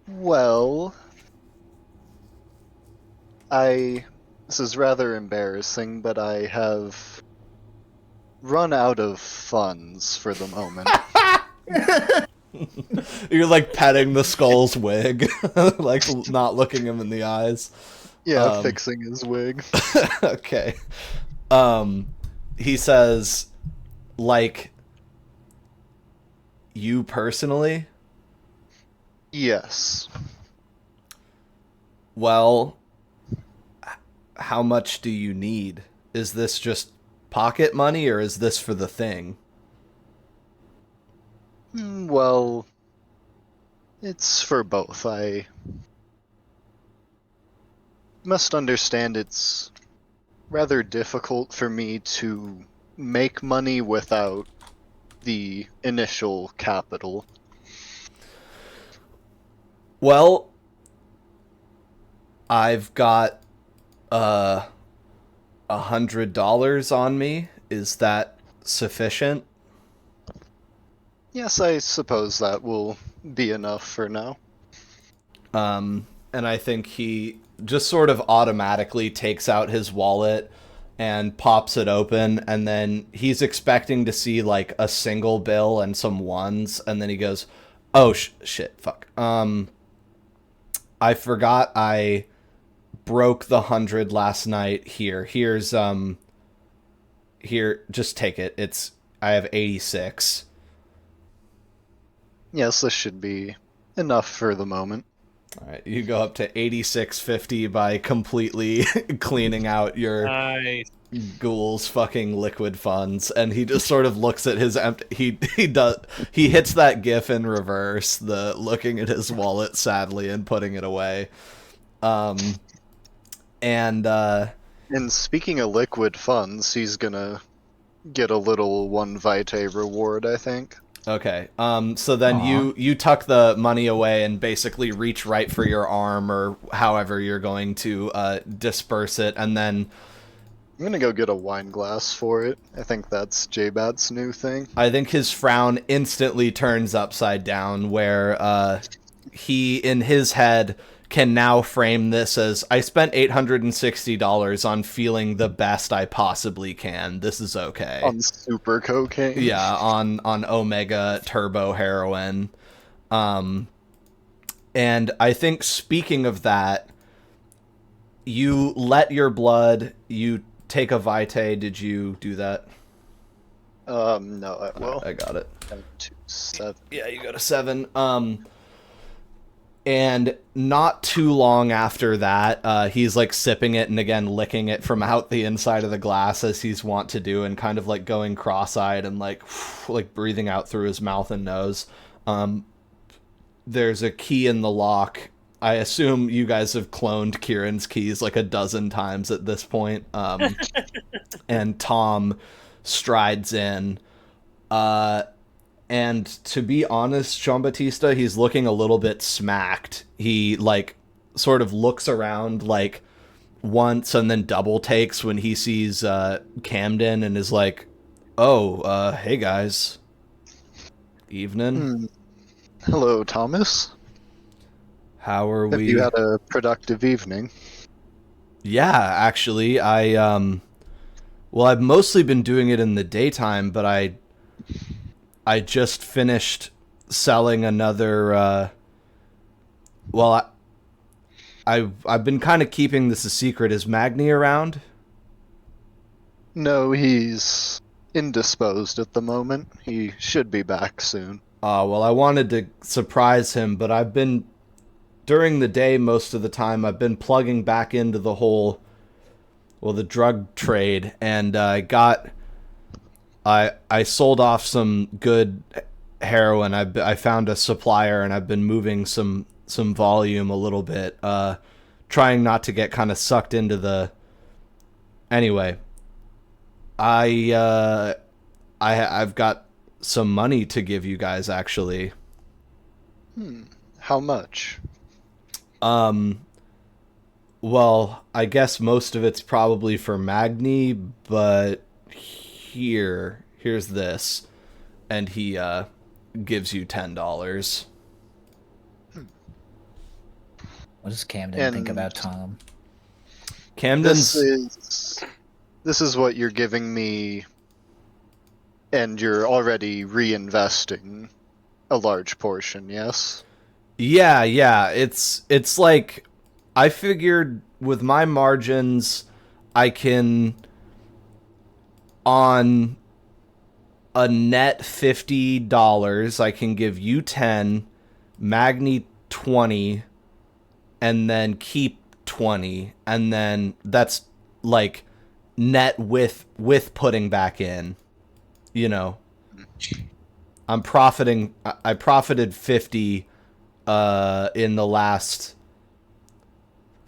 Well, this is rather embarrassing, but I have run out of funds for the moment. You're like petting the skull's wig, like not looking him in the eyes. Yeah, fixing his wig. Okay. He says, like, you personally? Yes. Well, how much do you need? Is this just pocket money or is this for the thing? Well, it's for both. I must understand it's rather difficult for me to make money without the initial capital. Well, I've got $100 on me. Is that sufficient? Yes, I suppose that will be enough for now. And I think he just sort of automatically takes out his wallet and pops it open, and then he's expecting to see like a single bill and some ones, and then he goes, "Oh shit, fuck. I forgot I broke the 100 last night. Here's here, just take it. I have 86." Yes, this should be enough for the moment. All right, you go up to 86.50 by completely cleaning out your Nice. ghoul's fucking liquid funds, and he just sort of looks at his empty. He hits that gif in reverse, the looking at his wallet sadly and putting it away. And speaking of liquid funds, he's gonna get a little one vitae reward, I think. okay, so then you tuck the money away and basically reach right for your arm or however you're going to disperse it, and then I'm gonna go get a wine glass for it. I think that's J-Bat's new thing. I think his frown instantly turns upside down, where he, in his head, can now frame this as, I spent $860 on feeling the best I possibly can. This is okay. On super cocaine. Yeah, on Omega Turbo heroin. And I think, speaking of that, you let your blood, you take a vitae. Did you do that? No, I got it. 7. Yeah, you go to 7. And not too long after that, he's like sipping it and again licking it from out the inside of the glass as he's wont to do, and kind of like going cross-eyed and like breathing out through his mouth and nose. There's a key in the lock. I assume you guys have cloned Kieran's keys like a dozen times at this point. And Tom strides in. And to be honest, Jean-Baptiste, he's looking a little bit smacked. He, like, sort of looks around, like, once and then double takes when he sees Camden and is like, "Oh, hey guys. Evening. Hello, Thomas. How are Have we?" you had a productive evening? Yeah, actually, well, I've mostly been doing it in the daytime, but I just finished selling another. Well, I've been kind of keeping this a secret. Is Magni around? No, he's indisposed at the moment. He should be back soon. Well, I wanted to surprise him, but I've been during the day most of the time. I've been plugging back into the whole, well, the drug trade, and I sold off some good heroin. I found a supplier, and I've been moving some volume a little bit, trying not to get kind of sucked into the. Anyway, I've got some money to give you guys actually. How much? Well, I guess most of it's probably for Magni, but here's this, and he gives you $10. What does Camden think And- about Tom? Camden's This is what you're giving me, and you're already reinvesting a large portion, yes? yeah, it's like I figured with my margins I can on a net $50, I can give you 10, Magni 20, and then keep 20, and then that's like net with putting back in, you know. I'm profiting. I profited 50 in the last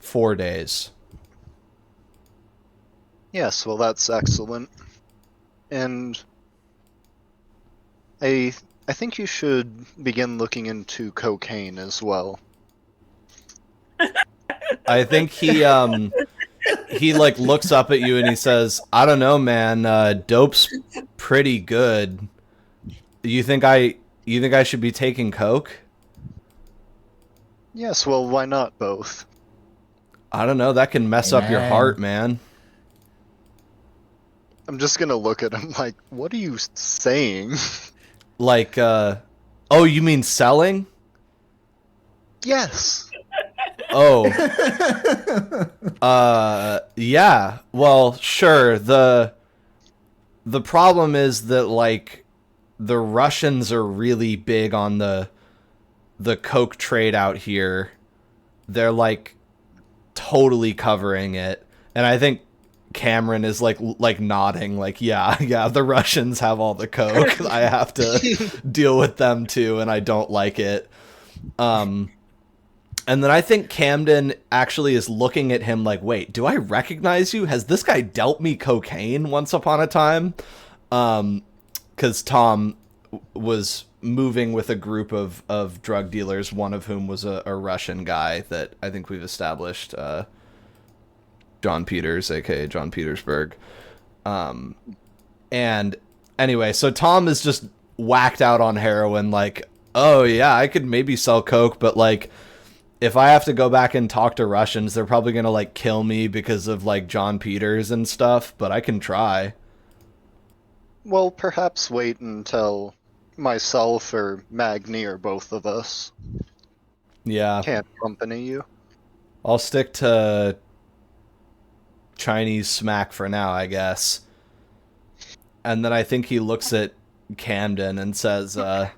4 days. Yes, well, that's excellent. And I think you should begin looking into cocaine as well. I think he like looks up at you and he says, "I don't know, man. Dope's pretty good. You think I should be taking coke?" Yes, well, why not both? I don't know. That can mess up your Amen. heart, man. I'm just gonna look at him like, what are you saying? Like, oh, you mean selling? Yes. Oh, yeah. Well, sure. The problem is that like the Russians are really big on the coke trade out here. They're like totally covering it, and I think Cameron is like nodding, like yeah. The Russians have all the coke. I have to deal with them too, and I don't like it. And then I think Camden actually is looking at him like, wait, do I recognize you? Has this guy dealt me cocaine once upon a time? Because Tom was moving with a group of drug dealers, one of whom was a Russian guy that I think we've established, John Peters, aka John Petersburg. And anyway, so Tom is just whacked out on heroin like, oh yeah, I could maybe sell coke, but like, if I have to go back and talk to Russians, they're probably going to like kill me because of like John Peters and stuff, but I can try. Well, perhaps wait until myself or Magni or both of us Yeah. can accompany you. I'll stick to Chinese smack for now, I guess. And then I think he looks at Camden and says, how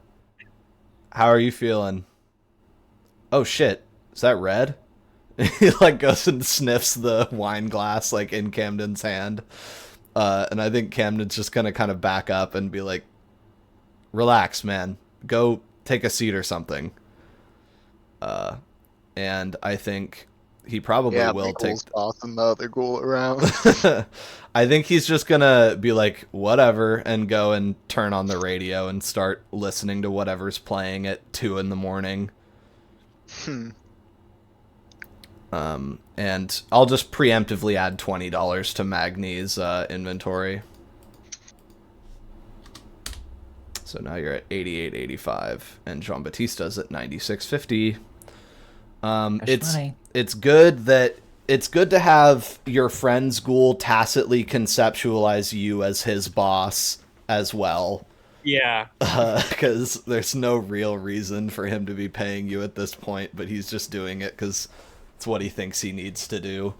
are you feeling? Oh shit, is that red? He like goes and sniffs the wine glass like in Camden's hand. And I think Camden's just gonna kind of back up and be like, relax, man. Go take a seat or something. And I think he probably will take... bossing the other ghoul around. I think he's just gonna be like, whatever, and go and turn on the radio and start listening to whatever's playing at 2 a.m. And I'll just preemptively add $20 to Magni's inventory. So now you're at 88.85, and Jean Baptista's at 96.50. It's good to have your friend's ghoul tacitly conceptualize you as his boss as well. Yeah. because there's no real reason for him to be paying you at this point, but he's just doing it because it's what he thinks he needs to do.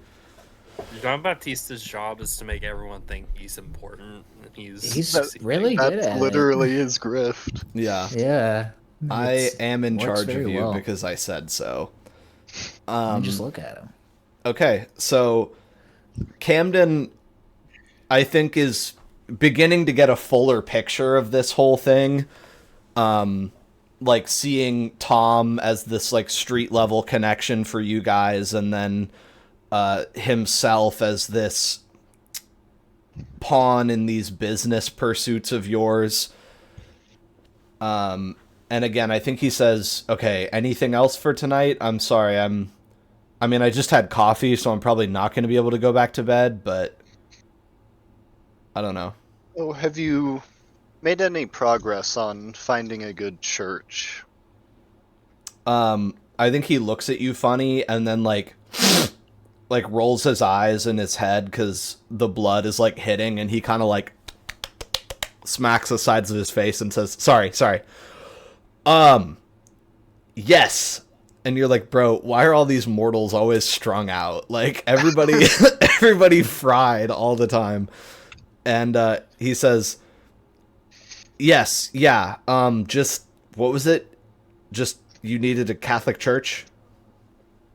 John Baptiste's job is to make everyone think he's important. And He's succeeding. really good That's at literally his grift. Yeah. it. Yeah. I am in works charge of very you well. because I said so. You just look at him. Okay, so Camden, I think, is beginning to get a fuller picture of this whole thing. Like seeing Tom as this like street level connection for you guys, and then himself as this pawn in these business pursuits of yours. And again, I think he says, okay, anything else for tonight? I'm sorry, I mean, I just had coffee, so I'm probably not going to be able to go back to bed, but I don't know. Oh, have you made any progress on finding a good church? I think he looks at you funny and then like rolls his eyes in his head because the blood is like hitting, and he kind of like smacks the sides of his face and says, sorry. Yes. And you're like, bro, why are all these mortals always strung out? Like everybody fried all the time. And he says, yes, yeah. Just what was it? Just you needed a Catholic church?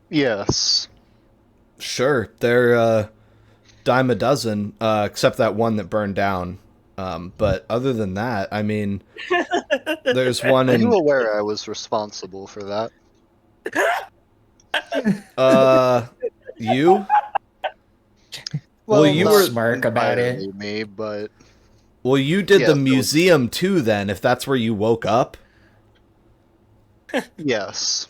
Yes. Sure. They're dime a dozen, except that one that burned down. But other than that, I mean, there's one Are in you aware I was responsible for that? you? Well, you not were smirk about it. entirely me, but Well, you did Yeah, the so- museum too then, if that's where you woke up. yes.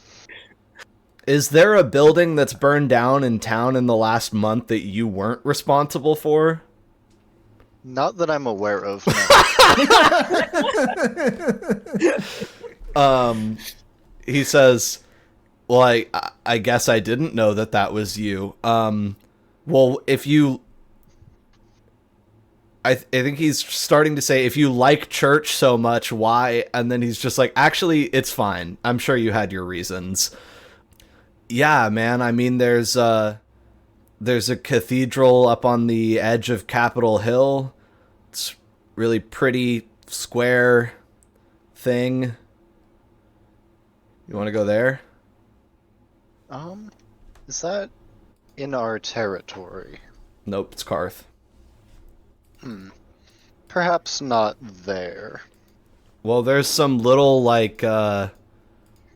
Is there a building that's burned down in town in the last month that you weren't responsible for? Not that I'm aware of. No. He says, well, I guess I didn't know that was you. Well, if you... I think he's starting to say, if you like church so much, why? And then he's just like, actually, it's fine. I'm sure you had your reasons. Yeah, man. I mean, there's a cathedral up on the edge of Capitol Hill. It's really pretty square thing. You want to go there? Is that in our territory? Nope, it's Karth. Perhaps not there. Well, there's some little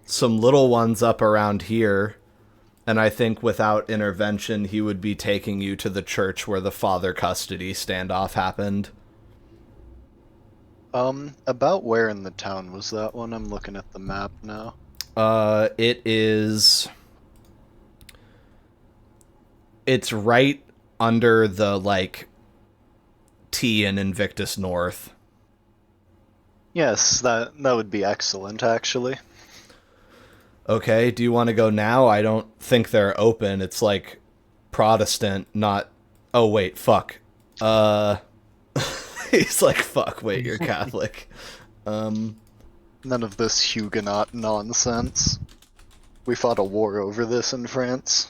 some little ones up around here, and I think without intervention, he would be taking you to the church where the father custody standoff happened. About where in the town was that one? I'm looking at the map now. It is. It's right under the T in Invictus North. Yes, that would be excellent, actually. Okay, do you want to go now? I don't think they're open. It's Protestant, not... Oh, wait, fuck. He's like, fuck, wait, you're Catholic. None of this Huguenot nonsense. We fought a war over this in France.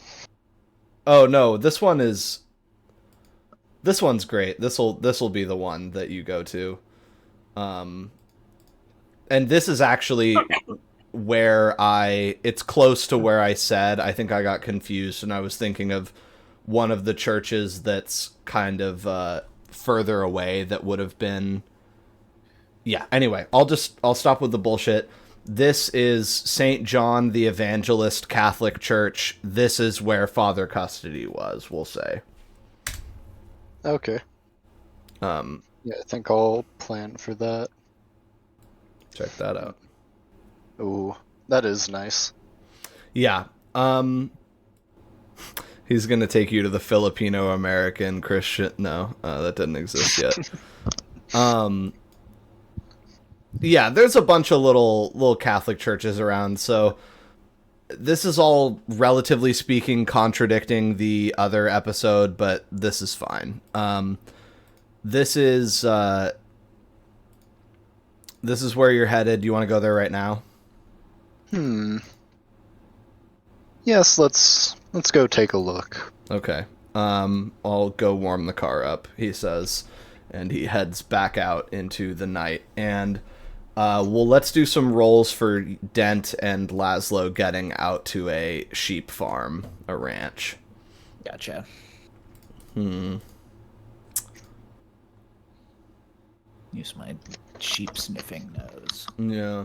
Oh, no, this one's great. This'll be the one that you go to. And this is actually where it's close to where I said. I think I got confused and I was thinking of one of the churches that's kind of further away that would have been... Yeah, anyway, I'll stop with the bullshit. This is St. John the Evangelist Catholic Church. This is where Father Custody was, we'll say. Okay. Yeah, I think I'll plan for that. Check that out. Ooh, that is nice. Yeah. He's gonna take you to the Filipino American Christian. No, that didn't exist yet. Yeah, there's a bunch of little Catholic churches around, so this is all, relatively speaking, contradicting the other episode, but this is fine. This is This is where you're headed. Do you want to go there right now? Yes, let's go take a look. Okay. I'll go warm the car up, he says, and he heads back out into the night. And let's do some rolls for Dent and Laszlo getting out to a sheep farm, a ranch. Gotcha. Use my sheep sniffing nose. Yeah.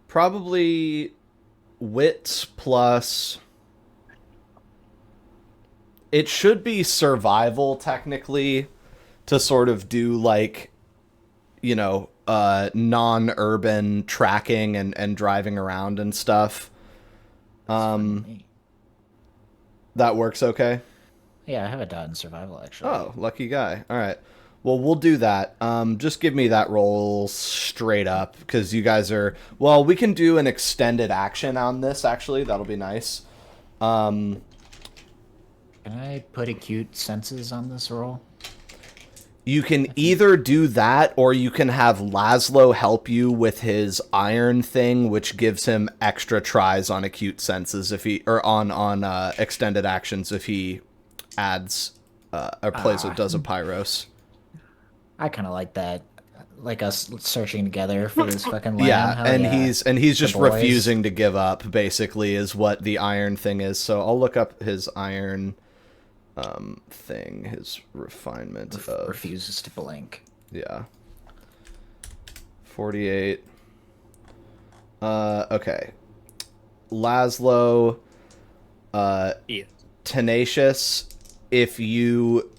Probably wits plus. It should be survival technically to sort of do like, you know, non-urban tracking and driving around and stuff. That works okay? Yeah, I have a dot in survival, actually. Oh, lucky guy. All right. Well, we'll do that. Just give me that roll straight up, because you guys are... Well, we can do an extended action on this, actually. That'll be nice. Can I put acute senses on this roll? You can either do that, or you can have Laszlo help you with his iron thing, which gives him extra tries on acute senses if he... Or on extended actions if he adds... or does a Pyros. I kind of like that, like us searching together for this fucking lamb. Yeah, Hell and yeah. he's just boys. refusing to give up. Basically, is what the iron thing is. So I'll look up his iron thing, his refinement of Refuses to blink. yeah. 48. Okay. Laszlo, Yeah. tenacious. If you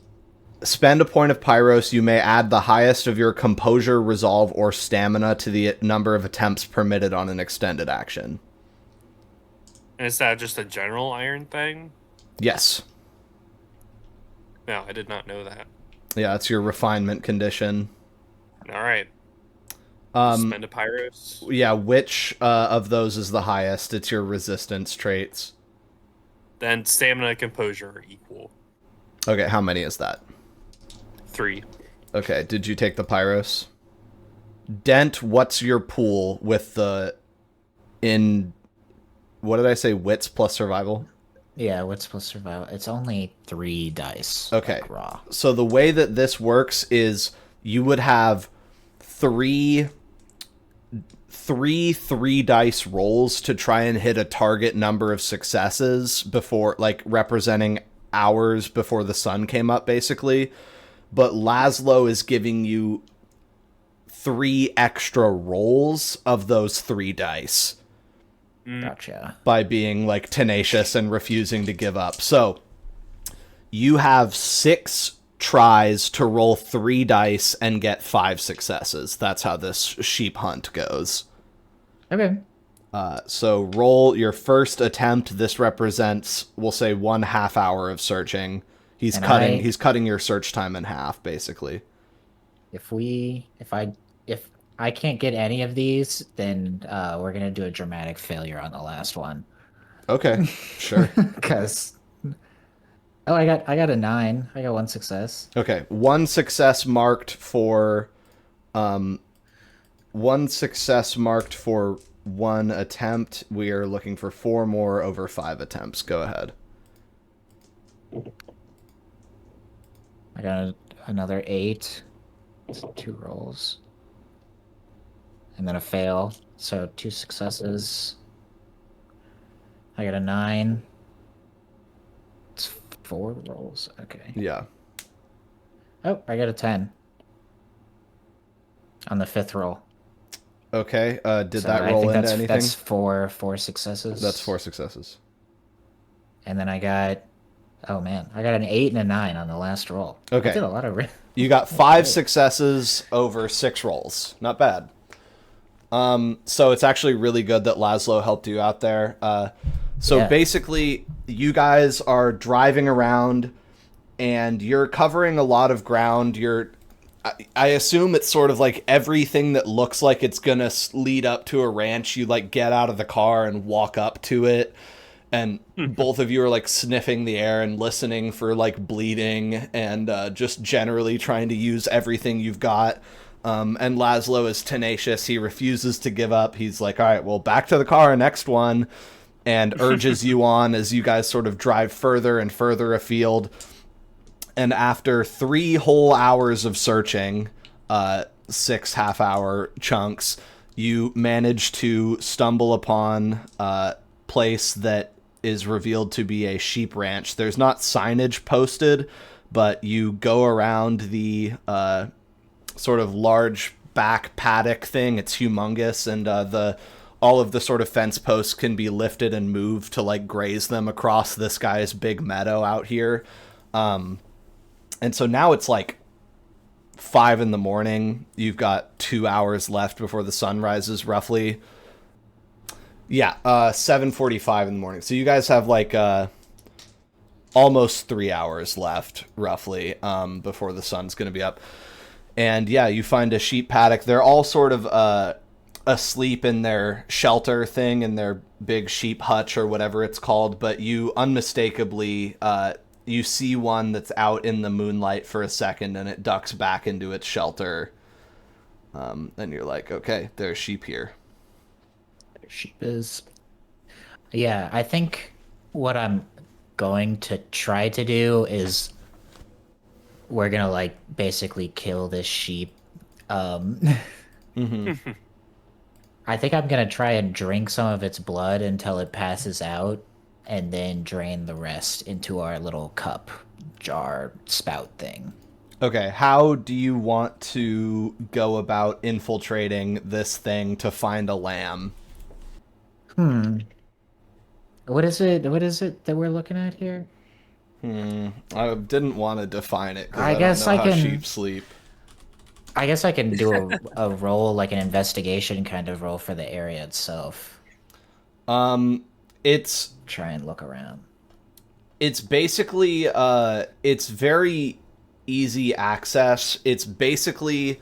spend a point of Pyros, you may add the highest of your composure, resolve, or stamina to the number of attempts permitted on an extended action. And is that just a general iron thing? Yes. No, I did not know that. Yeah, it's your refinement condition. All right. Um, Spend a Pyros. yeah, which of those is the highest? It's your resistance traits. Then stamina and composure are equal. Okay, how many is that? 3. Okay, did you take the Pyros? Dent, what's your pool with the... What did I say? Wits plus survival? Yeah, what's plus survival? It's only 3 dice. Okay. Like raw. So the way that this works is you would have three dice rolls to try and hit a target number of successes before, like, representing hours before the sun came up, basically. But Laszlo is giving you 3 extra rolls of those 3 dice Gotcha. by being, like, tenacious and refusing to give up. So you have 6 tries to roll 3 dice and get 5 successes. That's how this sheep hunt goes. Okay. So roll your first attempt. This represents, we'll say, 1/2 hour of searching. He's cutting your search time in half, basically. If I can't get any of these, then we're gonna do a dramatic failure on the last one. Okay, sure. Because I got a 9. I got 1 success. Okay, 1 success marked for 1 success marked for 1 attempt. We are looking for 4 more over 5 attempts. Go ahead. I got another 8. So 2 rolls. And then a fail. So 2 successes. I got a 9. It's 4 rolls. Okay. Yeah. Oh, I got a 10. On the 5th roll. Okay, did So that I roll think into anything? That's four successes. That's 4 successes. And then I got... Oh, man. I got an 8 and a 9 on the last roll. Okay. I did a lot of... You got 5 successes over 6 rolls. Not bad. So it's actually really good that Laszlo helped you out there. Yeah. Basically, you guys are driving around, and you're covering a lot of ground. I assume it's sort of like everything that looks like it's gonna lead up to a ranch. You like get out of the car and walk up to it, and both of you are like sniffing the air and listening for like bleeding, and just generally trying to use everything you've got. And Laszlo is tenacious. He refuses to give up. He's like, all right, well, back to the car, next one, and urges you on as you guys sort of drive further and further afield. And after 3 whole hours of searching, 6 half-hour chunks, you manage to stumble upon a place that is revealed to be a sheep ranch. There's not signage posted, but you go around the sort of large back paddock thing. It's humongous, and all of the sort of fence posts can be lifted and moved to like graze them across this guy's big meadow out here. And so now it's like 5 a.m. You've got 2 hours left before the sun rises, roughly. Yeah, 7:45 in the morning. So you guys have like almost 3 hours left, roughly, before the sun's going to be up. And yeah, you find a sheep paddock. They're all sort of asleep in their shelter thing, in their big sheep hutch or whatever it's called. But you unmistakably, you see one that's out in the moonlight for a second, and it ducks back into its shelter. And you're like, okay, there's sheep here. There sheep is. Yeah, I think what I'm going to try to do is we're gonna like basically kill this sheep. Mm-hmm. I think I'm gonna try and drink some of its blood until it passes out, and then drain the rest into our little cup, jar, spout thing. Okay, how do you want to go about infiltrating this thing to find a lamb? What is it that we're looking at here? I didn't want to define it, 'cause I guess don't know I how can- sheep sleep. I guess I can do a roll, like an investigation kind of roll for the area itself. It's Try and look around. It's basically it's very easy access. It's basically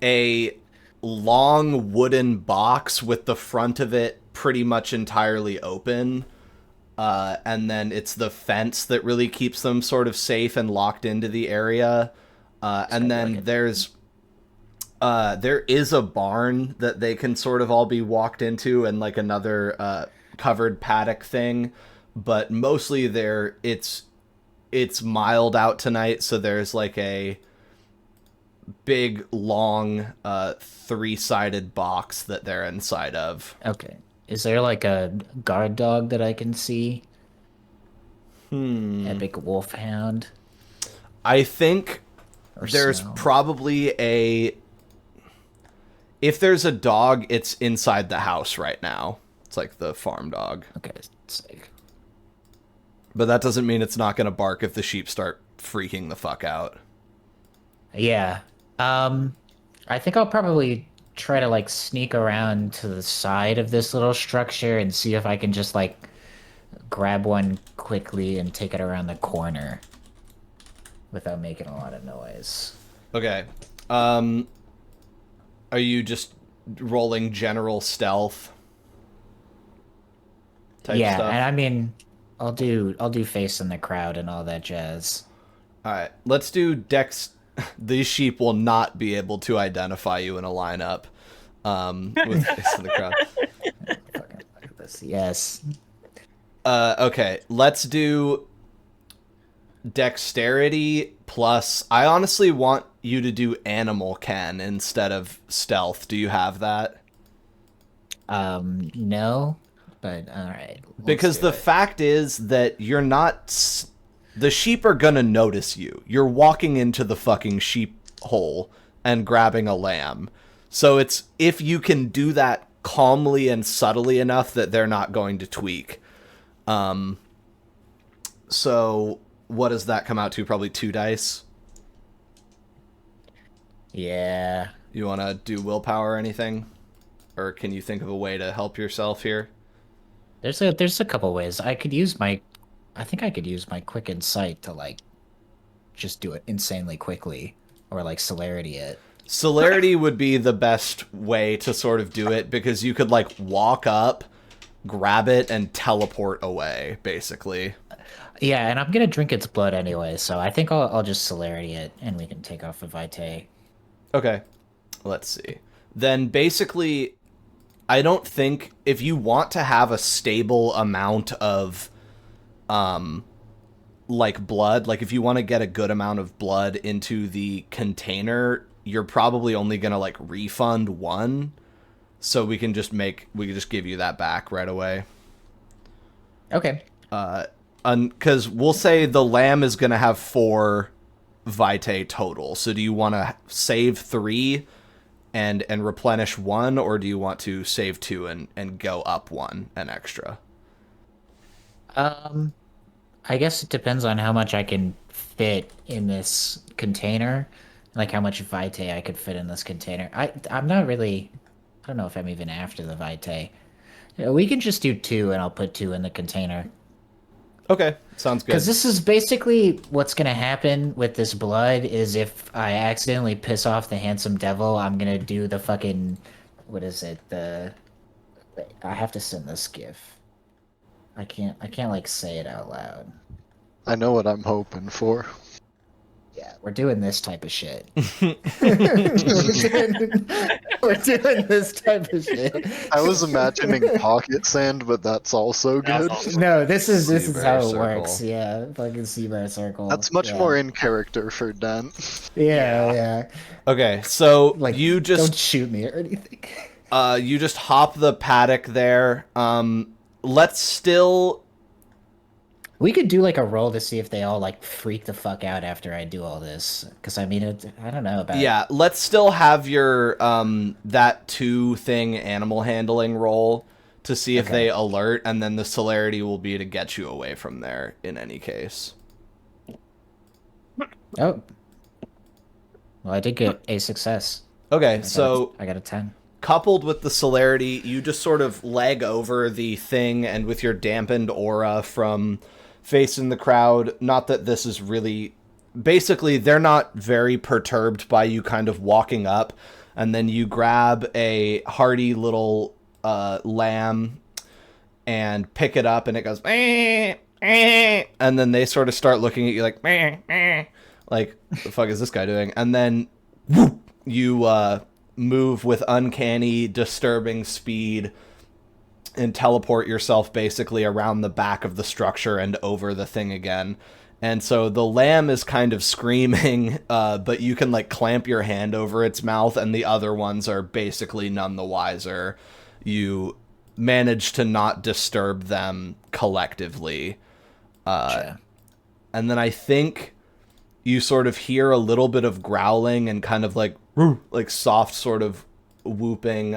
a long wooden box with the front of it pretty much entirely open. And then it's the fence that really keeps them sort of safe and locked into the area. And then there is a barn that they can sort of all be walked into, and like another covered paddock thing, but mostly it's mild out tonight, so there's like a big long 3-sided box that they're inside of. Okay. Is there like a guard dog that I can see? Epic wolfhound? I think Or there's smell? probably if there's a dog, it's inside the house right now. It's like the farm dog. Okay, sick. But that doesn't mean it's not going to bark if the sheep start freaking the fuck out. Yeah. I think I'll probably try to like sneak around to the side of this little structure and see if I can just like grab one quickly and take it around the corner without making a lot of noise. Okay. Are you just rolling general stealth type Yeah, stuff? and I mean, I'll do face in the crowd and all that jazz. All right, let's do dex. These sheep will not be able to identify you in a lineup with face in the crowd. Fucking look at this. Yes. Okay, let's do dexterity plus. I honestly want you to do animal ken instead of stealth. Do you have that? No, but all right. let's Because do the it. fact is that you're not. The sheep are gonna notice you. You're walking into the fucking sheep hole and grabbing a lamb. So it's if you can do that calmly and subtly enough that they're not going to tweak. So what does that come out to? Probably 2 dice. Yeah. You want to do willpower or anything? Or can you think of a way to help yourself here? There's a couple ways. I think I could use my quick insight to like just do it insanely quickly or like celerity it. Celerity would be the best way to sort of do it because you could like walk up, grab it, and teleport away, basically. Yeah, and I'm gonna drink its blood anyway, so I think I'll just celerity it and we can take off the vitae. Okay. let's see. Then basically, I don't think if you want to have a stable amount of, like blood, like if you want to get a good amount of blood into the container, you're probably only gonna like refund one. So we can just give you that back right away. Okay. Because we'll say the lamb is gonna have 4 vitae total. So do you want to save 3 and replenish 1, or do you want to save 2 and go up 1 an extra? I guess it depends on how much I can fit in this container, like how much vitae I could fit in this container. I'm not really. I don't know if I'm even after the vitae. We can just do 2, and I'll put 2 in the container. Okay, sounds good. Because this is basically what's gonna happen with this blood. Is if I accidentally piss off the handsome devil, I'm gonna do the fucking. What is it? I have to send this gif. I can't like say it out loud. I know what I'm hoping for. Yeah, we're doing this type of shit. We're doing this type of shit. I was imagining pocket sand, but that's also That's good. also- No, this is Sea how bear it circle. works. Yeah, fucking sea bear circle. That's much Yeah. more in character for Dent. Yeah. Okay, so Like you don't just shoot me or anything. you just hop the paddock there. Let's still. We could do like a roll to see if they all like freak the fuck out after I do all this. Because I mean, I don't know about. Yeah, let's still have your that 2 thing animal handling roll to see if Okay. they alert, and then the celerity will be to get you away from there in any case. Oh. Well, I did get a success. Okay, so I got a 10. coupled with the celerity, you just sort of leg over the thing, and with your dampened aura from facing the crowd, not that this is really... Basically, they're not very perturbed by you kind of walking up, and then you grab a hardy little lamb and pick it up, and it goes... "Meh, meh," and then they sort of start looking at you like... "Meh, meh," like, the fuck is this guy doing? And then whoop, you move with uncanny, disturbing speed and teleport yourself basically around the back of the structure and over the thing again. And so the lamb is kind of screaming, but you can like clamp your hand over its mouth, and the other ones are basically none the wiser. You manage to not disturb them collectively. Gotcha. And then I think you sort of hear a little bit of growling and kind of like soft sort of whooping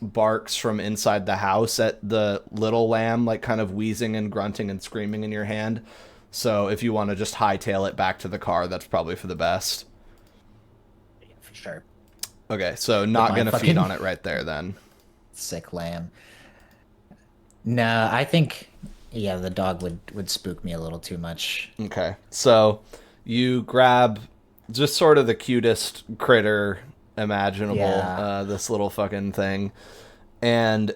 barks from inside the house at the little lamb, like kind of wheezing and grunting and screaming in your hand. So if you want to just hightail it back to the car, that's probably for the best. Yeah, for sure. Okay, so not my gonna feed fucking- on it right there then. Sick lamb. No, I think yeah, the dog would spook me a little too much. Okay, so you grab just sort of the cutest critter imaginable, Yeah. this little fucking thing, and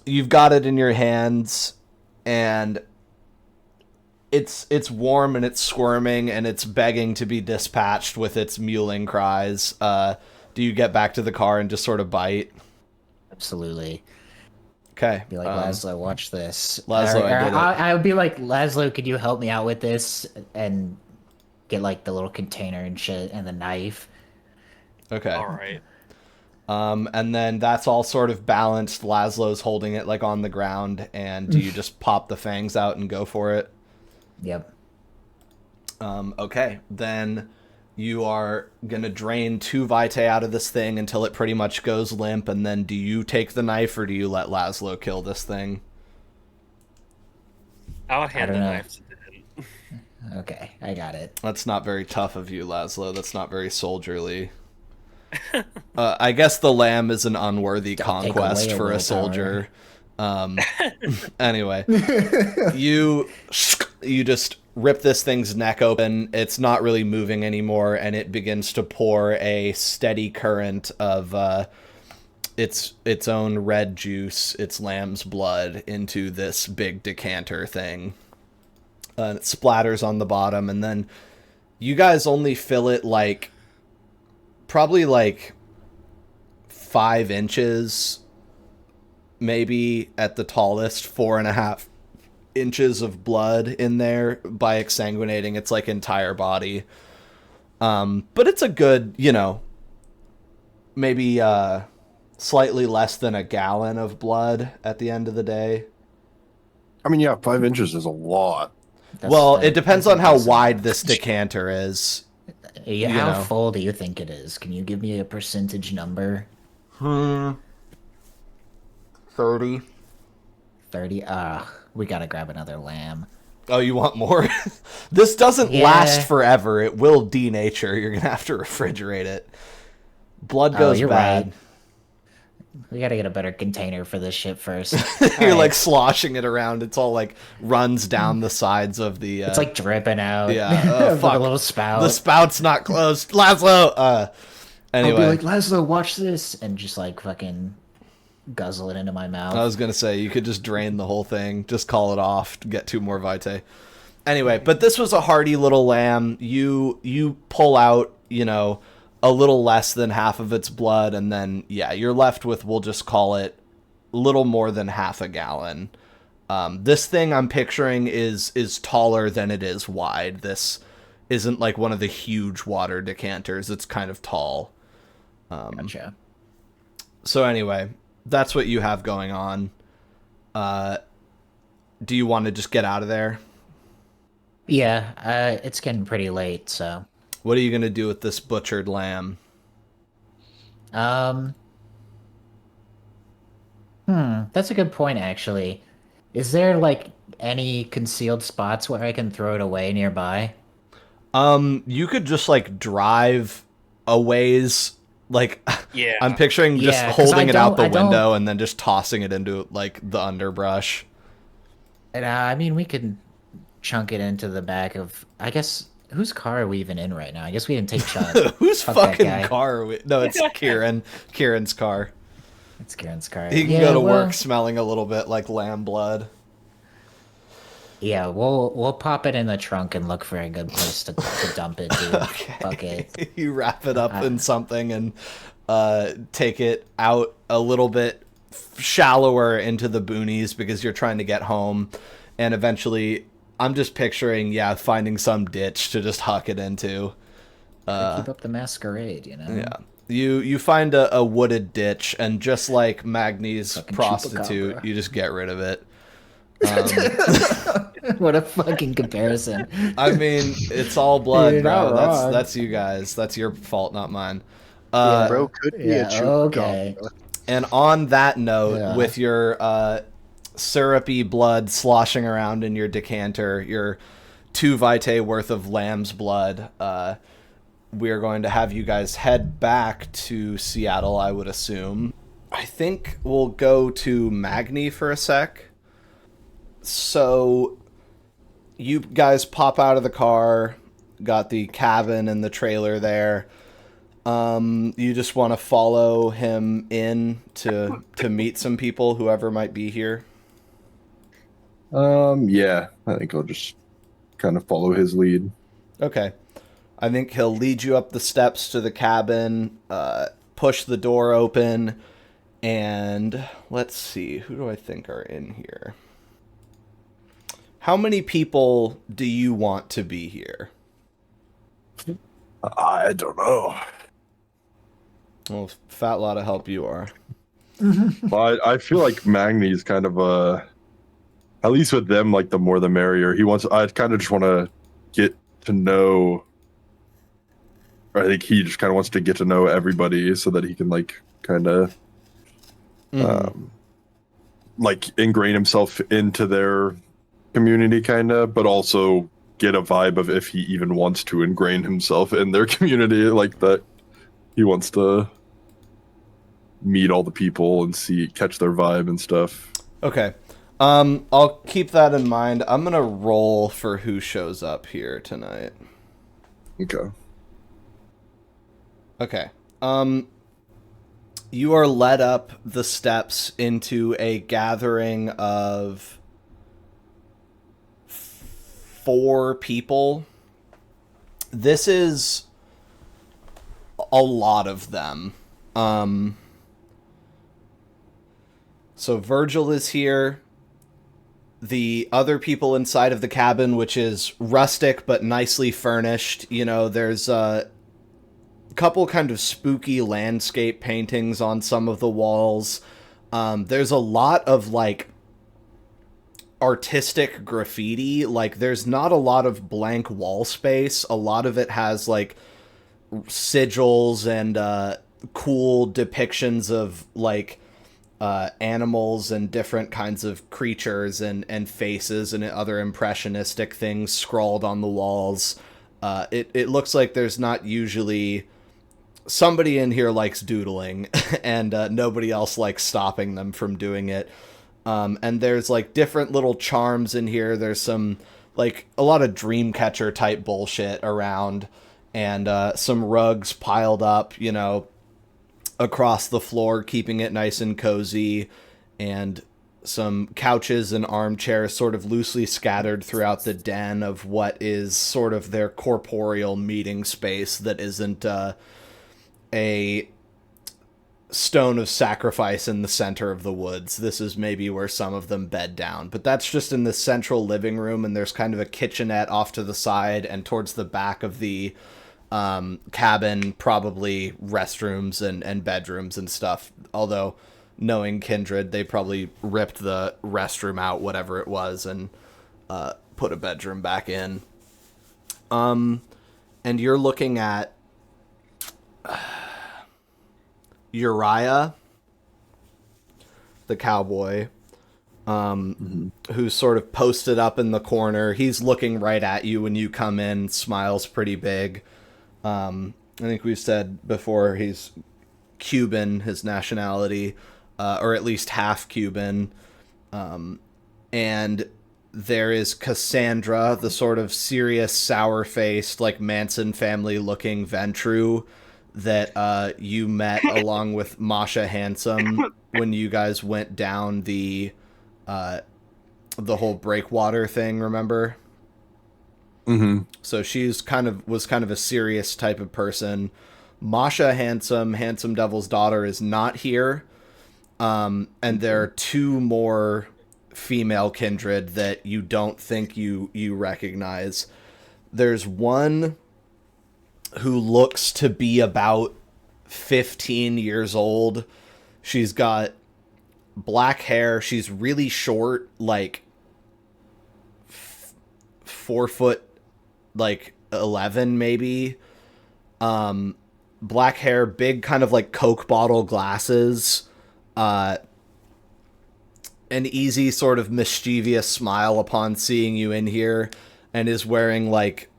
you've got it in your hands, and it's warm and it's squirming and it's begging to be dispatched with its mewling cries. Do you get back to the car and just sort of bite? Absolutely. Okay. Be like, Laszlo, watch this. Laszlo, I get it. I would be like, Laszlo, could you help me out with this? And get like the little container and shit and the knife. Okay. All right. And then that's all sort of balanced. Laszlo's holding it like on the ground, and do you just pop the fangs out and go for it? Yep. Okay, then you are gonna drain 2 vitae out of this thing until it pretty much goes limp, and then do you take the knife or do you let Laszlo kill this thing? I'll hand the don't know. knife to Dan. Okay, I got it. That's not very tough of you, Laszlo. That's not very soldierly. I guess the lamb is an unworthy Don't take conquest away for a willpower. soldier. Anyway, you just rip this thing's neck open. It's not really moving anymore, and it begins to pour a steady current of its own red juice, its lamb's blood, into this big decanter thing. And it splatters on the bottom, and then you guys only fill it like probably like 5 inches, maybe at the tallest, 4.5 inches of blood in there by exsanguinating its like entire body. But it's a good, maybe slightly less than a gallon of blood at the end of the day. I mean, yeah, 5 inches is a lot. It depends on how wide this decanter is. How full do you think it is? Can you give me a percentage number? 30. 30? We gotta grab another lamb. Oh, you want more? This doesn't Yeah. last forever. It will denature. You're going to have to refrigerate it. Blood goes you're bad. right. We gotta get a better container for this shit first. You're Alright. like sloshing it around. It's all like runs down the sides of the. It's like dripping out. yeah, With fuck. a little spout. The spout's not closed. Laszlo. I'll Anyway, be like, Laszlo, watch this, and just like fucking guzzle it into my mouth. I was gonna say you could just drain the whole thing. Just call it off. Get 2 more vitae. Anyway, but this was a hardy little lamb. You pull out, a little less than half of its blood, and then you're left with, we'll just call it a little more than half a gallon. This thing I'm picturing is taller than it is wide. This isn't like one of the huge water decanters. It's kind of tall. Gotcha. So anyway, that's what you have going on. Do you want to just get out of there? Yeah, it's getting pretty late, so. What are you going to do with this butchered lamb? That's a good point, actually. Is there, like, any concealed spots where I can throw it away nearby? You could just like drive a ways. Like, Yeah. I'm picturing just Yeah, 'cause holding I it out the don't- I don't- window and then just tossing it into like the underbrush. And, I mean, we could chunk it into the back of... I guess... Whose car are we even in right now? I guess we didn't take shots. Whose Fuck that fucking guy. car are we? No, it's Kieran. Kieran's car. It's Karen's car. He can Yeah, go to well, work smelling a little bit like lamb blood. Yeah, we'll pop it in the trunk and look for a good place to dump it, dude. Fuck it. You wrap it up in something and take it out a little bit shallower into the boonies because you're trying to get home, and eventually I'm just picturing finding some ditch to just huck it into. Keep up the masquerade, Yeah, you find a wooded ditch, and just like Magni's Fucking prostitute, chupacabra. you just get rid of it. What a fucking comparison. I mean, it's all blood, You're bro. not wrong. That's you guys. That's your fault, not mine. Bro could be Yeah, a chupacabra. okay. And on that note, Yeah. with your syrupy blood sloshing around in your decanter, your 2 vitae worth of lamb's blood, we're going to have you guys head back to Seattle, I would assume. I think we'll go to Magni for a sec. So you guys pop out of the car, got the cabin and the trailer there. You just want to follow him in to meet some people, whoever might be here. Yeah, I think I'll just kind of follow his lead. Okay. I think he'll lead you up the steps to the cabin, push the door open, and let's see, who do I think are in here? How many people do you want to be here? I don't know. Well, fat lot of help you are. Well, I feel like Magni's kind of at least with them, like the more the merrier. I kind of just want to get to know. I think he just kind of wants to get to know everybody so that he can like kind of like ingrain himself into their community, kind of, but also get a vibe of if he even wants to ingrain himself in their community, like that he wants to meet all the people and catch their vibe and stuff. Okay. I'll keep that in mind. I'm gonna roll for who shows up here tonight. Okay. Okay. You are led up the steps into a gathering of 4 people. This is a lot of them. So Virgil is here. The other people inside of the cabin, which is rustic but nicely furnished. You know, there's a couple kind of spooky landscape paintings on some of the walls. There's a lot of, like, artistic graffiti. Like, there's not a lot of blank wall space. A lot of it has, like, sigils and cool depictions of, like, animals and different kinds of creatures and faces and other impressionistic things scrawled on the walls. It looks like there's not usually... Somebody in here likes doodling, and nobody else likes stopping them from doing it. And there's, like, different little charms in here. There's some, like, a lot of Dreamcatcher type bullshit around, and some rugs piled up, you know, across the floor, keeping it nice and cozy, and some couches and armchairs sort of loosely scattered throughout the den of what is sort of their corporeal meeting space that isn't a stone of sacrifice in the center of the woods. This is maybe where some of them bed down, but that's just in the central living room, and there's kind of a kitchenette off to the side, and towards the back of the cabin, probably restrooms and bedrooms and stuff. Although, knowing Kindred, they probably ripped the restroom out, whatever it was, and put a bedroom back in. And you're looking at Uriah, the cowboy, who's sort of posted up in the corner. He's looking right at you when you come in, smiles pretty big. I think we've said before he's Cuban, his nationality, or at least half Cuban. And there is Cassandra, the sort of serious, sour-faced, like Manson family-looking Ventru that you met along with Masha Handsome when you guys went down the whole breakwater thing, remember? Mm-hmm. So was kind of a serious type of person. Masha Handsome Devil's daughter, is not here. And there are two more female kindred that you don't think you recognize. There's one who looks to be about 15 years old. She's got black hair. She's really short, like 4 foot, like 11 maybe. Black hair, big kind of like Coke bottle glasses, an easy sort of mischievous smile upon seeing you in here, and is wearing like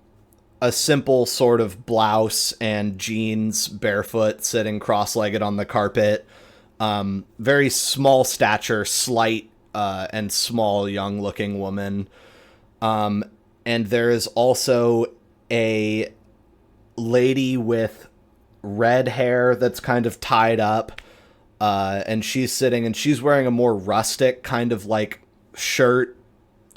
a simple sort of blouse and jeans, barefoot, sitting cross-legged on the carpet. Very small stature, slight and small, young-looking woman. And there is also a lady with red hair that's kind of tied up, and she's sitting, and she's wearing a more rustic kind of like shirt,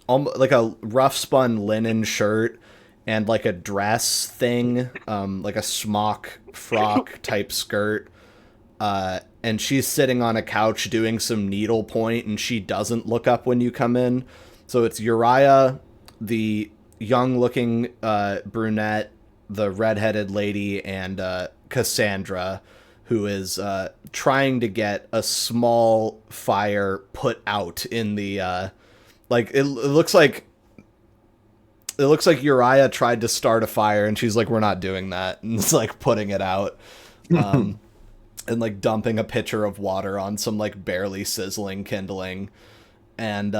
like a rough spun linen shirt, and like a dress thing, like a smock frock type skirt. And she's sitting on a couch doing some needlepoint, and she doesn't look up when you come in. So it's Uriah, the young-looking brunette, the redheaded lady, and Cassandra, who is trying to get a small fire put out in the like it looks like Uriah tried to start a fire, and she's like, "We're not doing that," and it's like putting it out. And like dumping a pitcher of water on some like barely sizzling kindling. And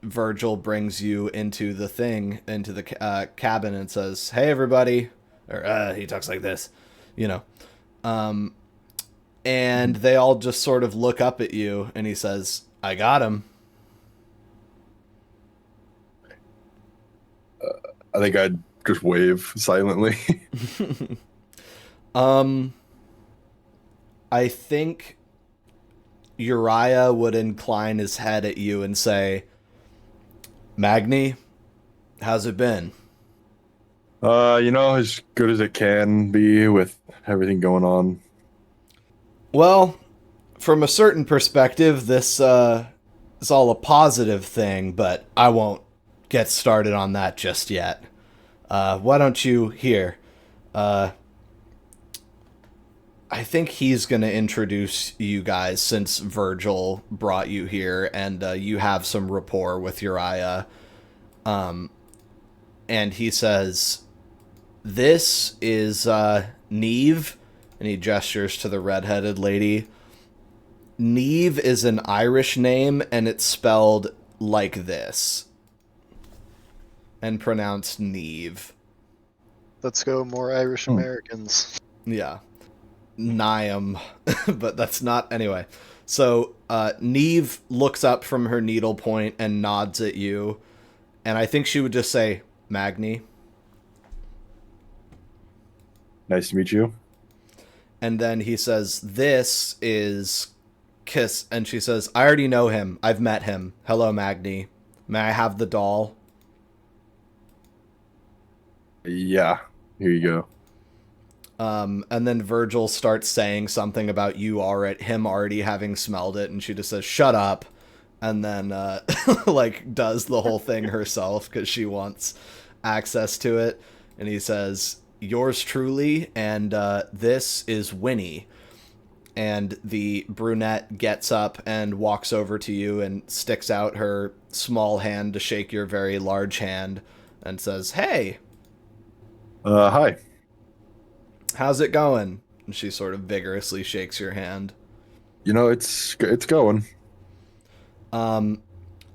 Virgil brings you into the cabin and says, "Hey everybody," or he talks like this, you know. And they all just sort of look up at you, and he says, "I got him." I think I'd just wave silently. I think Uriah would incline his head at you and say, "Magni, how's it been?" As good as it can be with everything going on. Well, from a certain perspective, this is all a positive thing, but I won't get started on that just yet. Why don't you here? I think he's going to introduce you guys since Virgil brought you here and you have some rapport with Uriah. And he says, "This is Neve," and he gestures to the redheaded lady. Neve is an Irish name, and it's spelled like this. And pronounced Neve. Let's go, more Irish Americans. Yeah. Niam. But that's not... Anyway. So, Neve looks up from her needlepoint and nods at you. And I think she would just say, Magni. Nice to meet you. And then he says, "This is Kiss." And she says, "I already know him. I've met him. Hello, Magni. May I have the doll?" Yeah, here you go. And then Virgil starts saying something about him already having smelled it, and she just says, "Shut up," and then like does the whole thing herself because she wants access to it. And he says, "Yours truly, and this is Winnie." And the brunette gets up and walks over to you and sticks out her small hand to shake your very large hand and says, "Hey, Hi. how's it going?" And she sort of vigorously shakes your hand. It's going.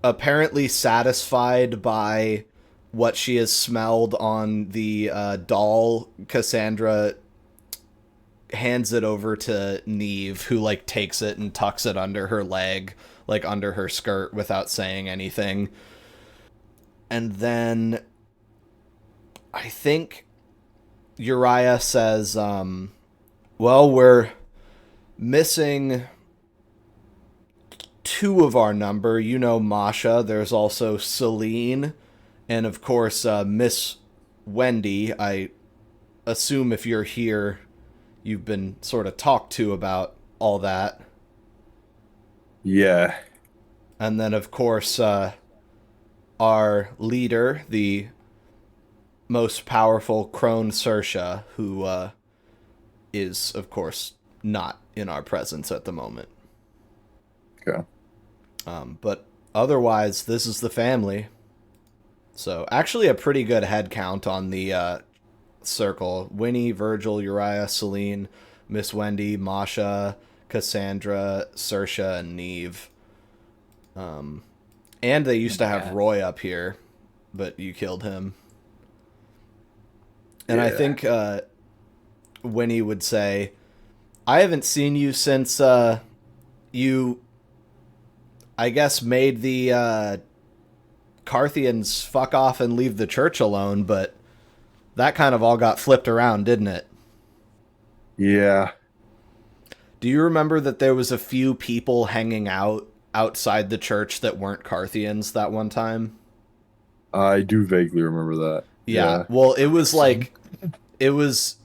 Apparently satisfied by what she has smelled on the doll, Cassandra hands it over to Neve, who like takes it and tucks it under her leg, like under her skirt, without saying anything. And then I think Uriah says, "Well, we're missing two of our number. You know Masha. There's also Celine. And, of course, Miss Wendy. I assume if you're here, you've been sort of talked to about all that. Yeah. And then, of course, our leader, the most powerful crone Sersha, who is, of course, not in our presence at the moment. Okay. But otherwise, this is the family. So, actually a pretty good head count on the circle. Winnie, Virgil, Uriah, Celine, Miss Wendy, Masha, Cassandra, Sersha, and Neve. And they used to have Roy up here, but you killed him. And I think Winnie would say, "I haven't seen you since you, I guess, made the Carthians fuck off and leave the church alone, but that kind of all got flipped around, didn't it?" Yeah. Do you remember that there was a few people hanging out outside the church that weren't Carthians that one time? I do vaguely remember that. Yeah. Well, it was like, there was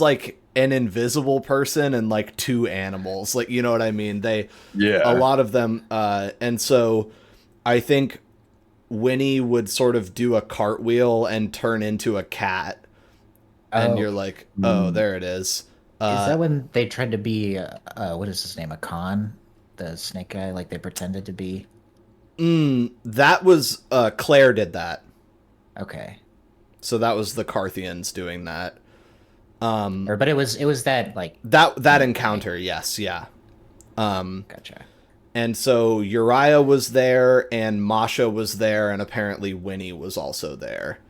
like an invisible person and like two animals. Like, you know what I mean? A lot of them, and so I think Winnie would sort of do a cartwheel and turn into a cat. And you're like, oh, there it is. Is that when they tried to be, what is his name, a Khan? The snake guy, like they pretended to be? That was, Claire did that. Okay. So that was the Carthians doing that. But it was that, like... That encounter, yes, yeah. Gotcha. And so Uriah was there, and Masha was there, and apparently Winnie was also there.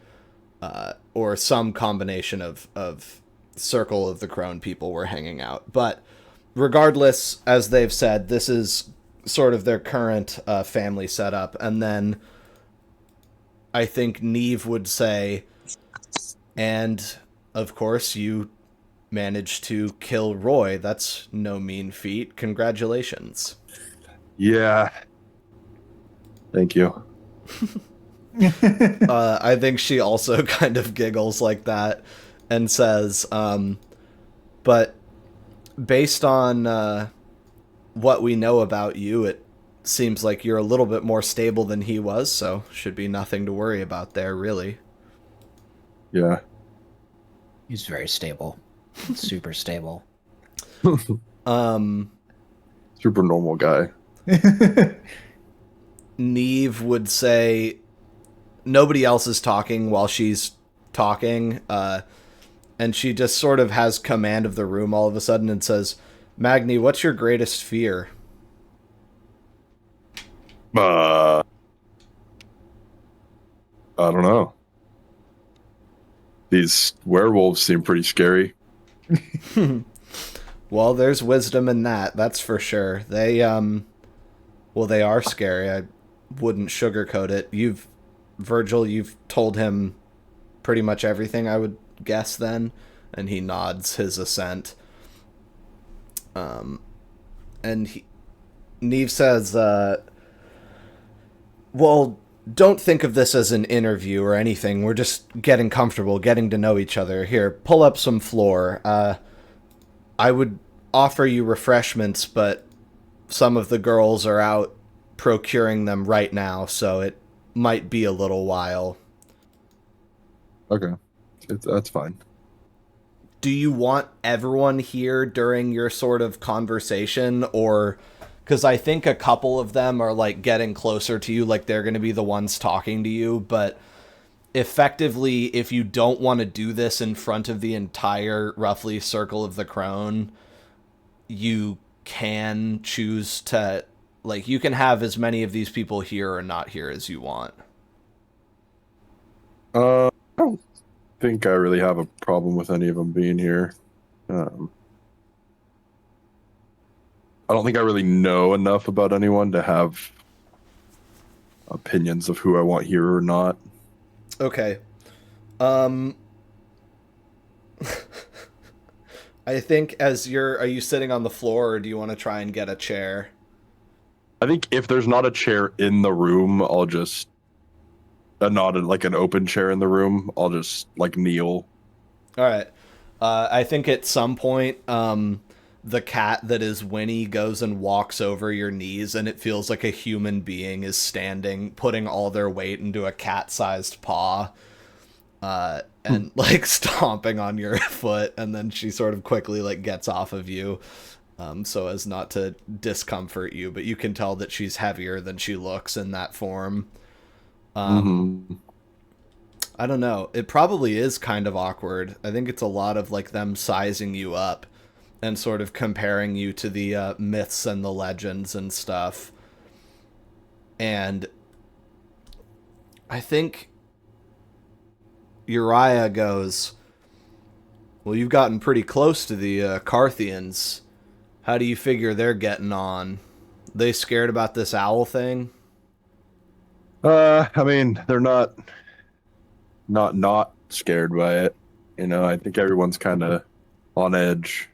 Or some combination of Circle of the Crone people were hanging out. But regardless, as they've said, this is sort of their current family setup. And then I think Neve would say, "And, of course, you managed to kill Roy. That's no mean feat. Congratulations." Yeah. Thank you. I think she also kind of giggles like that and says, but based on what we know about you, it seems like you're a little bit more stable than he was, so should be nothing to worry about there, really. Yeah. He's very stable. Super stable. Um, Super normal guy. Neve would say nobody else is talking while she's talking, and she just sort of has command of the room all of a sudden and says, Magni, what's your greatest fear? I don't know. These werewolves seem pretty scary. Well, there's wisdom in that, that's for sure. They are scary. I wouldn't sugarcoat it. Virgil, you've told him pretty much everything, I would guess then, and he nods his assent. And Neve says, well, don't think of this as an interview or anything. We're just getting comfortable, getting to know each other. Here, pull up some floor. I would offer you refreshments, but some of the girls are out procuring them right now, so it might be a little while. Okay. That's fine. Do you want everyone here during your sort of conversation, or... Because I think a couple of them are, like, getting closer to you, like they're going to be the ones talking to you, but effectively, if you don't want to do this in front of the entire, roughly, circle of the crone, you can choose to, like, you can have as many of these people here or not here as you want. I don't think I really have a problem with any of them being here. I don't think I really know enough about anyone to have opinions of who I want here or not. Okay. I think are you sitting on the floor, or do you want to try and get a chair? I think if there's not a chair in the room, I'll just not like an open chair in the room. I'll just like kneel. All right. I think at some point, the cat that is Winnie goes and walks over your knees, and it feels like a human being is standing, putting all their weight into a cat-sized paw, and like stomping on your foot, and then she sort of quickly like gets off of you, so as not to discomfort you, but you can tell that she's heavier than she looks in that form. I don't know. It probably is kind of awkward. I think it's a lot of like them sizing you up and sort of comparing you to the myths and the legends and stuff. And I think Uriah goes, well, you've gotten pretty close to the Carthians. How do you figure they're getting on? They scared about this owl thing? I mean, they're not scared by it. You know, I think everyone's kind of on edge.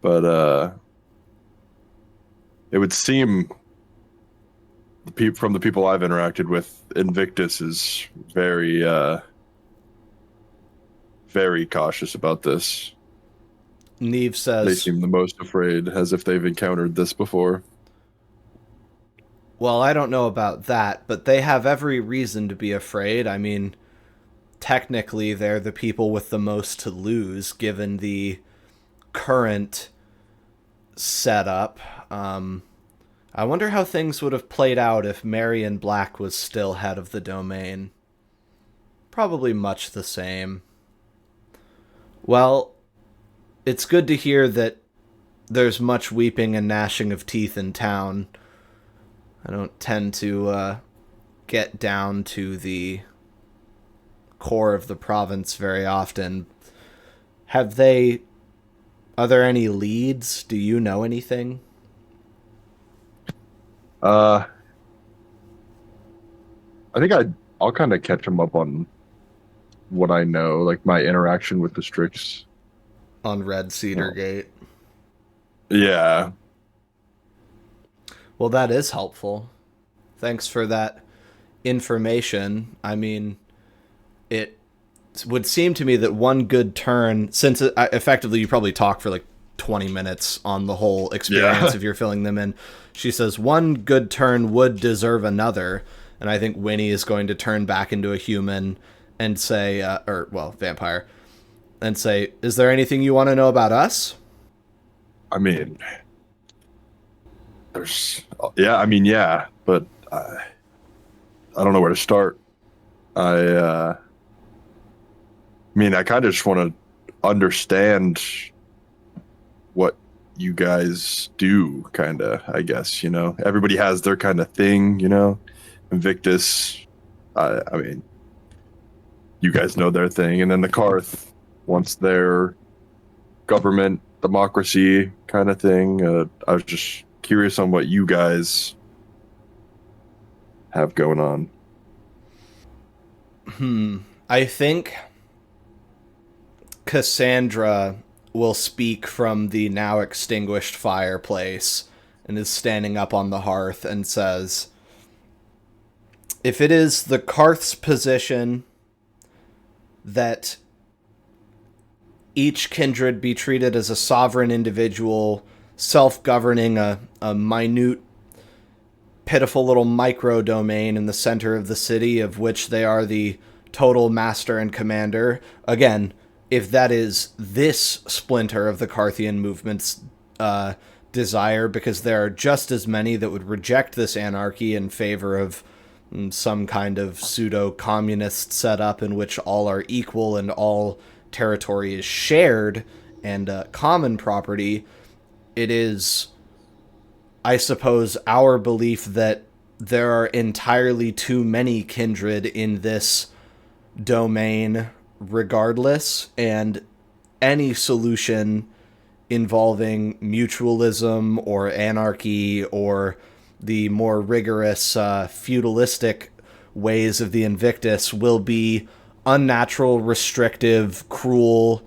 But it would seem from the people I've interacted with, Invictus is very, very cautious about this. Neve says, they seem the most afraid, as if they've encountered this before. well, I don't know about that, but they have every reason to be afraid. I mean, technically, they're the people with the most to lose, given the current setup. I wonder how things would have played out if Marion Black was still head of the domain. Probably much the same. Well, it's good to hear that there's much weeping and gnashing of teeth in town. I don't tend to get down to the core of the province very often. Are there any leads? Do you know anything? I think I'll kind of catch him up on what I know, like my interaction with the Strix. On Red Cedar Gate. Yeah. Well, that is helpful. Thanks for that information, I mean, it would seem to me that one good turn, since effectively you probably talk for like 20 minutes on the whole experience if you're filling them in. She says one good turn would deserve another, and I think Winnie is going to turn back into a human and say, vampire, and say, is there anything you want to know about us? I mean, but I don't know where to start. I kind of just want to understand what you guys do, kind of, I guess, everybody has their kind of thing, Invictus, I mean, you guys know their thing, and then the Karth wants their government, democracy kind of thing. I was just curious on what you guys have going on. I think Cassandra will speak from the now extinguished fireplace and is standing up on the hearth and says, if it is the Karth's position that each kindred be treated as a sovereign individual, self-governing a minute, pitiful little micro-domain in the center of the city of which they are the total master and commander, again, if that is this splinter of the Karthian movement's desire, because there are just as many that would reject this anarchy in favor of some kind of pseudo-communist setup in which all are equal and all territory is shared and common property, it is, I suppose, our belief that there are entirely too many kindred in this domain regardless, and any solution involving mutualism or anarchy or the more rigorous feudalistic ways of the Invictus will be unnatural, restrictive, cruel,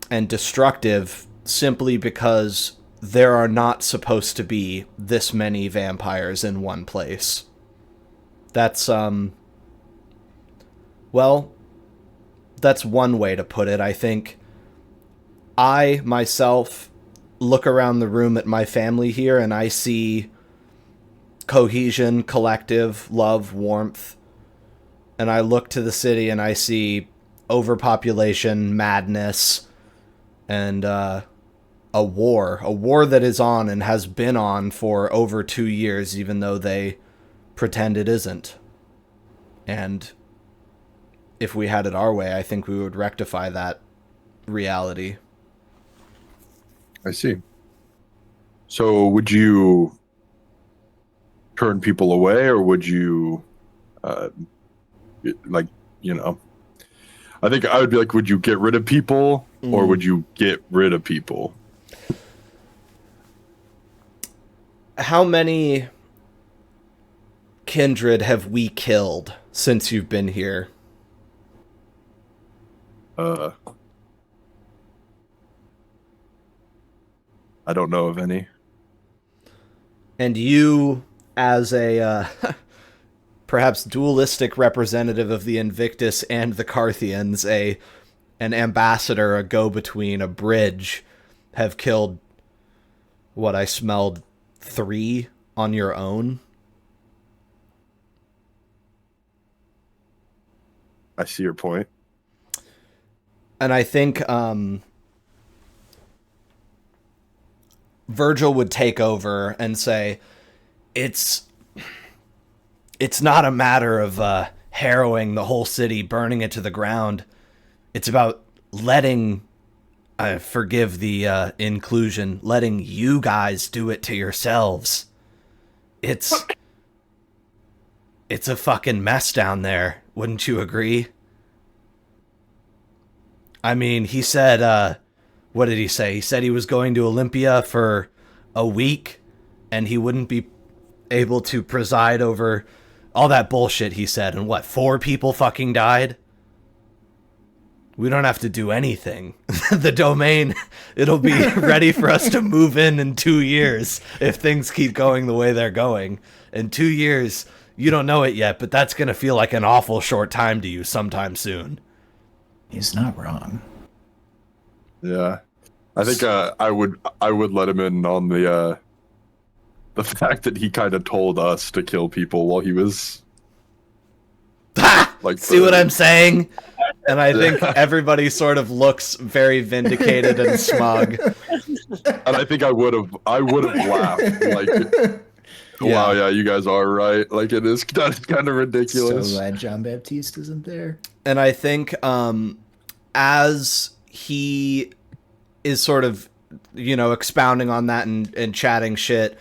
and destructive simply because there are not supposed to be this many vampires in one place. That's, that's one way to put it. I think I, myself, look around the room at my family here and I see cohesion, collective, love, warmth. And I look to the city and I see overpopulation, madness, and a war that is on and has been on for over 2 years, even though they pretend it isn't. And if we had it our way, I think we would rectify that reality. I see. So would you turn people away, or would you, I think I would be like, would you get rid of people, or would you get rid of people? How many kindred have we killed since you've been here? I don't know of any. And you, as a perhaps dualistic representative of the Invictus and the Karthians, an ambassador, a go-between, a bridge, have killed, what, I smelled 3 on your own? I see your point. And I think Virgil would take over and say, it's not a matter of harrowing the whole city, burning it to the ground. It's about letting, forgive the inclusion, letting you guys do it to yourselves. It's a fucking mess down there. Wouldn't you agree? I mean, he said, what did he say? He said he was going to Olympia for a week and he wouldn't be able to preside over all that bullshit he said. And what, 4 people fucking died? We don't have to do anything. The domain, it'll be ready for us to move in 2 years if things keep going the way they're going. In 2 years, You don't know it yet, but that's gonna feel like an awful short time to you sometime soon. He's not wrong. Yeah, I think I would let him in on the fact that he kind of told us to kill people while he was like. See what I'm saying? And I think everybody sort of looks very vindicated and smug. And I think I would have laughed like. Wow, yeah, you guys are right. Like that's kind of ridiculous. So glad John Baptiste isn't there. And I think as he is sort of, expounding on that and chatting shit,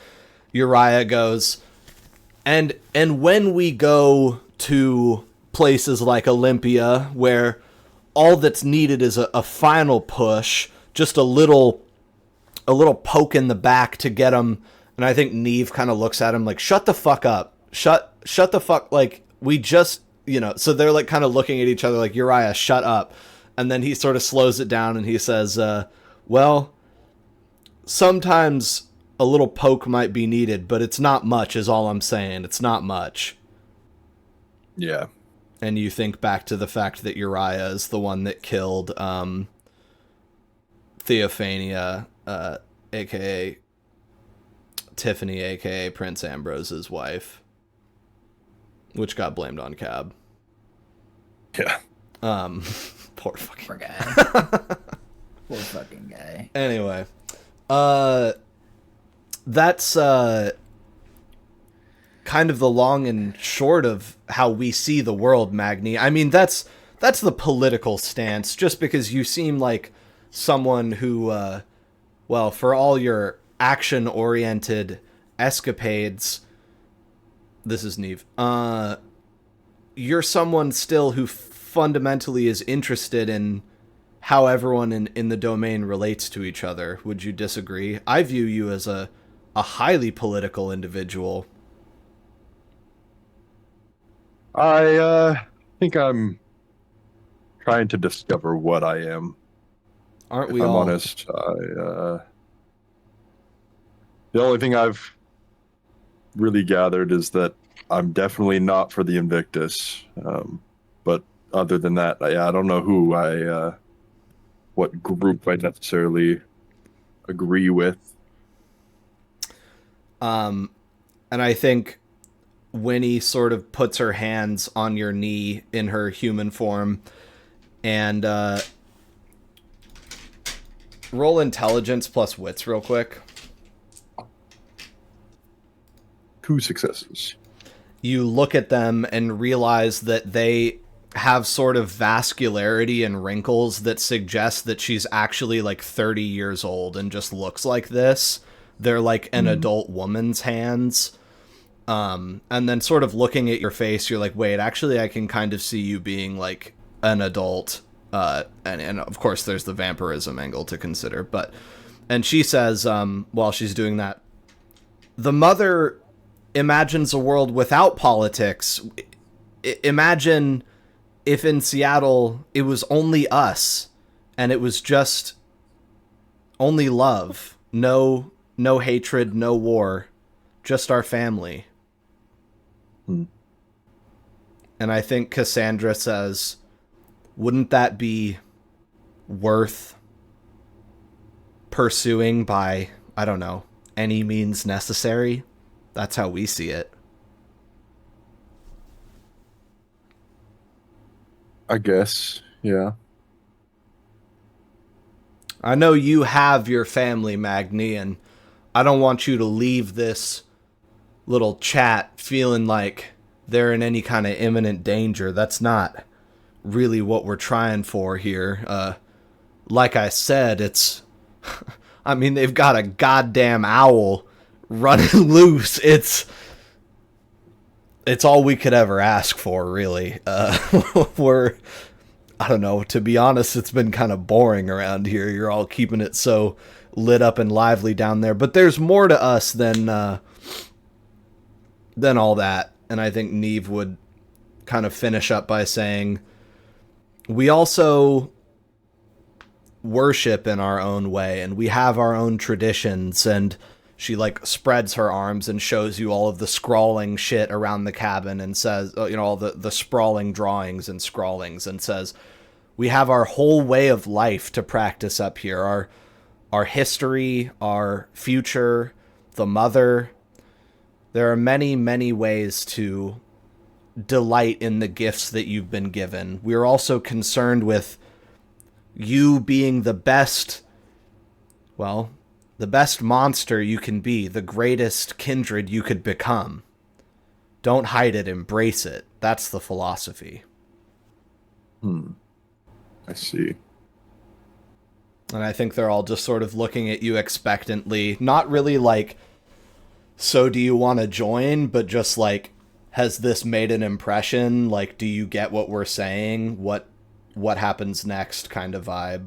Uriah goes, and when we go to places like Olympia, where all that's needed is a final push, just a little poke in the back to get them. And I think Neve kind of looks at him like, shut the fuck up. Shut the fuck. Like, we just, so they're like kind of looking at each other like, Uriah, shut up. And then he sort of slows it down and he says, well, sometimes a little poke might be needed, but it's not much is all I'm saying. It's not much. Yeah. And you think back to the fact that Uriah is the one that killed Theophania, a.k.a. Tiffany, a.k.a. Prince Ambrose's wife, which got blamed on Cab. Yeah. Poor fucking Poor guy. Poor fucking guy. Anyway, that's kind of the long and short of how we see the world, Magni. I mean, that's the political stance, just because you seem like someone who, well, for all your action-oriented escapades, this is Neve, you're someone still who fundamentally is interested in how everyone in the domain relates to each other. Would you disagree? I view you as a highly political individual. I think I'm trying to discover what I am. Aren't If we I'm all? honest, the only thing I've really gathered is that I'm definitely not for the Invictus. But other than that, I don't know what group I necessarily agree with. And I think Winnie sort of puts her hands on your knee in her human form and roll intelligence plus wits real quick. 2 successes. You look at them and realize that they have sort of vascularity and wrinkles that suggest that she's actually like 30 years old and just looks like this. They're like an adult woman's hands. And then sort of looking at your face, you're like, wait, actually I can kind of see you being like an adult. And of course there's the vampirism angle to consider, and she says, while she's doing that, the mother imagines a world without politics. Imagine if in Seattle it was only us and it was just only love, no hatred, no war, just our family. And I think Cassandra says, wouldn't that be worth pursuing by, I don't know, any means necessary? That's how we see it. I guess, yeah. I know you have your family, Magni, and I don't want you to leave this little chat feeling like they're in any kind of imminent danger. That's not really what we're trying for here. Like I said, it's... I mean, they've got a goddamn owl running loose. It's all we could ever ask for, really. I don't know, to be honest, it's been kind of boring around here. You're all keeping it so lit up and lively down there. But there's more to us than all that. And I think Neve would kind of finish up by saying, we also worship in our own way, and we have our own traditions, and she like spreads her arms and shows you all of the scrawling shit around the cabin and says, all the sprawling drawings and scrawlings, and says, we have our whole way of life to practice up here. Our history, our future, the mother. There are many, many ways to delight in the gifts that you've been given. We're also concerned with you being the best monster you can be, the greatest kindred you could become. Don't hide it, embrace it. That's the philosophy. I see. And I think they're all just sort of looking at you expectantly. Not really like, so do you want to join? But just like, has this made an impression? Like, do you get what we're saying? What happens next kind of vibe?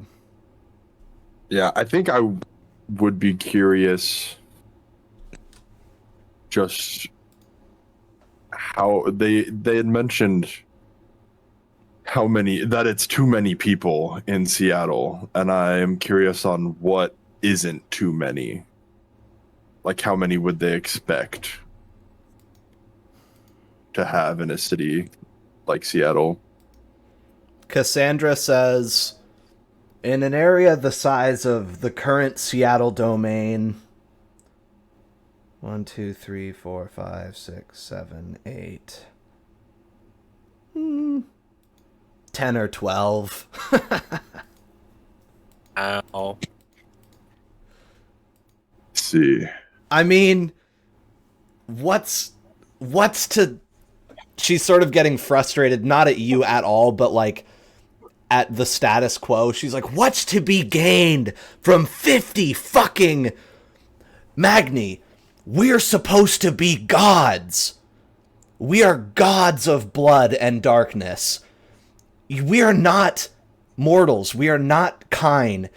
Yeah, I think I would be curious just how they had mentioned that it's too many people in Seattle, and I am curious on what isn't too many. Like, how many would they expect to have in a city like Seattle? Cassandra says, in an area the size of the current Seattle domain, 1, 2, 3, 4, 5, 6, 7, 8, 10 or 12. Ow. See. I mean, what's to... She's sort of getting frustrated, not at you at all, but like at the status quo. She's like, what's to be gained from 50 fucking Magni? We're supposed to be gods. We are gods of blood and darkness. We are not mortals. We are not kind.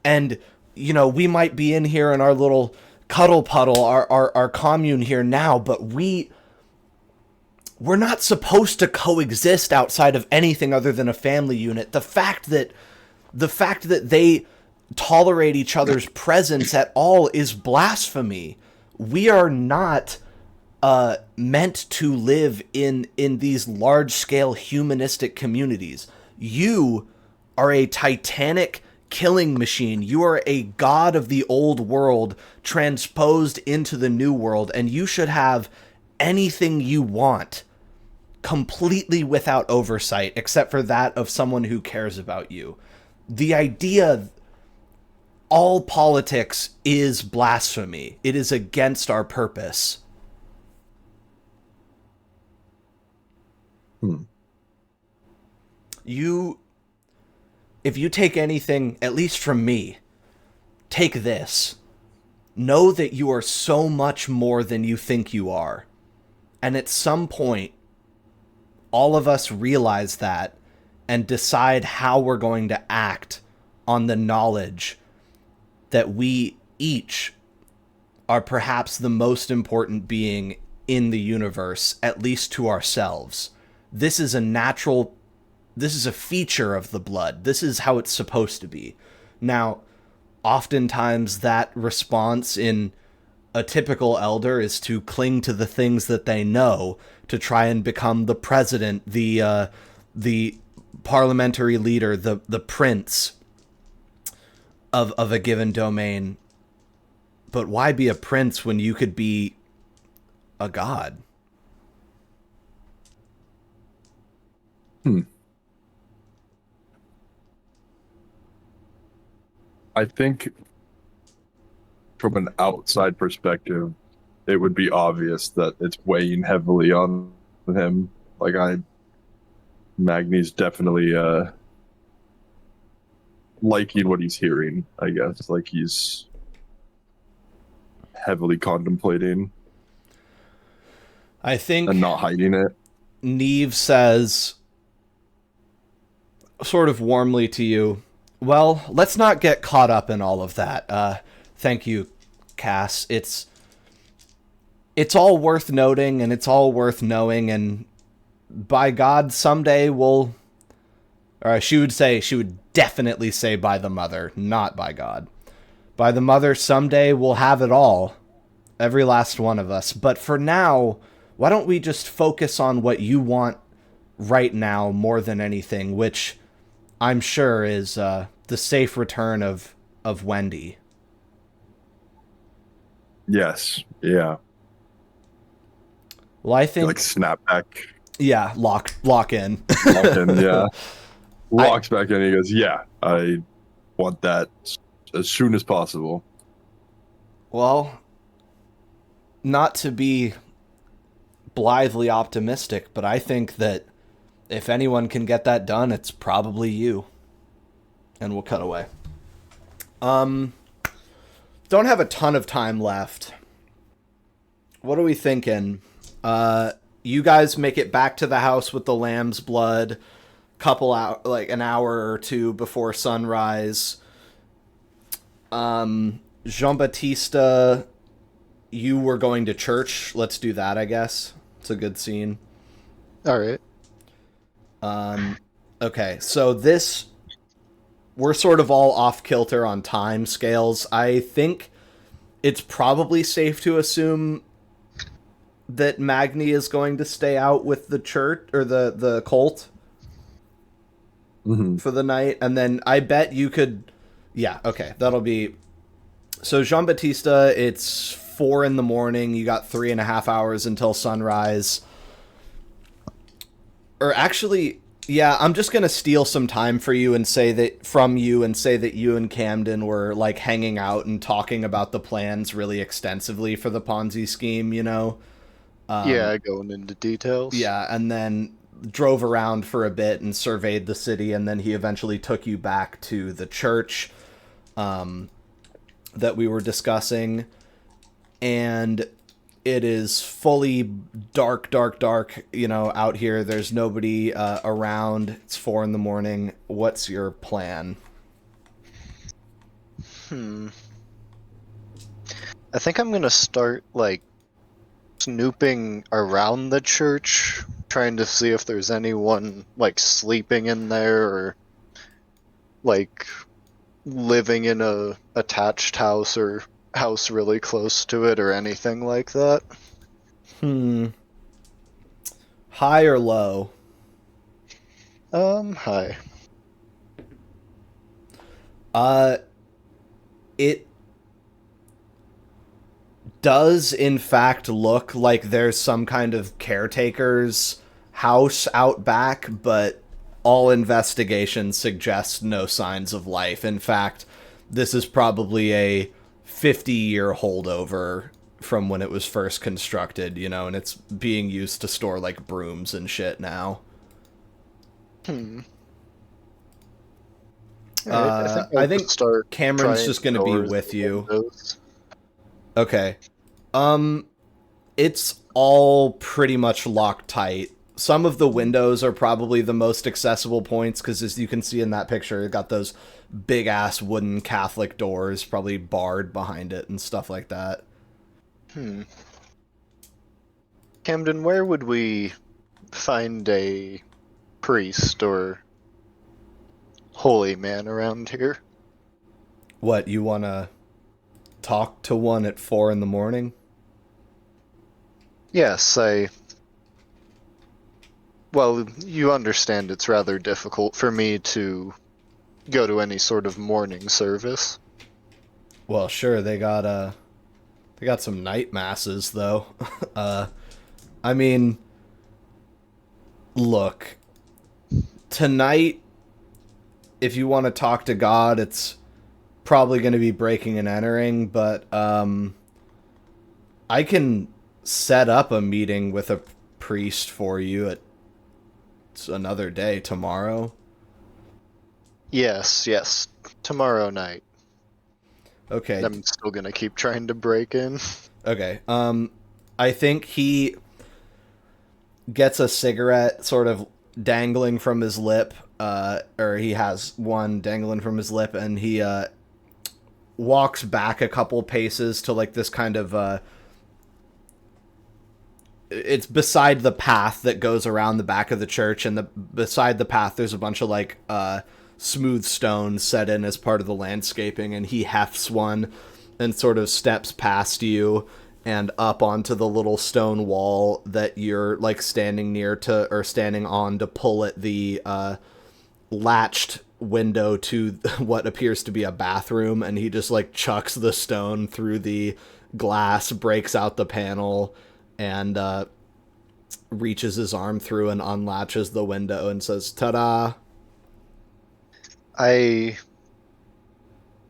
And, we might be in here in our little cuddle puddle, our commune here now, but we're not supposed to coexist outside of anything other than a family unit. The fact that they tolerate each other's presence at all is blasphemy. We are not meant to live in these large-scale humanistic communities. You are a titanic killing machine. You are a god of the old world transposed into the new world, and you should have anything you want completely without oversight, except for that of someone who cares about you. The idea all politics is blasphemy. It is against our purpose. If you take anything, at least from me, take this. Know that you are so much more than you think you are. And at some point, all of us realize that and decide how we're going to act on the knowledge that we each are perhaps the most important being in the universe, at least to ourselves. This is a feature of the blood. This is how it's supposed to be. Now, oftentimes that response in a typical elder is to cling to the things that they know, to try and become the president, the parliamentary leader, the prince of a given domain. But why be a prince when you could be a god? I think from an outside perspective, it would be obvious that it's weighing heavily on him. Like, Magni's definitely liking what he's hearing, I guess. Like, he's heavily contemplating I think and not hiding it. Neve says, sort of warmly to you, well, let's not get caught up in all of that. Thank you, Cass. It's all worth noting, and it's all worth knowing, and by God, someday we'll... Or she would definitely say by the mother, not by God. By the mother, someday we'll have it all. every last one of us. But for now, why don't we just focus on what you want right now more than anything, which I'm sure is the safe return of Wendy. Yes. Yeah. Well, I think Like snap back. yeah, lock in. Lock in, yeah. Walks back in. He goes, "Yeah, I want that as soon as possible." Well, not to be blithely optimistic, but I think that if anyone can get that done, it's probably you. And we'll cut away. Don't have a ton of time left. What are we thinking? You guys make it back to the house with the lamb's blood, like an hour or two before sunrise. Jean-Baptiste, you were going to church. Let's do that, I guess. It's a good scene. All right. Okay, so we're sort of all off kilter on time scales. I think it's probably safe to assume that Magni is going to stay out with the church or the cult for the night, and then I bet you could. Yeah, okay, that'll be. So Jean-Baptiste, it's 4 a.m. You got 3.5 hours until sunrise. Or actually, yeah, I'm just gonna steal some time for you and say that you and Camden were like hanging out and talking about the plans really extensively for the Ponzi scheme, you know? Yeah, going into details. Yeah, and then drove around for a bit and surveyed the city, and then he eventually took you back to the church that we were discussing, and it is fully dark, you know, out here. There's nobody around. It's 4 a.m. What's your plan? I think I'm gonna start, like, snooping around the church, trying to see if there's anyone, like, sleeping in there or, like, living in a attached house or house really close to it or anything like that. High or low? Hi. It does in fact look like there's some kind of caretaker's house out back, but all investigations suggest no signs of life. In fact, this is probably a 50-year holdover from when it was first constructed, you know, and it's being used to store like brooms and shit now. I think Cameron's just going to be with you. Windows. Okay. It's all pretty much locked tight. Some of the windows are probably the most accessible points because, as you can see in that picture, it got those big ass wooden Catholic doors, probably barred behind it and stuff like that. Camden, where would we find a priest or holy man around here? What, you want to talk to one at 4 a.m? Yes, well, you understand it's rather difficult for me to go to any sort of morning service. Well, sure, they got some night masses though. I mean, look, tonight, if you want to talk to God, it's probably going to be breaking and entering, but I can set up a meeting with a priest for you at another day, tomorrow. Yes, tomorrow night. Okay. I'm still gonna keep trying to break in. Okay. I think he gets a cigarette sort of dangling from his lip, or he has one dangling from his lip, and he walks back a couple paces to like this kind of it's beside the path that goes around the back of the church, and beside the path there's a bunch of like smooth stones set in as part of the landscaping, and he hefts one and sort of steps past you and up onto the little stone wall that you're like standing near to or standing on to pull at the latched window to what appears to be a bathroom, and he just like chucks the stone through the glass, breaks out the panel, and reaches his arm through and unlatches the window and says, "Ta-da!" I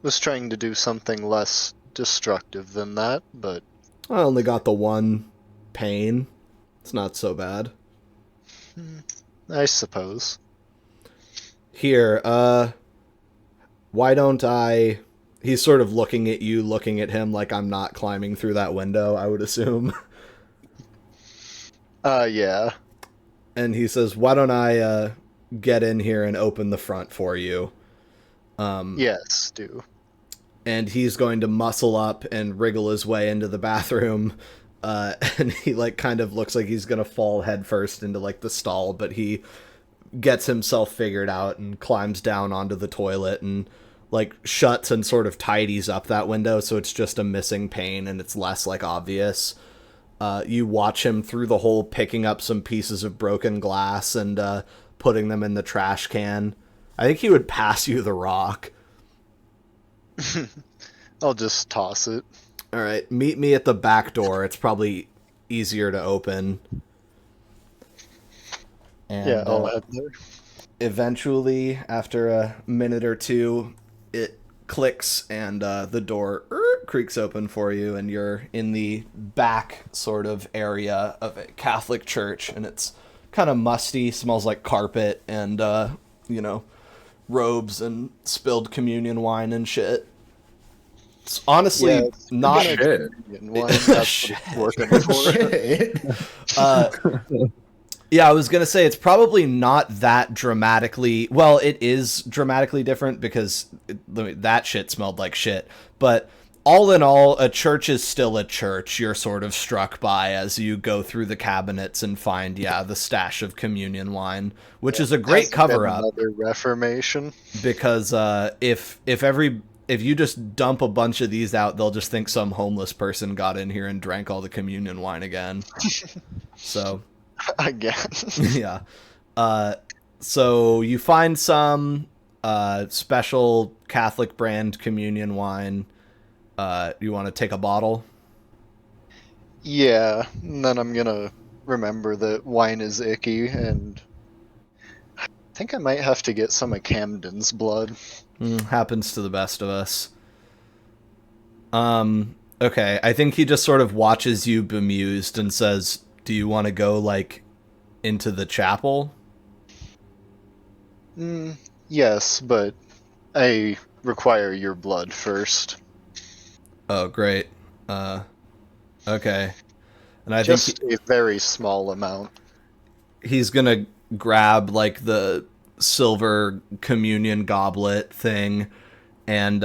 was trying to do something less destructive than that, but I only got the one pane. It's not so bad. I suppose. Here, why don't I... He's sort of looking at you, looking at him like I'm not climbing through that window, I would assume. Yeah. And he says, why don't I get in here and open the front for you? Yes, do. And he's going to muscle up and wriggle his way into the bathroom. And he like kind of looks like he's going to fall headfirst into like the stall, but he gets himself figured out and climbs down onto the toilet and like shuts and sort of tidies up that window so it's just a missing pane and it's less like obvious. You watch him through the hole, picking up some pieces of broken glass and putting them in the trash can. I think he would pass you the rock. I'll just toss it. All right, meet me at the back door. It's probably easier to open. And, Yeah, I'll head there. eventually, after a minute or two, it clicks and the door creaks open for you, and you're in the back sort of area of a Catholic church, and it's kind of musty, smells like carpet and, robes and spilled communion wine and shit. It's honestly Yeah, it's not... Shit. Wine, that's what it's working for. Yeah, I was going to say it's probably not that dramatically... Well, it is dramatically different because that shit smelled like shit. But all in all, a church is still a church. You're sort of struck by as you go through the cabinets and find, the stash of communion wine, which is a great Hasn't cover-up. been Another reformation. Because if you just dump a bunch of these out, they'll just think some homeless person got in here and drank all the communion wine again. So... Again. yeah. So you find some special Catholic brand communion wine. You want to take a bottle? Yeah, and then I'm gonna remember that wine is icky, and I think I might have to get some of Camden's blood. Happens to the best of us. Okay, I think he just sort of watches you bemused and says, do you want to go, like, into the chapel? Yes, but I require your blood first. Oh, great. Okay. And I Just think a very small amount. he's gonna grab, like, the silver communion goblet thing, and,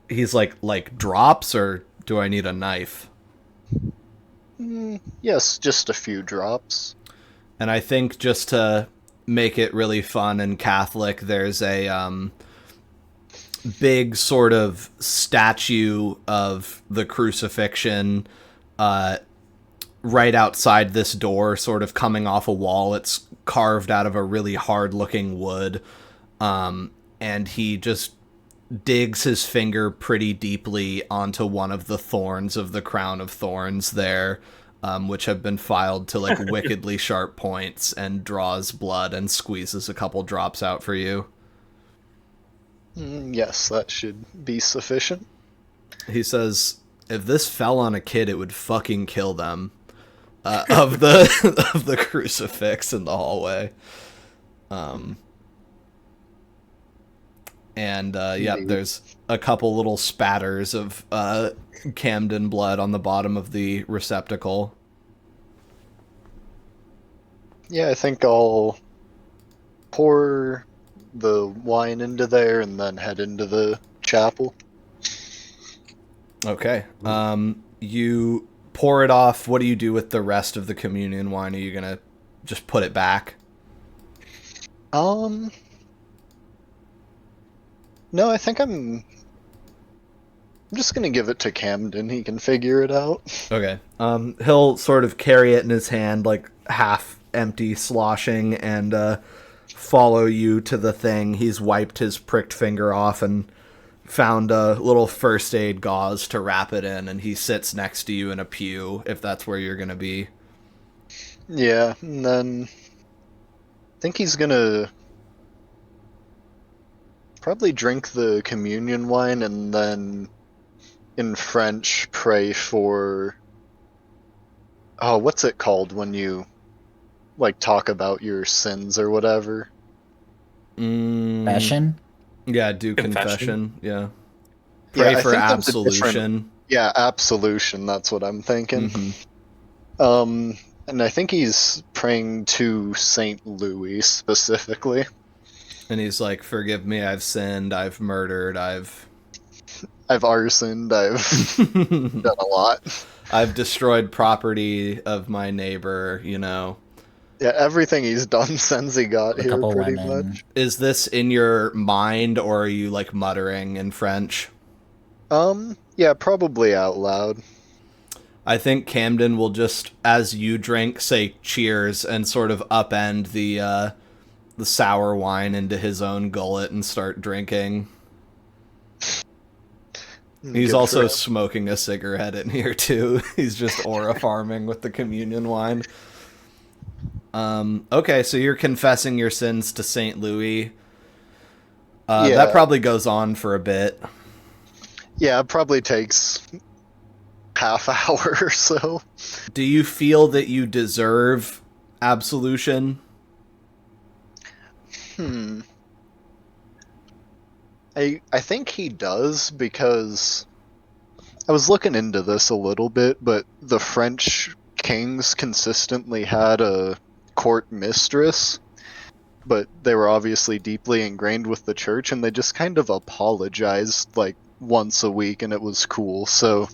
he's like, drops, or do I need a knife? Yes, just a few drops. And I think just to make it really fun and Catholic, there's a big sort of statue of the crucifixion right outside this door, sort of coming off a wall. It's carved out of a really hard-looking wood, and he just digs his finger pretty deeply onto one of the thorns of the crown of thorns there, which have been filed to like wickedly sharp points, and draws blood and squeezes a couple drops out for you. Yes, that should be sufficient. He says, if this fell on a kid, it would fucking kill them. Of the crucifix in the hallway. And there's a couple little spatters of Camden blood on the bottom of the receptacle. Yeah, I think I'll pour the wine into there and then head into the chapel. Okay. You pour it off. What do you do with the rest of the communion wine? Are you gonna just put it back? No, I think I'm just gonna give it to Camden. He can figure it out. Okay. He'll sort of carry it in his hand, like half empty, sloshing, and follow you to the thing. He's wiped his pricked finger off and found a little first aid gauze to wrap it in, and he sits next to you in a pew, if that's where you're gonna be. Yeah, and then I think he's gonna probably drink the communion wine and then in French pray for what's it called when you like talk about your sins or whatever? Confession? Yeah, do confession. Confession. Yeah. Yeah, Pray I for think that's a different- absolution. Yeah, absolution, that's what I'm thinking. Mhm. And I think he's praying to Saint Louis specifically. And he's like, "Forgive me, I've sinned, I've murdered, I've I've arsoned, I've done a lot. I've destroyed property of my neighbor, you know." Yeah, everything he's done since he got A here, couple pretty women. much. Is this in your mind, or are you like muttering in French? Yeah, probably out loud. I think Camden will just, as you drink, say cheers and sort of upend the sour wine into his own gullet and start drinking. He's Good also for him. smoking a cigarette in here too. He's just aura farming with the communion wine. Okay, so you're confessing your sins to Saint Louis. That Yeah. probably goes on for a bit. Yeah, it probably takes half hour or so. Do you feel that you deserve absolution? I think he does because I was looking into this a little bit, but the French kings consistently had a court mistress, but they were obviously deeply ingrained with the church and they just kind of apologized like once a week and it was cool. So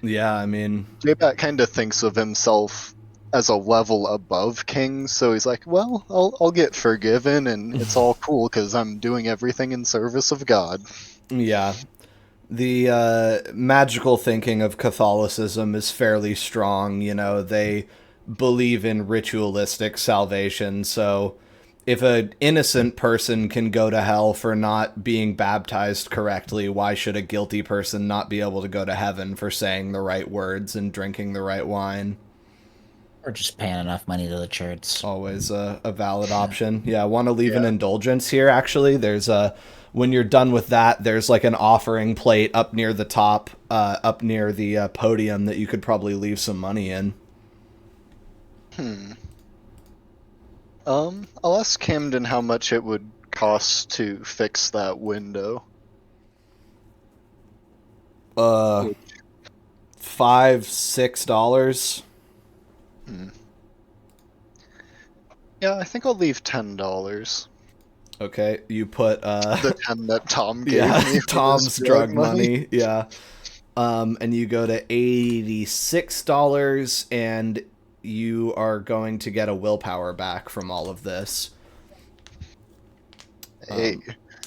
Yeah, I mean, J-Bat kind of thinks of himself as a level above kings, so he's like, well, I'll get forgiven and it's all cool because I'm doing everything in service of God. yeah. The magical thinking of Catholicism is fairly strong. You know, they believe in ritualistic salvation. So if an innocent person can go to hell for not being baptized correctly, why should a guilty person not be able to go to heaven for saying the right words and drinking the right wine? Or just paying enough money to the church. Always a valid option. Yeah, I want to leave an Yeah. indulgence here, actually. There's when you're done with that, there's like an offering plate up near the top, up near the podium that you could probably leave some money in. I'll ask Camden how much it would cost to fix that window. $5, $6. Yeah, I think I'll leave $10. Okay, you put The 10 that Tom gave yeah, me. for Tom's his drug money. Yeah. And you go to $86 and you are going to get a willpower back from all of this. Hey,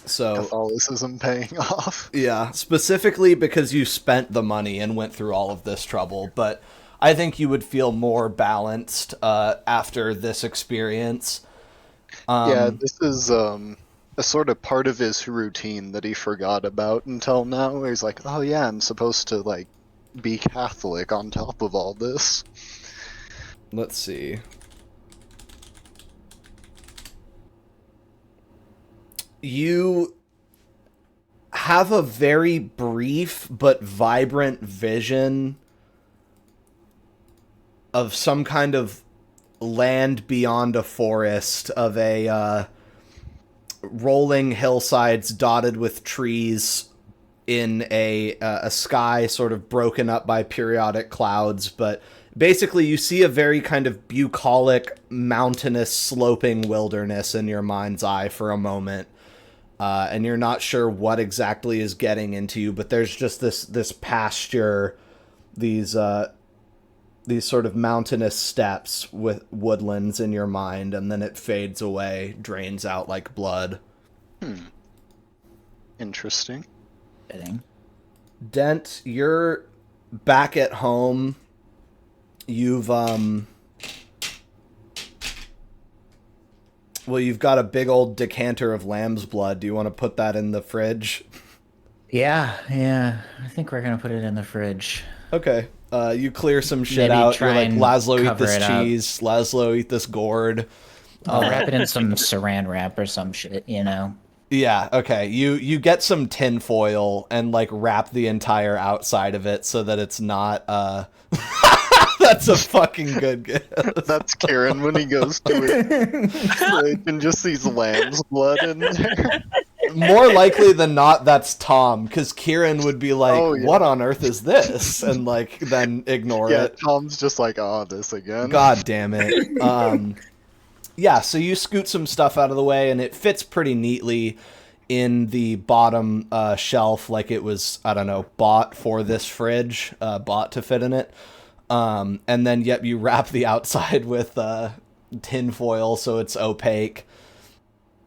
So Catholicism paying off. yeah, specifically because you spent the money and went through all of this trouble, but I think you would feel more balanced after this experience. Yeah, this is a sort of part of his routine that he forgot about until now. Where he's like, oh yeah, I'm supposed to like be Catholic on top of all this. Let's see. You have a very brief but vibrant vision of some kind of land beyond a forest, of a rolling hillsides dotted with trees in a sky sort of broken up by periodic clouds. But basically you see a very kind of bucolic, mountainous, sloping wilderness in your mind's eye for a moment. And you're not sure what exactly is getting into you, but there's just this pasture, these sort of mountainous steppes with woodlands in your mind, and then it fades away, drains out like blood. Interesting. Fitting. Dent, you're back at home. You've you've got a big old decanter of lamb's blood. Do you want to put that in the fridge? Yeah. I think we're gonna put it in the fridge. Okay. You clear some shit Maybe out. You're try like, and Laszlo, eat cover this it up. cheese. Laszlo, eat this gourd. I'll wrap it in some saran wrap or some shit, you know. Yeah, okay. You get some tin foil and like wrap the entire outside of it so that it's not that's a fucking good gift. That's Kieran when he goes to it. Fridge and just sees lamb's blood in there. More likely than not, that's Tom, because Kieran would be like, Oh, yeah. "What on earth is this?" and like then ignore Yeah, it. Tom's just like, oh, this again. God damn it. Yeah, so you scoot some stuff out of the way, and it fits pretty neatly in the bottom shelf, like it was, I don't know, bought for this fridge, bought to fit in it. And then, yep, you wrap the outside with tin foil so it's opaque.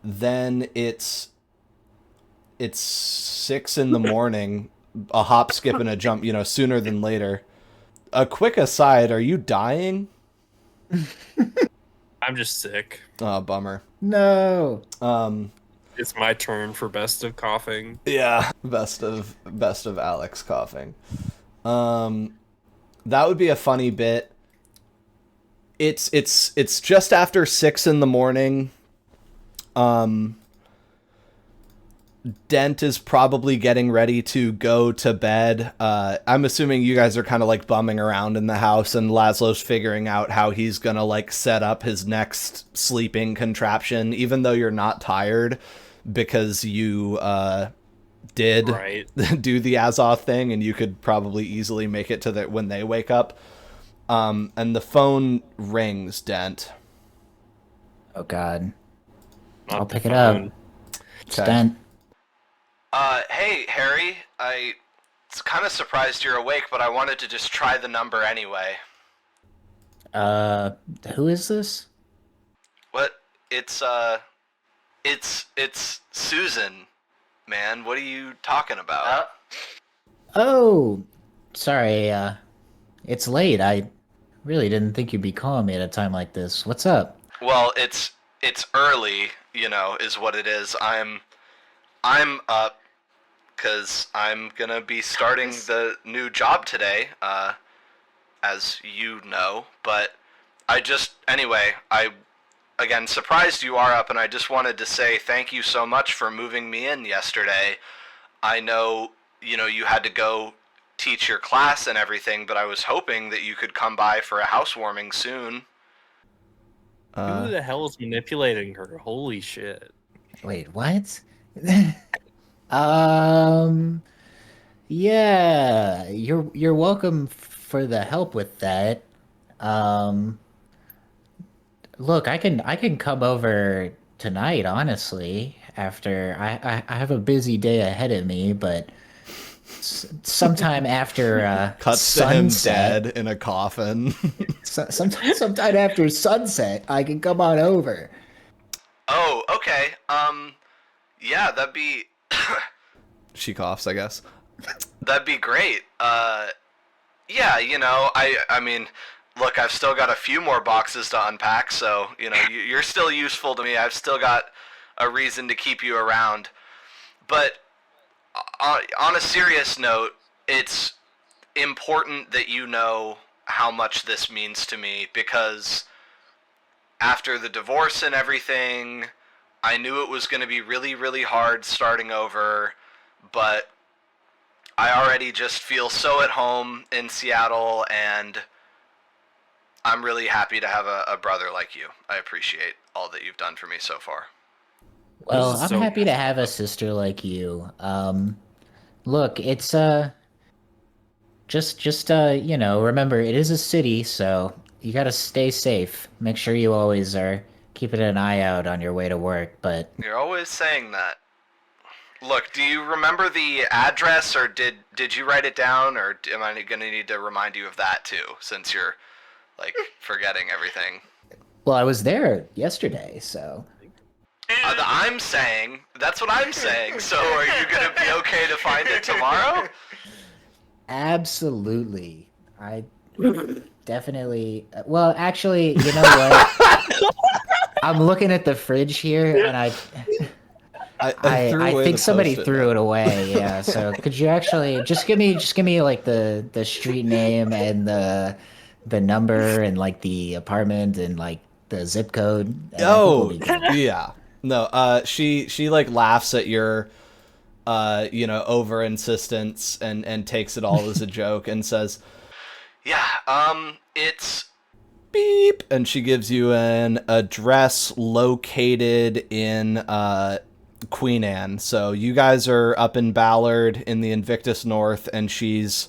Then it's 6 in the morning, a hop, skip, and a jump, sooner than later. A quick aside, are you dying? I'm just sick. Oh, bummer. No. It's my turn for best of coughing. Yeah, best of Alex coughing. That would be a funny bit. It's just after 6 in the morning. Dent is probably getting ready to go to bed. I'm assuming you guys are kind of like bumming around in the house, and Laszlo's figuring out how he's gonna like set up his next sleeping contraption, even though you're not tired, because you did Right. do the Azoth thing, and you could probably easily make it to when they wake up. And the phone rings, Dent. Oh God. Not I'll the pick it up. phone. It's Dent. Hey, Harry. I was kind of surprised you're awake, but I wanted to just try the number anyway. Who is this? What? It's Susan, man. What are you talking about? Oh, sorry, it's late. I really didn't think you'd be calling me at a time like this. What's up? Well, it's early, is what it is. I'm up because I'm gonna be starting the new job today, as you know. But anyway, again, surprised you are up, and I just wanted to say thank you so much for moving me in yesterday. I know, you had to go teach your class and everything, but I was hoping that you could come by for a housewarming soon. Who the hell is manipulating her? Holy shit. Wait, what? Yeah, you're welcome for the help with that. Look, I can come over tonight, honestly, after I have a busy day ahead of me, but sometime after Cuts to him sunset, dead in a coffin. sometime after sunset, I can come on over. Oh, okay. Yeah, that'd be... She coughs, I guess. That'd be great. Yeah, I mean, look, I've still got a few more boxes to unpack, so, you're still useful to me. I've still got a reason to keep you around. But on a serious note, it's important that you know how much this means to me, because after the divorce and everything, I knew it was going to be really, really hard starting over, but I already just feel so at home in Seattle, and I'm really happy to have a brother like you. I appreciate all that you've done for me so far. Well, This is I'm so happy to have a sister like you. Look, it's just remember it is a city, so you gotta stay safe. Make sure you always are keeping an eye out on your way to work. But You're always saying that. Look, do you remember the address, or did you write it down, or am I going to need to remind you of that too, since you're, like, forgetting everything? well, I was there yesterday, so I'm saying. That's what I'm saying. So are you going to be okay to find it tomorrow? Absolutely. I definitely. Well, actually, you know what? I'm looking at the fridge here, and I threw away think the somebody Post-it threw note. it away. Yeah. So could you actually just give me like the street name and the number and like the apartment and like the zip code? And I think we'll Oh, be good. yeah. No, she like laughs at your over insistence and takes it all as a joke and says, "Yeah, it's beep." And she gives you an address located in Queen Anne. So you guys are up in Ballard in the Invictus North, and she's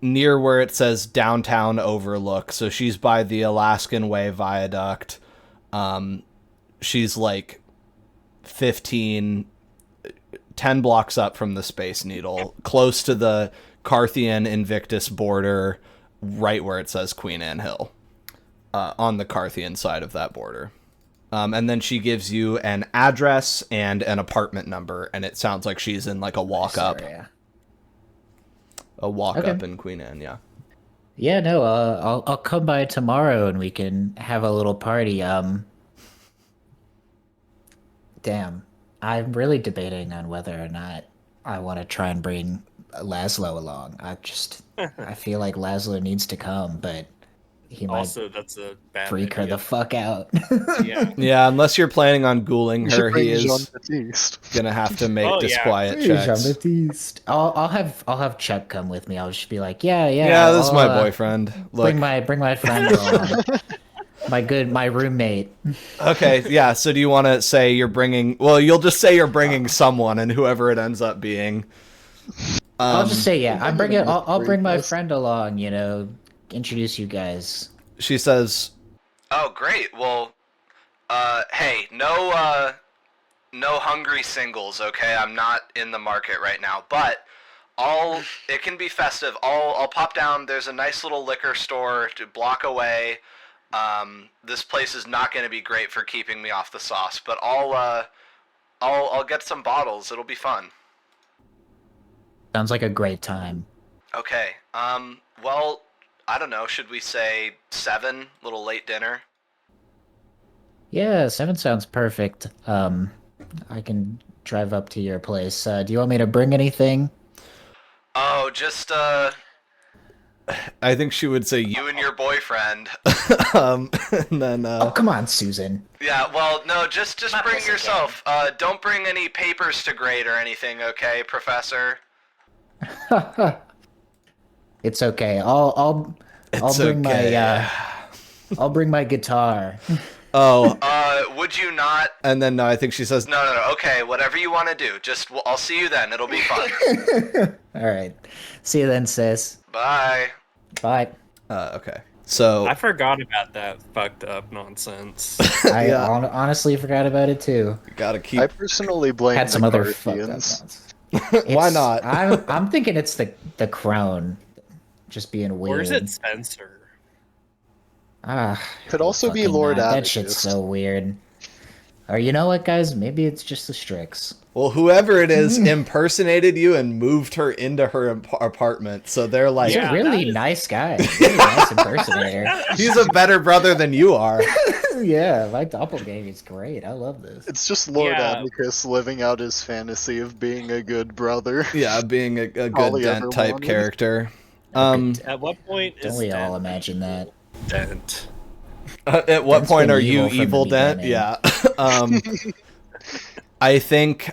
near where it says Downtown Overlook. So she's by the Alaskan Way Viaduct. She's like 10 blocks up from the Space Needle, close to the Carthian Invictus border, right where it says Queen Anne Hill, on the Carthian side of that border. And then she gives you an address and an apartment number, and it sounds like she's in like a walk up. Yeah. A walk Okay. up in Queen Anne, yeah. Yeah, no, I'll come by tomorrow and we can have a little party. Damn, I'm really debating on whether or not I want to try and bring Laszlo along. I feel like Laszlo needs to come, but he might Also, that's a bad freak her idea. the fuck out. Yeah. Yeah, unless you're planning on ghouling You should her, bring he is Jean-Baptiste. gonna have to make Oh, yeah. disquiet Hey, checks. Jean-Baptiste. I'll have Chuck come with me. I'll just be like, yeah, Yeah, this is my I'll, boyfriend. Look, bring my friend along. my roommate. okay, yeah. So do you want to say you're bringing? Well, you'll just say you're bringing someone, and whoever it ends up being. I'll just say, yeah, I'll bring my Yes. friend along, introduce you guys. She says, "Oh, great. Well, hey, no hungry singles, okay? I'm not in the market right now, but it can be festive. I'll pop down. There's a nice little liquor store to block away. This place is not going to be great for keeping me off the sauce, but I'll get some bottles. It'll be fun." Sounds like a great time. Okay. Well, I don't know. Should we say 7? Little late dinner? Yeah, 7 sounds perfect. I can drive up to your place. Do you want me to bring anything? Oh, just I think she would say you and your boyfriend. And then Oh, come on, Susan. yeah, well, no, just Not bring this yourself. Don't bring any papers to grade or anything, okay, Professor? It's okay. I'll bring okay. my I'll bring my guitar. Oh, would you not? And then no, I think she says no. Okay, whatever you want to do. I'll see you then. It'll be fun. All right. See you then, sis. Bye. Bye. Okay. So I forgot about that fucked up nonsense. I Yeah. honestly forgot about it too. gotta keep. I personally blame Had some the other fucked up Carthians. nonsense. Why It's- not? I'm thinking it's the crown, just being weird. Or is it Spencer? Could also be fucking Lord not. That Abacus. shit's so weird. Or you know what, guys? Maybe it's just the Strix. Well, whoever it is impersonated you and moved her into her apartment. So they're like, He's Yeah, a really that is- nice guy. Really nice impersonator. he's a better brother than you are. Yeah, my doppelganger is great. I love this. It's just Lord Yeah. Abacus living out his fantasy of being a good brother. Yeah, being a All good he ever Dent type wanted. character. At what point Don't is we all Dent imagine that? Dent? At what Dent's point been are you evil from the evil Dent? beginning. Yeah. I think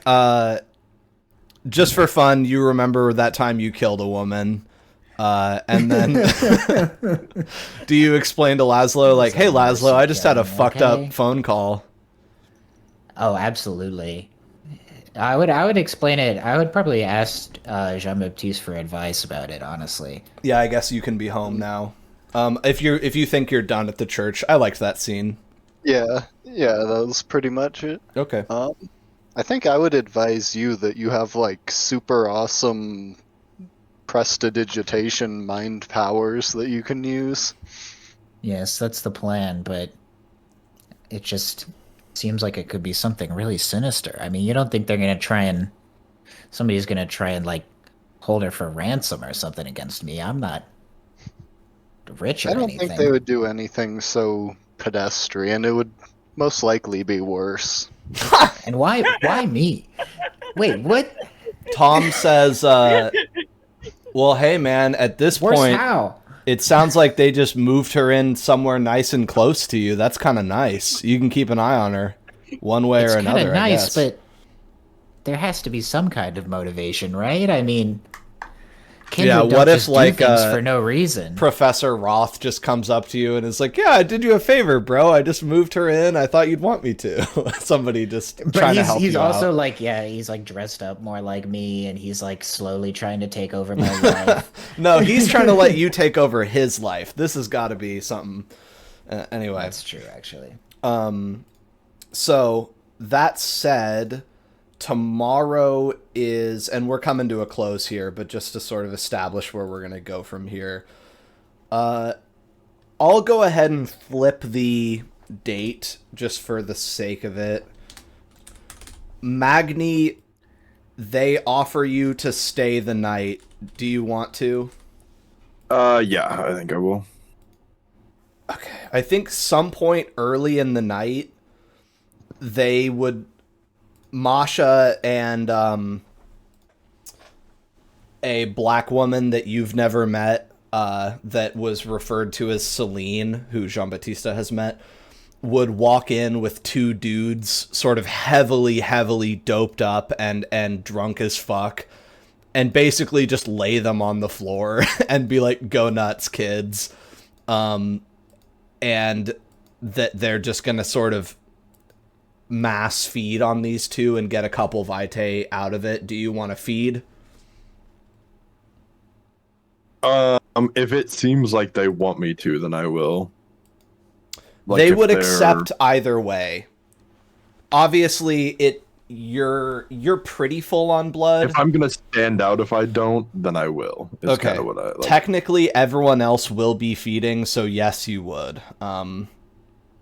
just for fun, you remember that time you killed a woman. And then do you explain to Laszlo like, "Hey Laszlo, I just had a fucked Okay. up phone call." Oh, absolutely. I would explain it. I would probably ask Jean-Baptiste for advice about it, honestly. Yeah, I guess you can be home now. If you think you're done at the church, I liked that scene. Yeah, that was pretty much it. Okay. I think I would advise you that you have like super awesome prestidigitation mind powers that you can use. Yes, that's the plan, but it just seems like it could be something really sinister. I mean, you don't think somebody's gonna try and like hold her for ransom or something against me? I'm not rich or I don't anything. think they would do anything so pedestrian. It would most likely be worse. And why me? Wait, what? Tom says, well, hey, man, at this Worse point, how? it sounds like they just moved her in somewhere nice and close to you. That's kind of nice. You can keep an eye on her one way It's or kind another, of nice, I guess. but there has to be some kind of motivation, right? I mean, Kindred Yeah, don't what if, just do like, things for no reason. Professor Roth just comes up to you and is like, yeah, I did you a favor, bro. I just moved her in. I thought you'd want me to. Somebody just But trying to help he's you also out. like, yeah, he's like dressed up more like me, and he's like slowly trying to take over my life. No, he's trying to let you take over his life. This has got to be something. Anyway. That's true, actually. So that said, tomorrow is, and we're coming to a close here, but just to sort of establish where we're gonna go from here, I'll go ahead and flip the date just for the sake of it. Magni, they offer you to stay the night. Do you want to? Yeah, I think I will. Okay. I think some point early in the night, they would, Masha and a black woman that you've never met, that was referred to as Celine, who Jean-Baptiste has met, would walk in with two dudes sort of heavily doped up and drunk as fuck, and basically just lay them on the floor and be like, go nuts, kids. And that they're just going to sort of mass feed on these two and get a couple vitae out of it. Do you want to feed? If it seems like they want me to, then I will. Like, They if would they're- accept either way. Obviously, you're pretty full on blood. If I'm gonna stand out if I don't, then I will. Is Okay. kind of what I like. Technically, everyone else will be feeding, so yes, you would.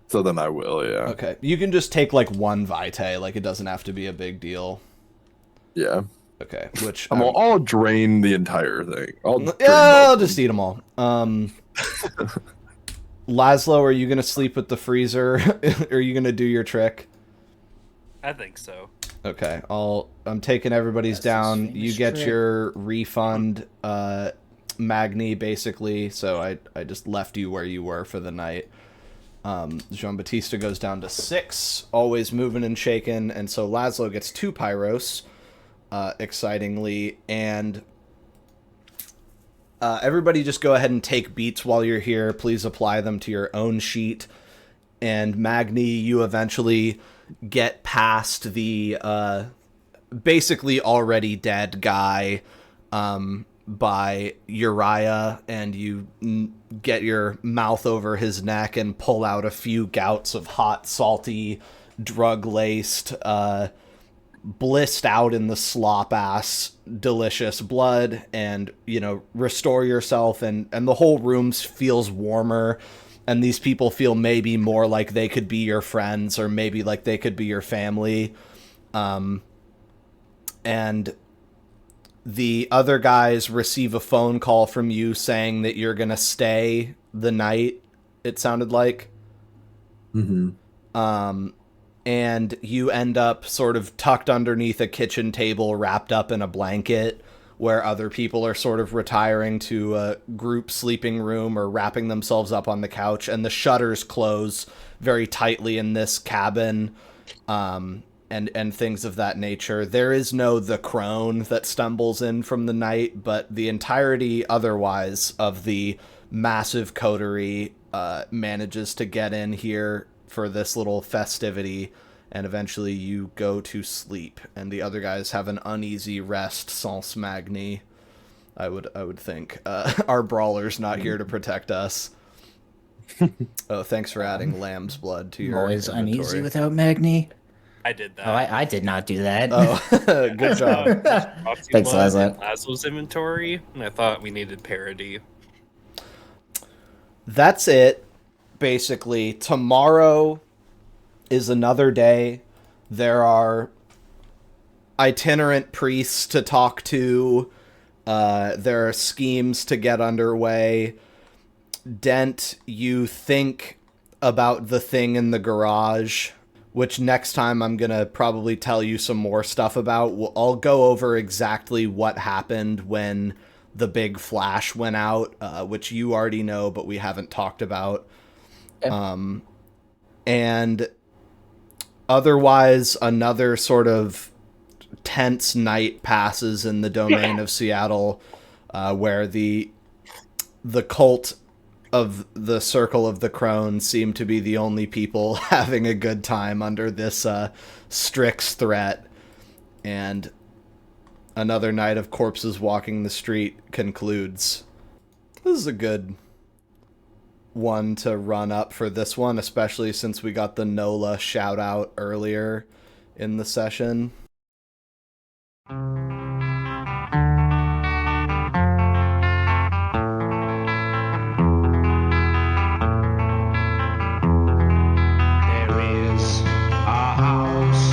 So then I will, yeah. Okay. You can just take like one vitae. Like, it doesn't have to be a big deal. Yeah. Okay. Which I'll drain the entire thing. yeah, I'll just eat them all. Laszlo, are you gonna sleep with the freezer? Are you gonna do your trick? I think so. Okay, I'm taking everybody's That's down. his You famous get trick. your refund, Magni, basically. So I just left you where you were for the night. Jean Baptista goes down to 6, always moving and shaking, and so Laszlo gets 2 pyros, excitingly, and everybody just go ahead and take beats while you're here. Please apply them to your own sheet. And Magni, you eventually get past the basically already dead guy by Uriah, and you get your mouth over his neck and pull out a few gouts of hot, salty, drug-laced, blissed out in the slop ass delicious blood, and restore yourself, and the whole room feels warmer, and these people feel maybe more like they could be your friends, or maybe like they could be your family. And the other guys receive a phone call from you saying that you're gonna stay the night, it sounded like. Mm-hmm. And you end up sort of tucked underneath a kitchen table, wrapped up in a blanket, where other people are sort of retiring to a group sleeping room or wrapping themselves up on the couch, and the shutters close very tightly in this cabin, and things of that nature. There is no the crone that stumbles in from the night, but the entirety otherwise of the massive coterie manages to get in here for this little festivity, and eventually you go to sleep, and the other guys have an uneasy rest sans Magni. I would think. Our brawler's not here to protect us. Oh, thanks for adding lamb's blood to your Always inventory. uneasy without Magni. I did that. Oh, I did not do that. Oh, good job. Thanks, Laszlo. Laszlo's inventory, and I thought we needed parody. That's it. Basically, tomorrow, is another day. There are itinerant priests to talk to. There are schemes to get underway. Dent, you think about the thing in the garage, which next time I'm going to probably tell you some more stuff about. I'll go over exactly what happened when the big flash went out, which you already know, but we haven't talked about. Okay. And otherwise, another sort of tense night passes in the domain of Seattle, where the cult of the Circle of the Crone seem to be the only people having a good time under this Strix threat. And another night of corpses walking the street concludes. This is a good one to run up for this one, especially since we got the NOLA shout out earlier in the session. There is a house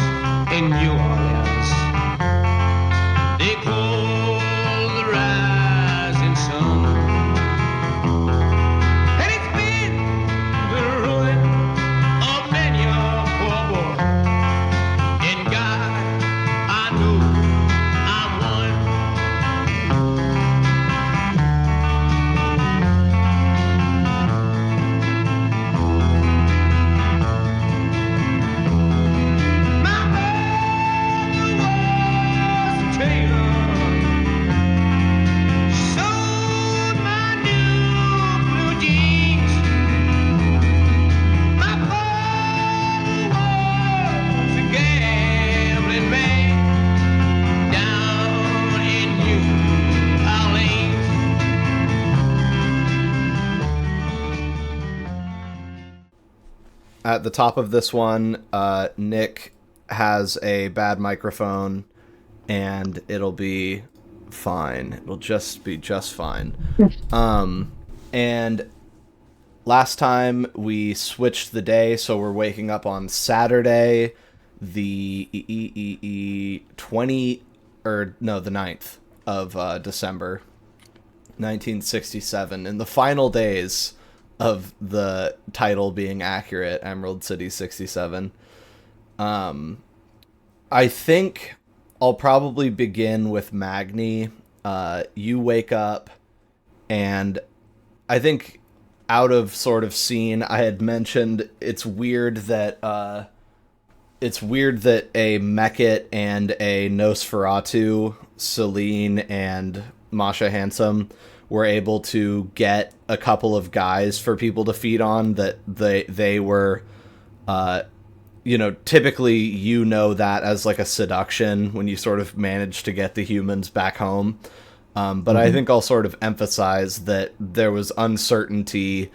in New Orleans they call the rising sun, and it's been the ruin of many a poor boy. In God, I know I'm one. My mother was a tailor, sewed my new blue jeans. My father was a gambling man down in New Orleans. At the top of this one, Nick has a bad microphone, and it'll be fine. It'll just be just fine. And last time we switched the day, so we're waking up on Saturday, the 9th of December, 1967, in the final days of the title being accurate, Emerald City 67. I think I'll probably begin with Magni. You wake up, and I think out of sort of scene, I had mentioned it's weird that a Mekket and a Nosferatu, Celine and Masha Handsome, were able to get a couple of guys for people to feed on, that they were, typically you know that as like a seduction when you sort of manage to get the humans back home. But I think I'll sort of emphasize that there was uncertainty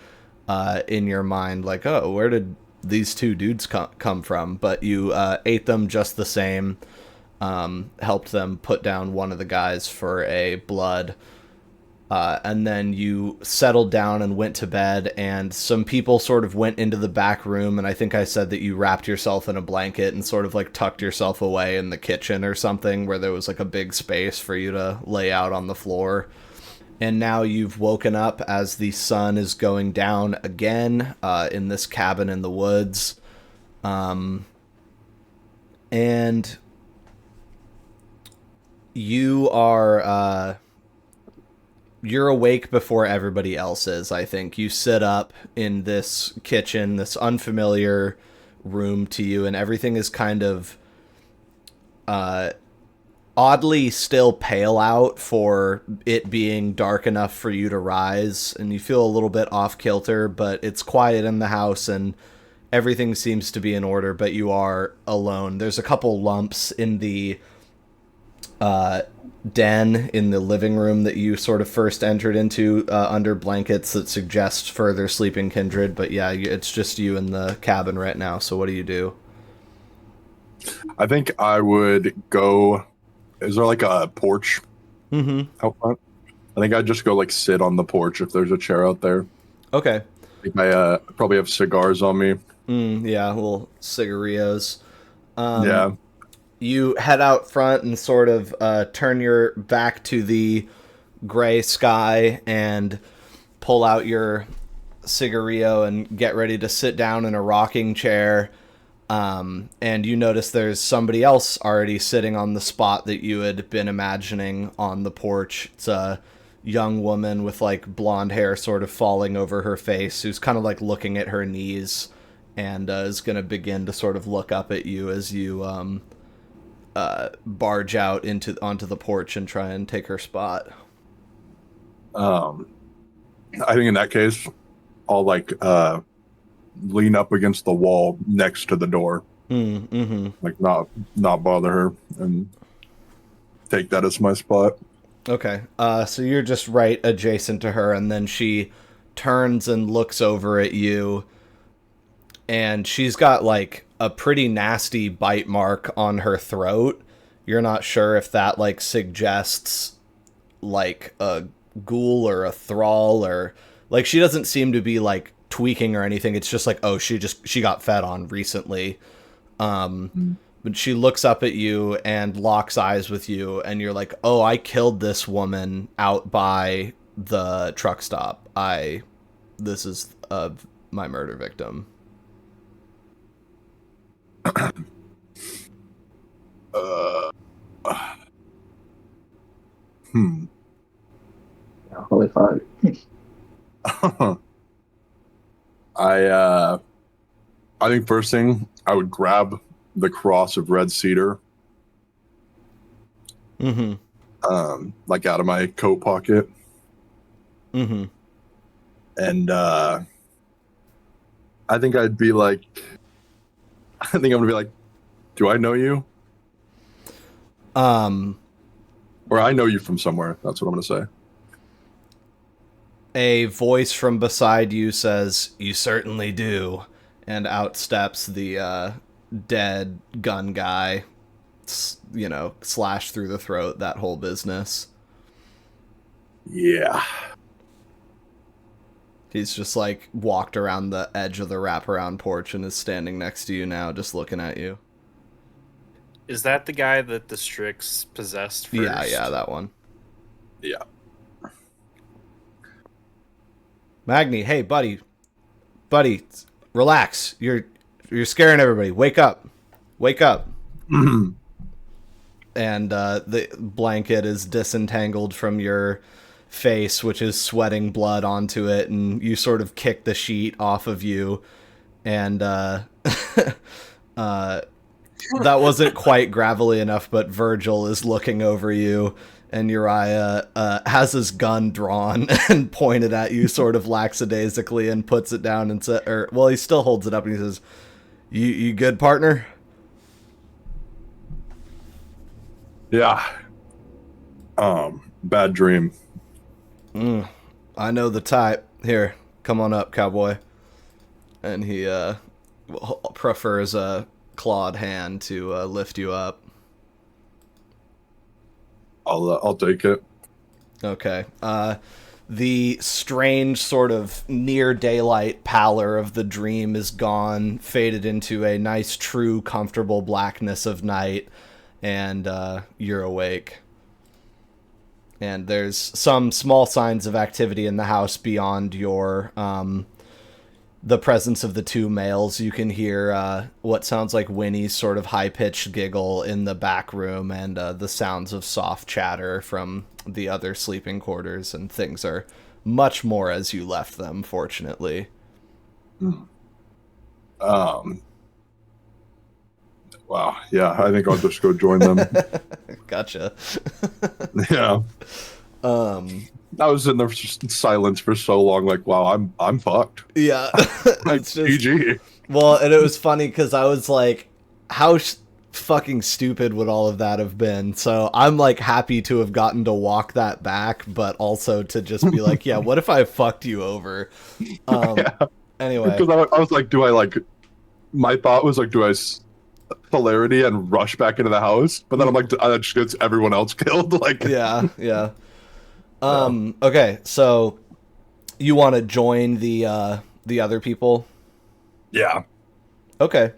in your mind, like, oh, where did these two dudes come from? But you ate them just the same, helped them put down one of the guys for a blood, and then you settled down and went to bed, and some people sort of went into the back room, and I think I said that you wrapped yourself in a blanket and sort of like tucked yourself away in the kitchen or something where there was like a big space for you to lay out on the floor. And now you've woken up as the sun is going down again in this cabin in the woods. And you are... you're awake before everybody else is, I think. You sit up in this kitchen, this unfamiliar room to you, and everything is kind of oddly still pale out for it being dark enough for you to rise, and you feel a little bit off kilter, but it's quiet in the house and everything seems to be in order, but you are alone. There's a couple lumps in the den in the living room that you sort of first entered into under blankets that suggest further sleeping kindred, but yeah, it's just you in the cabin right now. So what do you do? I think I would go. Is there like a porch out front? I think I'd just go like sit on the porch if there's a chair out there. Okay. think I probably have cigars on me. Yeah, little cigarillos. Yeah. You head out front and sort of turn your back to the gray sky and pull out your cigarillo and get ready to sit down in a rocking chair. And you notice there's somebody else already sitting on the spot that you had been imagining on the porch. It's a young woman with like blonde hair sort of falling over her face who's kind of like looking at her knees and is going to begin to sort of look up at you as you barge out onto the porch and try and take her spot. I think in that case, I'll like lean up against the wall next to the door, like not bother her, and take that as my spot. Okay, so you're just right adjacent to her, and then she turns and looks over at you, and she's got like a pretty nasty bite mark on her throat. You're not sure if that like suggests like a ghoul or a thrall, or like she doesn't seem to be like tweaking or anything. It's just like, oh, she got fed on recently. But she looks up at you and locks eyes with you, and you're like, oh, I killed this woman out by the truck stop. This is my murder victim. Holy fuck. I think first thing I would grab the cross of red cedar, like out of my coat pocket, and I think I'd be like, I'm gonna be like, do I know you? Or I know you from somewhere. That's what I'm gonna say. A voice from beside you says, "You certainly do," and out steps the dead gun guy. Slash through the throat, that whole business. Yeah. He's just like walked around the edge of the wraparound porch and is standing next to you now, just looking at you. Is that the guy that the Strix possessed first? Yeah, that one. Yeah. Magni, hey, buddy, relax. You're scaring everybody. Wake up. And the blanket is disentangled from your face, which is sweating blood onto it, and you sort of kick the sheet off of you, and that wasn't quite gravelly enough, but Virgil is looking over you, and Uriah has his gun drawn and pointed at you sort of lackadaisically, and puts it down and he still holds it up and he says, You good, partner? Yeah. Bad dream. I know the type. Here, come on up, cowboy. And he prefers a clawed hand to lift you up. I'll take it. Okay. The strange sort of near daylight pallor of the dream is gone, faded into a nice, true, comfortable blackness of night, and you're awake. And there's some small signs of activity in the house beyond your the presence of the two males. You can hear what sounds like Winnie's sort of high-pitched giggle in the back room, and the sounds of soft chatter from the other sleeping quarters, and things are much more as you left them, fortunately. Wow. Yeah, I think I'll just go join them. Gotcha. Yeah. I was in the silence for so long, like, wow, I'm fucked. Yeah. Like, It's just, GG. well, and it was funny because I was like, how fucking stupid would all of that have been? So I'm like happy to have gotten to walk that back, but also to just be like, yeah, what if I fucked you over? Yeah. Anyway. Because I was like, my thought was like, do I hilarity and rush back into the house? But then I'm like, that just gets everyone else killed. Like, Yeah. Okay, so you want to join the the other people? Yeah. Okay.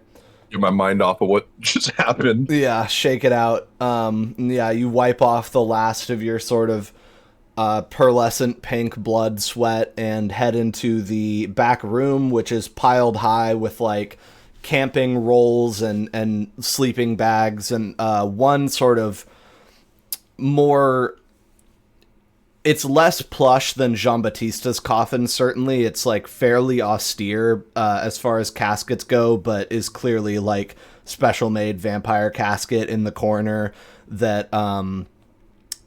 Get my mind off of what just happened. Yeah, shake it out. Yeah, you wipe off the last of your sort of pearlescent pink blood sweat and head into the back room, which is piled high with like camping rolls and sleeping bags and one sort of more. It's less plush than Jean-Baptiste's coffin, certainly. It's like fairly austere as far as caskets go, but is clearly like special made vampire casket in the corner that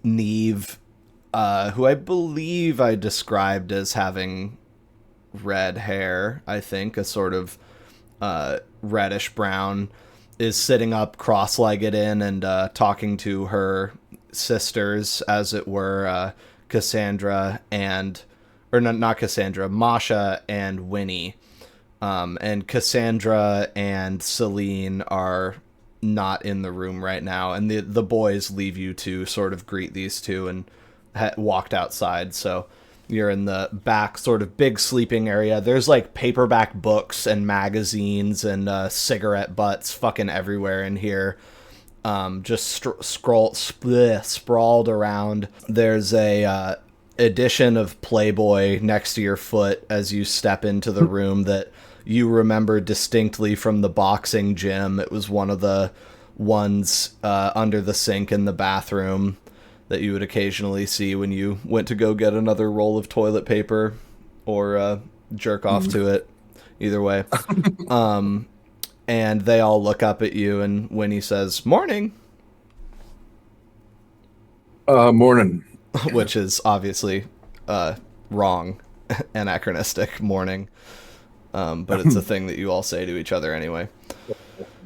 Neve, who I believe I described as having red hair, I think, a sort of reddish brown, is sitting up cross-legged in and talking to her sisters, as it were, Cassandra not Cassandra, Masha and Winnie. And Cassandra and Celine are not in the room right now, and the boys leave you to sort of greet these two and walked outside, so you're in the back sort of big sleeping area. There's like paperback books and magazines and cigarette butts fucking everywhere in here. Just sprawled around. There's a edition of Playboy next to your foot as you step into the room that you remember distinctly from the boxing gym. It was one of the ones under the sink in the bathroom that you would occasionally see when you went to go get another roll of toilet paper or jerk off to it. Either way. And they all look up at you, and Winnie says, "Morning," Morning. which is obviously wrong, anachronistic morning. But it's a thing that you all say to each other anyway.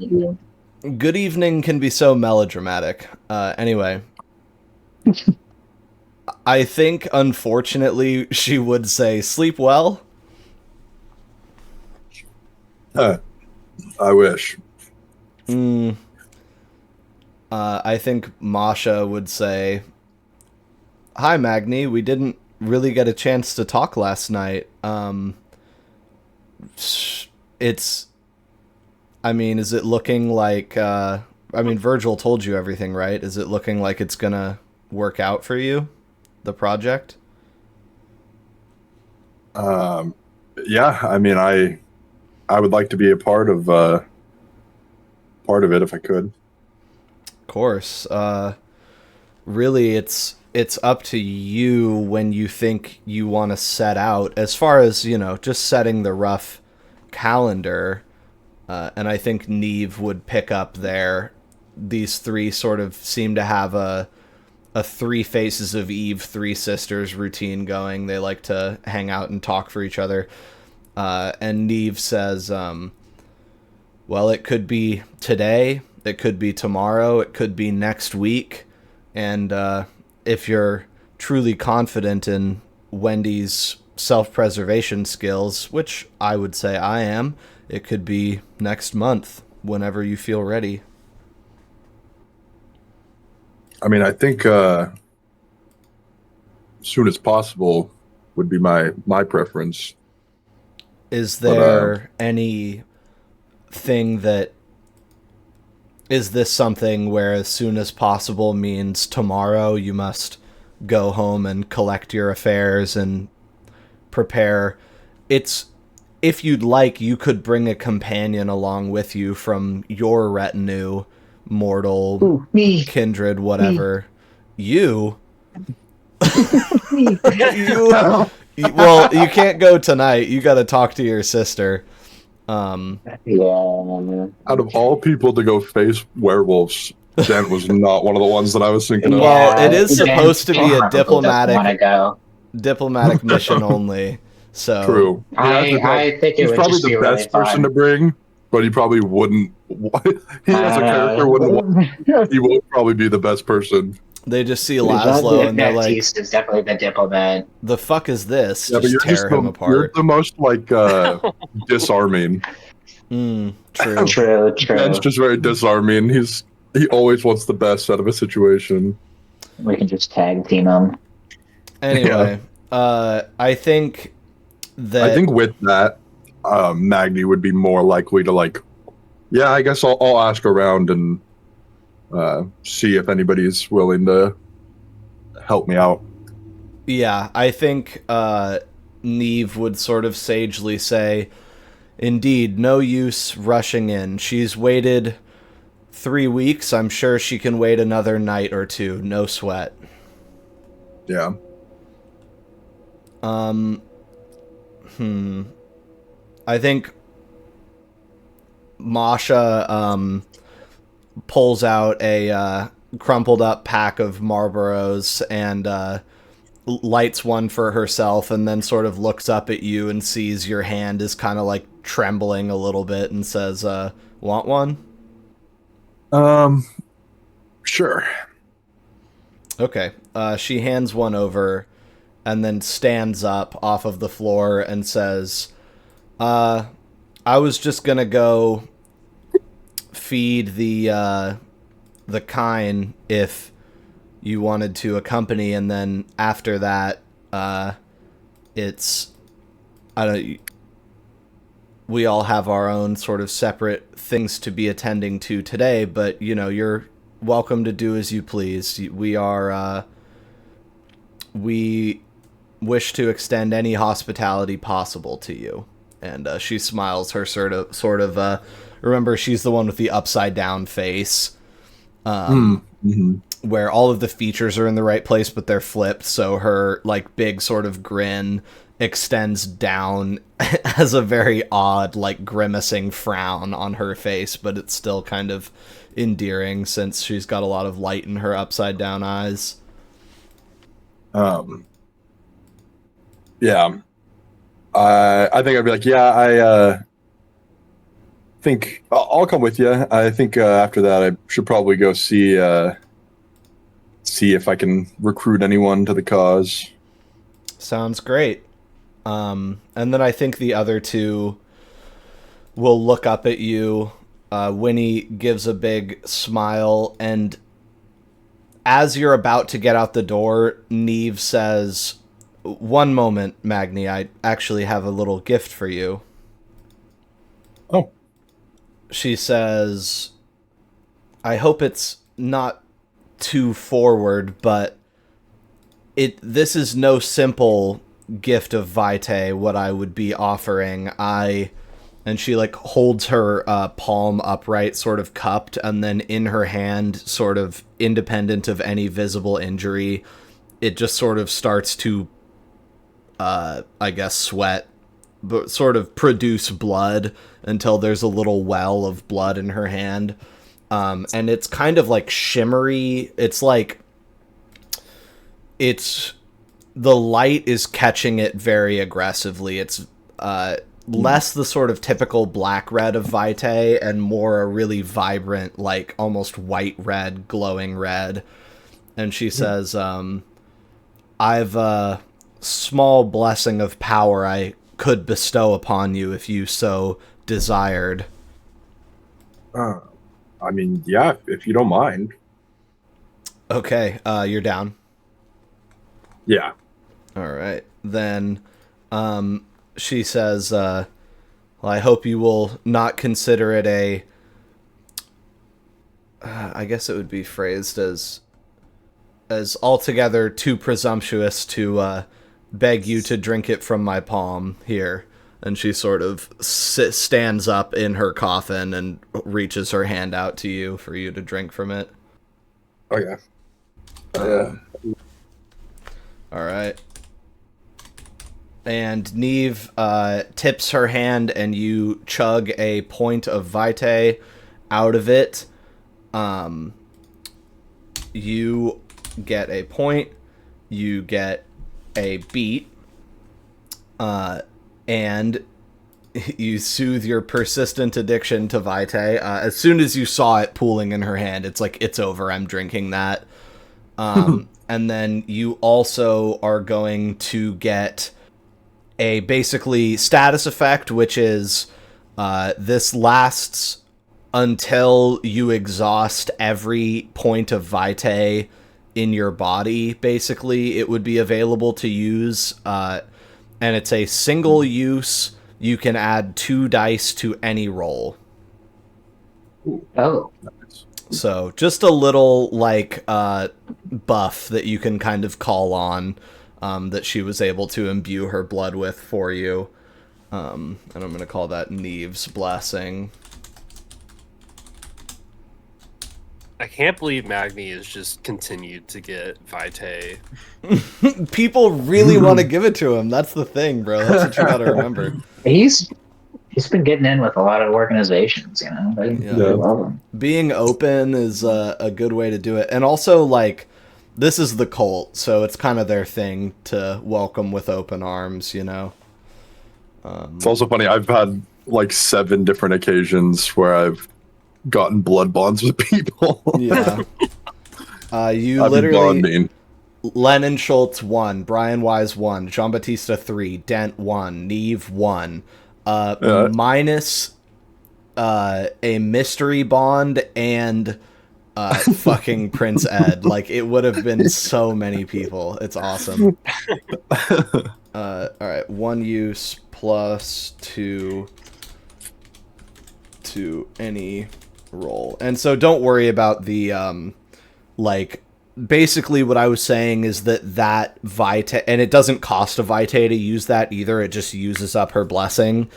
Good evening can be so melodramatic. Anyway, I think, unfortunately, she would say, "Sleep well." I wish. I think Masha would say, "Hi, Magni. We didn't really get a chance to talk last night. Is it looking like, Virgil told you everything, right? Is it looking like it's gonna work out for you, the project?" Yeah, I would like to be a part of it if I could. Of course. Really, it's up to you when you think you want to set out. As far as, just setting the rough calendar, and I think Neve would pick up there. These three sort of seem to have a Three Faces of Eve, Three Sisters routine going. They like to hang out and talk for each other. And Neve says, well, it could be today, it could be tomorrow, it could be next week. And if you're truly confident in Wendy's self-preservation skills, which I would say I am, it could be next month, whenever you feel ready. I think as soon as possible would be my preference. Is there any thing that... Is this something where as soon as possible means tomorrow you must go home and collect your affairs and prepare? If you'd like, you could bring a companion along with you from your retinue, mortal, Ooh, me. kindred, whatever. You? Well, you can't go tonight. You got to talk to your sister. Yeah. Out of all people to go face werewolves, Dent was not one of the ones that I was thinking of. Well, it is supposed to be a Want to diplomatic mission only. So True. I think it He's would probably just be the really best person fun. to bring, but he probably wouldn't. He as a character wouldn't. He won't probably be the best person. they just see Laszlo and they're like, Baptiste is definitely the diplomat. "The fuck is this?" Yeah, but Just tear him you're apart. the most disarming. True. True. Dent's just very disarming. He always wants the best out of a situation. We can just tag team him. Anyway, I think with that, Magni would be more likely to like, yeah, I guess I'll ask around and see if anybody's willing to help me out. Yeah, I think Neve would sort of sagely say, indeed, no use rushing in. She's waited 3 weeks. I'm sure she can wait another night or two. No sweat. Yeah. I think Masha pulls out a crumpled up pack of Marlboros and lights one for herself, and then sort of looks up at you and sees your hand is kind of like trembling a little bit and says, want one? Sure. Okay. She hands one over and then stands up off of the floor and says, I was just gonna go feed the kine if you wanted to accompany, and then after that, we all have our own sort of separate things to be attending to today, but, you know, you're welcome to do as you please. We wish to extend any hospitality possible to you. And she smiles her sort of, remember, she's the one with the upside down face, where all of the features are in the right place, but they're flipped. So her like big sort of grin extends down as a very odd, like grimacing frown on her face, but it's still kind of endearing since she's got a lot of light in her upside down eyes. Yeah. I think I'd be like, yeah, I think I'll come with you. I think after that, I should probably go see if I can recruit anyone to the cause. Sounds great. And then I think the other two will look up at you. Winnie gives a big smile, and as you're about to get out the door, Neve says, "One moment, Magni, I actually have a little gift for you." Oh. She says, "I hope it's not too forward, but this is no simple gift of Vitae, what I would be offering. And she like holds her palm upright, sort of cupped, and then in her hand, sort of independent of any visible injury, it just sort of starts to I guess sweat, but sort of produce blood until there's a little well of blood in her hand. And it's kind of like shimmery. It's like the light is catching it very aggressively. It's less the sort of typical black red of Vitae and more a really vibrant, like almost white red, glowing red. And she says, I've a small blessing of power I could bestow upon you if you so desired. I mean, yeah, if you don't mind. Okay, you're down. Yeah. All right. Then she says, well, I hope you will not consider it I guess it would be phrased as altogether too presumptuous to beg you to drink it from my palm here. And she sort of stands up in her coffin and reaches her hand out to you for you to drink from it. Okay. All right. And Neve tips her hand, and you chug a point of Vitae out of it. You get a point. You get a beat. And you soothe your persistent addiction to Vitae. As soon as you saw it pooling in her hand, it's like, it's over, I'm drinking that. And then you also are going to get a basically status effect, which is this lasts until you exhaust every point of Vitae in your body. Basically, it would be available to use, and it's a single use you can add 2 dice to any roll. Oh, So just a little like buff that you can kind of call on, that she was able to imbue her blood with for you. And I'm going to call that Neve's Blessing. I can't believe Magni has just continued to get Vitae. People really want to give it to him. That's the thing, bro. That's what you got to remember. he's been getting in with a lot of organizations, you know. They Yeah. love him. Being open is a good way to do it. And also, like, this is the cult, so it's kind of their thing to welcome with open arms, you know? It's also funny. I've had like 7 different occasions where I've gotten blood bonds with people. Yeah. You I've been literally... bonding. Lennon Schultz 1, Brian Wise 1, Jean Batista 3, Dent 1, Neve 1, minus a mystery bond and fucking Prince Ed. Like, it would have been so many people. It's awesome. Alright, 1 use plus 2 to any roll. And so don't worry about the, like, basically what I was saying is that Vitae, and it doesn't cost a Vitae to use that either, it just uses up her blessing.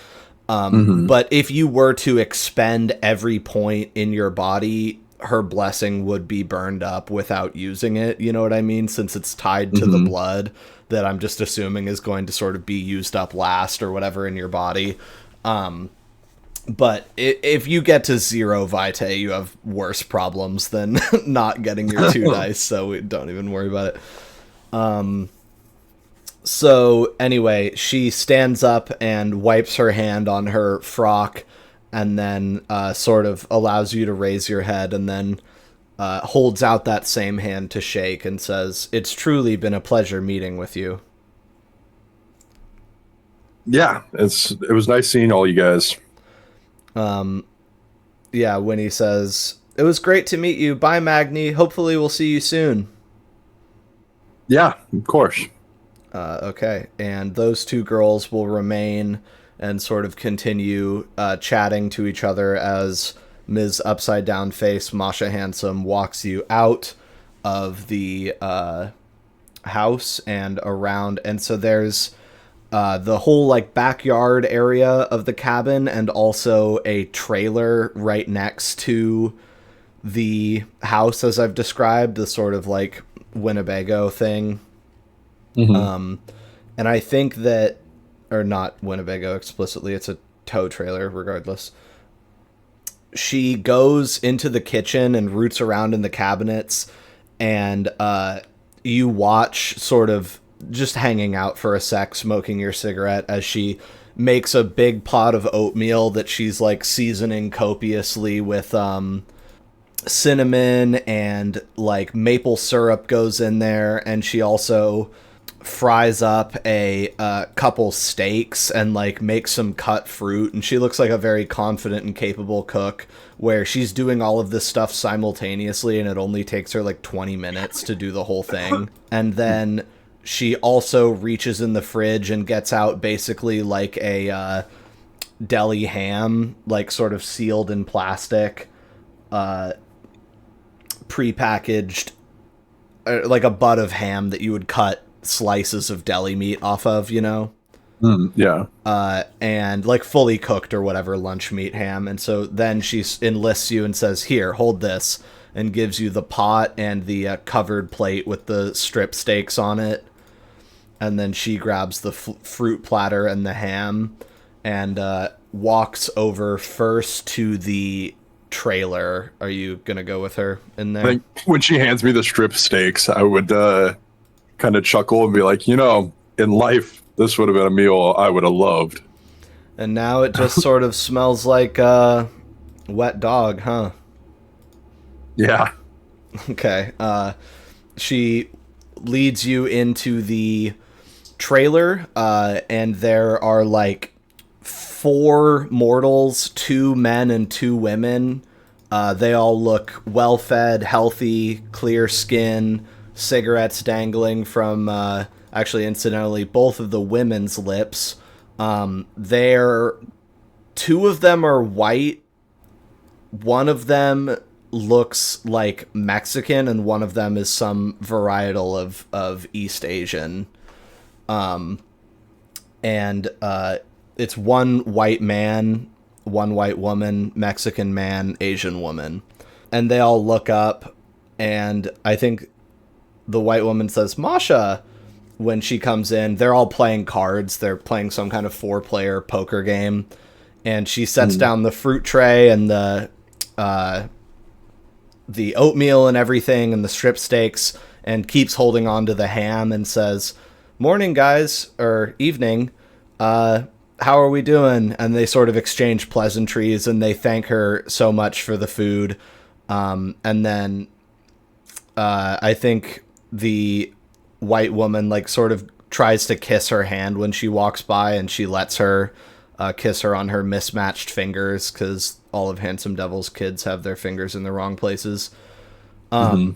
But if you were to expend every point in your body, her blessing would be burned up without using it, you know what I mean? Since it's tied to the blood that I'm just assuming is going to sort of be used up last or whatever in your body. But if you get to 0 Vitae, you have worse problems than not getting your 2 dice, so we don't even worry about it. So anyway, she stands up and wipes her hand on her frock, and then sort of allows you to raise your head, and then holds out that same hand to shake and says, "It's truly been a pleasure meeting with you." Yeah, it was nice seeing all you guys. Yeah, Winnie says, "It was great to meet you. Bye, Magni. Hopefully we'll see you soon." Yeah, of course. Okay, and those 2 girls will remain and sort of continue chatting to each other as Ms. Upside Down Face, Masha Handsome, walks you out of the house and around. And so there's the whole like backyard area of the cabin and also a trailer right next to the house, as I've described, the sort of like Winnebago thing. And I think that, or not Winnebago explicitly, it's a tow trailer regardless. She goes into the kitchen and roots around in the cabinets, and you watch sort of just hanging out for a sec, smoking your cigarette as she makes a big pot of oatmeal that she's like seasoning copiously with cinnamon and like maple syrup goes in there, and she also fries up a couple steaks and like makes some cut fruit, and she looks like a very confident and capable cook where she's doing all of this stuff simultaneously and it only takes her like 20 minutes to do the whole thing. And then she also reaches in the fridge and gets out basically like a deli ham, like sort of sealed in plastic, prepackaged, like a butt of ham that you would cut slices of deli meat off of, you know? Yeah. And like fully cooked or whatever lunch meat ham. And so then she enlists you and says, "Here, hold this," and gives you the pot and the covered plate with the strip steaks on it. And then she grabs the fruit platter and the ham and walks over first to the trailer. Are you gonna go with her in there? I think when she hands me the strip steaks, I would kind of chuckle and be like, you know, in life, this would have been a meal I would have loved. And now it just sort of smells like wet dog, huh? Yeah. Okay. She leads you into the trailer, and there are like 4 mortals, 2 men and 2 women. They all look well-fed, healthy, clear skin, cigarettes dangling from, actually, incidentally, both of the women's lips. They're two of them are white. One of them looks like Mexican, and one of them is some varietal of East Asian. And it's one white man, one white woman, Mexican man, Asian woman. And they all look up, and I think the white woman says, Masha, when she comes in. They're all playing cards. They're playing some kind of 4-player poker game. And she sets down the fruit tray and the oatmeal and everything and the strip steaks and keeps holding on to the ham and says, morning, guys, or evening. How are we doing? And they sort of exchange pleasantries and they thank her so much for the food. And then I think the white woman like sort of tries to kiss her hand when she walks by, and she lets her kiss her on her mismatched fingers because all of Handsome Devil's kids have their fingers in the wrong places. And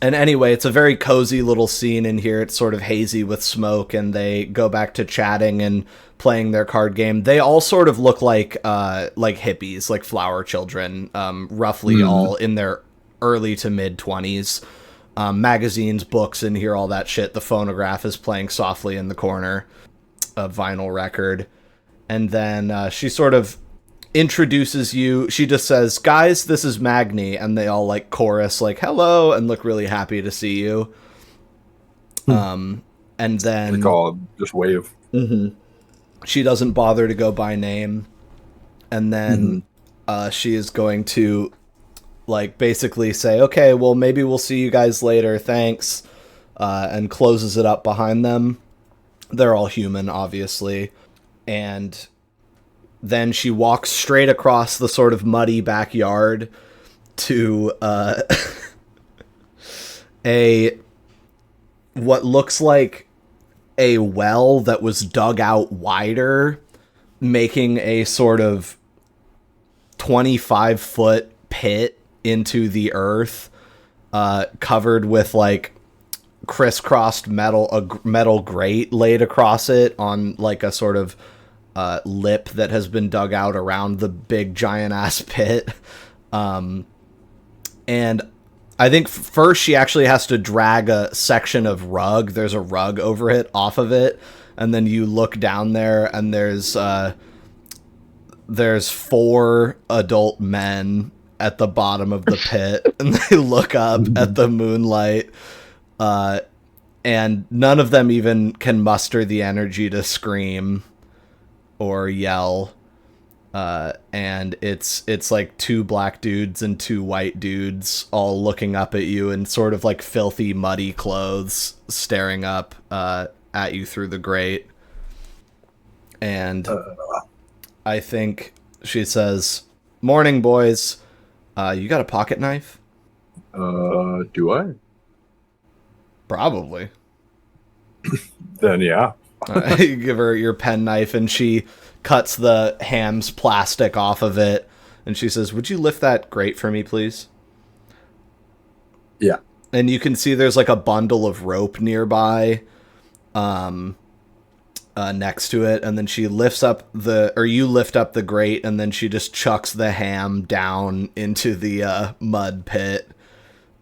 anyway, it's a very cozy little scene in here. It's sort of hazy with smoke, and they go back to chatting and playing their card game. They all sort of look like hippies, like flower children, roughly all in their early to mid 20s. Magazines, books in here, all that shit. The phonograph is playing softly in the corner, a vinyl record. And then she sort of introduces you. She just says, guys, this is Magni. And they all like chorus like, hello, and look really happy to see you. And then They call just wave. she doesn't bother to go by name. And then she is going to like basically say, okay, well, maybe we'll see you guys later. Thanks. And closes it up behind them. They're all human, obviously. And then she walks straight across the sort of muddy backyard to what looks like a well that was dug out wider, making a sort of 25-foot pit into the earth, covered with like crisscrossed metal grate laid across it on like a sort of lip that has been dug out around the big giant ass pit. And I think first she actually has to drag a section of rug. There's a rug over it, off of it. And then you look down there and there's 4 adult men at the bottom of the pit, and they look up at the moonlight, and none of them even can muster the energy to scream or yell. And it's like 2 black dudes and 2 white dudes all looking up at you in sort of like filthy, muddy clothes, staring up at you through the grate. And I think she says, morning, boys. You got a pocket knife? Do I? Probably. Then yeah. You give her your pen knife, and she cuts the ham's plastic off of it, and she says, would you lift that grate for me, please? Yeah. And you can see there's like a bundle of rope nearby, next to it, and then she lifts up you lift up the grate, and then she just chucks the ham down into the mud pit,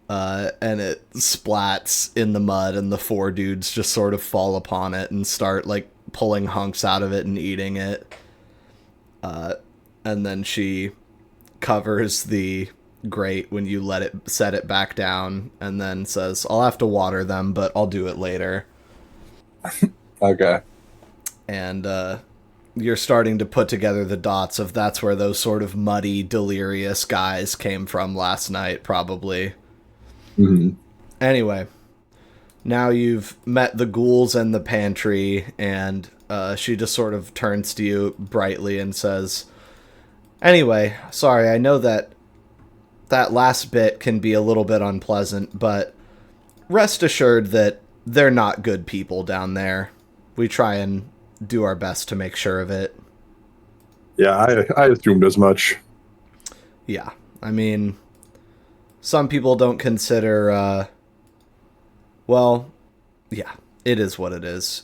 and it splats in the mud, and the 4 dudes just sort of fall upon it and start like pulling hunks out of it and eating it. And then she covers the grate when you set it back down, and then says, I'll have to water them, but I'll do it later. Okay. And you're starting to put together the dots of that's where those sort of muddy, delirious guys came from last night, probably. Anyway, now you've met the ghouls and the pantry, and she just sort of turns to you brightly and says, anyway, sorry, I know that last bit can be a little bit unpleasant, but rest assured that they're not good people down there. We try and do our best to make sure of it. Yeah, I assumed as much. Yeah, I mean, some people don't consider, well, yeah, it is what it is.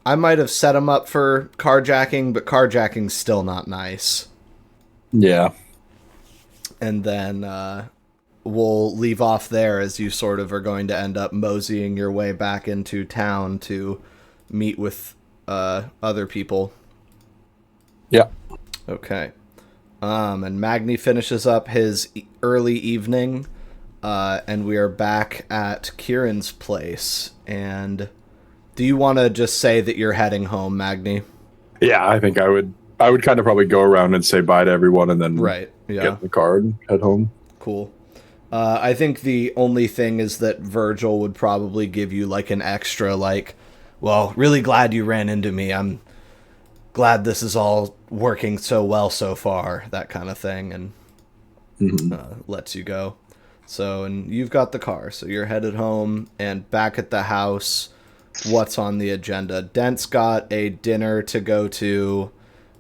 I might have set him up for carjacking, but carjacking's still not nice. Yeah. And then we'll leave off there as you sort of are going to end up moseying your way back into town to meet with other people. Yeah. Okay. And Magni finishes up his early evening, and we are back at Kieran's place. And do you want to just say that you're heading home, Magni? Yeah, I think I would kind of probably go around and say bye to everyone and then Right. Yeah. get in the car and head home. Cool. I think the only thing is that Virgil would probably give you like an extra, like, well, really glad you ran into me. I'm glad this is all working so well so far, that kind of thing, and lets you go. So, and you've got the car, so you're headed home, and back at the house, what's on the agenda? Dent's got a dinner to go to.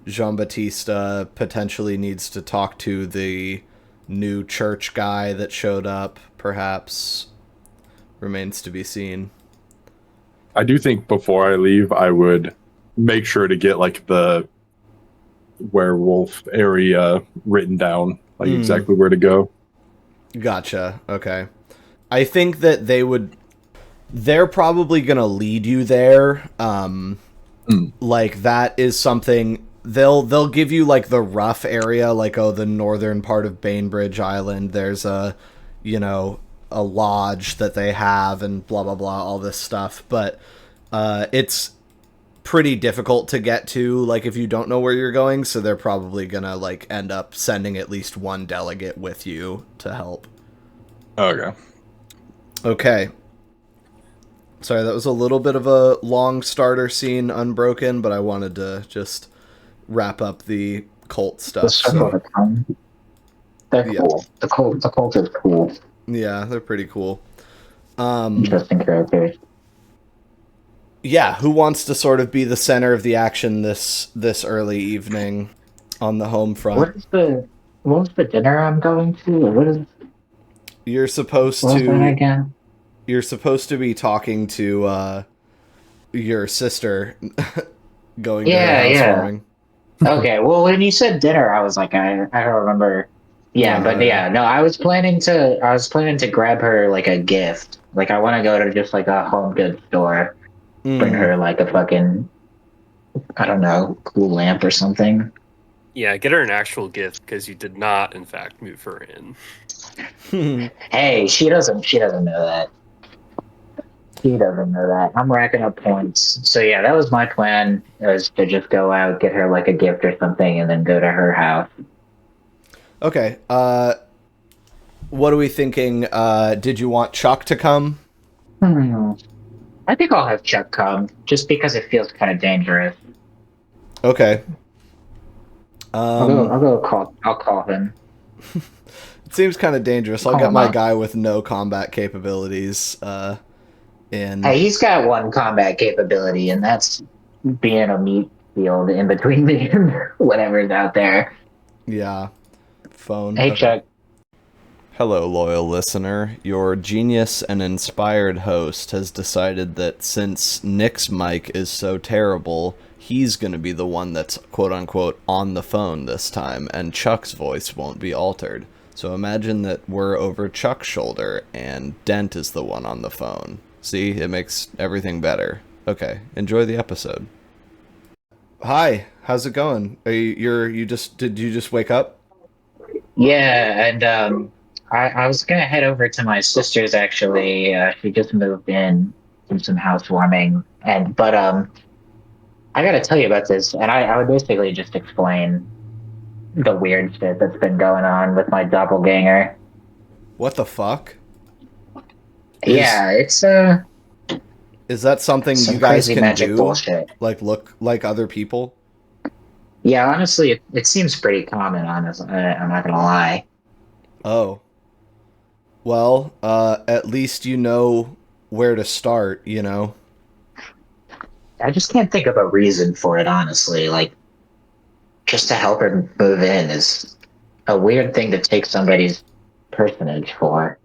Jean-Baptiste potentially needs to talk to the new church guy that showed up, perhaps. Remains to be seen. I do think before I leave, I would make sure to get like the werewolf area written down, like exactly where to go. Gotcha. Okay. I think that they're probably going to lead you there. Like that is something they'll give you like the rough area, like, oh, the northern part of Bainbridge Island. There's a lodge that they have and blah, blah, blah, all this stuff. But it's pretty difficult to get to, like, if you don't know where you're going. So they're probably going to like end up sending at least one delegate with you to help. Okay. Okay. Sorry, that was a little bit of a long starter scene, unbroken, but I wanted to just wrap up the cult stuff. The circle So, of time. They're Yeah. cool. The cult is cool. yeah, they're pretty cool. Interesting characters. Yeah, who wants to sort of be the center of the action this early evening on the home front? What's the dinner I'm going to? What is You're supposed what was that to again? you're supposed to be talking to your sister going to Yeah, her yeah. housewarming. Okay, well, when you said dinner, I was like, I don't remember. Yeah, but yeah, no, I was planning to grab her like a gift. Like, I want to go to just like a home goods store, bring her like a fucking, I don't know, cool lamp or something. Yeah, get her an actual gift because you did not, in fact, move her in. Hey, she doesn't know that. She doesn't know that. I'm racking up points. So yeah, that was my plan, was to just go out, get her like a gift or something, and then go to her house. Okay. What are we thinking? Did you want Chuck to come? I think I'll have Chuck come, just because it feels kind of dangerous. Okay. I'll call him. It seems kind of dangerous. I'll Call get him my up. guy with no combat capabilities in. Hey, he's got one combat capability, and that's being a meat field in between me and whatever's out there. Yeah. Phone. Hey, Okay. Chuck. Hello, loyal listener. Your genius and inspired host has decided that since Nick's mic is so terrible, he's going to be the one that's quote-unquote on the phone this time, and Chuck's voice won't be altered. So imagine that we're over Chuck's shoulder, and Dent is the one on the phone. See? It makes everything better. Okay, enjoy the episode. Hi, how's it going? Did you just wake up? Yeah, and I was gonna head over to my sister's actually. She just moved in from some housewarming, but I gotta tell you about this, and I would basically just explain the weird shit that's been going on with my doppelganger. What the fuck? Yeah, it's Is that something some you guys crazy can magic do? bullshit. Like look like other people? Yeah, honestly, it seems pretty common. Honestly, I'm not gonna lie. Oh. Well, at least you know where to start, you know? I just can't think of a reason for it. Honestly, like just to help her move in is a weird thing to take somebody's personage for.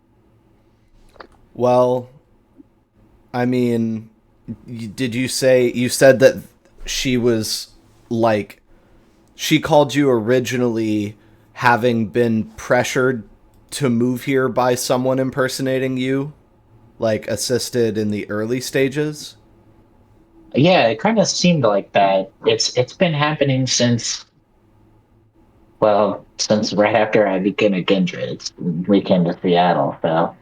Well, I mean, Did you say you said that she was like she called you originally having been pressured to move here by someone impersonating you, like assisted in the early stages? Yeah, it kind of seemed like that. It's been happening since, well, since right after I became a Kindred. We came to Seattle, so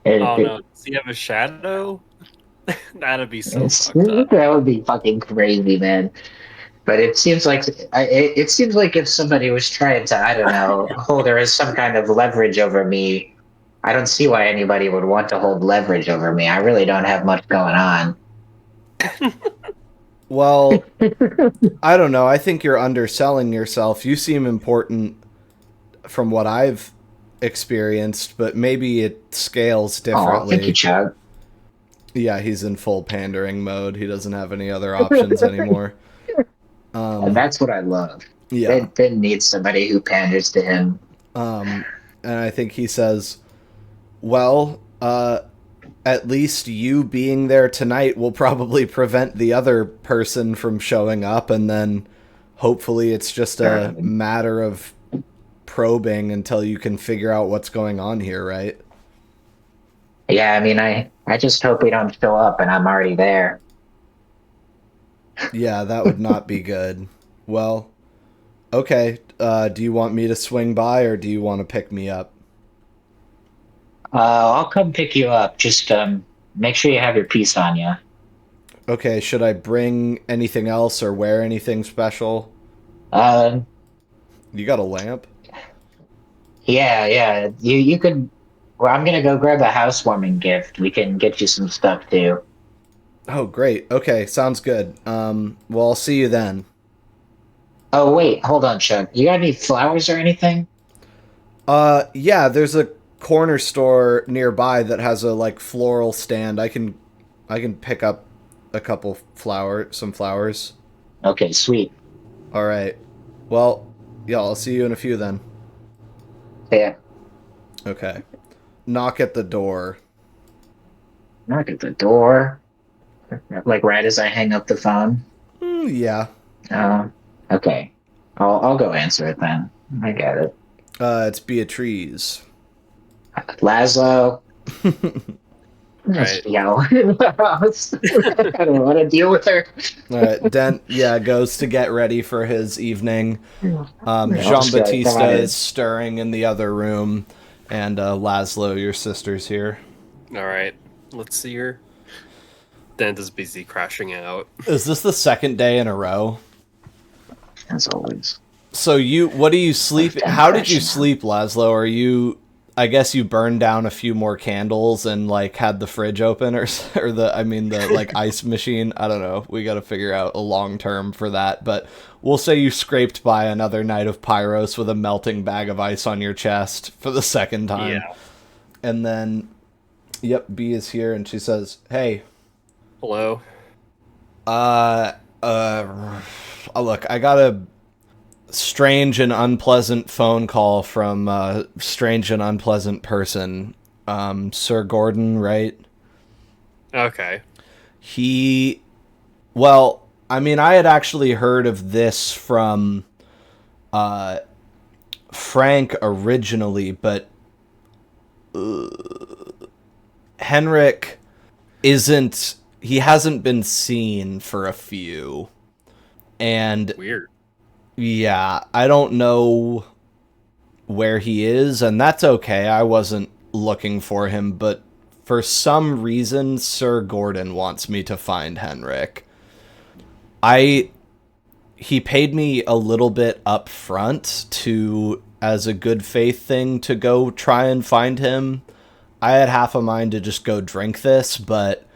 Oh it, no, does he have a shadow? That'd be so it's fucked up. that would be fucking crazy, man. But it seems like it seems like if somebody was trying to, I don't know, hold there is some kind of leverage over me. I don't see why anybody would want to hold leverage over me. I really don't have much going on. Well, I don't know. I think you're underselling yourself. You seem important from what I've experienced, but maybe it scales Oh, thank you, differently. Chuck. Yeah, he's in full pandering mode. He doesn't have any other options anymore. And that's what I love. Yeah. Ben needs somebody who panders to him. And I think he says, well, at least you being there tonight will probably prevent the other person from showing up, and then hopefully it's just a matter of probing until you can figure out what's going on here, right? Yeah, I mean, I just hope we don't show up and I'm already there. Yeah, that would not be good. Well, okay. Do you want me to swing by, or do you want to pick me up? I'll come pick you up. Just make sure you have your piece on you. Okay, should I bring anything else or wear anything special? Um, You got a lamp? yeah. You could. Well, I'm gonna go grab a housewarming gift. We can get you some stuff too. Oh, great. Okay, sounds good. Well, I'll see you then. Oh wait, hold on, Chuck. You got any flowers or anything? Yeah, there's a corner store nearby that has a like floral stand. I can pick up a couple some flowers. Okay, sweet. All right. Well, yeah, I'll see you in a few then. Yeah. Okay. Knock at the door. Knock at the door. Like right as I hang up the phone. Yeah. Okay. I'll go answer it then. I get it. It's Beatrice. Laszlo. Right. Yo. I don't want to deal with her. All right. Dent, yeah, goes to get ready for his evening. I'll Jean just be like, Baptiste "Come on in." is stirring in the other room, and Laszlo, your sister's here. All right, let's see her. Dent is busy crashing out. Is this the second day in a row? As always. So what do you sleep? How did you sleep, Laszlo? Are you? I guess you burned down a few more candles and like had the fridge open, or the like ice machine. I don't know. We got to figure out a long term for that. But we'll say you scraped by another night of Pyros with a melting bag of ice on your chest for the second time. Yeah. And then, yep, B is here, and she says, "Hey, Hello. look, I got a strange and unpleasant phone call from a strange and unpleasant person. Sir Gordon, right? Okay. Well, I mean, I had actually heard of this from Frank originally, but Henrik he hasn't been seen for a few. And Weird. yeah, I don't know where he is, and that's okay. I wasn't looking for him, but for some reason, Sir Gordon wants me to find Henrik. He paid me a little bit up front as a good faith thing to go try and find him. I had half a mind to just go drink this, but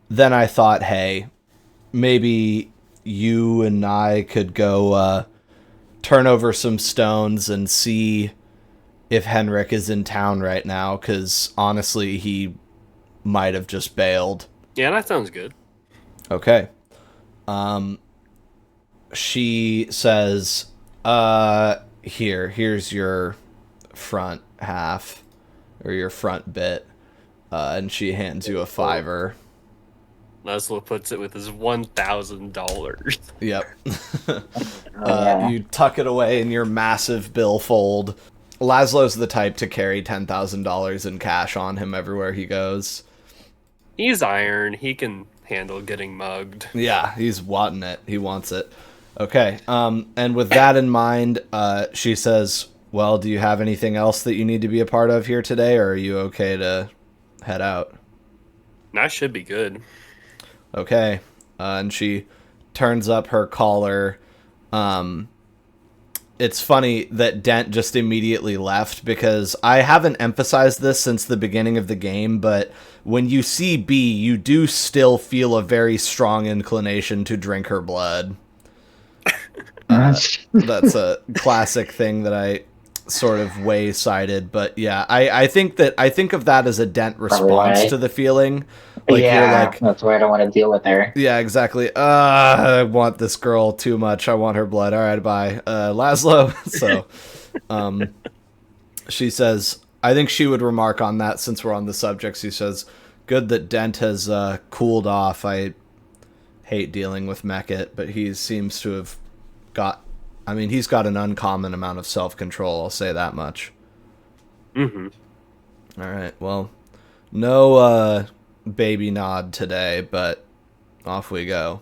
then I thought, hey, maybe you and I could go turn over some stones and see if Henrik is in town right now, because honestly, he might have just bailed. Yeah, that sounds good. Okay. She says, here's your front half, or your front bit, and she hands you a $5. Laszlo puts it with his $1,000. Yep. yeah. You tuck it away in your massive billfold. Laszlo's the type to carry $10,000 in cash on him everywhere he goes. He's iron. He can handle getting mugged. Yeah, he's wanting it. He wants it. Okay. And with that in mind, she says, well, do you have anything else that you need to be a part of here today, or are you okay to head out? That should be good. Okay. And she turns up her collar. It's funny that Dent just immediately left, because I haven't emphasized this since the beginning of the game, but when you see B, you do still feel a very strong inclination to drink her blood. That's a classic thing that I sort of way-sided, but yeah, I think of that as a Dent response Right. to the feeling. Like, yeah, you're like, that's why I don't want to deal with her. yeah, exactly. I want this girl too much. I want her blood. All right, bye. Laszlo. So, she says, I think she would remark on that since we're on the subject. She says, good that Dent has cooled off. I hate dealing with Mekket, but he seems to have he's got an uncommon amount of self-control. I'll say that much. Mm-hmm. All right, well, no baby nod today, but off we go.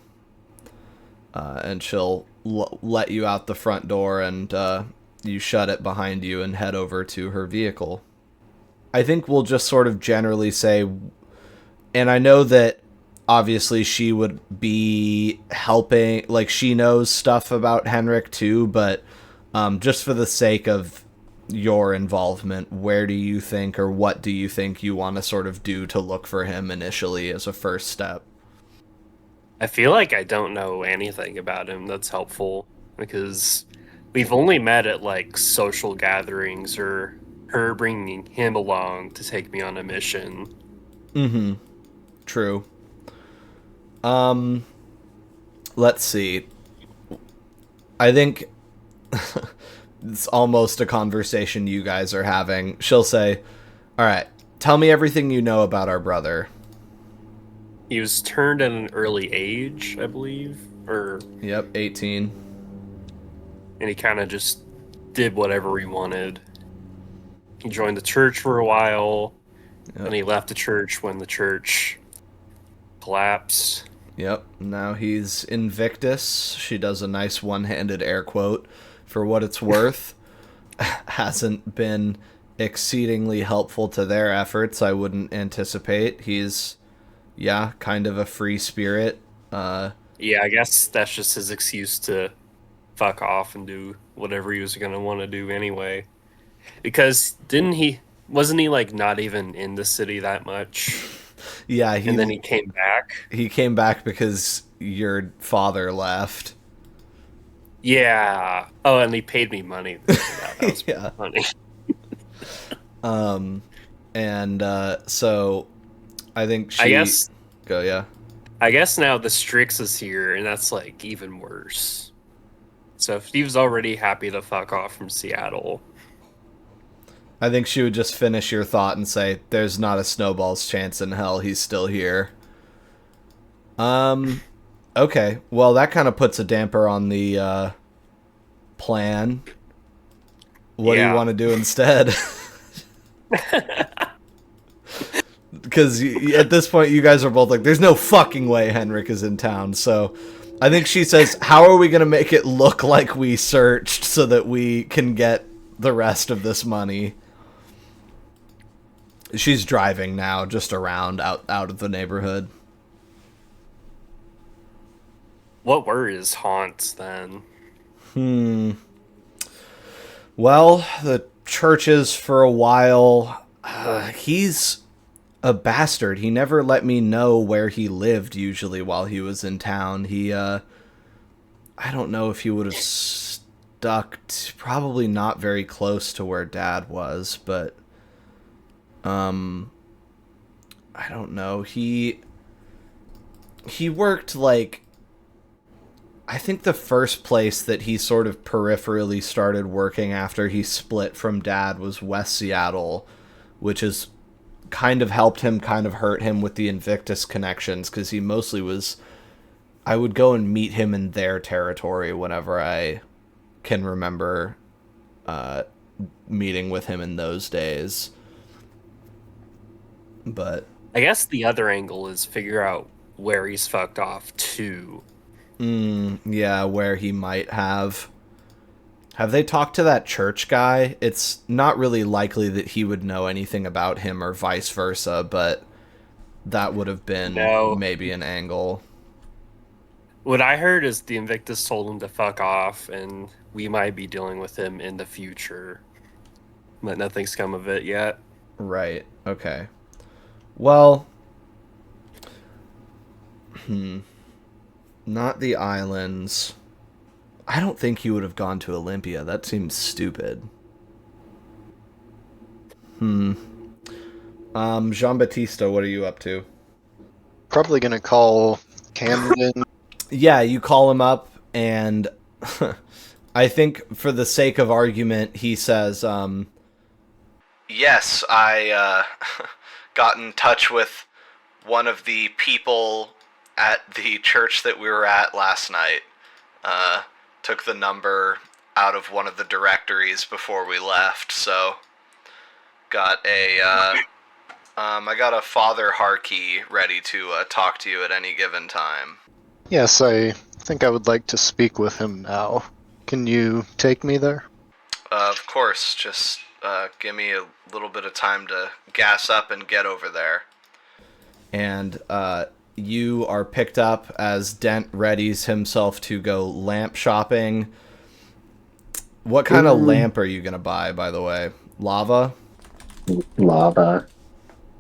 And she'll let you out the front door, and you shut it behind you and head over to her vehicle. I think we'll just sort of generally say, and I know that obviously she would be helping, like, she knows stuff about Henrik too, but just for the sake of your involvement, where do you think, or what do you think you want to sort of do to look for him initially as a first step? I feel like I don't know anything about him that's helpful, because we've only met at like social gatherings or her bringing him along to take me on a mission. Mm-hmm. True. Let's see. I think it's almost a conversation you guys are having. She'll say, all right, tell me everything you know about our brother. He was turned at an early age, I believe, Yep, 18. and he kind of just did whatever he wanted. He joined the church for a while, Yep. and he left the church when the church collapsed. Yep, now he's Invictus. She does a nice one-handed air quote. For what it's worth, hasn't been exceedingly helpful to their efforts, I wouldn't anticipate. He's, yeah, kind of a free spirit. Yeah, I guess that's just his excuse to fuck off and do whatever he was gonna want to do anyway. Because wasn't he like not even in the city that much? Yeah, And then he came back. he came back because your father left. Yeah. Oh, and he paid me money. That was Yeah. funny. So I think she I guess now the Strix is here, and that's like even worse. So if Steve's already happy to fuck off from Seattle, I think she would just finish your thought and say, there's not a snowball's chance in hell he's still here. Okay. Well, that kind of puts a damper on the plan. What do you Yeah. want to do instead? Because at this point, you guys are both like, there's no fucking way Henrik is in town. So I think she says, how are we going to make it look like we searched so that we can get the rest of this money? She's driving now, just around out of the neighborhood. what were his haunts then? Well, the churches for a while. He's a bastard. He never let me know where he lived usually while he was in town. I don't know if he would have stuck probably not very close to where Dad was, but I don't know. He worked like, I think the first place that he sort of peripherally started working after he split from Dad was West Seattle, which is kind of helped him, kind of hurt him with the Invictus connections, because he mostly was... I would go and meet him in their territory whenever I can remember meeting with him in those days. But... I guess the other angle is figure out where he's fucked off to. Yeah, where he might have. Have they talked to that church guy? It's not really likely that he would know anything about him or vice versa, but that would have been maybe an angle. What I heard is the Invictus told him to fuck off, and we might be dealing with him in the future. But nothing's come of it yet. Right, okay. Well... Not the islands. I don't think he would have gone to Olympia. That seems stupid. Jean-Baptiste, what are you up to? Probably gonna call Camden. Yeah, you call him up, and I think for the sake of argument, he says, yes, I got in touch with one of the people at the church that we were at last night. Took the number out of one of the directories before we left, so got a I got a Father Harkey ready to talk to you at any given time. Yes, I think I would like to speak with him now. Can you take me there? Of course, just give me a little bit of time to gas up and get over there. And you are picked up as Dent readies himself to go lamp shopping. What kind of lamp are you going to buy, by the way? Lava? Lava.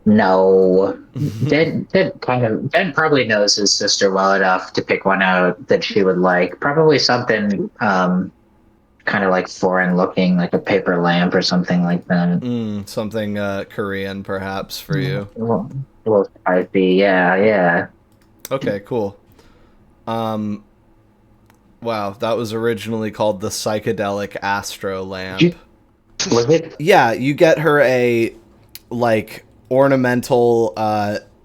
No. Dent probably knows his sister well enough to pick one out that she would like. Probably something kind of like foreign looking, like a paper lamp or something like that. Something Korean, perhaps, for you. Well, I'd be, yeah. Okay, cool. Wow, that was originally called the Psychedelic Astro Lamp. Was it? Yeah, you get her a, like, ornamental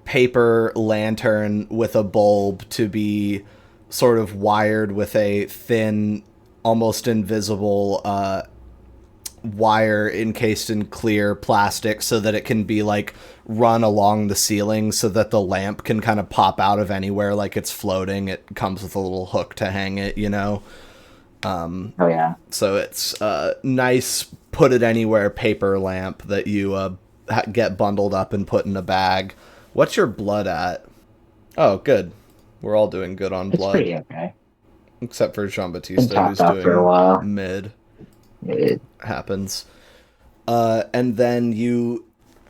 paper lantern with a bulb to be sort of wired with a thin, almost invisible wire encased in clear plastic so that it can be, like, run along the ceiling so that the lamp can kind of pop out of anywhere like it's floating. It comes with a little hook to hang it, you know? Oh, yeah. So it's a nice put-it-anywhere paper lamp that you get bundled up and put in a bag. What's your blood at? Oh, good. We're all doing good on It's blood. pretty okay. Except for Been Jean-Baptiste, topped who's off for a while. doing mid. It- Happens. And then you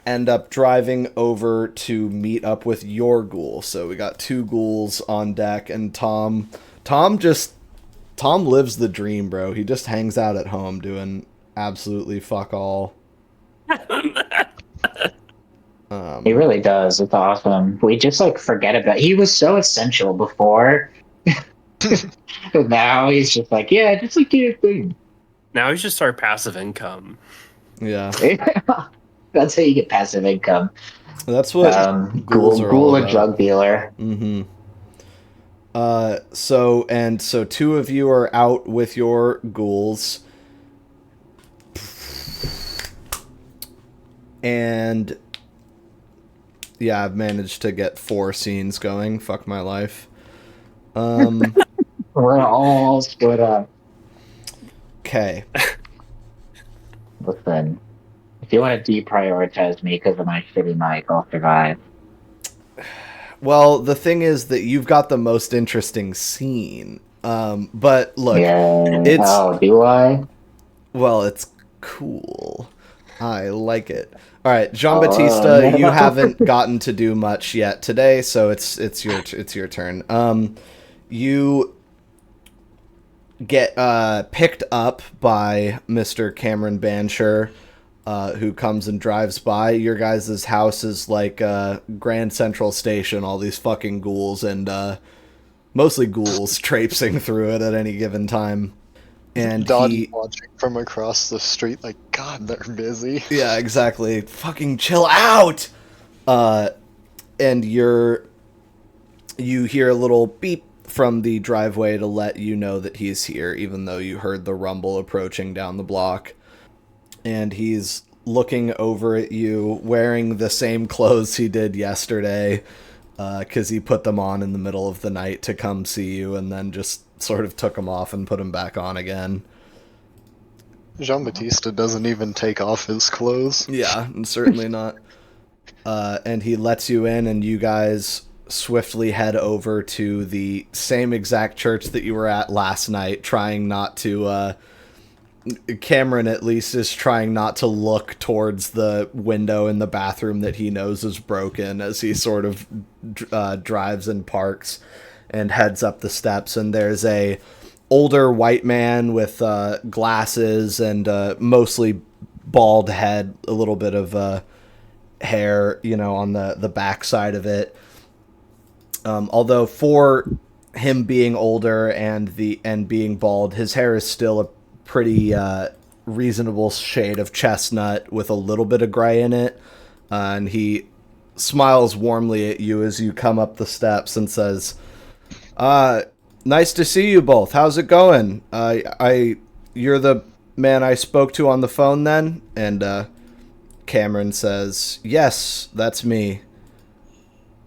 end up driving over to meet up with your ghoul. So we got 2 ghouls on deck, and Tom lives the dream, bro. He just hangs out at home doing absolutely fuck all. He really does. It's awesome. We just like forget about. He was so essential before. But now he's just like, yeah, just like do your thing. Now he's just our passive income. Yeah. That's how you get passive income. That's what ghouls are all Ghoul or about. drug dealer. Mm-hmm. So 2 of you are out with your ghouls. And yeah, I've managed to get 4 scenes going. Fuck my life. We're all split up. Okay. Listen, if you want to deprioritize me because of my shitty mic, I'll survive. Well, the thing is that you've got the most interesting scene. But look, Yeah. it's Oh, do I? well, it's cool. I like it. All right, Jean-Baptiste, you haven't gotten to do much yet today, so it's your turn. You get picked up by Mr. Cameron Banshire, who comes and drives by. Your guys' house is like Grand Central Station, all these fucking ghouls, and mostly ghouls traipsing through it at any given time. And Dottie watching from across the street like, God, they're busy. yeah, exactly. Fucking chill out! And you hear a little beep from the driveway to let you know that he's here, even though you heard the rumble approaching down the block. And he's looking over at you wearing the same clothes he did yesterday, because he put them on in the middle of the night to come see you and then just sort of took them off and put them back on again. Jean Baptiste doesn't even take off his clothes. Yeah, certainly not. And he lets you in, and you guys swiftly head over to the same exact church that you were at last night, trying not to, Cameron at least is trying not to look towards the window in the bathroom that he knows is broken as he sort of drives and parks and heads up the steps. And there's a older white man with glasses and mostly bald head, a little bit of hair, on the back side of it. Although for him being older and being bald, his hair is still a pretty reasonable shade of chestnut with a little bit of gray in it. And he smiles warmly at you as you come up the steps and says, nice to see you both. How's it going? You're the man I spoke to on the phone then? And Cameron says, yes, that's me.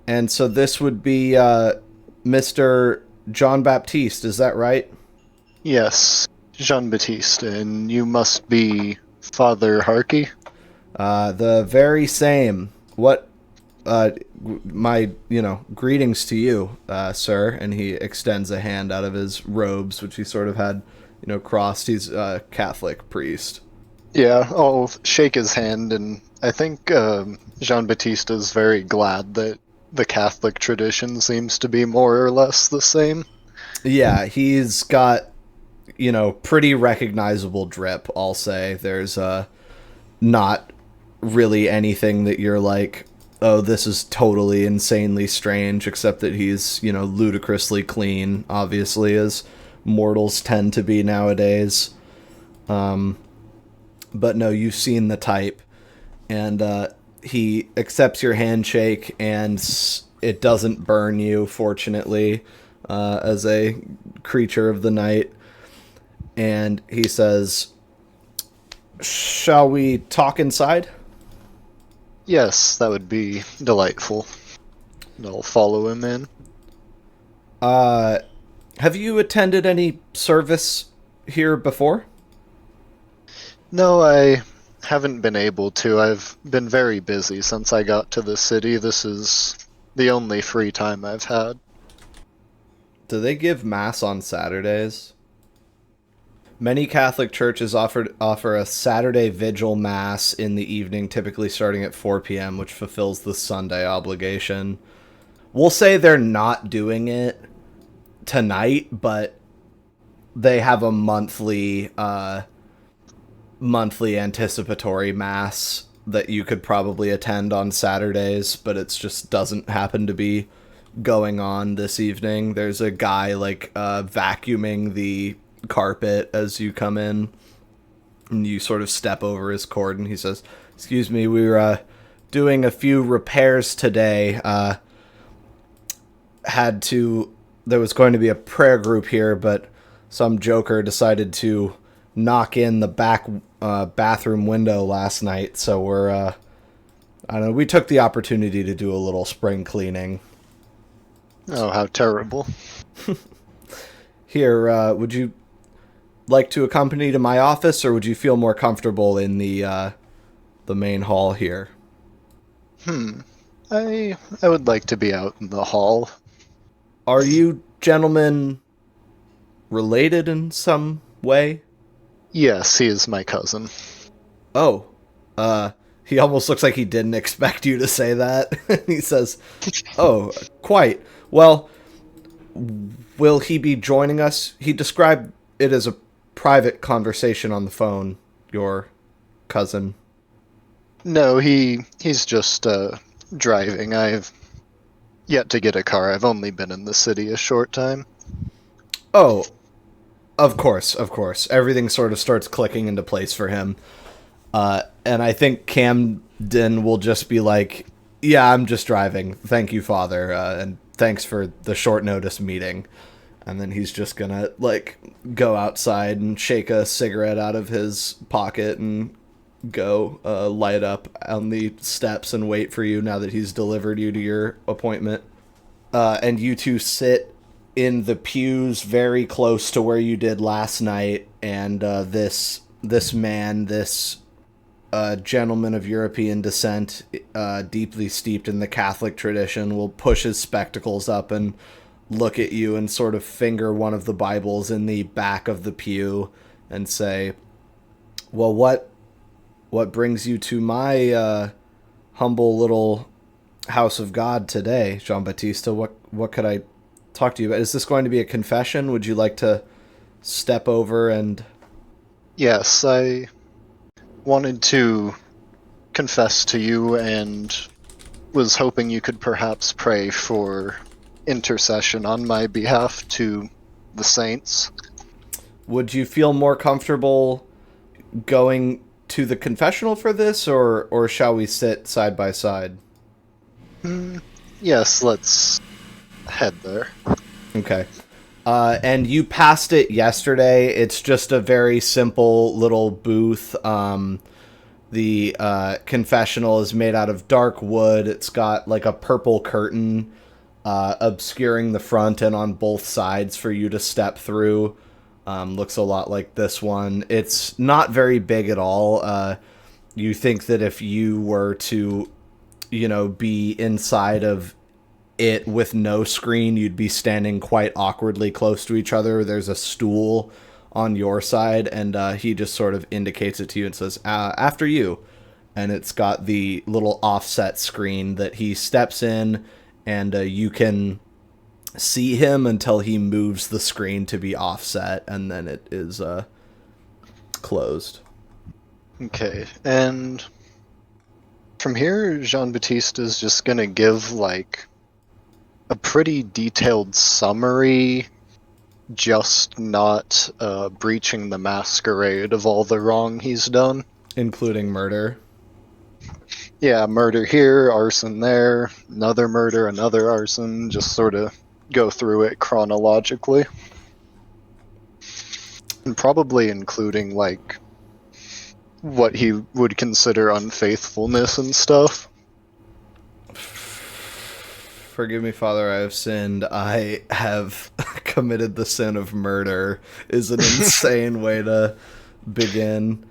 And so this would be Mr. Jean Baptiste, is that right? Yes, Jean Baptiste, and you must be Father Harkey? The very same. What, my, greetings to you, sir. And he extends a hand out of his robes, which he sort of had, crossed. He's a Catholic priest. Yeah, I'll shake his hand, and I think Jean Baptiste is very glad that the Catholic tradition seems to be more or less the same. Yeah, he's got, pretty recognizable drip, I'll say. There's not really anything that you're like, oh, this is totally insanely strange, except that he's, ludicrously clean, obviously, as mortals tend to be nowadays. But no, you've seen the type. And he accepts your handshake, and it doesn't burn you, fortunately, as a creature of the night. And he says, shall we talk inside? Yes, that would be delightful. And I'll follow him in. Have you attended any service here before? No, I haven't been able to. I've been very busy since I got to the city. This is the only free time I've had. Do they give Mass on Saturdays? Many Catholic churches offer a Saturday vigil Mass in the evening, typically starting at 4 p.m., which fulfills the Sunday obligation. We'll say they're not doing it tonight, but they have a monthly anticipatory Mass that you could probably attend on Saturdays, but it just doesn't happen to be going on this evening. There's a guy vacuuming the carpet as you come in, and you sort of step over his cord, and he says, excuse me, we were doing a few repairs today. There was going to be a prayer group here, but some joker decided to knock in the back bathroom window last night, so we took the opportunity to do a little spring cleaning. Oh, how terrible. Here, would you like to accompany to my office, or would you feel more comfortable in the main hall here? I would like to be out in the hall. Are you gentlemen related in some way? Yes, he is my cousin. Oh, he almost looks like he didn't expect you to say that. He says, oh, quite. Well, will he be joining us? He described it as a private conversation on the phone, your cousin. No, he's just driving. I've yet to get a car. I've only been in the city a short time. Oh, of course. Everything sort of starts clicking into place for him. And I think Camden will just be like, Yeah, I'm just driving. Thank you, Father, and thanks for the short notice meeting. And then he's just gonna, like, go outside and shake a cigarette out of his pocket and go light up on the steps and wait for you now that he's delivered you to your appointment. And you two sit in the pews very close to where you did last night, and this man, this gentleman of European descent, deeply steeped in the Catholic tradition, will push his spectacles up and look at you and sort of finger one of the Bibles in the back of the pew and say, well, what brings you to my humble little house of God today, Jean-Baptiste? What could I talk to you about? Is this going to be a confession? Would you like to step over and... Yes, I wanted to confess to you and was hoping you could perhaps pray for intercession on my behalf to the saints. Would you feel more comfortable going to the confessional for this, or shall we sit side by side? Yes, let's head there. Okay. And you passed it yesterday. It's just a very simple little booth. The confessional is made out of dark wood. It's got like a purple curtain obscuring the front and on both sides for you to step through. Looks a lot like this one. It's not very big at all. You think that if you were to, be inside of it with no screen, you'd be standing quite awkwardly close to each other. There's a stool on your side, and he just sort of indicates it to you and says, after you. And it's got the little offset screen that he steps in, and you can see him until he moves the screen to be offset, and then it is closed. Okay, and from here, Jean-Baptiste is just gonna give, like, a pretty detailed summary, just not breaching the masquerade of all the wrong he's done. Including murder. Yeah, murder here, arson there, another murder, another arson, just sort of go through it chronologically. And probably including, like, what he would consider unfaithfulness and stuff. Forgive me, Father, I have sinned. I have committed the sin of murder is an insane way to begin.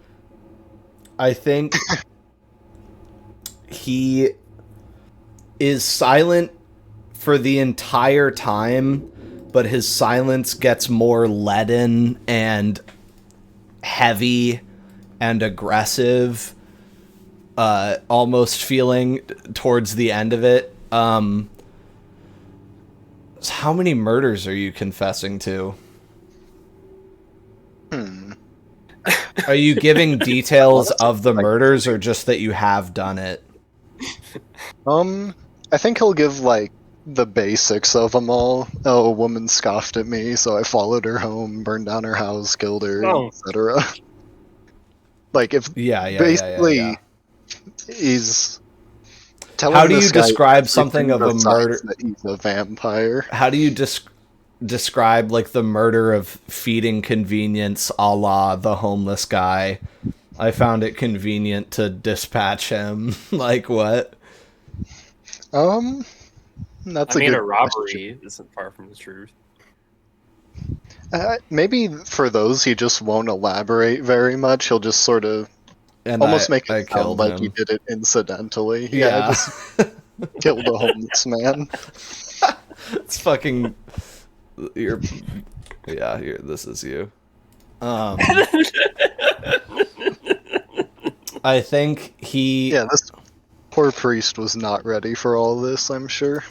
I think he is silent for the entire time, but his silence gets more leaden and heavy and aggressive, almost feeling towards the end of it. How many murders are you confessing to? Are you giving details of the murders, or just that you have done it? I think he'll give, like, the basics of them all. Oh, a woman scoffed at me, so I followed her home, burned down her house, killed her, etc. Like, if basically he's telling How do you this guy describe something of a besides murder? that he's a vampire. How do you describe, like, the murder of feeding convenience, a la the homeless guy? I found it convenient to dispatch him. Like, what? That's I a mean, good a robbery isn't far from the truth. maybe for those he just won't elaborate very much. He'll just sort of And almost I make it sound killed like him. he did it incidentally. Yeah. Just killed a homeless man. It's fucking... this is you. I think he... Yeah, this poor priest was not ready for all this, I'm sure.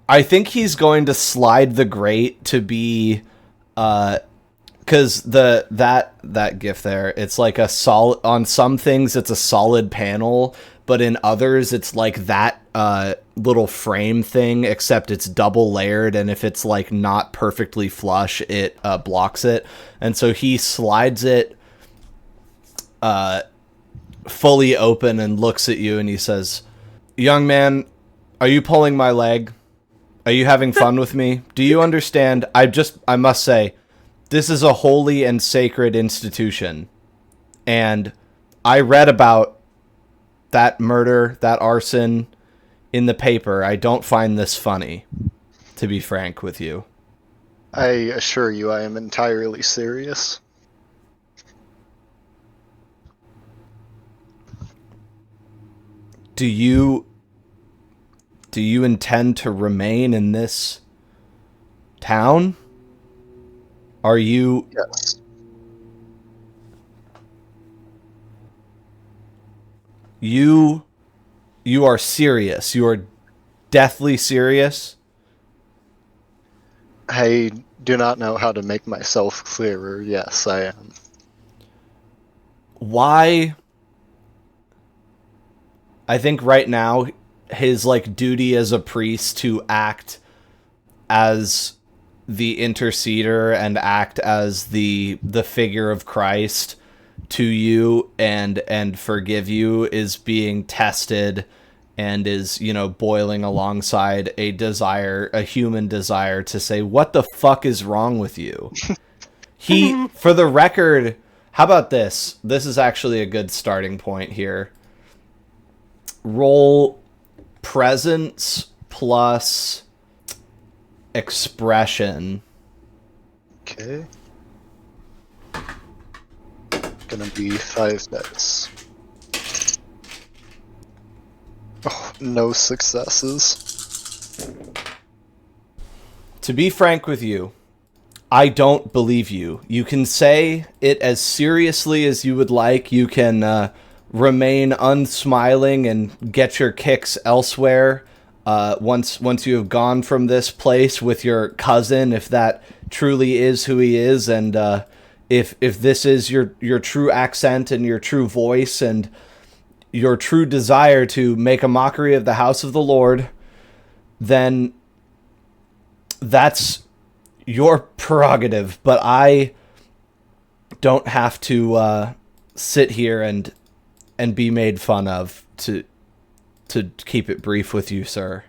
I think he's going to slide the grate to be... because that GIF there, it's like a solid... On some things, it's a solid panel, but in others, it's like that little frame thing, except it's double layered, and if it's, like, not perfectly flush, it blocks it. And so he slides it fully open and looks at you, and he says, Young man, are you pulling my leg? Are you having fun with me? Do you understand? I must say, this is a holy and sacred institution. And I read about that murder, that arson in the paper. I don't find this funny, to be frank with you. I assure you I am entirely serious. Do you intend to remain in this town? Are you Yes. you are serious? You are deathly serious? I do not know how to make myself clearer. Yes, I am. Why? I think right now his like duty as a priest to act as the interceder and act as the figure of Christ to you and forgive you is being tested and is, you know, boiling alongside a human desire to say, what the fuck is wrong with you? He, for the record, how about this? This is actually a good starting point here. Roll presence plus expression. Okay. Gonna be 5 dice. Oh, no successes. To be frank with you, I don't believe you. You can say it as seriously as you would like. You can remain unsmiling and get your kicks elsewhere. Once you have gone from this place with your cousin, if that truly is who he is, and if this is your true accent and your true voice and your true desire to make a mockery of the house of the Lord, then that's your prerogative. But I don't have to sit here and be made fun of to keep it brief with you, sir.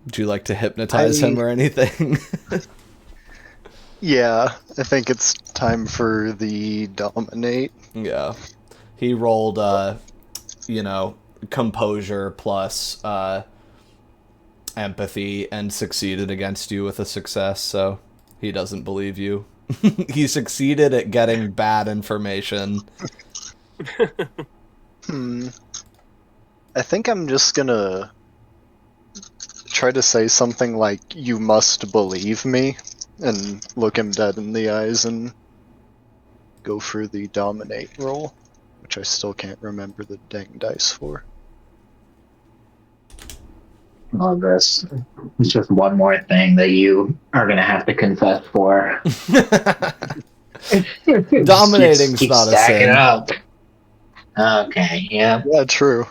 Would you like to hypnotize him or anything? Yeah, I think it's time for the dominate. Yeah. He rolled, composure plus empathy and succeeded against you with a success, so he doesn't believe you. He succeeded at getting bad information. I think I'm just gonna try to say something like, "You must believe me," and look him dead in the eyes and go for the dominate roll, which I still can't remember the dang dice for. All this. It's just one more thing that you are going to have to confess for. Dominating's Keep not a stacking sin. up. Okay, yeah. Yeah, true.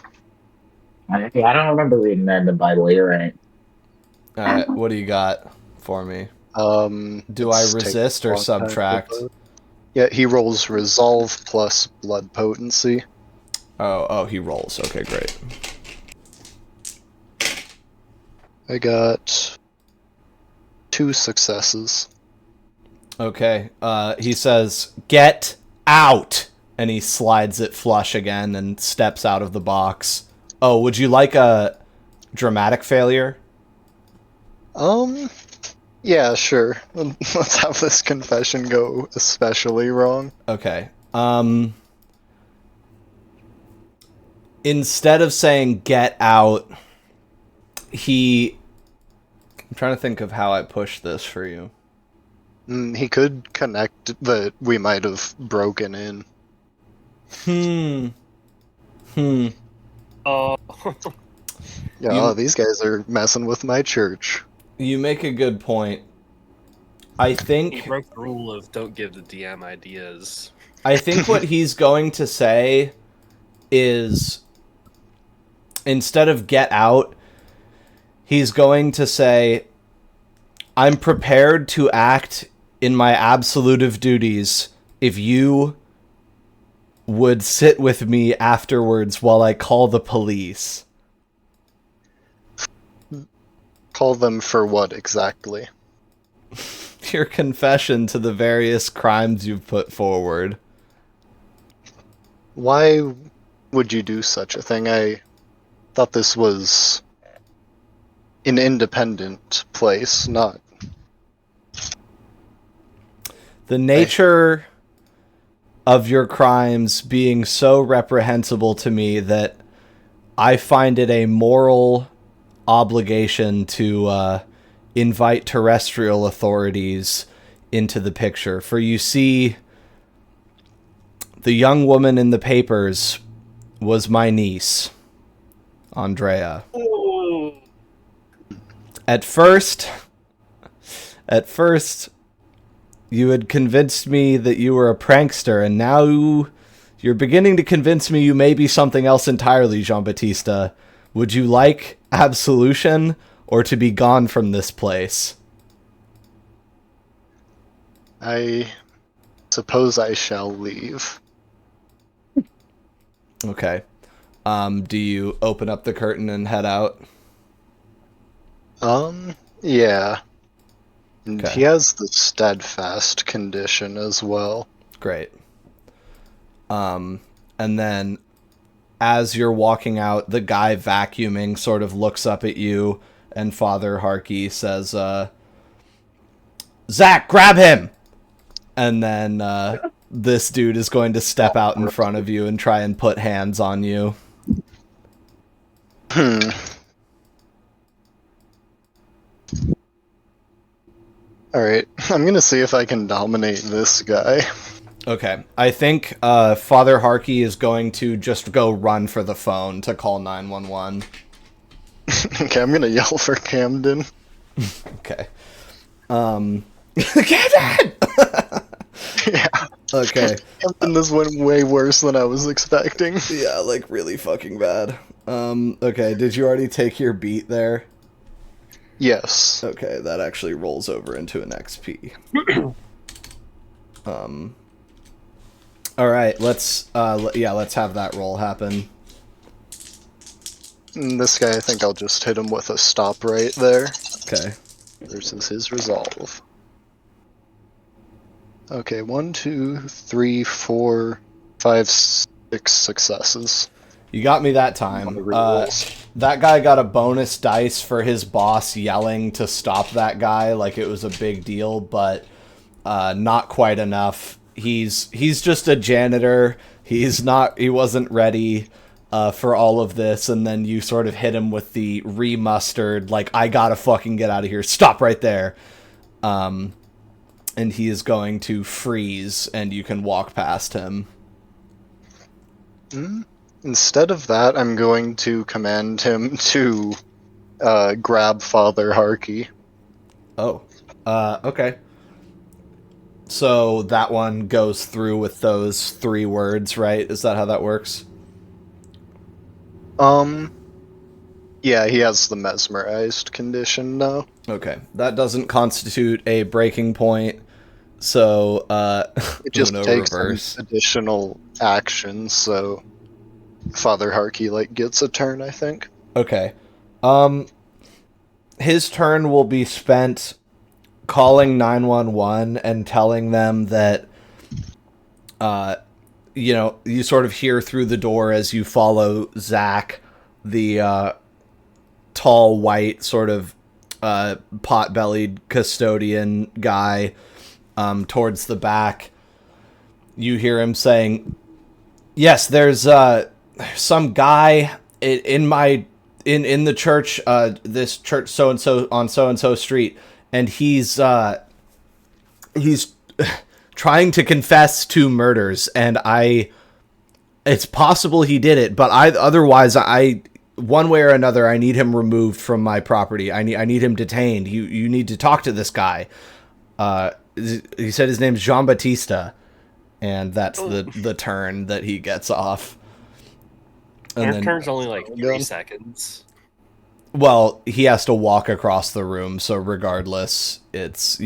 I don't remember reading that in the Bible. You're right. All right, what do you got for me? Do I It's taking resist a or long time to subtract? load. Yeah, he rolls resolve plus blood potency. Oh, he rolls. Okay, great. I got 2 successes. Okay, he says, "Get out!" And he slides it flush again and steps out of the box. Oh, would you like a dramatic failure? Yeah, sure. Let's have this confession go especially wrong. Okay. Instead of saying "get out," I'm trying to think of how I push this for you. He could connect that we might have broken in. Oh, Yeah, You- these guys are messing with my church. You make a good point. I he think broke the rule of don't give the DM ideas. what he's going to say is, instead of "get out," he's going to say, "I'm prepared to act in my absolutive duties if you would sit with me afterwards while I call the police. Call them for what exactly? Your confession to the various crimes you've put forward. Why would you do such a thing? I thought this was an independent place, not. The nature of your crimes being so reprehensible to me that I find it a moral obligation to invite terrestrial authorities into the picture. For you see, the young woman in the papers was my niece, Andrea. At first, you had convinced me that you were a prankster, and now you're beginning to convince me you may be something else entirely, Jean-Baptiste. Would you like absolution or to be gone from this place? I suppose I shall leave. Okay. Do you open up the curtain and head out? Yeah. And Okay. he has the steadfast condition as well. Great. And then as you're walking out, the guy vacuuming sort of looks up at you, and Father Harkey says, Zach, grab him! And then this dude is going to step out in front of you and try and put hands on you. Alright, I'm gonna see if I can dominate this guy. Okay. I think Father Harkey is going to just go run for the phone to call 911. Okay, I'm gonna yell for Camden. Okay. Camden! Yeah. Okay. Camden, this went way worse than I was expecting. Yeah, like really fucking bad. Okay, did you already take your beat there? Yes. Okay, that actually rolls over into an XP. Alright, let's have that roll happen. And this guy, I think I'll just hit him with a stop right there. Okay. Versus his resolve. Okay, 1, 2, 3, 4, 5, 6 successes. You got me that On the time. rerolls. That guy got a bonus dice for his boss yelling to stop that guy like it was a big deal, but not quite enough. He's just a janitor. He wasn't ready for all of this, and then you sort of hit him with the remustered, like, I gotta fucking get out of here. Stop right there. And he is going to freeze, and you can walk past him. Instead of that, I'm going to command him to grab Father Harkey. Oh. Okay. So that one goes through with those 3 words, right? Is that how that works? Yeah, he has the mesmerized condition now. Okay. That doesn't constitute a breaking point. So, It just Uno takes reverse. some additional actions, so Father Harkey gets a turn, I think. Okay. His turn will be spent calling 911 and telling them that you sort of hear through the door as you follow Zach, the tall, white, sort of pot-bellied custodian guy, towards the back. You hear him saying, yes, there's some guy in the church, this church so-and-so on so-and-so street, and he's trying to confess 2 murders, and it's possible he did it, but otherwise one way or another, I need him removed from my property. I need him detained. You need to talk to this guy. He said his name's Jean-Baptiste, and that's the turn that he gets off. And Our turn's only like 3 seconds. Well, he has to walk across the room, so regardless, it's,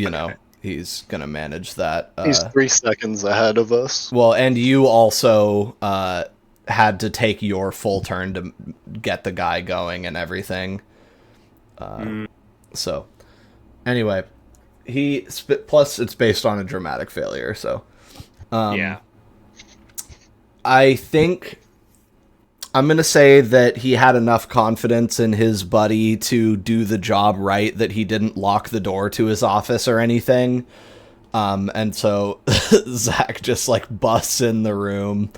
he's gonna manage that. He's 3 seconds ahead of us. Well, and you also had to take your full turn to get the guy going and everything. So, anyway, plus it's based on a dramatic failure, so Yeah. I think I'm going to say that he had enough confidence in his buddy to do the job right, that he didn't lock the door to his office or anything. And so Zach just like busts in the room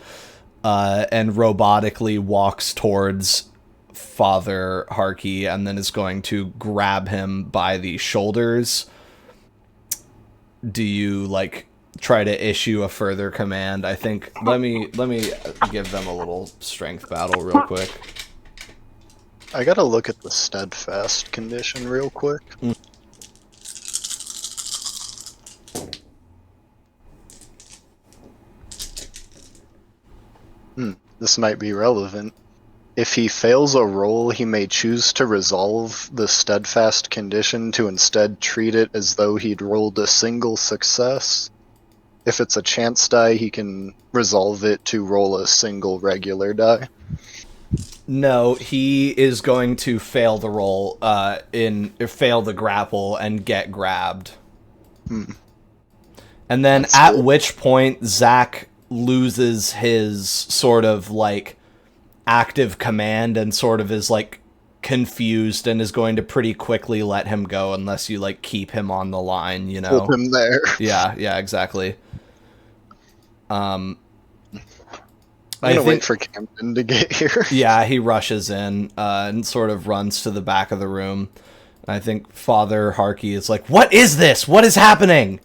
and robotically walks towards Father Harkey and then is going to grab him by the shoulders. Do you like try to issue a further command? I think let me give them a little strength battle real quick. I gotta look at the steadfast condition real quick. This might be relevant. If he fails a roll, he may choose to resolve the steadfast condition to instead treat it as though he'd rolled a single success. If it's a chance die, he can resolve it to roll a single regular die. No, he is going to fail the roll, fail the grapple and get grabbed. And then That's at good. which point Zach loses his sort of like active command and sort of is like confused and is going to pretty quickly let him go unless you like keep him on the line, you know. Hold him there. Yeah, exactly. I'm I gonna wait think for Camden to get here. yeah, he rushes in and sort of runs to the back of the room. I think Father Harkey is like, "What is this? What is happening?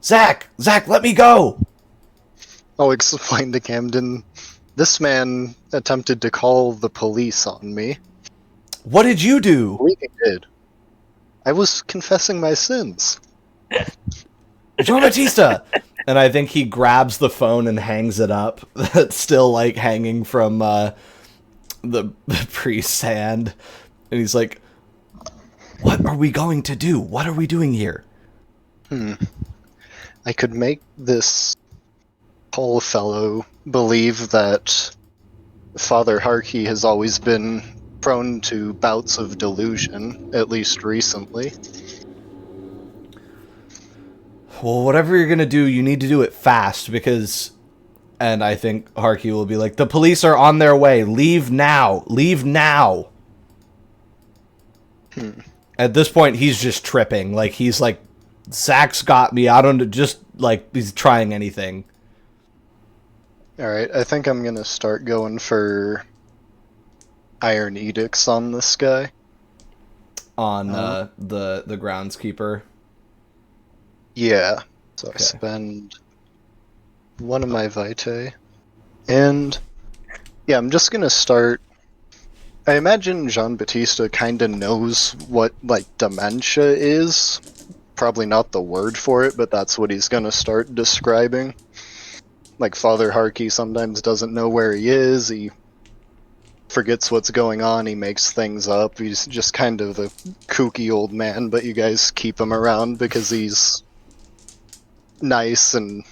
Zach, let me go!" I'll explain to Camden. This man attempted to call the police on me. What did you I do? believe he did. I was confessing my sins. John Batista! And I think he grabs the phone and hangs it up. That's still like hanging from the priest's hand. And he's like, "What are we going to do? What are we doing here?" I could make this tall fellow believe that Father Harkey has always been prone to bouts of delusion, at least recently. Well, whatever you're gonna do, you need to do it fast because... And I think Harkey will be like, "The police are on their way. Leave now. Leave now." At this point, he's just tripping. Like, he's like, "Zach's got me. I don't... Just, like, he's trying anything." Alright, I think I'm gonna start going for Iron Edicts on this guy. On the groundskeeper. Yeah. So I Okay. spend one of my vitae. And yeah, I'm just gonna start. I imagine Jean Baptiste kinda knows what like dementia is. Probably not the word for it, but that's what he's gonna start describing. Like Father Harkey sometimes doesn't know where he is, he forgets what's going on, he makes things up. He's just kind of a kooky old man, but you guys keep him around because he's nice and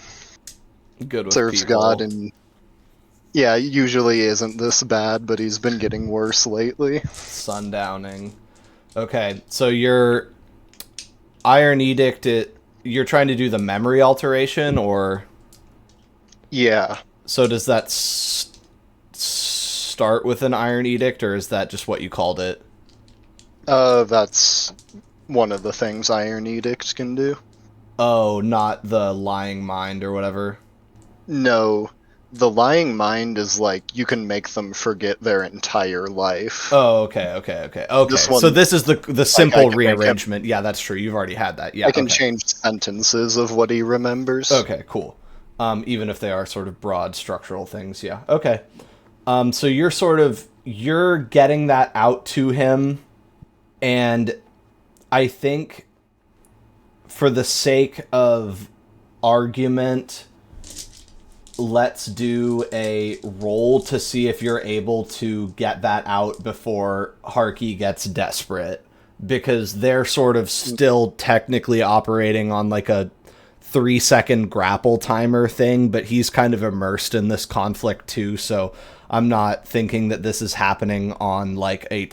Good with serves people. God, and yeah, usually isn't this bad, but he's been getting worse lately. Sundowning. Okay, so your Iron Edict, you're trying to do the memory alteration, or... Yeah, So does that start with an Iron Edict, or is that just what you called it? that's one of the things Iron Edict can do. Oh, not the Lying Mind or whatever? No, the lying mind is like you can make them forget their entire life. Oh, okay. This one- So this is the simple I can make him- rearrangement. Yeah, that's true. You've already had that. Yeah, I can okay. change sentences of what he remembers. Okay, cool. Even if they are sort of broad structural things, yeah. Okay. So you're getting that out to him, and I think for the sake of argument, let's do a roll to see if you're able to get that out before Harkey gets desperate. because they're sort of still technically operating on like a 3-second grapple timer thing, but he's kind of immersed in this conflict too, so I'm not thinking that this is happening on like a,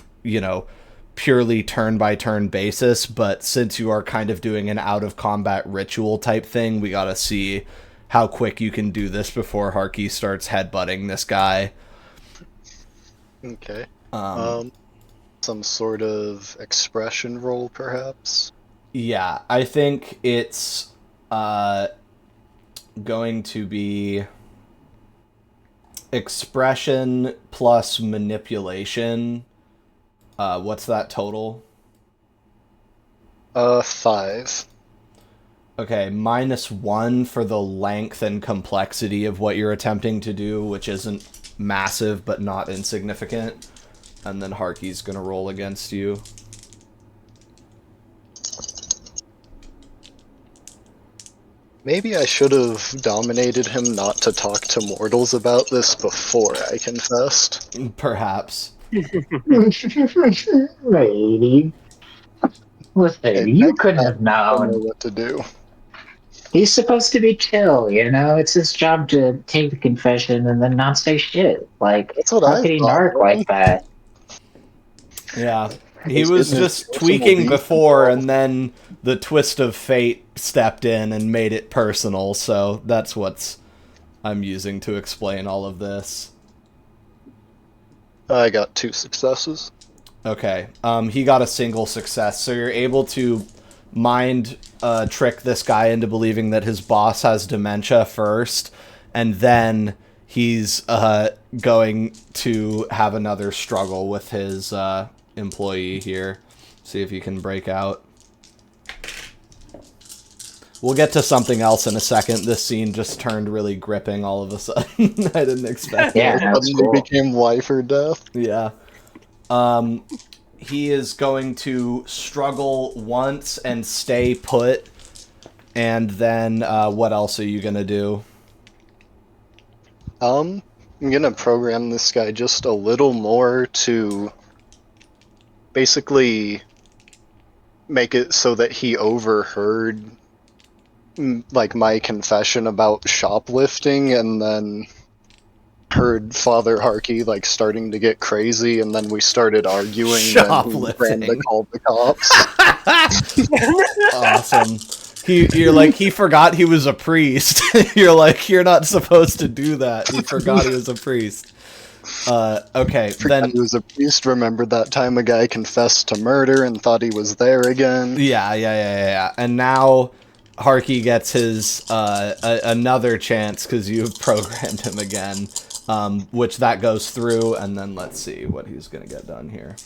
purely turn-by-turn basis, but since you are kind of doing an out-of-combat ritual type thing, we gotta see how quick you can do this before Harky starts headbutting this guy. Okay. Some sort of expression roll, perhaps? Yeah, I think it's going to be expression plus manipulation. What's that total? 5. Okay, -1 for the length and complexity of what you're attempting to do, which isn't massive but not insignificant. And then Harky's gonna roll against you. Maybe I should have dominated him not to talk to mortals about this before I confessed. Perhaps. Lady. Listen, you couldn't have I don't know known. what to do. He's supposed to be chill, It's his job to take the confession and then not say shit. Like, That's what how I could he thought, narc man. like that? Yeah. He He's was getting his just personal tweaking beef before, involved. and then the twist of fate stepped in and made it personal, so that's what I'm using to explain all of this. I got 2 successes. Okay, he got a single success, so you're able to mind trick this guy into believing that his boss has dementia first, and then he's going to have another struggle with his employee here. See if he can break out. We'll get to something else in a second. This scene just turned really gripping all of a sudden. I didn't expect Yeah, it. that's Suddenly cool. became life or death. Yeah. He is going to struggle once and stay put. And then, what else are you gonna do? I'm gonna program this guy just a little more to basically make it so that he overheard like my confession about shoplifting, and then heard Father Harky like starting to get crazy, and then we started arguing and he ran to Shoplifting. call the cops. Awesome. He forgot he was a priest. You're like, you're not supposed to do that. He forgot he was a priest. Okay, Forgot then he was a priest, remembered that time a guy confessed to murder and thought he was there again. yeah. And now Harky gets his another chance because you've programmed him again, which that goes through, and then let's see what he's gonna get done here.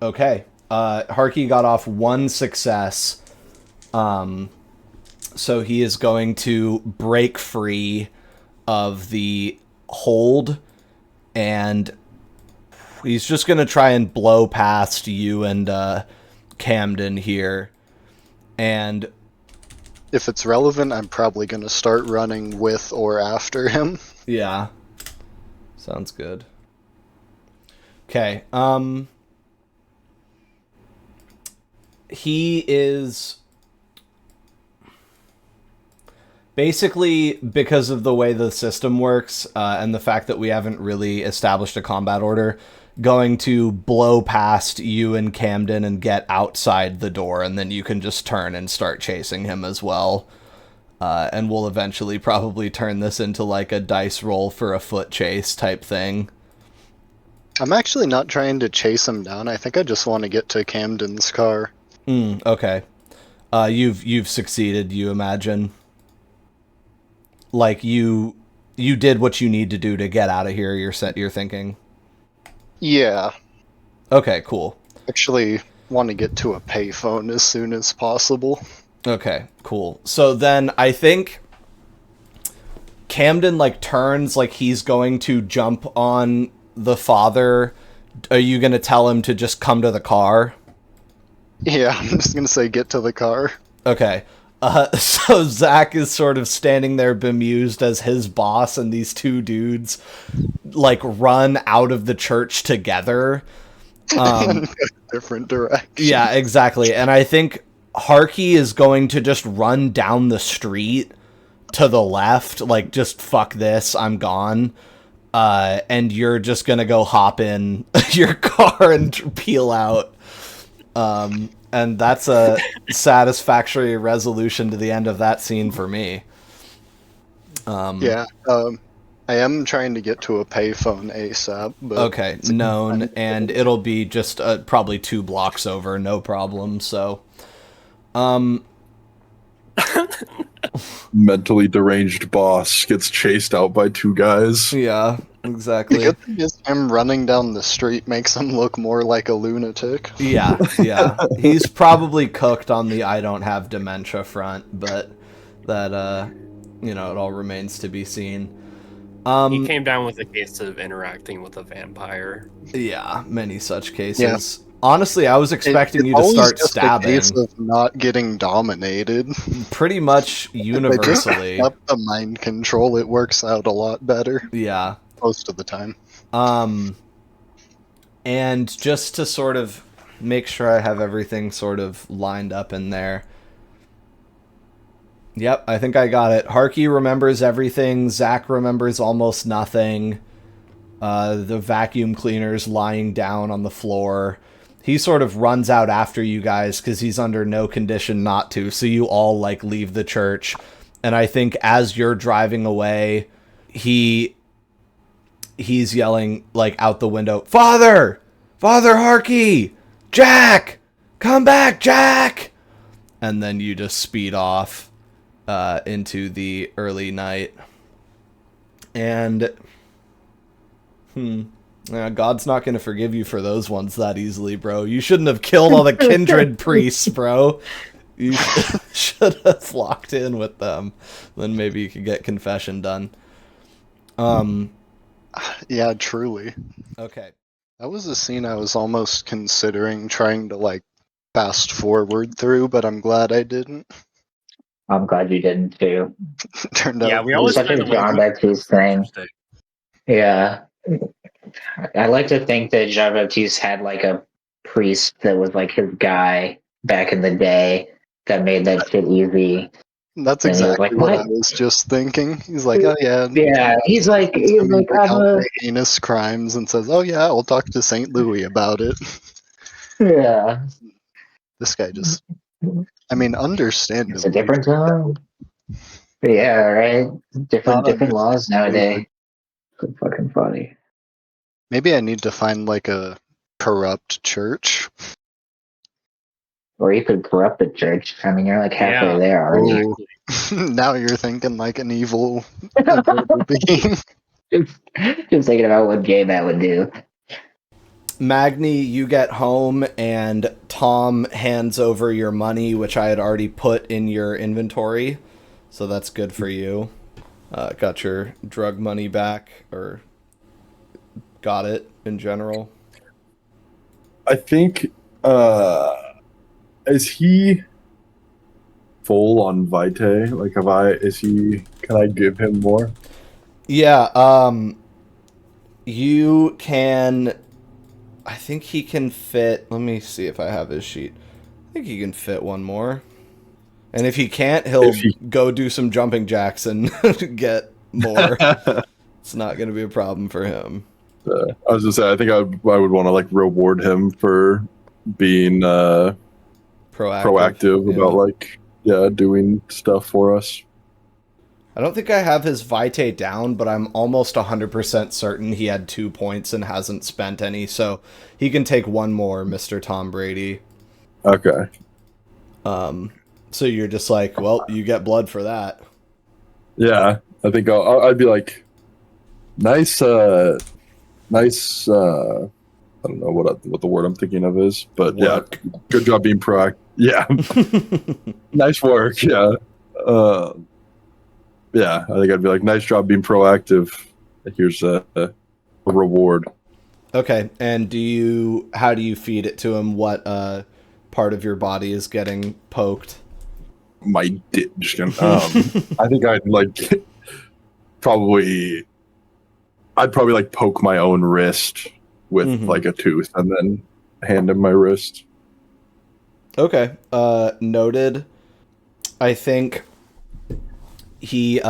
Okay, Harky got off 1 success, so he is going to break free of the hold, and he's just gonna try and blow past you and Camden here. And If it's relevant, I'm probably gonna start running with or after him. yeah, sounds good. Okay, he is basically, because of the way the system works and the fact that we haven't really established a combat order, going to blow past you and Camden and get outside the door, and then you can just turn and start chasing him as well. And we'll eventually probably turn this into like a dice roll for a foot chase type thing. I'm actually not trying to chase him down. I think I just want to get to Camden's car. Okay. You've succeeded, you imagine? Like you did what you need to do to get out of here, you're thinking? Yeah, Okay, cool. actually want to get to a payphone as soon as possible. Okay, cool. So then I think Camden like turns like he's going to jump on the father. Are you going to tell him to just come to the car? Yeah, I'm just gonna say get to the car. Okay. So Zach is sort of standing there bemused as his boss and these two dudes like run out of the church together. Different direction. Yeah, exactly. And I think Harky is going to just run down the street to the left, like, just fuck this, I'm gone. And you're just gonna go hop in your car and peel out. And that's a satisfactory resolution to the end of that scene for me. Yeah. I am trying to get to a payphone ASAP. But Okay, known, and it'll be just probably 2 blocks over, no problem. So, Mentally deranged boss gets chased out by 2 guys. yeah, The exactly. good thing is him running down the street makes him look more like a lunatic. Yeah, yeah. He's probably cooked on the I don't have dementia front, but that, it all remains to be seen. He came down with a case of interacting with a vampire. Yeah, many such cases. Honestly, I was expecting you to always start just stabbing a case of not getting dominated. pretty much They just universally. up the mind control. It works out a lot better Yeah. most of the time. And just to sort of make sure I have everything sort of lined up in there. Yep, I think I got it. Harky remembers everything. Zach remembers almost nothing. The vacuum cleaner's lying down on the floor. He sort of runs out after you guys because he's under no condition not to. So you all like leave the church. And I think as you're driving away, he's yelling like out the window, Father Harky, Jack, come back, Jack. And then you just speed off into the early night. And God's not going to forgive you for those ones that easily, bro. You shouldn't have killed all the kindred priests, bro. You should have locked in with them. Then maybe you could get confession done. Yeah, truly. Okay. That was a scene I was almost considering trying to like fast forward through, but I'm glad I didn't. I'm glad you didn't too. Turned out Yeah, we It always was such a kind of John Baptiste thing. Yeah. I like to think that Jean Baptiste had like a priest that was like his guy back in the day that made that shit easy. that's And he was exactly like, what I "What?" was just thinking. He's like, oh yeah. Yeah, he's like Commits I'm a countless heinous crimes and says, oh yeah, I'll talk to St. Louis about it. yeah. This guy just, I mean, understandably. It's a different time. Yeah, right. Different Not laws nowadays. So fucking funny. Maybe I need to find like a corrupt church. Or you could corrupt the church. I mean, you're like halfway Yeah. there already. Ooh. Now you're thinking like an evil being. Just thinking about what game that would do. Magni, you get home and Tom hands over your money, which I had already put in your inventory. So that's good for you. Got your drug money back, or got it in general. I think, is he full on Vitae? Like, can I give him more? Yeah, you can, I think he can fit, let me see if I have his sheet. I think he can fit one more. And if he can't, he'll go do some jumping jacks and get more. It's not going to be a problem for him. I was just say, I think I would want to like reward him for being proactive Yeah. about like doing stuff for us. I don't think I have his Vitae down, but I'm almost 100% certain he had 2 points and hasn't spent any, so he can take one more, Mr. Tom Brady. Okay. So you're just like, well, you get blood for that. Yeah, I think I'd be like, nice. I don't know what the word I'm thinking of is, but Work. yeah, good job being proactive. Yeah, nice work. Yeah, yeah. I think I'd be like, nice job being proactive. Here's a reward. Okay, and how do you feed it to him? What part of your body is getting poked? My dick. I think I'd probably like poke my own wrist with Mhm. like a tooth, and then hand him my wrist. Okay. Noted. I think he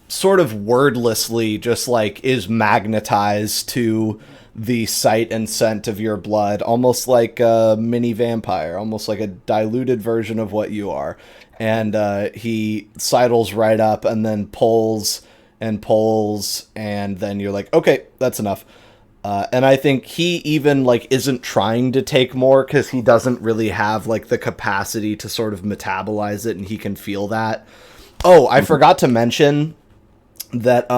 sort of wordlessly just like is magnetized to the sight and scent of your blood, almost like a mini vampire, almost like a diluted version of what you are. And he sidles right up and then pulls and pulls, and then you're like, okay, that's enough. And I think he even like isn't trying to take more because he doesn't really have like the capacity to sort of metabolize it, and he can feel that. Oh, I forgot to mention that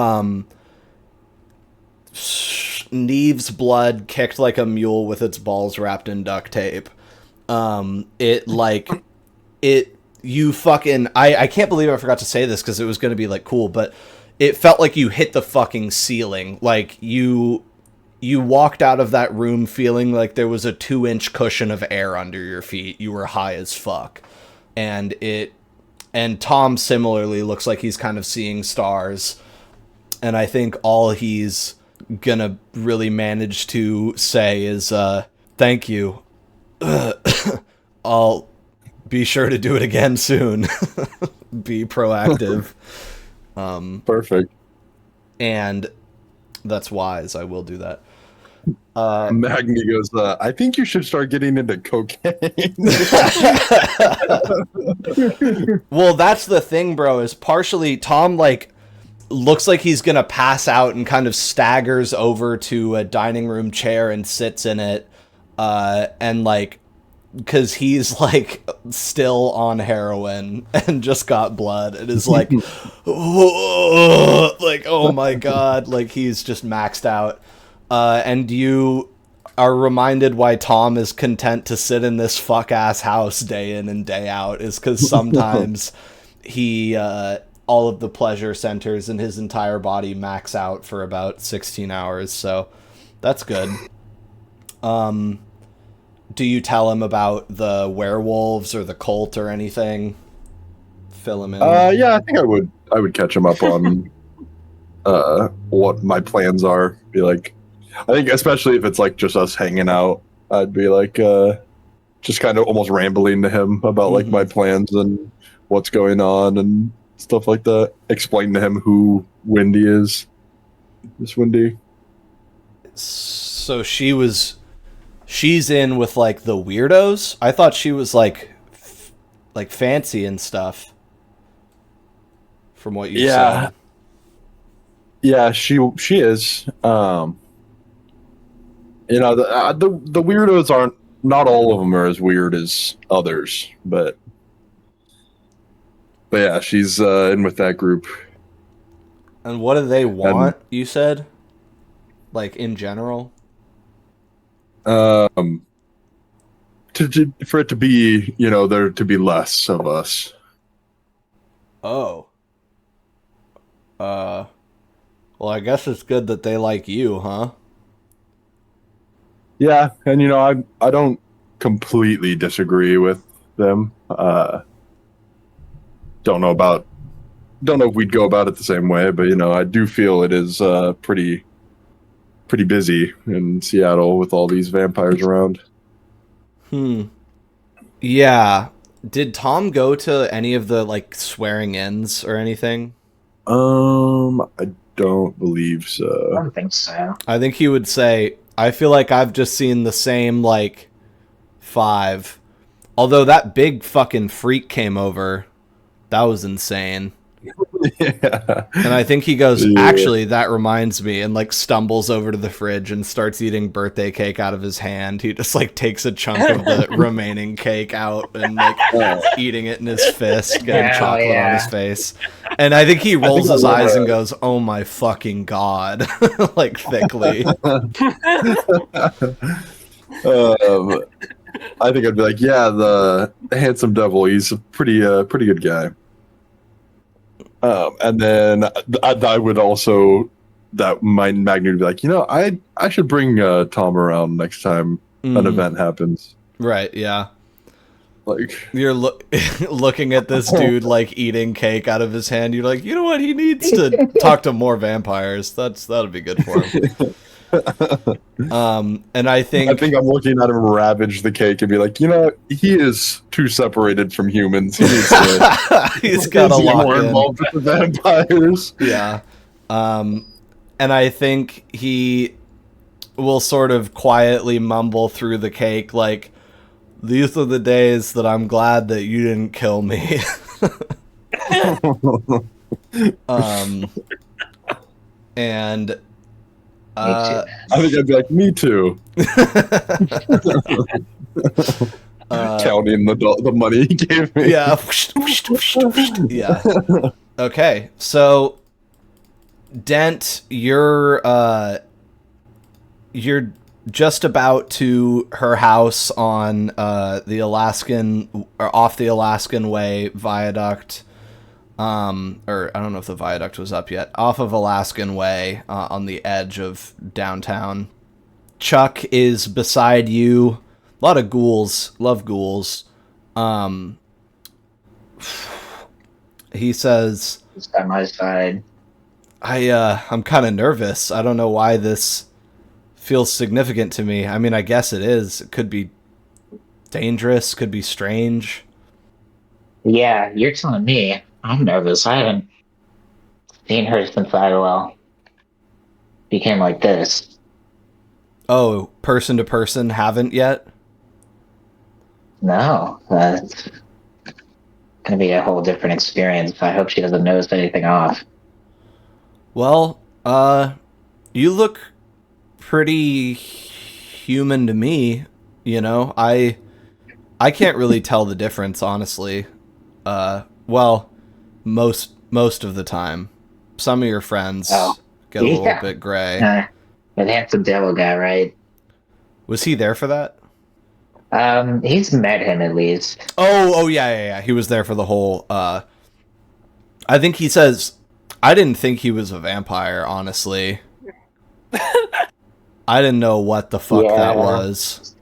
Neve's blood kicked like a mule with its balls wrapped in duct tape. It like it you fucking I can't believe I forgot to say this because it was gonna be like cool, but it felt like you hit the fucking ceiling. Like you walked out of that room feeling like there was a 2-inch cushion of air under your feet. You were high as fuck. And Tom similarly looks like he's kind of seeing stars. And I think all he's gonna really manage to say is, thank you. I'll be sure to do it again soon. Be proactive. Perfect. And that's wise. I will do that. Magni goes, I think you should start getting into cocaine. Well, that's the thing, bro, is partially Tom, like, looks like he's gonna pass out and kind of staggers over to a dining room chair and sits in it, and, like, because he's, like, still on heroin and just got blood and is like, like, oh my god, like, he's just maxed out. And you are reminded why Tom is content to sit in this fuck-ass house day in and day out is because sometimes he, all of the pleasure centers in his entire body max out for about 16 hours, so that's good. Do you tell him about the werewolves or the cult or anything? Fill him in. Yeah, I think I would catch him up on what my plans are. Be like, I think especially if it's like just us hanging out, I'd be like just kind of almost rambling to him about like my plans and what's going on and stuff like that. Explain to him who Wendy is. Miss Wendy. So she's in with like the weirdos? I thought she was like fancy and stuff. From what you said. Yeah, she is. You know, the weirdos aren't. Not all of them are as weird as others, but yeah, she's in with that group. And what do they want? You said, like in general. For it to be, you know, there to be less of us. Oh. Well, I guess it's good that they like you, huh? Yeah, and you know, I don't completely disagree with them. Don't know if we'd go about it the same way, but you know, I do feel it is pretty busy in Seattle with all these vampires around. Yeah. Did Tom go to any of the like swearing-ins or anything? I don't believe I so. don't think so. I think he would say, I feel like I've just seen the same, like, 5. Although that big fucking freak came over. That was insane. Yeah. And I think he goes, Yeah. actually, that reminds me, and, like, stumbles over to the fridge and starts eating birthday cake out of his hand. He just, like, takes a chunk of the remaining cake out and, like, eating it in his fist, getting Hell chocolate on yeah. his face. And I think he rolls I his love eyes and that. goes, oh my fucking god, like, thickly. I think I'd be like, yeah, the handsome devil. He's a pretty good guy. And then I would also my Magni would be like, you know, I should bring Tom around next time an event happens. Right, yeah. Like, You're looking at this dude like eating cake out of his hand. You're like, you know what? He needs to talk to more vampires. That'll be good for him. And I I think, think I'm looking at him ravage the cake and be like, he is too separated from humans. He needs to, he's got to needs to get lock more in. involved with the vampires. Yeah. And I think he will sort of quietly mumble through the cake like, these are the days that I'm glad that you didn't kill me. And Me I think I'd be like, me too. Counting the money he gave me. yeah. Yeah. Okay. So Dent, you're just about to her house on the Alaskan or off the Alaskan Way viaduct. Or I don't know if the viaduct was up yet. Off of Alaskan Way on the edge of downtown. Chuck is beside you. A lot of ghouls. Love ghouls. He says, He's by my side. I'm kind of nervous. I don't know why this feels significant to me. I mean, I guess it is. It could be dangerous, could be strange. Yeah, you're telling me. I'm nervous. I haven't seen her since I became like this. Oh, person to person, haven't yet? No, it's gonna be a whole different experience. I hope she doesn't notice anything off. Well, you look pretty human to me, you know? I can't really tell the difference, honestly. Well, most of the time. Some of your friends get a little yeah. bit gray. That handsome devil guy, right? Was he there for that? He's met him at least. Oh, yeah. He was there for the whole, I think he says, I didn't think he was a vampire, honestly. I didn't know what the fuck that was.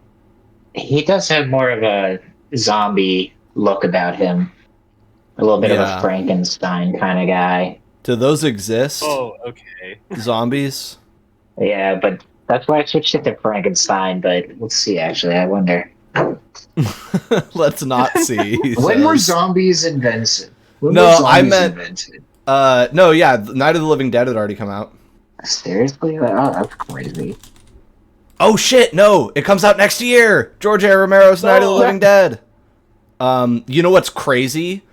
He does have more of a zombie look about him. A little bit of a Frankenstein kind of guy. Do those exist? Oh, okay. Zombies? Yeah, but that's why I switched it to Frankenstein, but let's see, actually, I wonder. Let's not see. When were zombies invented? No, I meant... no, yeah, Night of the Living Dead had already come out. Seriously? Oh, that's crazy. Oh shit, no! It comes out next year! George A. Romero's Night of the Living Dead! You know what's crazy?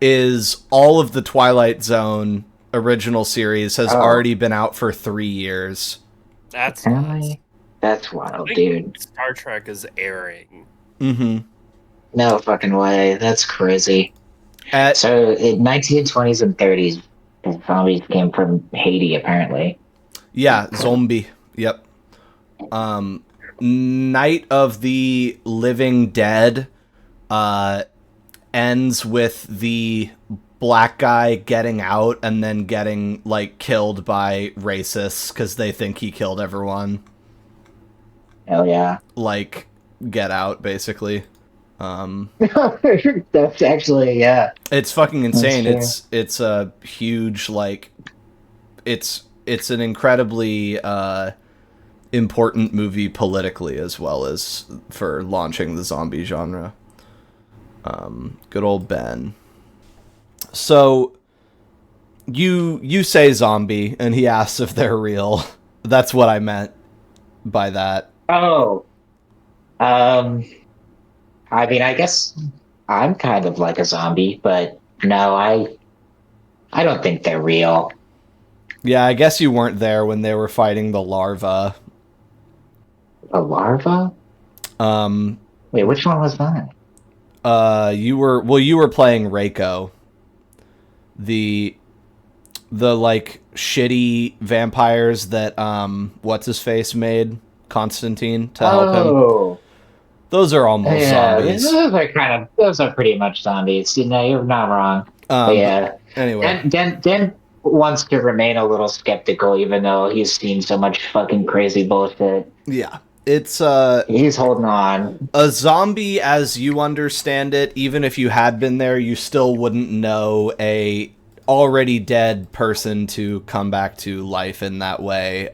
Is all of the Twilight Zone original series has already been out for 3 years. That's nuts. Really? That's wild, I think dude. Star Trek is airing. Mm-hmm. No fucking way. That's crazy. So, in 1920s and 30s, the zombies came from Haiti, apparently. Yeah, zombie. Yep. Night of the Living Dead ends with the black guy getting out and then getting, like, killed by racists because they think he killed everyone. Hell yeah. Like, Get Out, basically. That's actually, yeah. It's fucking insane. That's It's a huge, like, it's an incredibly important movie politically as well as for launching the zombie genre. Good old Ben. So you say zombie and he asks if they're real. That's what I meant by that. Oh. I mean, I guess I'm kind of like a zombie, but no, I don't think they're real. Yeah, I guess you weren't there when they were fighting the larva. A larva? Wait, which one was that? You were playing Reiko. The like shitty vampires that what's his face made Constantine to help him. Those are almost zombies. Those are pretty much zombies. You know, you're not wrong. Yeah. Anyway, Dan wants to remain a little skeptical, even though he's seen so much fucking crazy bullshit. yeah, it's He's holding on. a zombie as you understand it. Even if you had been there, you still wouldn't know a already dead person to come back to life in that way.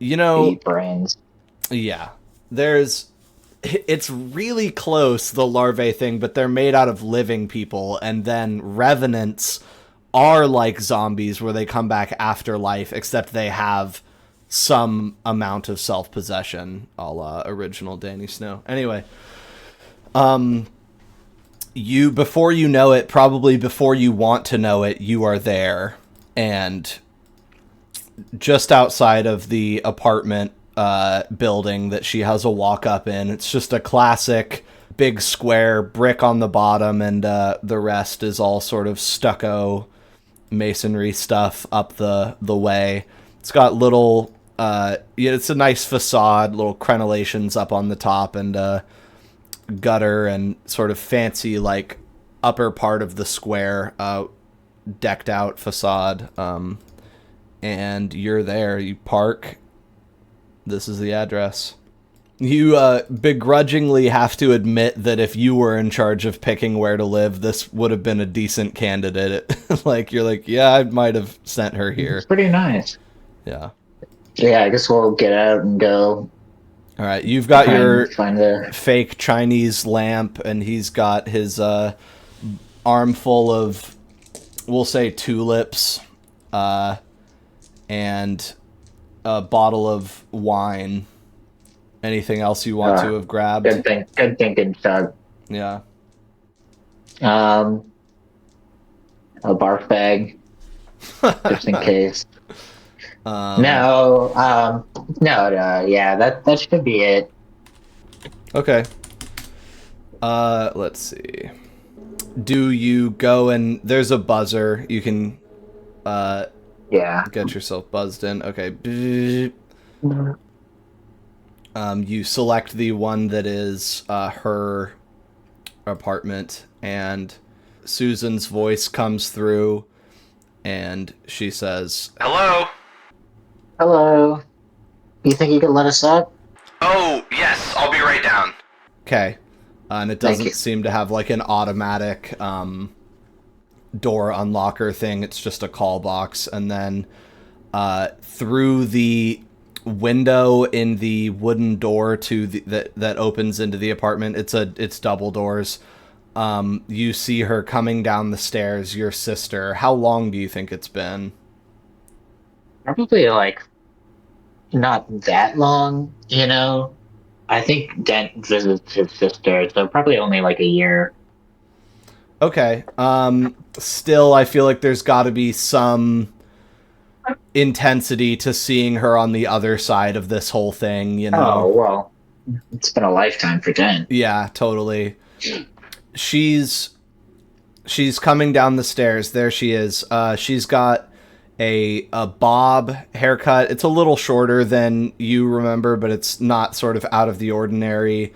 You know, Eat brains. yeah. It's really close, the larvae thing, but they're made out of living people, and then revenants are like zombies where they come back after life, except they have some amount of self-possession, a la original Danny Snow. Anyway, you, before you know it, probably before you want to know it, you are there, and just outside of the apartment building that she has a walk up in. It's just a classic big square brick on the bottom, and the rest is all sort of stucco masonry stuff up the way. It's got little it's a nice facade, little crenellations up on the top, and gutter and sort of fancy like upper part of the square decked out facade. And you're there. You park. This is the address. You begrudgingly have to admit that if you were in charge of picking where to live, this would have been a decent candidate. Like, you're like, yeah, I might have sent her here. It's pretty nice. Yeah. Yeah, I guess we'll get out and go. All right, you've got your find the fake Chinese lamp, and he's got his armful of, we'll say, tulips, and a bottle of wine. Anything else you want to have grabbed? Good thinking, Doug. Yeah. A barf bag, just in case. No, yeah, that should be it. Okay. Let's see. Do you go and there's a buzzer. You can Yeah. get yourself buzzed in. Okay. You select the one that is her apartment, and Susan's voice comes through, and she says, "Hello." Hello. You think you could let us up? Oh, yes, I'll be right down. Okay. And it Thank doesn't you. seem to have like an automatic door unlocker thing. It's just a call box. And then through the window in the wooden door to that opens into the apartment, it's double doors. You see her coming down the stairs, your sister. How long do you think it's been? Probably like not that long, you know. I think Dent visits his sister, so probably only like a year. Okay. Still, I feel like there's got to be some intensity to seeing her on the other side of this whole thing, you know? Oh, well, it's been a lifetime for Dent. Yeah, totally. She's coming down the stairs. There she is. She's got a bob haircut. It's a little shorter than you remember, but it's not sort of out of the ordinary.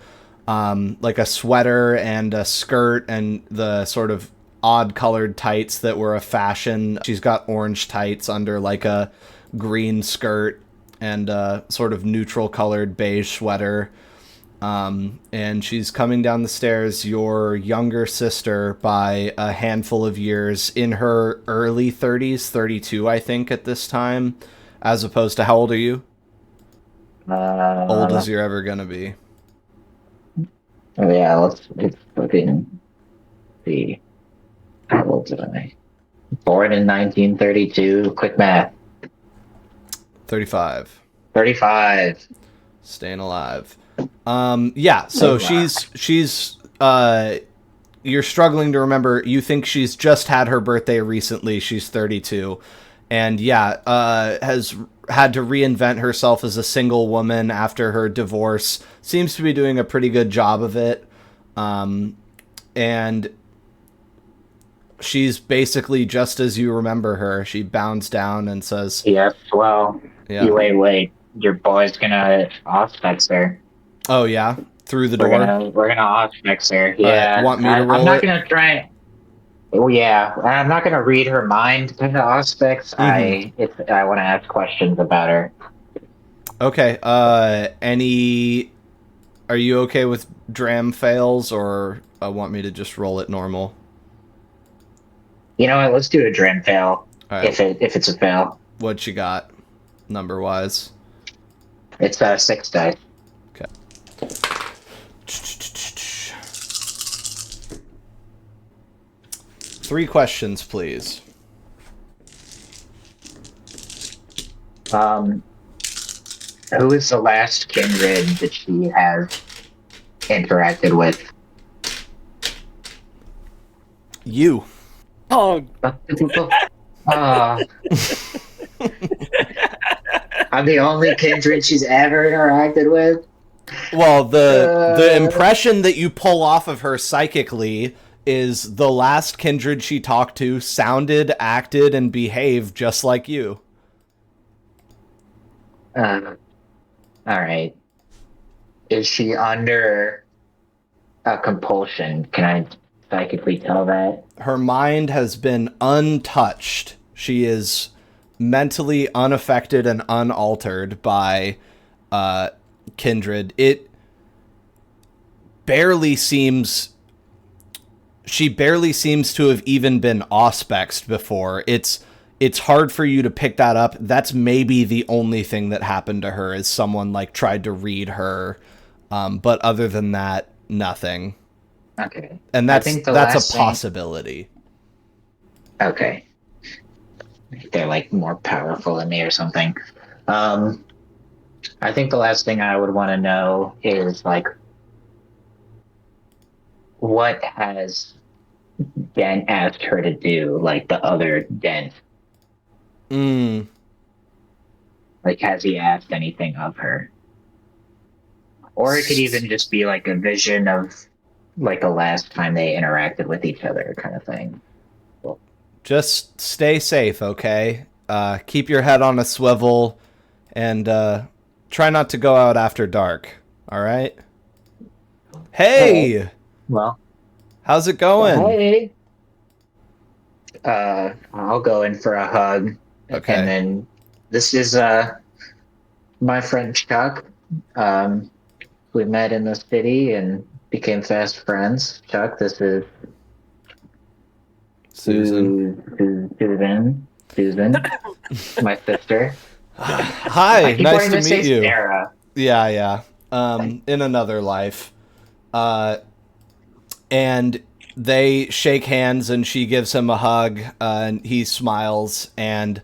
Like a sweater and a skirt and the sort of odd colored tights that were a fashion. She's got orange tights under like a green skirt and a sort of neutral colored beige sweater. And she's coming down the stairs, your younger sister, by a handful of years, in her early 30s, 32, I think, at this time, as opposed to, how old are you? Old as you're ever gonna be. Oh, yeah, let's fucking see. How old am I? Born in 1932. Quick math. 35. 35. Staying alive. Yeah, so Oh, wow. she's you're struggling to remember. You think she's just had her birthday recently. She's 32. And yeah, has had to reinvent herself as a single woman after her divorce. Seems to be doing a pretty good job of it. And she's basically just as you remember her. She bounds down and says, Yes, well, yeah. you wait. Your boy's gonna auspex her. "Oh yeah, through the We're door." gonna auspex her. Yeah. want me to roll I'm not it? gonna try. Oh yeah, I'm not gonna read her mind kind of auspex. I want to ask questions about her. Okay. Are you okay with dram fails, or want me to just roll it normal? You know what? Let's do a dram fail. All right. If it's a fail. What you got, number wise? It's 6 dice. Three questions, please. Who is the last kindred that she has interacted with? You. Oh, Uh, I'm the only kindred she's ever interacted with. Well, the Uh. impression that you pull off of her psychically is the last kindred she talked to sounded, acted, and behaved just like you. All right. Is she under a compulsion? Can I psychically tell that? Her mind has been untouched. She is mentally unaffected and unaltered by kindred. It barely seems she barely seems to have even been auspexed before. It's hard for you to pick that up. That's maybe the only thing that happened to her is someone like tried to read her. But other than that, nothing. Okay. And I think the that's last a thing- possibility. Okay. They're like more powerful than me or something. I think the last thing I would want to know is like, what has Dent asked her to do? Like the other Dent, Mm. like has he asked anything of her? Or it could even just be like a vision of like the last time they interacted with each other, kind of thing. Just stay safe, okay? Keep your head on a swivel, and try not to go out after dark. All right? Hey, Well, how's it going? hey. I'll go in for a hug. Okay. And then this is my friend Chuck. We met in the city and became fast friends. Chuck, this is Susan. Susan, my sister. Hi, I keep nice wanting to say meet you. Sarah. Yeah. In another life. And they shake hands and she gives him a hug, and he smiles and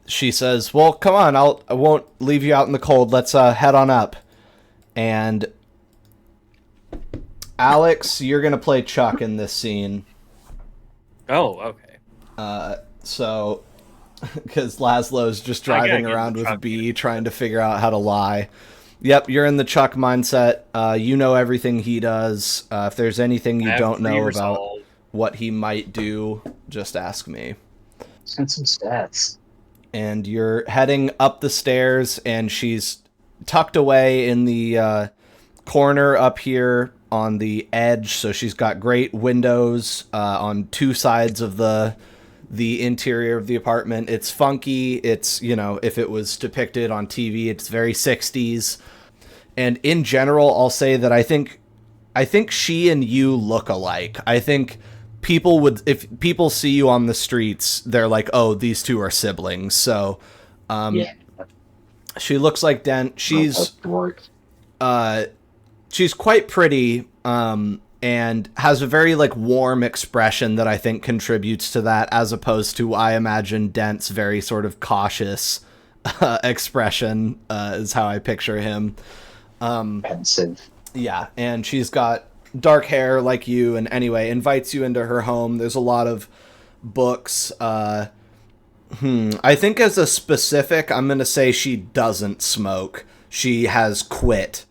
she says, "Well, come on, I won't leave you out in the cold. Let's head on up." And Alex, you're going to play Chuck in this scene. oh, okay. So, because Laszlo's just I gotta driving get around the with Chuck B, trying to figure out how to lie. Yep, you're in the Chuck mindset. You know everything he does. If there's anything you I have don't know about resolve. what he might do, just ask me. Send some stats. And you're heading up the stairs, and she's tucked away in the corner up here on the edge. So she's got great windows on two sides of the interior of the apartment. It's funky. It's, you know, if it was depicted on TV, it's very 60s. And in general, I'll say that I think she and you look alike. I think people would, if people see you on the streets, they're like, oh, these two are siblings. So Yeah. she looks like Dent. She's Work. she's quite pretty, and has a very like warm expression that I think contributes to that, as opposed to, I imagine, Dent's very sort of cautious expression is how I picture him. Pensive. Yeah, and she's got dark hair like you, and anyway, invites you into her home. There's a lot of books. I think as a specific, I'm going to say she doesn't smoke. She has quit.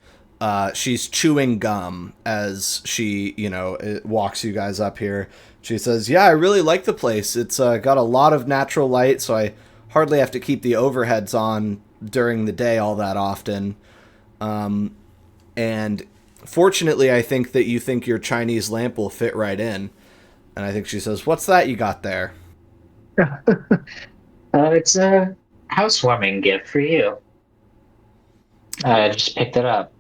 She's chewing gum as she, walks you guys up here. She says, "Yeah, I really like the place. It's got a lot of natural light, so I hardly have to keep the overheads on during the day all that often. And fortunately, I think that you think your Chinese lamp will fit right in." And I think she says, "What's that you got there?" It's a housewarming gift for you. I just picked it up.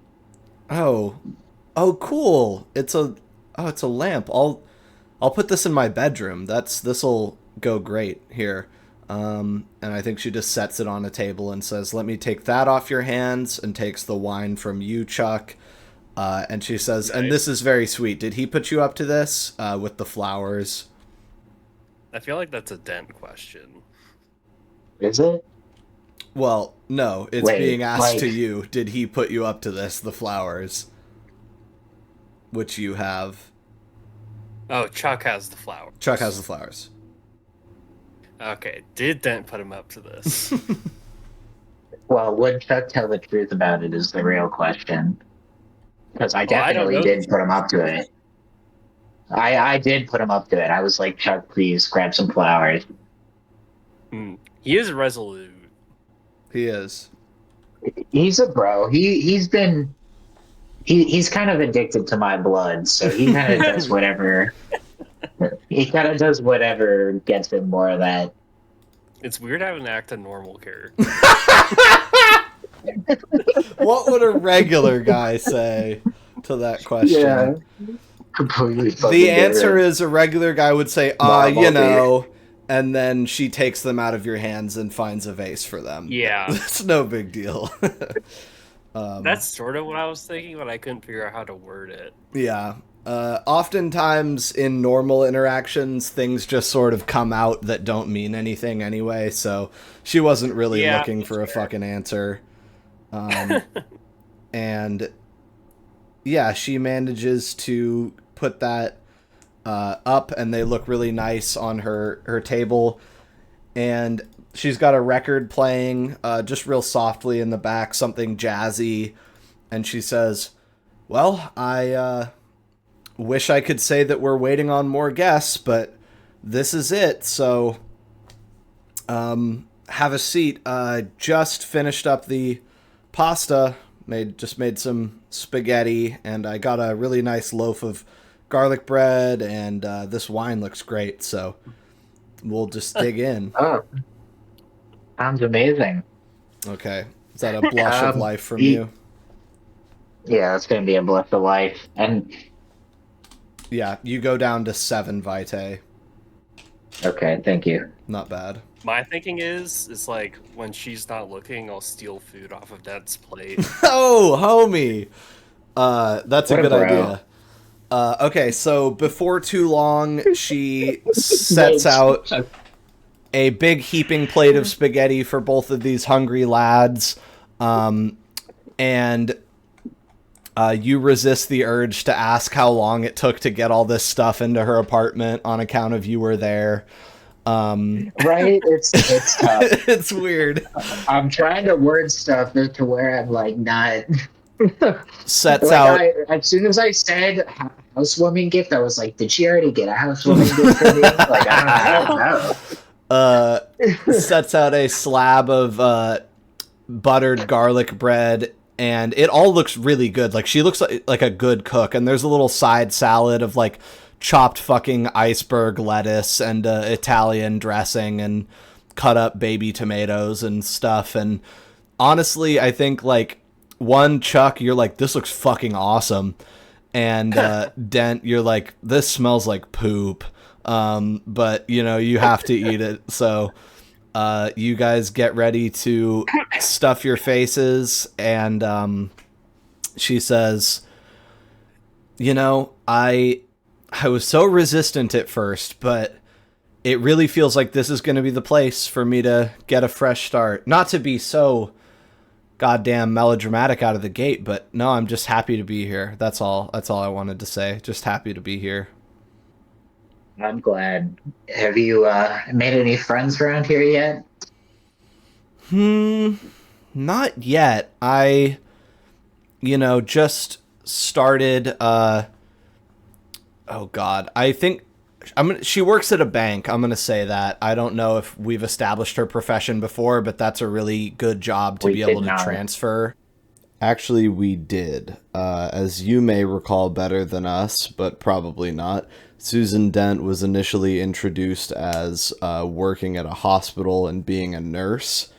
Oh, cool. It's a lamp. I'll put this in my bedroom. This'll go great here. And I think she just sets it on a table and says, "Let me take that off your hands," and takes the wine from you, Chuck. And she says, "And Nice. this is very sweet. Did he put you up to this with the flowers?" I feel like that's a Dent question. Is it? Well, no, it's Wait, being asked to like- you. Did he put you up to this, the flowers? Which you have. Oh, Chuck has the flower. Chuck has the flowers. Okay, did Dent put him up to this? Well, would Chuck tell the truth about it is the real question. Because I Oh, I don't definitely know. did put him up to it. I did put him up to it. I was like, Chuck, please grab some flowers. He is resolute. He is. He's a bro. He's kind of addicted to my blood, so he kind of does whatever. He kind of does whatever gets him more of that. It's weird having to act a normal character. What would a regular guy say to that question? Completely. The answer is a regular guy would say, Normal, you know, and then she takes them out of your hands and finds a vase for them. Yeah, It's no big deal. that's sort of what I was thinking, but I couldn't figure out how to word it. Yeah. Oftentimes in normal interactions, things just sort of come out that don't mean anything anyway, so she wasn't really Yeah, looking for a that's fair. fucking answer. And yeah, she manages to put that up, and they look really nice on her table. And she's got a record playing just real softly in the back, something jazzy. And she says, "Well, I wish I could say that we're waiting on more guests, but this is it. So have a seat. Just finished up the pasta. Made some spaghetti, and I got a really nice loaf of garlic bread, and this wine looks great, so we'll just dig in." Oh, sounds amazing. Okay. Is that a blush of life from ye- you? Yeah, that's gonna be a blush of life. And Yeah, you go down to 7 vitae. okay, thank you. Not bad. My thinking is, it's like when she's not looking, I'll steal food off of Dent's plate. Oh, homie! That's a What a good bro. idea. Okay, so before too long, she sets out a big heaping plate of spaghetti for both of these hungry lads, and you resist the urge to ask how long it took to get all this stuff into her apartment on account of you were there. Right? It's tough. It's weird. I'm trying to word stuff to where I'm like not. Sets Like out as soon as I said housewarming gift, I was like, did she already get a housewarming gift for me? Like I don't know. sets out a slab of buttered garlic bread, and it all looks really good. Like, she looks like a good cook, and there's a little side salad of like chopped fucking iceberg lettuce and Italian dressing and cut up baby tomatoes and stuff. And honestly, I think like Chuck, you're like, this looks fucking awesome, and Dent, you're like, this smells like poop. But you know, you have to eat it. So you guys get ready to stuff your faces, and she says, "You know, I was so resistant at first, but it really feels like this is going to be the place for me to get a fresh start. Not to be so goddamn melodramatic out of the gate, but no, I'm just happy to be here. That's all I wanted to say. Just happy to be here." I'm glad. Have you made any friends around here yet? Not yet. I, just started, oh God, I think she works at a bank. I'm going to say that. I don't know if we've established her profession before, but that's a really good job to We be able did to not. transfer. Actually, we did. As you may recall better than us, but probably not, Susan Dent was initially introduced as working at a hospital and being a nurse,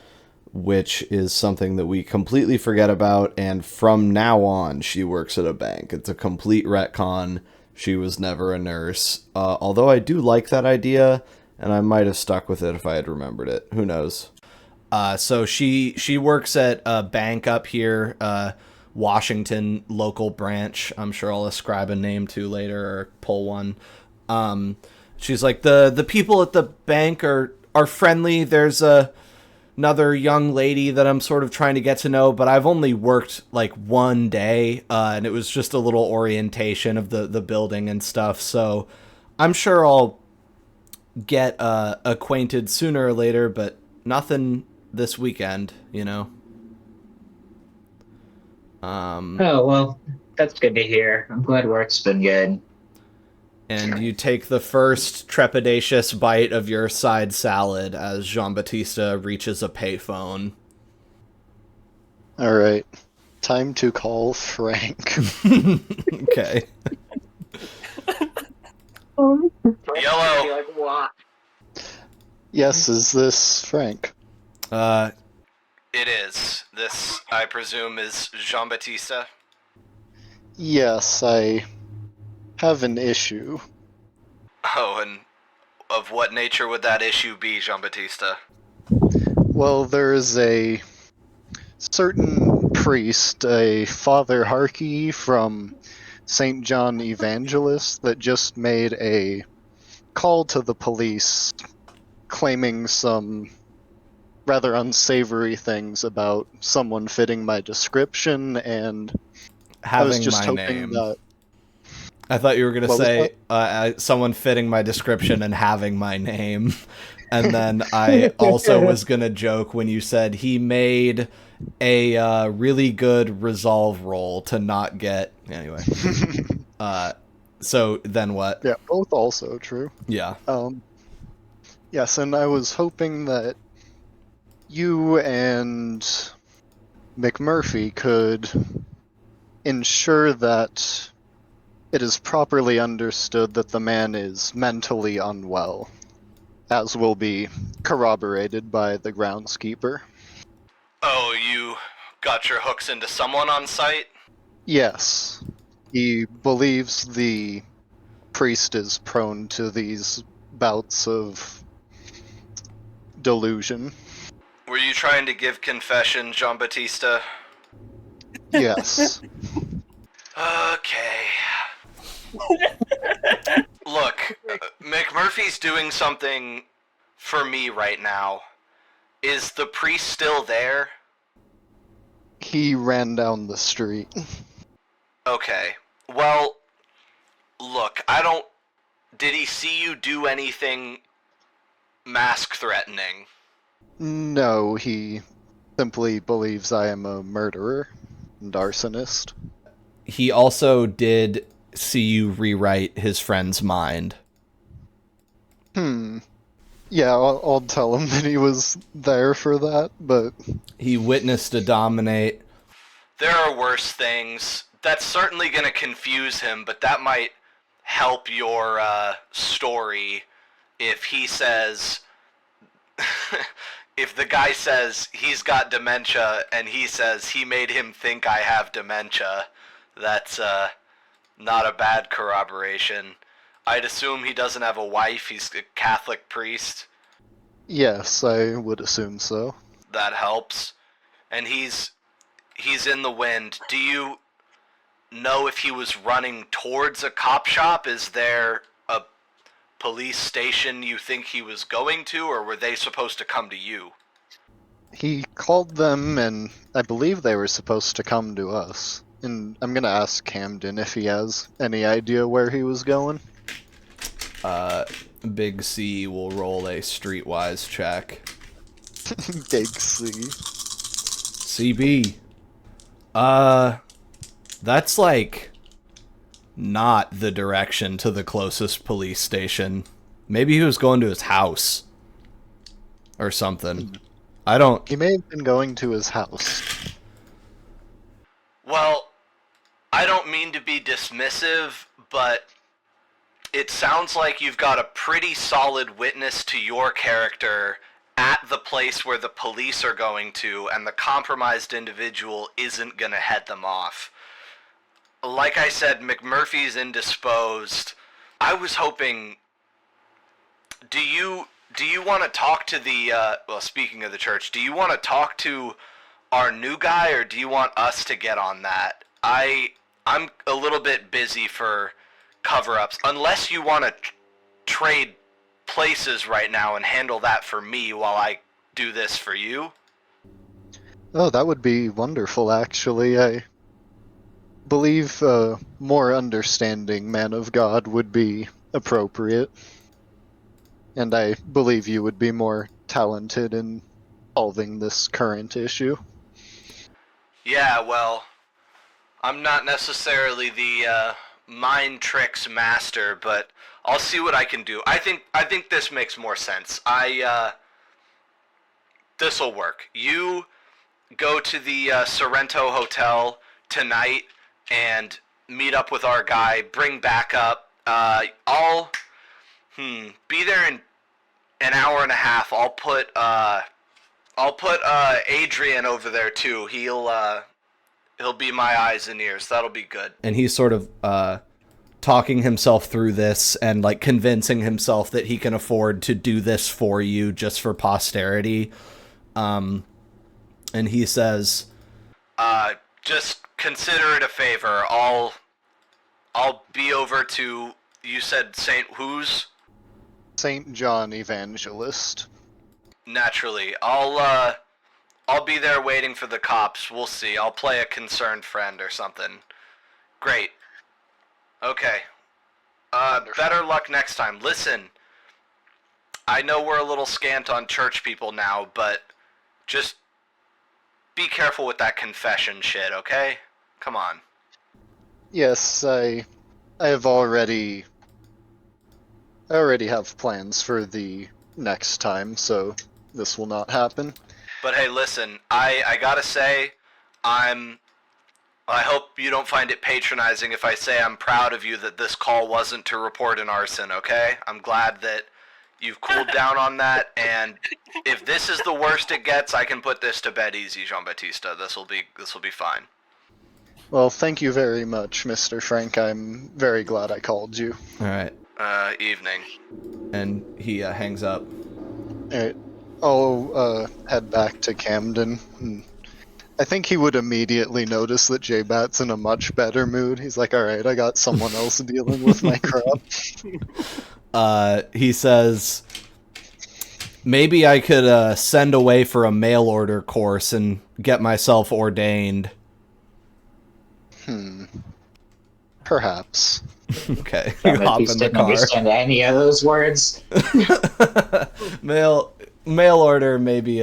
which is something that we completely forget about, and from now on, she works at a bank. It's a complete retcon. She was never a nurse. Although I do like that idea, and I might have stuck with it if I had remembered it. Who knows? So she works at a bank up here, Washington local branch. I'm sure I'll ascribe a name to later or pull one. She's like, the people at the bank are friendly. There's another young lady that I'm sort of trying to get to know, but I've only worked like one day, and it was just a little orientation of the building and stuff. So I'm sure I'll get acquainted sooner or later, but nothing this weekend, you know. Oh, well, that's good to hear. I'm glad work's been good. And you take the first trepidatious bite of your side salad as Jean-Baptiste reaches a payphone. All right, time to call Frank. Okay. Yellow. Yes, is this Frank? It is. This, I presume, is Jean-Baptiste? Yes, I have an issue. Oh, and of what nature would that issue be, Jean-Baptiste? Well, there is a certain priest, a Father Harkey from St. John Evangelist, that just made a call to the police claiming some rather unsavory things about someone fitting my description, and I was Having just my hoping name. that... I thought you were going to What was say someone fitting my description and having my name. And then I also was going to joke when you said he made a really good resolve roll to not get... Anyway. So then what? Yeah, both also true. Yeah. Yes, and I was hoping that you and McMurphy could ensure that it is properly understood that the man is mentally unwell, as will be corroborated by the groundskeeper. Oh, you got your hooks into someone on site? Yes, he believes the priest is prone to these bouts of delusion. Were you trying to give confession, Jean-Baptiste? Yes. Okay. Look, McMurphy's doing something for me right now. Is the priest still there? He ran down the street. Okay. Well, look, did he see you do anything mask threatening? No, he simply believes I am a murderer and arsonist. He also did see you rewrite his friend's mind. Yeah, I'll tell him that he was there for that, but... He witnessed a dominate. There are worse things. That's certainly going to confuse him, but that might help your story if he says... if the guy says he's got dementia and he says he made him think I have dementia, that's not a bad corroboration. I'd assume he doesn't have a wife. He's a Catholic priest. Yes, I would assume so. That helps. And he's in the wind. Do you know if he was running towards a cop shop? Is there a police station you think he was going to, or were they supposed to come to you? He called them, and I believe they were supposed to come to us. And I'm gonna ask Camden if he has any idea where he was going. Big C will roll a streetwise check. Big C. CB. That's like not the direction to the closest police station. Maybe he was going to his house or something. I don't... He may have been going to his house. Well, I don't mean to be dismissive, but it sounds like you've got a pretty solid witness to your character at the place where the police are going to, and the compromised individual isn't going to head them off. Like I said, McMurphy's indisposed. I was hoping do you want to talk to the well, speaking of the church, do you want to talk to our new guy, or do you want us to get on that? I'm a little bit busy for cover-ups. Unless you want to trade places right now and handle that for me while I do this for you. Oh, that would be wonderful, actually. I believe a more understanding man of God would be appropriate. And I believe you would be more talented in solving this current issue. Yeah, well, I'm not necessarily the mind tricks master, but I'll see what I can do. I think this makes more sense. This'll work. You go to the Sorrento Hotel tonight and meet up with our guy. Bring backup. I'll be there in an hour and a half. I'll put Adrian over there too. He'll be my eyes and ears. That'll be good. And he's sort of talking himself through this and like convincing himself that he can afford to do this for you just for posterity. And he says, just consider it a favor. I'll be over to, you said St. whose? St. John Evangelist. Naturally. I'll be there waiting for the cops. We'll see. I'll play a concerned friend or something. Great. Okay. Better luck next time. Listen, I know we're a little scant on church people now, but just be careful with that confession shit, okay? Come on. Yes, I have already... I already have plans for the next time, so this will not happen. But hey, listen, I gotta say, I hope you don't find it patronizing if I say I'm proud of you that this call wasn't to report an arson, okay? I'm glad that you've cooled down on that, and if this is the worst it gets, I can put this to bed easy, Jean-Baptiste. This'll be fine. Well, thank you very much, Mr. Frank. I'm very glad I called you. Alright. Evening. And he hangs up. Alright. I'll head back to Camden. I think he would immediately notice that J-Bat's in a much better mood. He's like, alright, I got someone else dealing with my crap. He says, maybe I could send away for a mail order course and get myself ordained. Perhaps. Okay, you hop in the didn't car. understand any of those words. mail order, maybe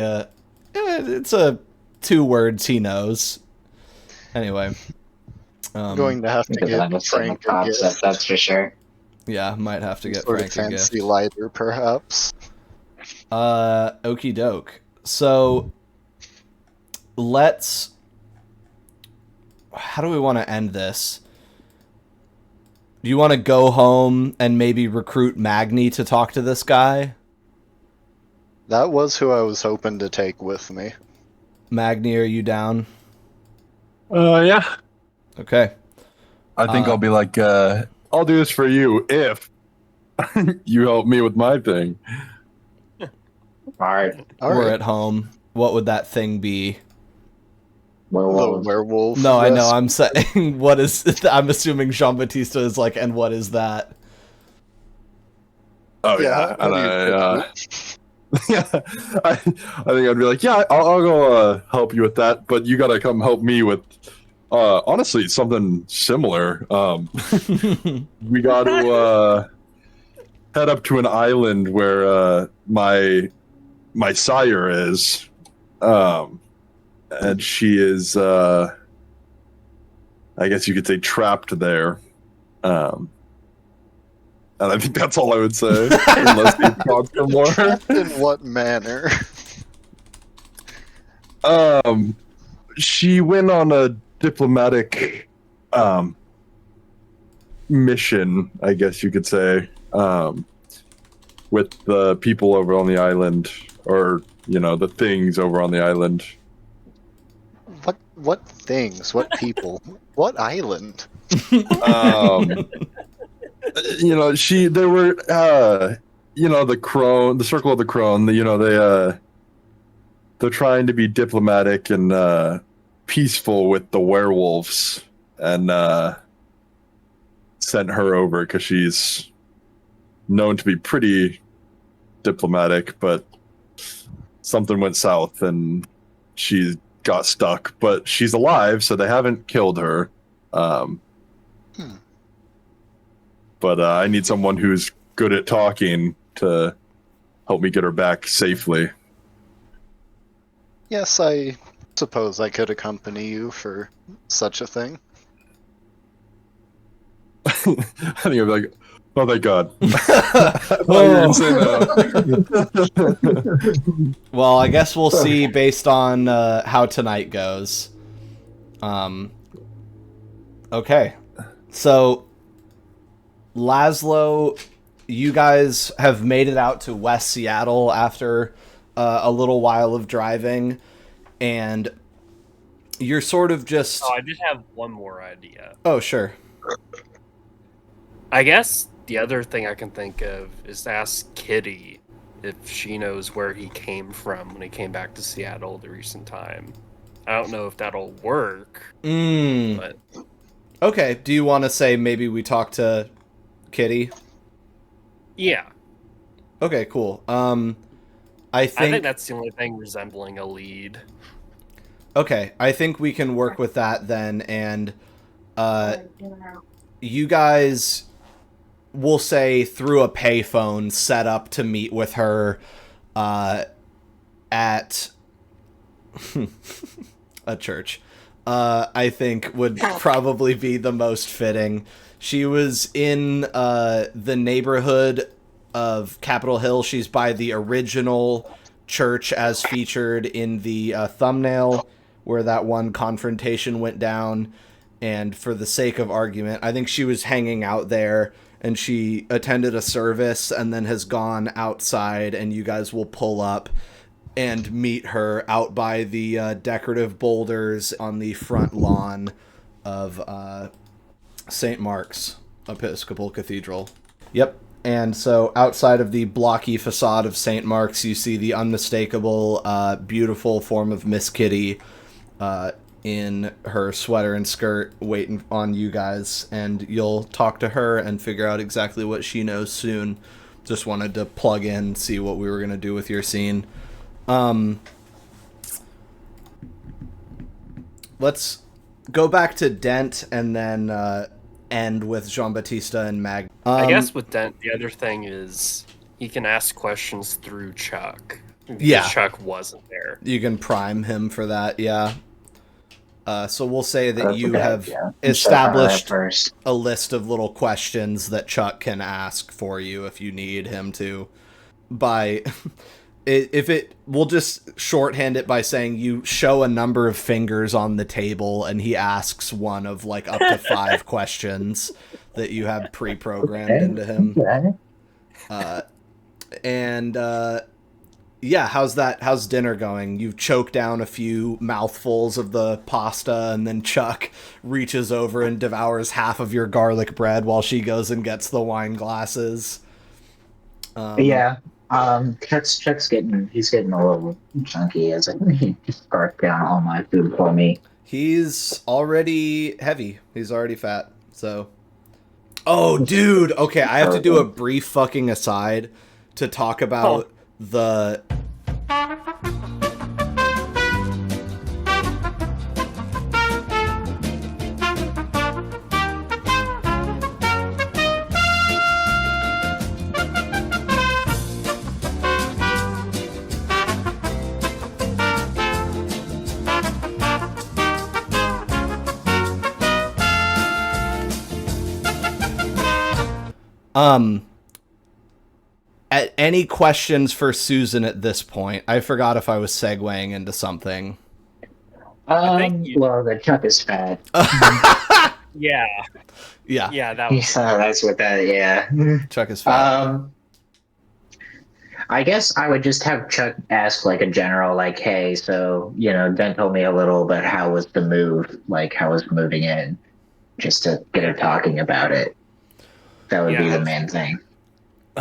it's a 2 words he knows. Anyway, Going to have to Doesn't get understand Frank the a concept, gift. that's for sure. yeah, might have to get Sort Frank of a gift. fancy lighter, perhaps. Okie doke. So let's. How do we want to end this? Do you want to go home and maybe recruit Magni to talk to this guy? That was who I was hoping to take with me. Magni, are you down? Yeah. Okay. I think I'll be like, I'll do this for you if you help me with my thing. Alright. We're at home. What would that thing be? Little werewolf. No, I know. rest. I'm saying, what is... I'm assuming Jean-Baptiste is like, and what is that? Oh Yeah, yeah, and how do you yeah, I think I'd be like, yeah, I'll go help you with that, but you gotta come help me with, honestly, something similar. We got to head up to an island where my sire is, and she is, I guess you could say, trapped there. And I think that's all I would say, unless you talk for more. In what manner? She went on a diplomatic mission, I guess you could say, with the people over on the island, or the things over on the island. What things? What people? What island? the crone, the circle of the crone. They're trying to be diplomatic and peaceful with the werewolves, and sent her over because she's known to be pretty diplomatic, but something went south and she got stuck. But she's alive, so they haven't killed her. But I need someone who's good at talking to help me get her back safely. Yes, I suppose I could accompany you for such a thing. I think I'd be like, oh, thank God. I thought you were gonna say no. Well, I guess we'll see based on how tonight goes. Okay. So, Laszlo, you guys have made it out to West Seattle after a little while of driving, and you're sort of just... Oh, I did have one more idea. Oh, sure. I guess the other thing I can think of is to ask Kitty if she knows where he came from when he came back to Seattle the recent time. I don't know if that'll work, but Okay, do you want to say maybe we talk to Kitty? yeah. Okay, cool. I think that's the only thing resembling a lead. Okay, I think we can work with that then, and you guys will say through a payphone set up to meet with her at a church. I think would probably be the most fitting. She was in the neighborhood of Capitol Hill. She's by the original church as featured in the thumbnail where that one confrontation went down. And for the sake of argument, I think she was hanging out there and she attended a service and then has gone outside, and you guys will pull up and meet her out by the decorative boulders on the front lawn of St. Mark's Episcopal Cathedral. Yep. And so outside of the blocky facade of St. Mark's, you see the unmistakable, beautiful form of Miss Kitty in her sweater and skirt waiting on you guys. And you'll talk to her and figure out exactly what she knows soon. Just wanted to plug in, see what we were going to do with your scene. Let's go back to Dent and then end with Jean-Baptiste and Mag. I guess with Dent, the other thing is he can ask questions through Chuck. Because Yeah. Chuck wasn't there. You can prime him for that, yeah. So we'll say that That's a you good have idea. established First. a list of little questions that Chuck can ask for you if you need him to. We'll just shorthand it by saying you show a number of fingers on the table and he asks one of like up to 5 questions that you have pre-programmed Okay. into him. Okay. Yeah, how's dinner going? You've choked down a few mouthfuls of the pasta, and then Chuck reaches over and devours half of your garlic bread while she goes and gets the wine glasses. Yeah. Chuck's getting a little chunky as he scarfed down all my food for me. He's already heavy. He's already fat. So, oh, dude. Okay, I have to do a brief fucking aside to talk about the. At any questions for Susan at this point? I forgot if I was segueing into something. think you- Well, the Chuck is fat. Yeah. Yeah, Yeah, that was. That's what that. Yeah. Chuck is fat. I guess I would just have Chuck ask like a general, like, hey, so, Dent told me a little, but how was the move? Like, how was moving in? Just to get her talking about it. That would be Yeah. the main thing.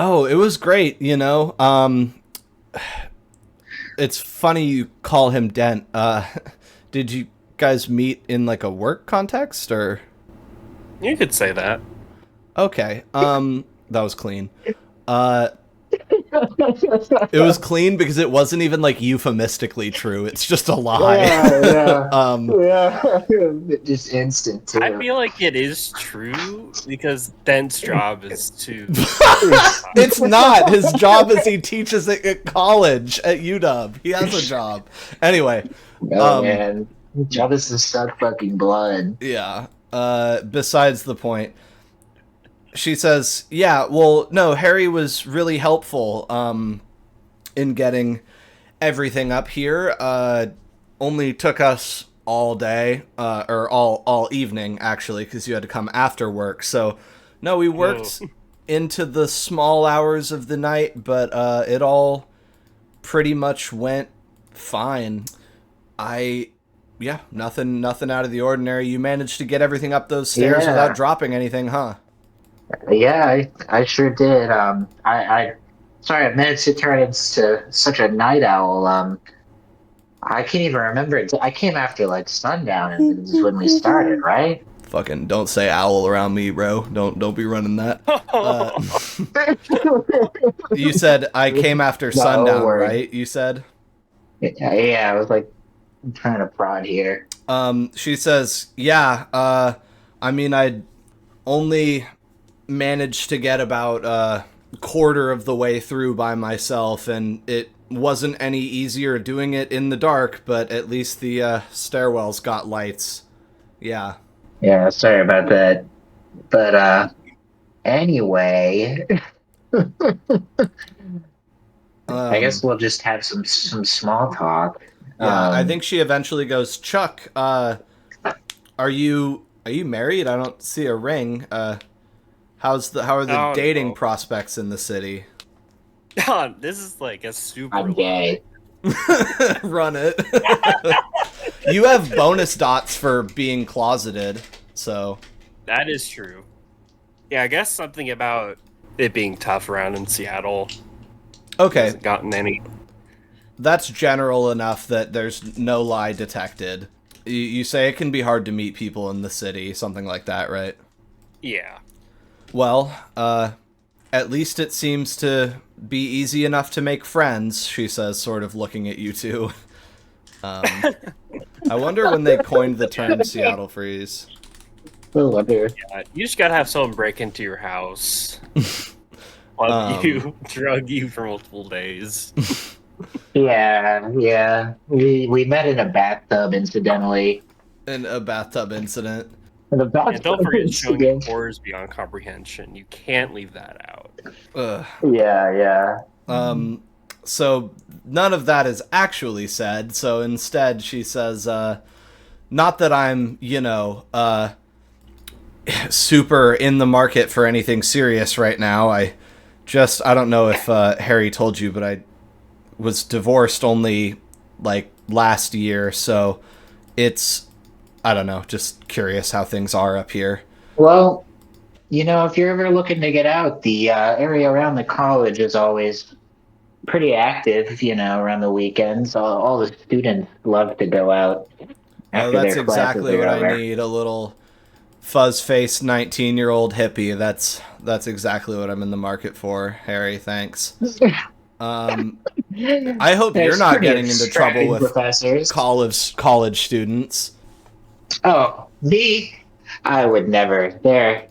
Oh, it was great, you know. It's funny you call him Dent. Did you guys meet in like a work context or? You could say that. Okay. That was clean. It was clean because it wasn't even like euphemistically true. It's just a lie. Yeah. Just instant too. I feel like it is true because Dent's job is to. It's not. His job is he teaches at college at UW. He has a job. Anyway, Oh man, job is to suck fucking blood. yeah. Besides the point. She says, yeah, well, no, Harry was really helpful in getting everything up here. Only took us all day, or all evening, actually, because you had to come after work. So, no, we worked into the small hours of the night, but it all pretty much went fine. Yeah, nothing out of the ordinary. You managed to get everything up those stairs Yeah. without dropping anything, huh? Yeah, I sure did. I sorry, I managed to turn into such a night owl. I can't even remember it. I came after like sundown, and this is when we started, right? Fucking don't say owl around me, bro. Don't be running that. You said I came after sundown, word. right? You said. Yeah, I was like trying to prod here. She says, yeah. I mean, I only managed to get about a quarter of the way through by myself, and it wasn't any easier doing it in the dark. But at least the stairwells got lights. Yeah. Yeah, sorry about that. But anyway, I guess we'll just have some small talk. Yeah, I think she eventually goes, Chuck, are you married? I don't see a ring. How are the Oh, dating no. prospects in the city? This is like a super. I'm gay. Run it. You have bonus dots for being closeted, so That is true. Yeah, I guess something about it being tough around in Seattle okay. hasn't gotten any. That's general enough that there's no lie detected. You say it can be hard to meet people in the city, something like that, right? Yeah. Well, at least it seems to be easy enough to make friends, she says, sort of looking at you two. I wonder when they coined the term Seattle Freeze. Oh, wonder. You just gotta have someone break into your house while you drug you for multiple days. Yeah. We met in a bathtub, incidentally. In a bathtub incident. In a And bathtub don't forget showing incident. horrors beyond comprehension. You can't leave that out. Ugh. Yeah. So none of that is actually said, so instead she says, not that I'm, super in the market for anything serious right now. I don't know if Harry told you, but I was divorced only, like, last year, so I don't know, just curious how things are up here. Well, if you're ever looking to get out, the area around the college is always pretty active, around the weekends. All the students love to go out Oh, after that's their classes exactly are what I over. need, a little fuzz-faced 19-year-old hippie. That's exactly what I'm in the market for, Harry, thanks. I hope you're There's not pretty getting into trouble distracting with professors. college students. Oh, me? I would never. They're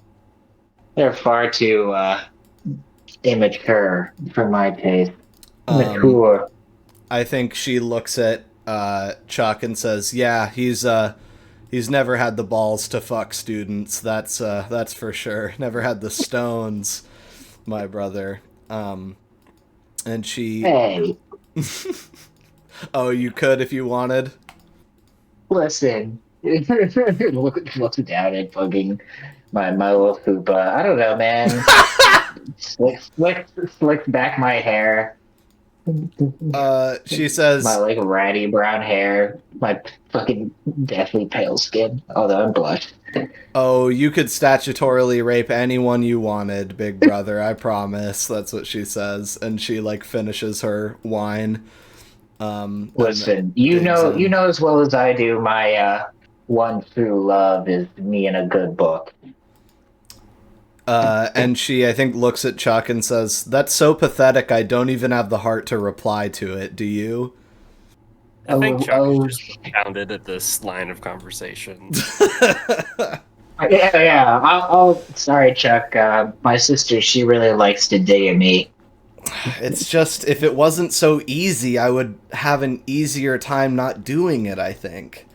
far too immature for my taste. Mature. I think she looks at Chuck and says, "Yeah, he's never had the balls to fuck students. That's for sure. Never had the stones, my brother." And she, Hey, oh, you could if you wanted. listen. Look down at fucking my little fupa. I don't know, man. Slick back my hair. She says, My like ratty brown hair, my fucking deathly pale skin. Although I'm blushed. "Oh, you could statutorily rape anyone you wanted, big brother. I promise." That's what she says, and she like finishes her wine. And Listen, digs in. you know as well as I do. My one true love is me and a good book. And she, I think, looks at Chuck and says, "That's so pathetic. I don't even have the heart to reply to it. Do you?" I think Chuck oh, is just astounded at this line of conversation. yeah. Sorry, Chuck. My sister, she really likes to dig at me. It's just, if it wasn't so easy, I would have an easier time not doing it, I think.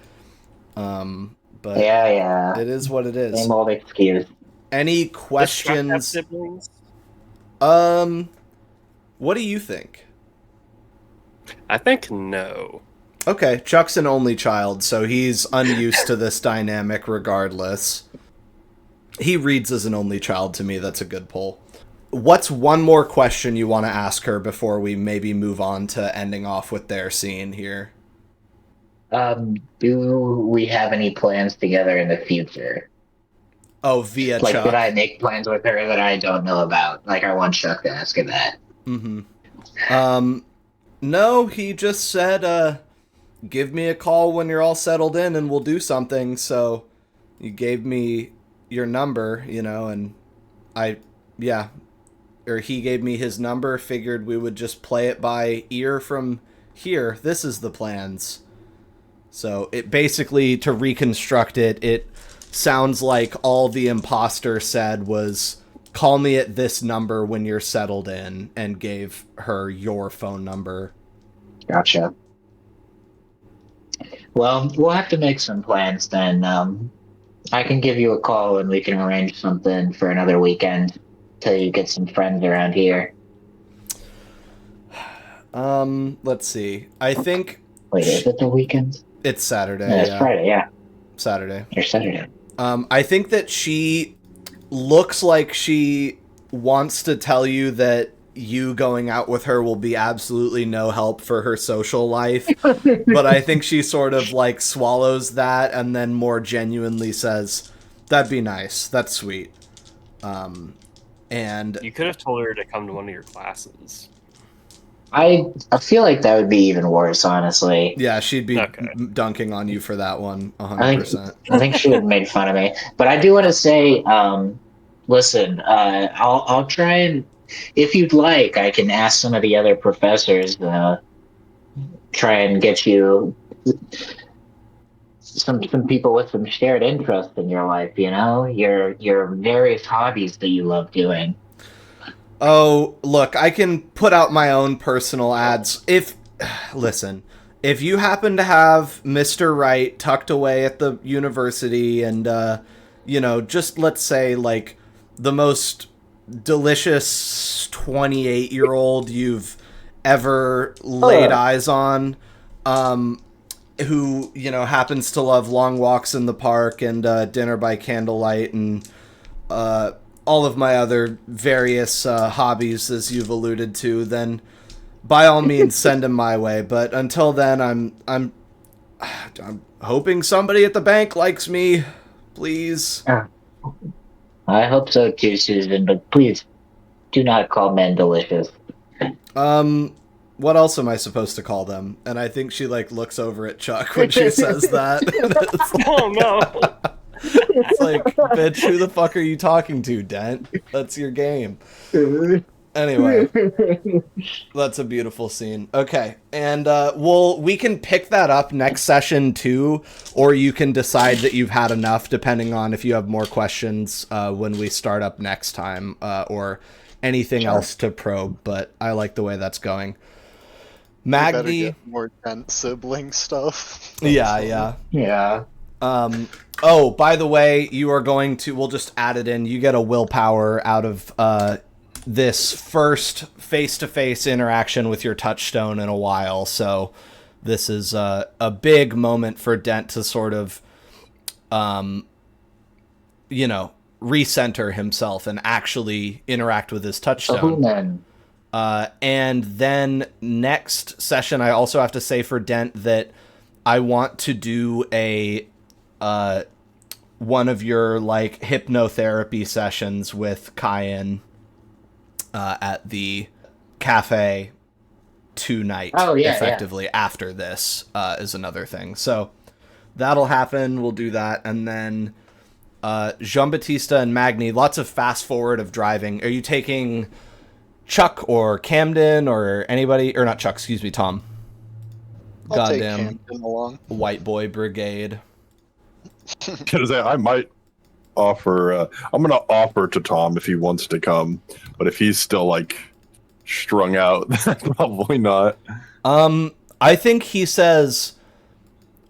But Yeah. it is what it is. Same old excuse. Any Does Chuck have questions? siblings? What do you think? I think no. Okay, Chuck's an only child, so he's unused to this dynamic regardless. He reads as an only child to me. That's a good poll. What's one more question you want to ask her before we maybe move on to ending off with their scene here? Do we have any plans together in the future? Oh, via Like, Chuck. did I make plans with her that I don't know about? Like, I want Chuck to ask her that. No, he just said, give me a call when you're all settled in and we'll do something. So you gave me your number, you know, and he gave me his number, figured we would just play it by ear from here. This is the plans. So it basically, to reconstruct it, it sounds like all the imposter said was, call me at this number when you're settled in, and gave her your phone number. Gotcha. Well, we'll have to make some plans then. I can give you a call and we can arrange something for another weekend till you get some friends around here. Let's see. I think Wait, is it the weekend? it's Saturday. No, it's Yeah, Friday, yeah. Saturday. Or Saturday. I think that she looks like she wants to tell you that you going out with her will be absolutely no help for her social life. But I think she sort of like swallows that and then more genuinely says, that'd be nice. That's sweet. And You could have told her to come to one of your classes. I feel like that would be even worse, honestly. yeah, she'd be Okay. dunking on you for that one, I 100%. think she would have made fun of me. But I do want to say, listen, I'll try and, if you'd like, I can ask some of the other professors, try and get you some people with some shared interests in your life. You know, your various hobbies that you love doing. Oh, look, I can put out my own personal ads. Listen, if you happen to have Mr. Wright tucked away at the university and, just let's say, like, the most delicious 28-year-old you've ever laid eyes on, who, happens to love long walks in the park and dinner by candlelight and all of my other various hobbies, as you've alluded to, then by all means send him my way. But until then, I'm hoping somebody at the bank likes me, please. I hope so too, Susan. But please, do not call men delicious. What else am I supposed to call them? And I think she like looks over at Chuck when she says that. Oh no! It's like, bitch, who the fuck are you talking to, Dent? That's your game. Anyway, that's a beautiful scene. Okay, and we can pick that up next session too, or you can decide that you've had enough, depending on if you have more questions when we start up next time, or anything else to probe. But I like the way that's going. We better Magni, get more Dent sibling stuff. yeah. Yeah. Oh, by the way, we'll just add it in. You get a willpower out of this first face-to-face interaction with your touchstone in a while. So this is a big moment for Dent to sort of, recenter himself and actually interact with his touchstone. Then. And then next session, I also have to say for Dent that I want to do a one of your like hypnotherapy sessions with Kyan at the cafe tonight. Oh, yeah, effectively after this is another thing. So that'll happen. We'll do that, and then Jean-Baptiste and Magni. Lots of fast forward of driving. Are you taking Chuck or Camden or anybody? Or not Chuck? Excuse me, Tom. I'll take Goddamn Camden along. white boy brigade. Gonna say, I might offer. I'm gonna offer to Tom if he wants to come, but if he's still like strung out, then probably not. I think he says,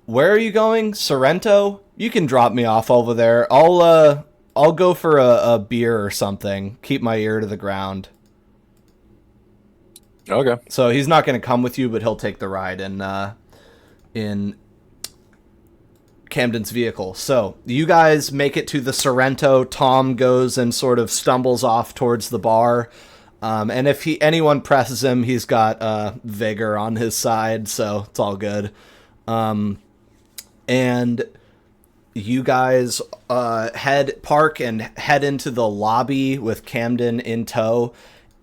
"Where are you going, Sorrento? You can drop me off over there. I'll go for a beer or something. Keep my ear to the ground." Okay. So he's not going to come with you, but he'll take the ride in Camden's vehicle. So you guys make it to the Sorrento. Tom goes and sort of stumbles off towards the bar. And if anyone presses him, he's got Vigor on his side, so it's all good. And you guys park and head into the lobby with Camden in tow.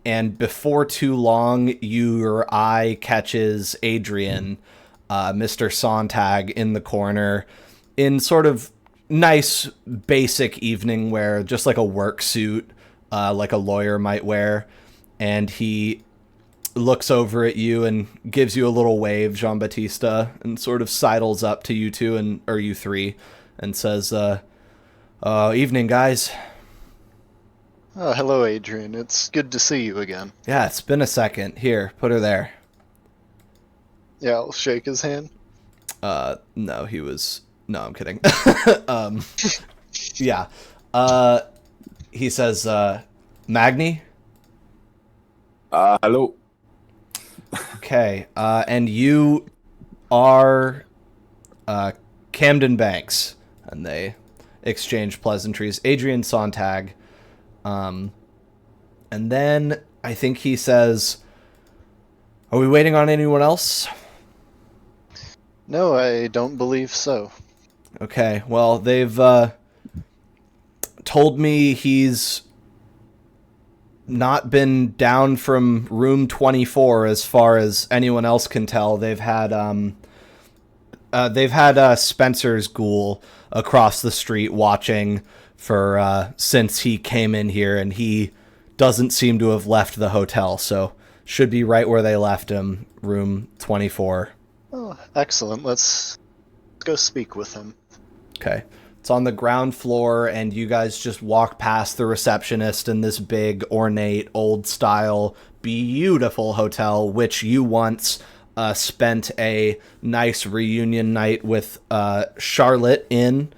And before too long, your eye catches Adrian, Mr. Sontag, in the corner in sort of nice, basic evening wear, just like a work suit, like a lawyer might wear. And he looks over at you and gives you a little wave, Jean-Baptiste, and sort of sidles up to you two, or you three, and says, evening, guys. Oh, hello, Adrian. It's good to see you again. Yeah, it's been a second. Here, put her there. Yeah, I'll shake his hand. No, he was... No, I'm kidding. Yeah. He says, Magni? Hello. Okay, and you are Camden Banks. And they exchange pleasantries. Adrian Sontag. And then I think he says, are we waiting on anyone else? No, I don't believe so. Okay, well, they've told me he's not been down from room 24 as far as anyone else can tell. They've had Spencer's ghoul across the street watching for since he came in here, and he doesn't seem to have left the hotel, so should be right where they left him, room 24. Oh, excellent. Let's go speak with him. Okay. It's on the ground floor, and you guys just walk past the receptionist in this big, ornate, old-style, beautiful hotel, which you once spent a nice reunion night with Charlotte in.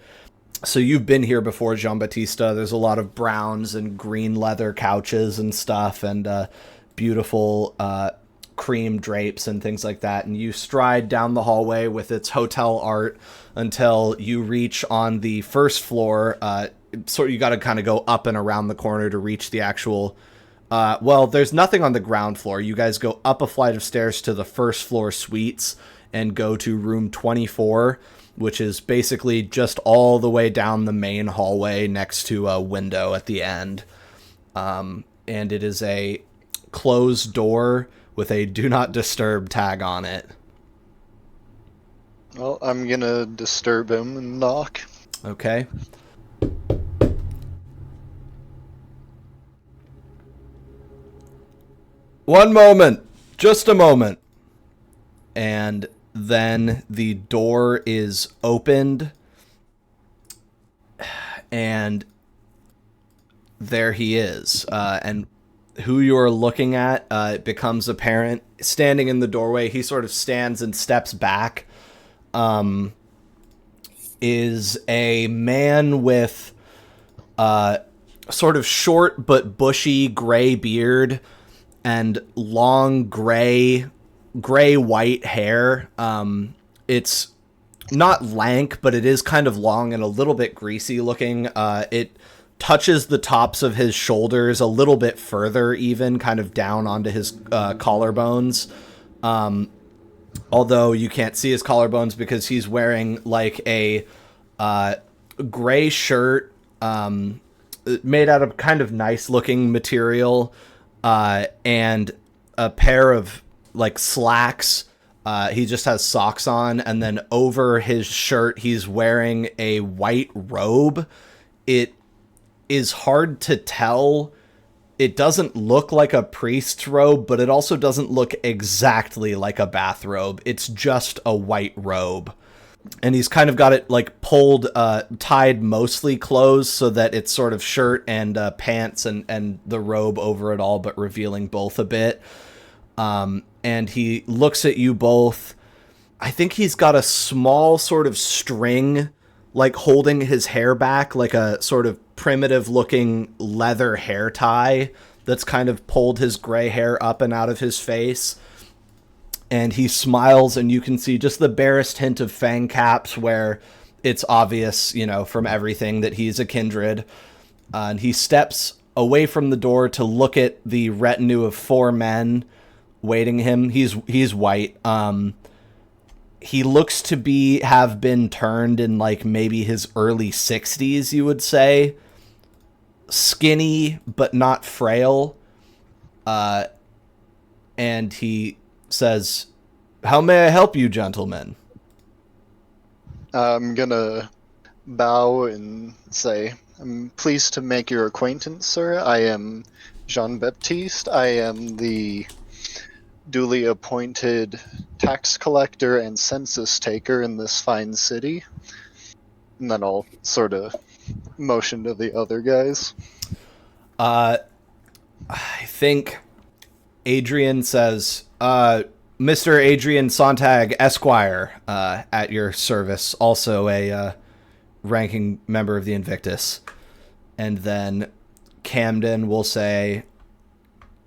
So you've been here before, Jean-Baptiste. There's a lot of browns and green leather couches and stuff, and beautiful cream drapes and things like that. And you stride down the hallway with its hotel art until you reach on the first floor. So you got to kind of go up and around the corner to reach the actual... well, there's nothing on the ground floor. You guys go up a flight of stairs to the first floor suites and go to room 24, which is basically just all the way down the main hallway next to a window at the end. And it is a closed door with a do not disturb tag on it. Well, I'm gonna disturb him and knock. Okay. One moment. Just a moment. And then the door is opened, and there he is. And who you're looking at, it becomes apparent. Standing in the doorway, he sort of stands and steps back. Is a man with sort of short but bushy gray beard and long gray-white hair. It's not lank, but it is kind of long and a little bit greasy looking. It touches the tops of his shoulders a little bit further, even kind of down onto his collarbones. Although you can't see his collarbones because he's wearing like a gray shirt made out of kind of nice looking material and a pair of like slacks. He just has socks on, and then over his shirt he's wearing a white robe. It is hard to tell. It doesn't look like a priest's robe, but it also doesn't look exactly like a bathrobe. It's just a white robe. And he's kind of got it like pulled, tied mostly closed so that it's sort of shirt and pants and the robe over it all, but revealing both a bit. And he looks at you both. I think he's got a small sort of string, like holding his hair back, like a sort of primitive looking leather hair tie that's kind of pulled his gray hair up and out of his face. And he smiles, and you can see just the barest hint of fang caps where it's obvious, you know, from everything that he's a kindred. And he steps away from the door to look at the retinue of 4 men waiting him. He's white. He looks to have been turned in like maybe his early 60s, you would say. Skinny, but not frail. And he says, "How may I help you, gentlemen?" I'm gonna bow and say, "I'm pleased to make your acquaintance, sir. I am Jean-Baptiste. I am the duly appointed tax collector and census taker in this fine city." And then I'll sort of motion to the other guys. I think Adrian says, "Mr. Adrian Sontag, Esquire, at your service, also a ranking member of the Invictus." And then Camden will say,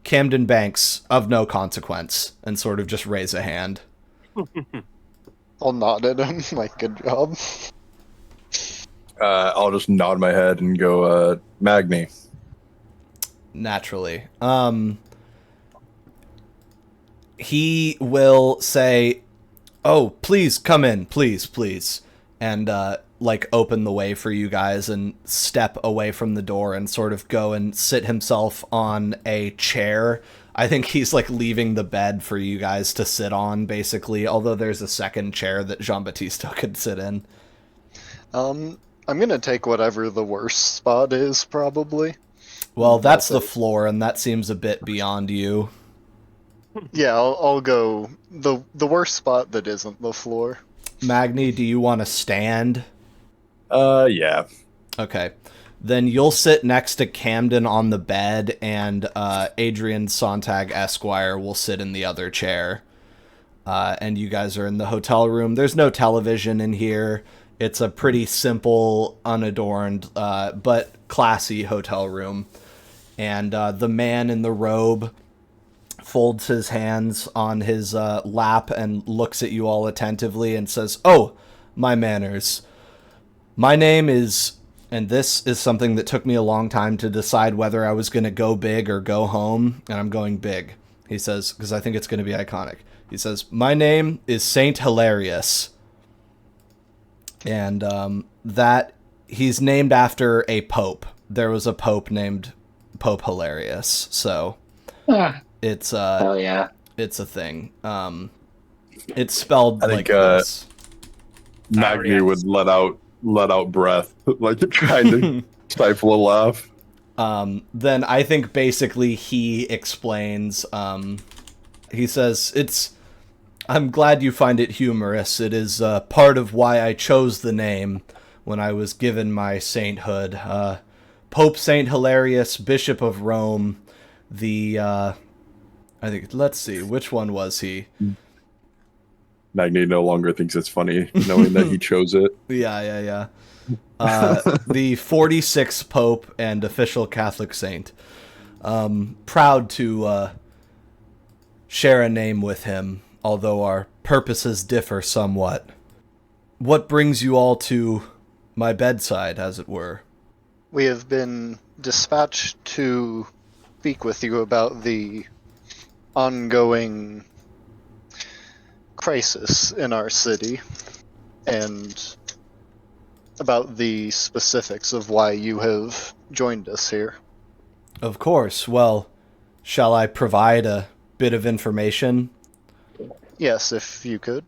"Camden Banks, of no consequence," and sort of just raise a hand. I'll nod at him, like, good job. I'll just nod my head and go, Magni. Naturally. He will say, "Oh, please come in, please," and like open the way for you guys and step away from the door and sort of go and sit himself on a chair. I think he's like leaving the bed for you guys to sit on, basically, although there's a second chair that Jean-Baptiste could sit in. I'm gonna take whatever the worst spot is, probably. Well, that's the floor, and that seems a bit beyond you. Yeah, I'll go the worst spot that isn't the floor. Magni, do you want to stand? Yeah. Okay. Then you'll sit next to Camden on the bed, and Adrian Sontag Esquire will sit in the other chair. And you guys are in the hotel room. There's no television in here. It's a pretty simple, unadorned, but classy hotel room. And the man in the robe folds his hands on his lap and looks at you all attentively and says, "Oh, my manners. My name is," and this is something that took me a long time to decide whether I was going to go big or go home, and I'm going big. He says, because I think it's going to be iconic. He says, "My name is Saint Hilarious." And that he's named after a pope. There was a pope named Pope Hilarious, so it's Hell yeah. it's a thing. It's spelled I like think, this. Magni would let out breath, like trying to stifle a laugh. Then I think basically he explains, he says, "I'm glad you find it humorous. It is part of why I chose the name when I was given my sainthood. Pope Saint Hilarious, Bishop of Rome, I think, let's see, which one was he?" Magni no longer thinks it's funny, knowing that he chose it. Yeah. The 46th Pope and official Catholic saint. Proud to share a name with him, although our purposes differ somewhat. What brings you all to my bedside, as it were? We have been dispatched to speak with you about the ongoing crisis in our city and about the specifics of why you have joined us here. Of course. Well, shall I provide a bit of information? Yes, if you could.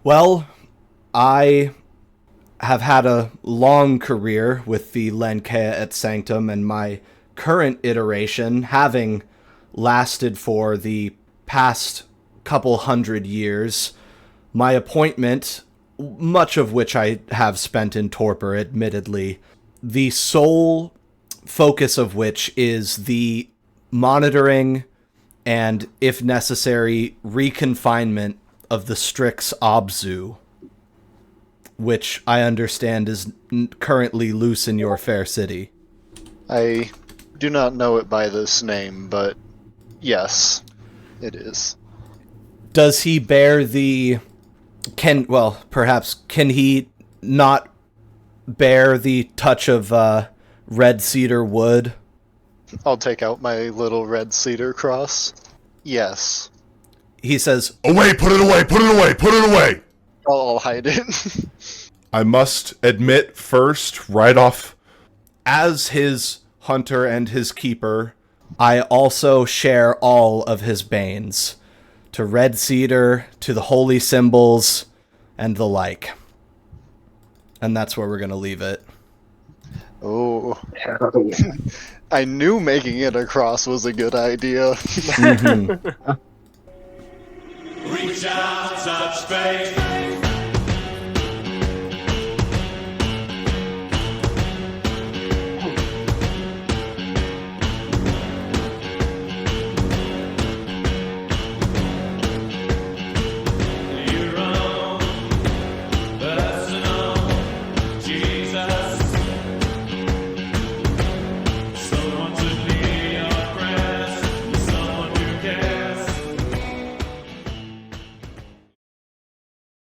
Well, I have had a long career with the Lenkea et Sanctum, and my current iteration, having lasted for the past couple hundred years, my appointment, much of which I have spent in torpor, admittedly, the sole focus of which is the monitoring and, if necessary, reconfinement of the Strix Obzu, which I understand is currently loose in your fair city. I do not know it by this name, but yes, it is. Does he bear the... can he not bear the touch of red cedar wood? I'll take out my little red cedar cross. Yes. He says, Away, put it away, put it away, put it away! I'll hide it. I must admit first, right off, as his hunter and his keeper, I also share all of his banes. To red cedar, to the holy symbols, and the like. And that's where we're going to leave it. Oh. I knew making it a cross was a good idea. Reach out, touch faith.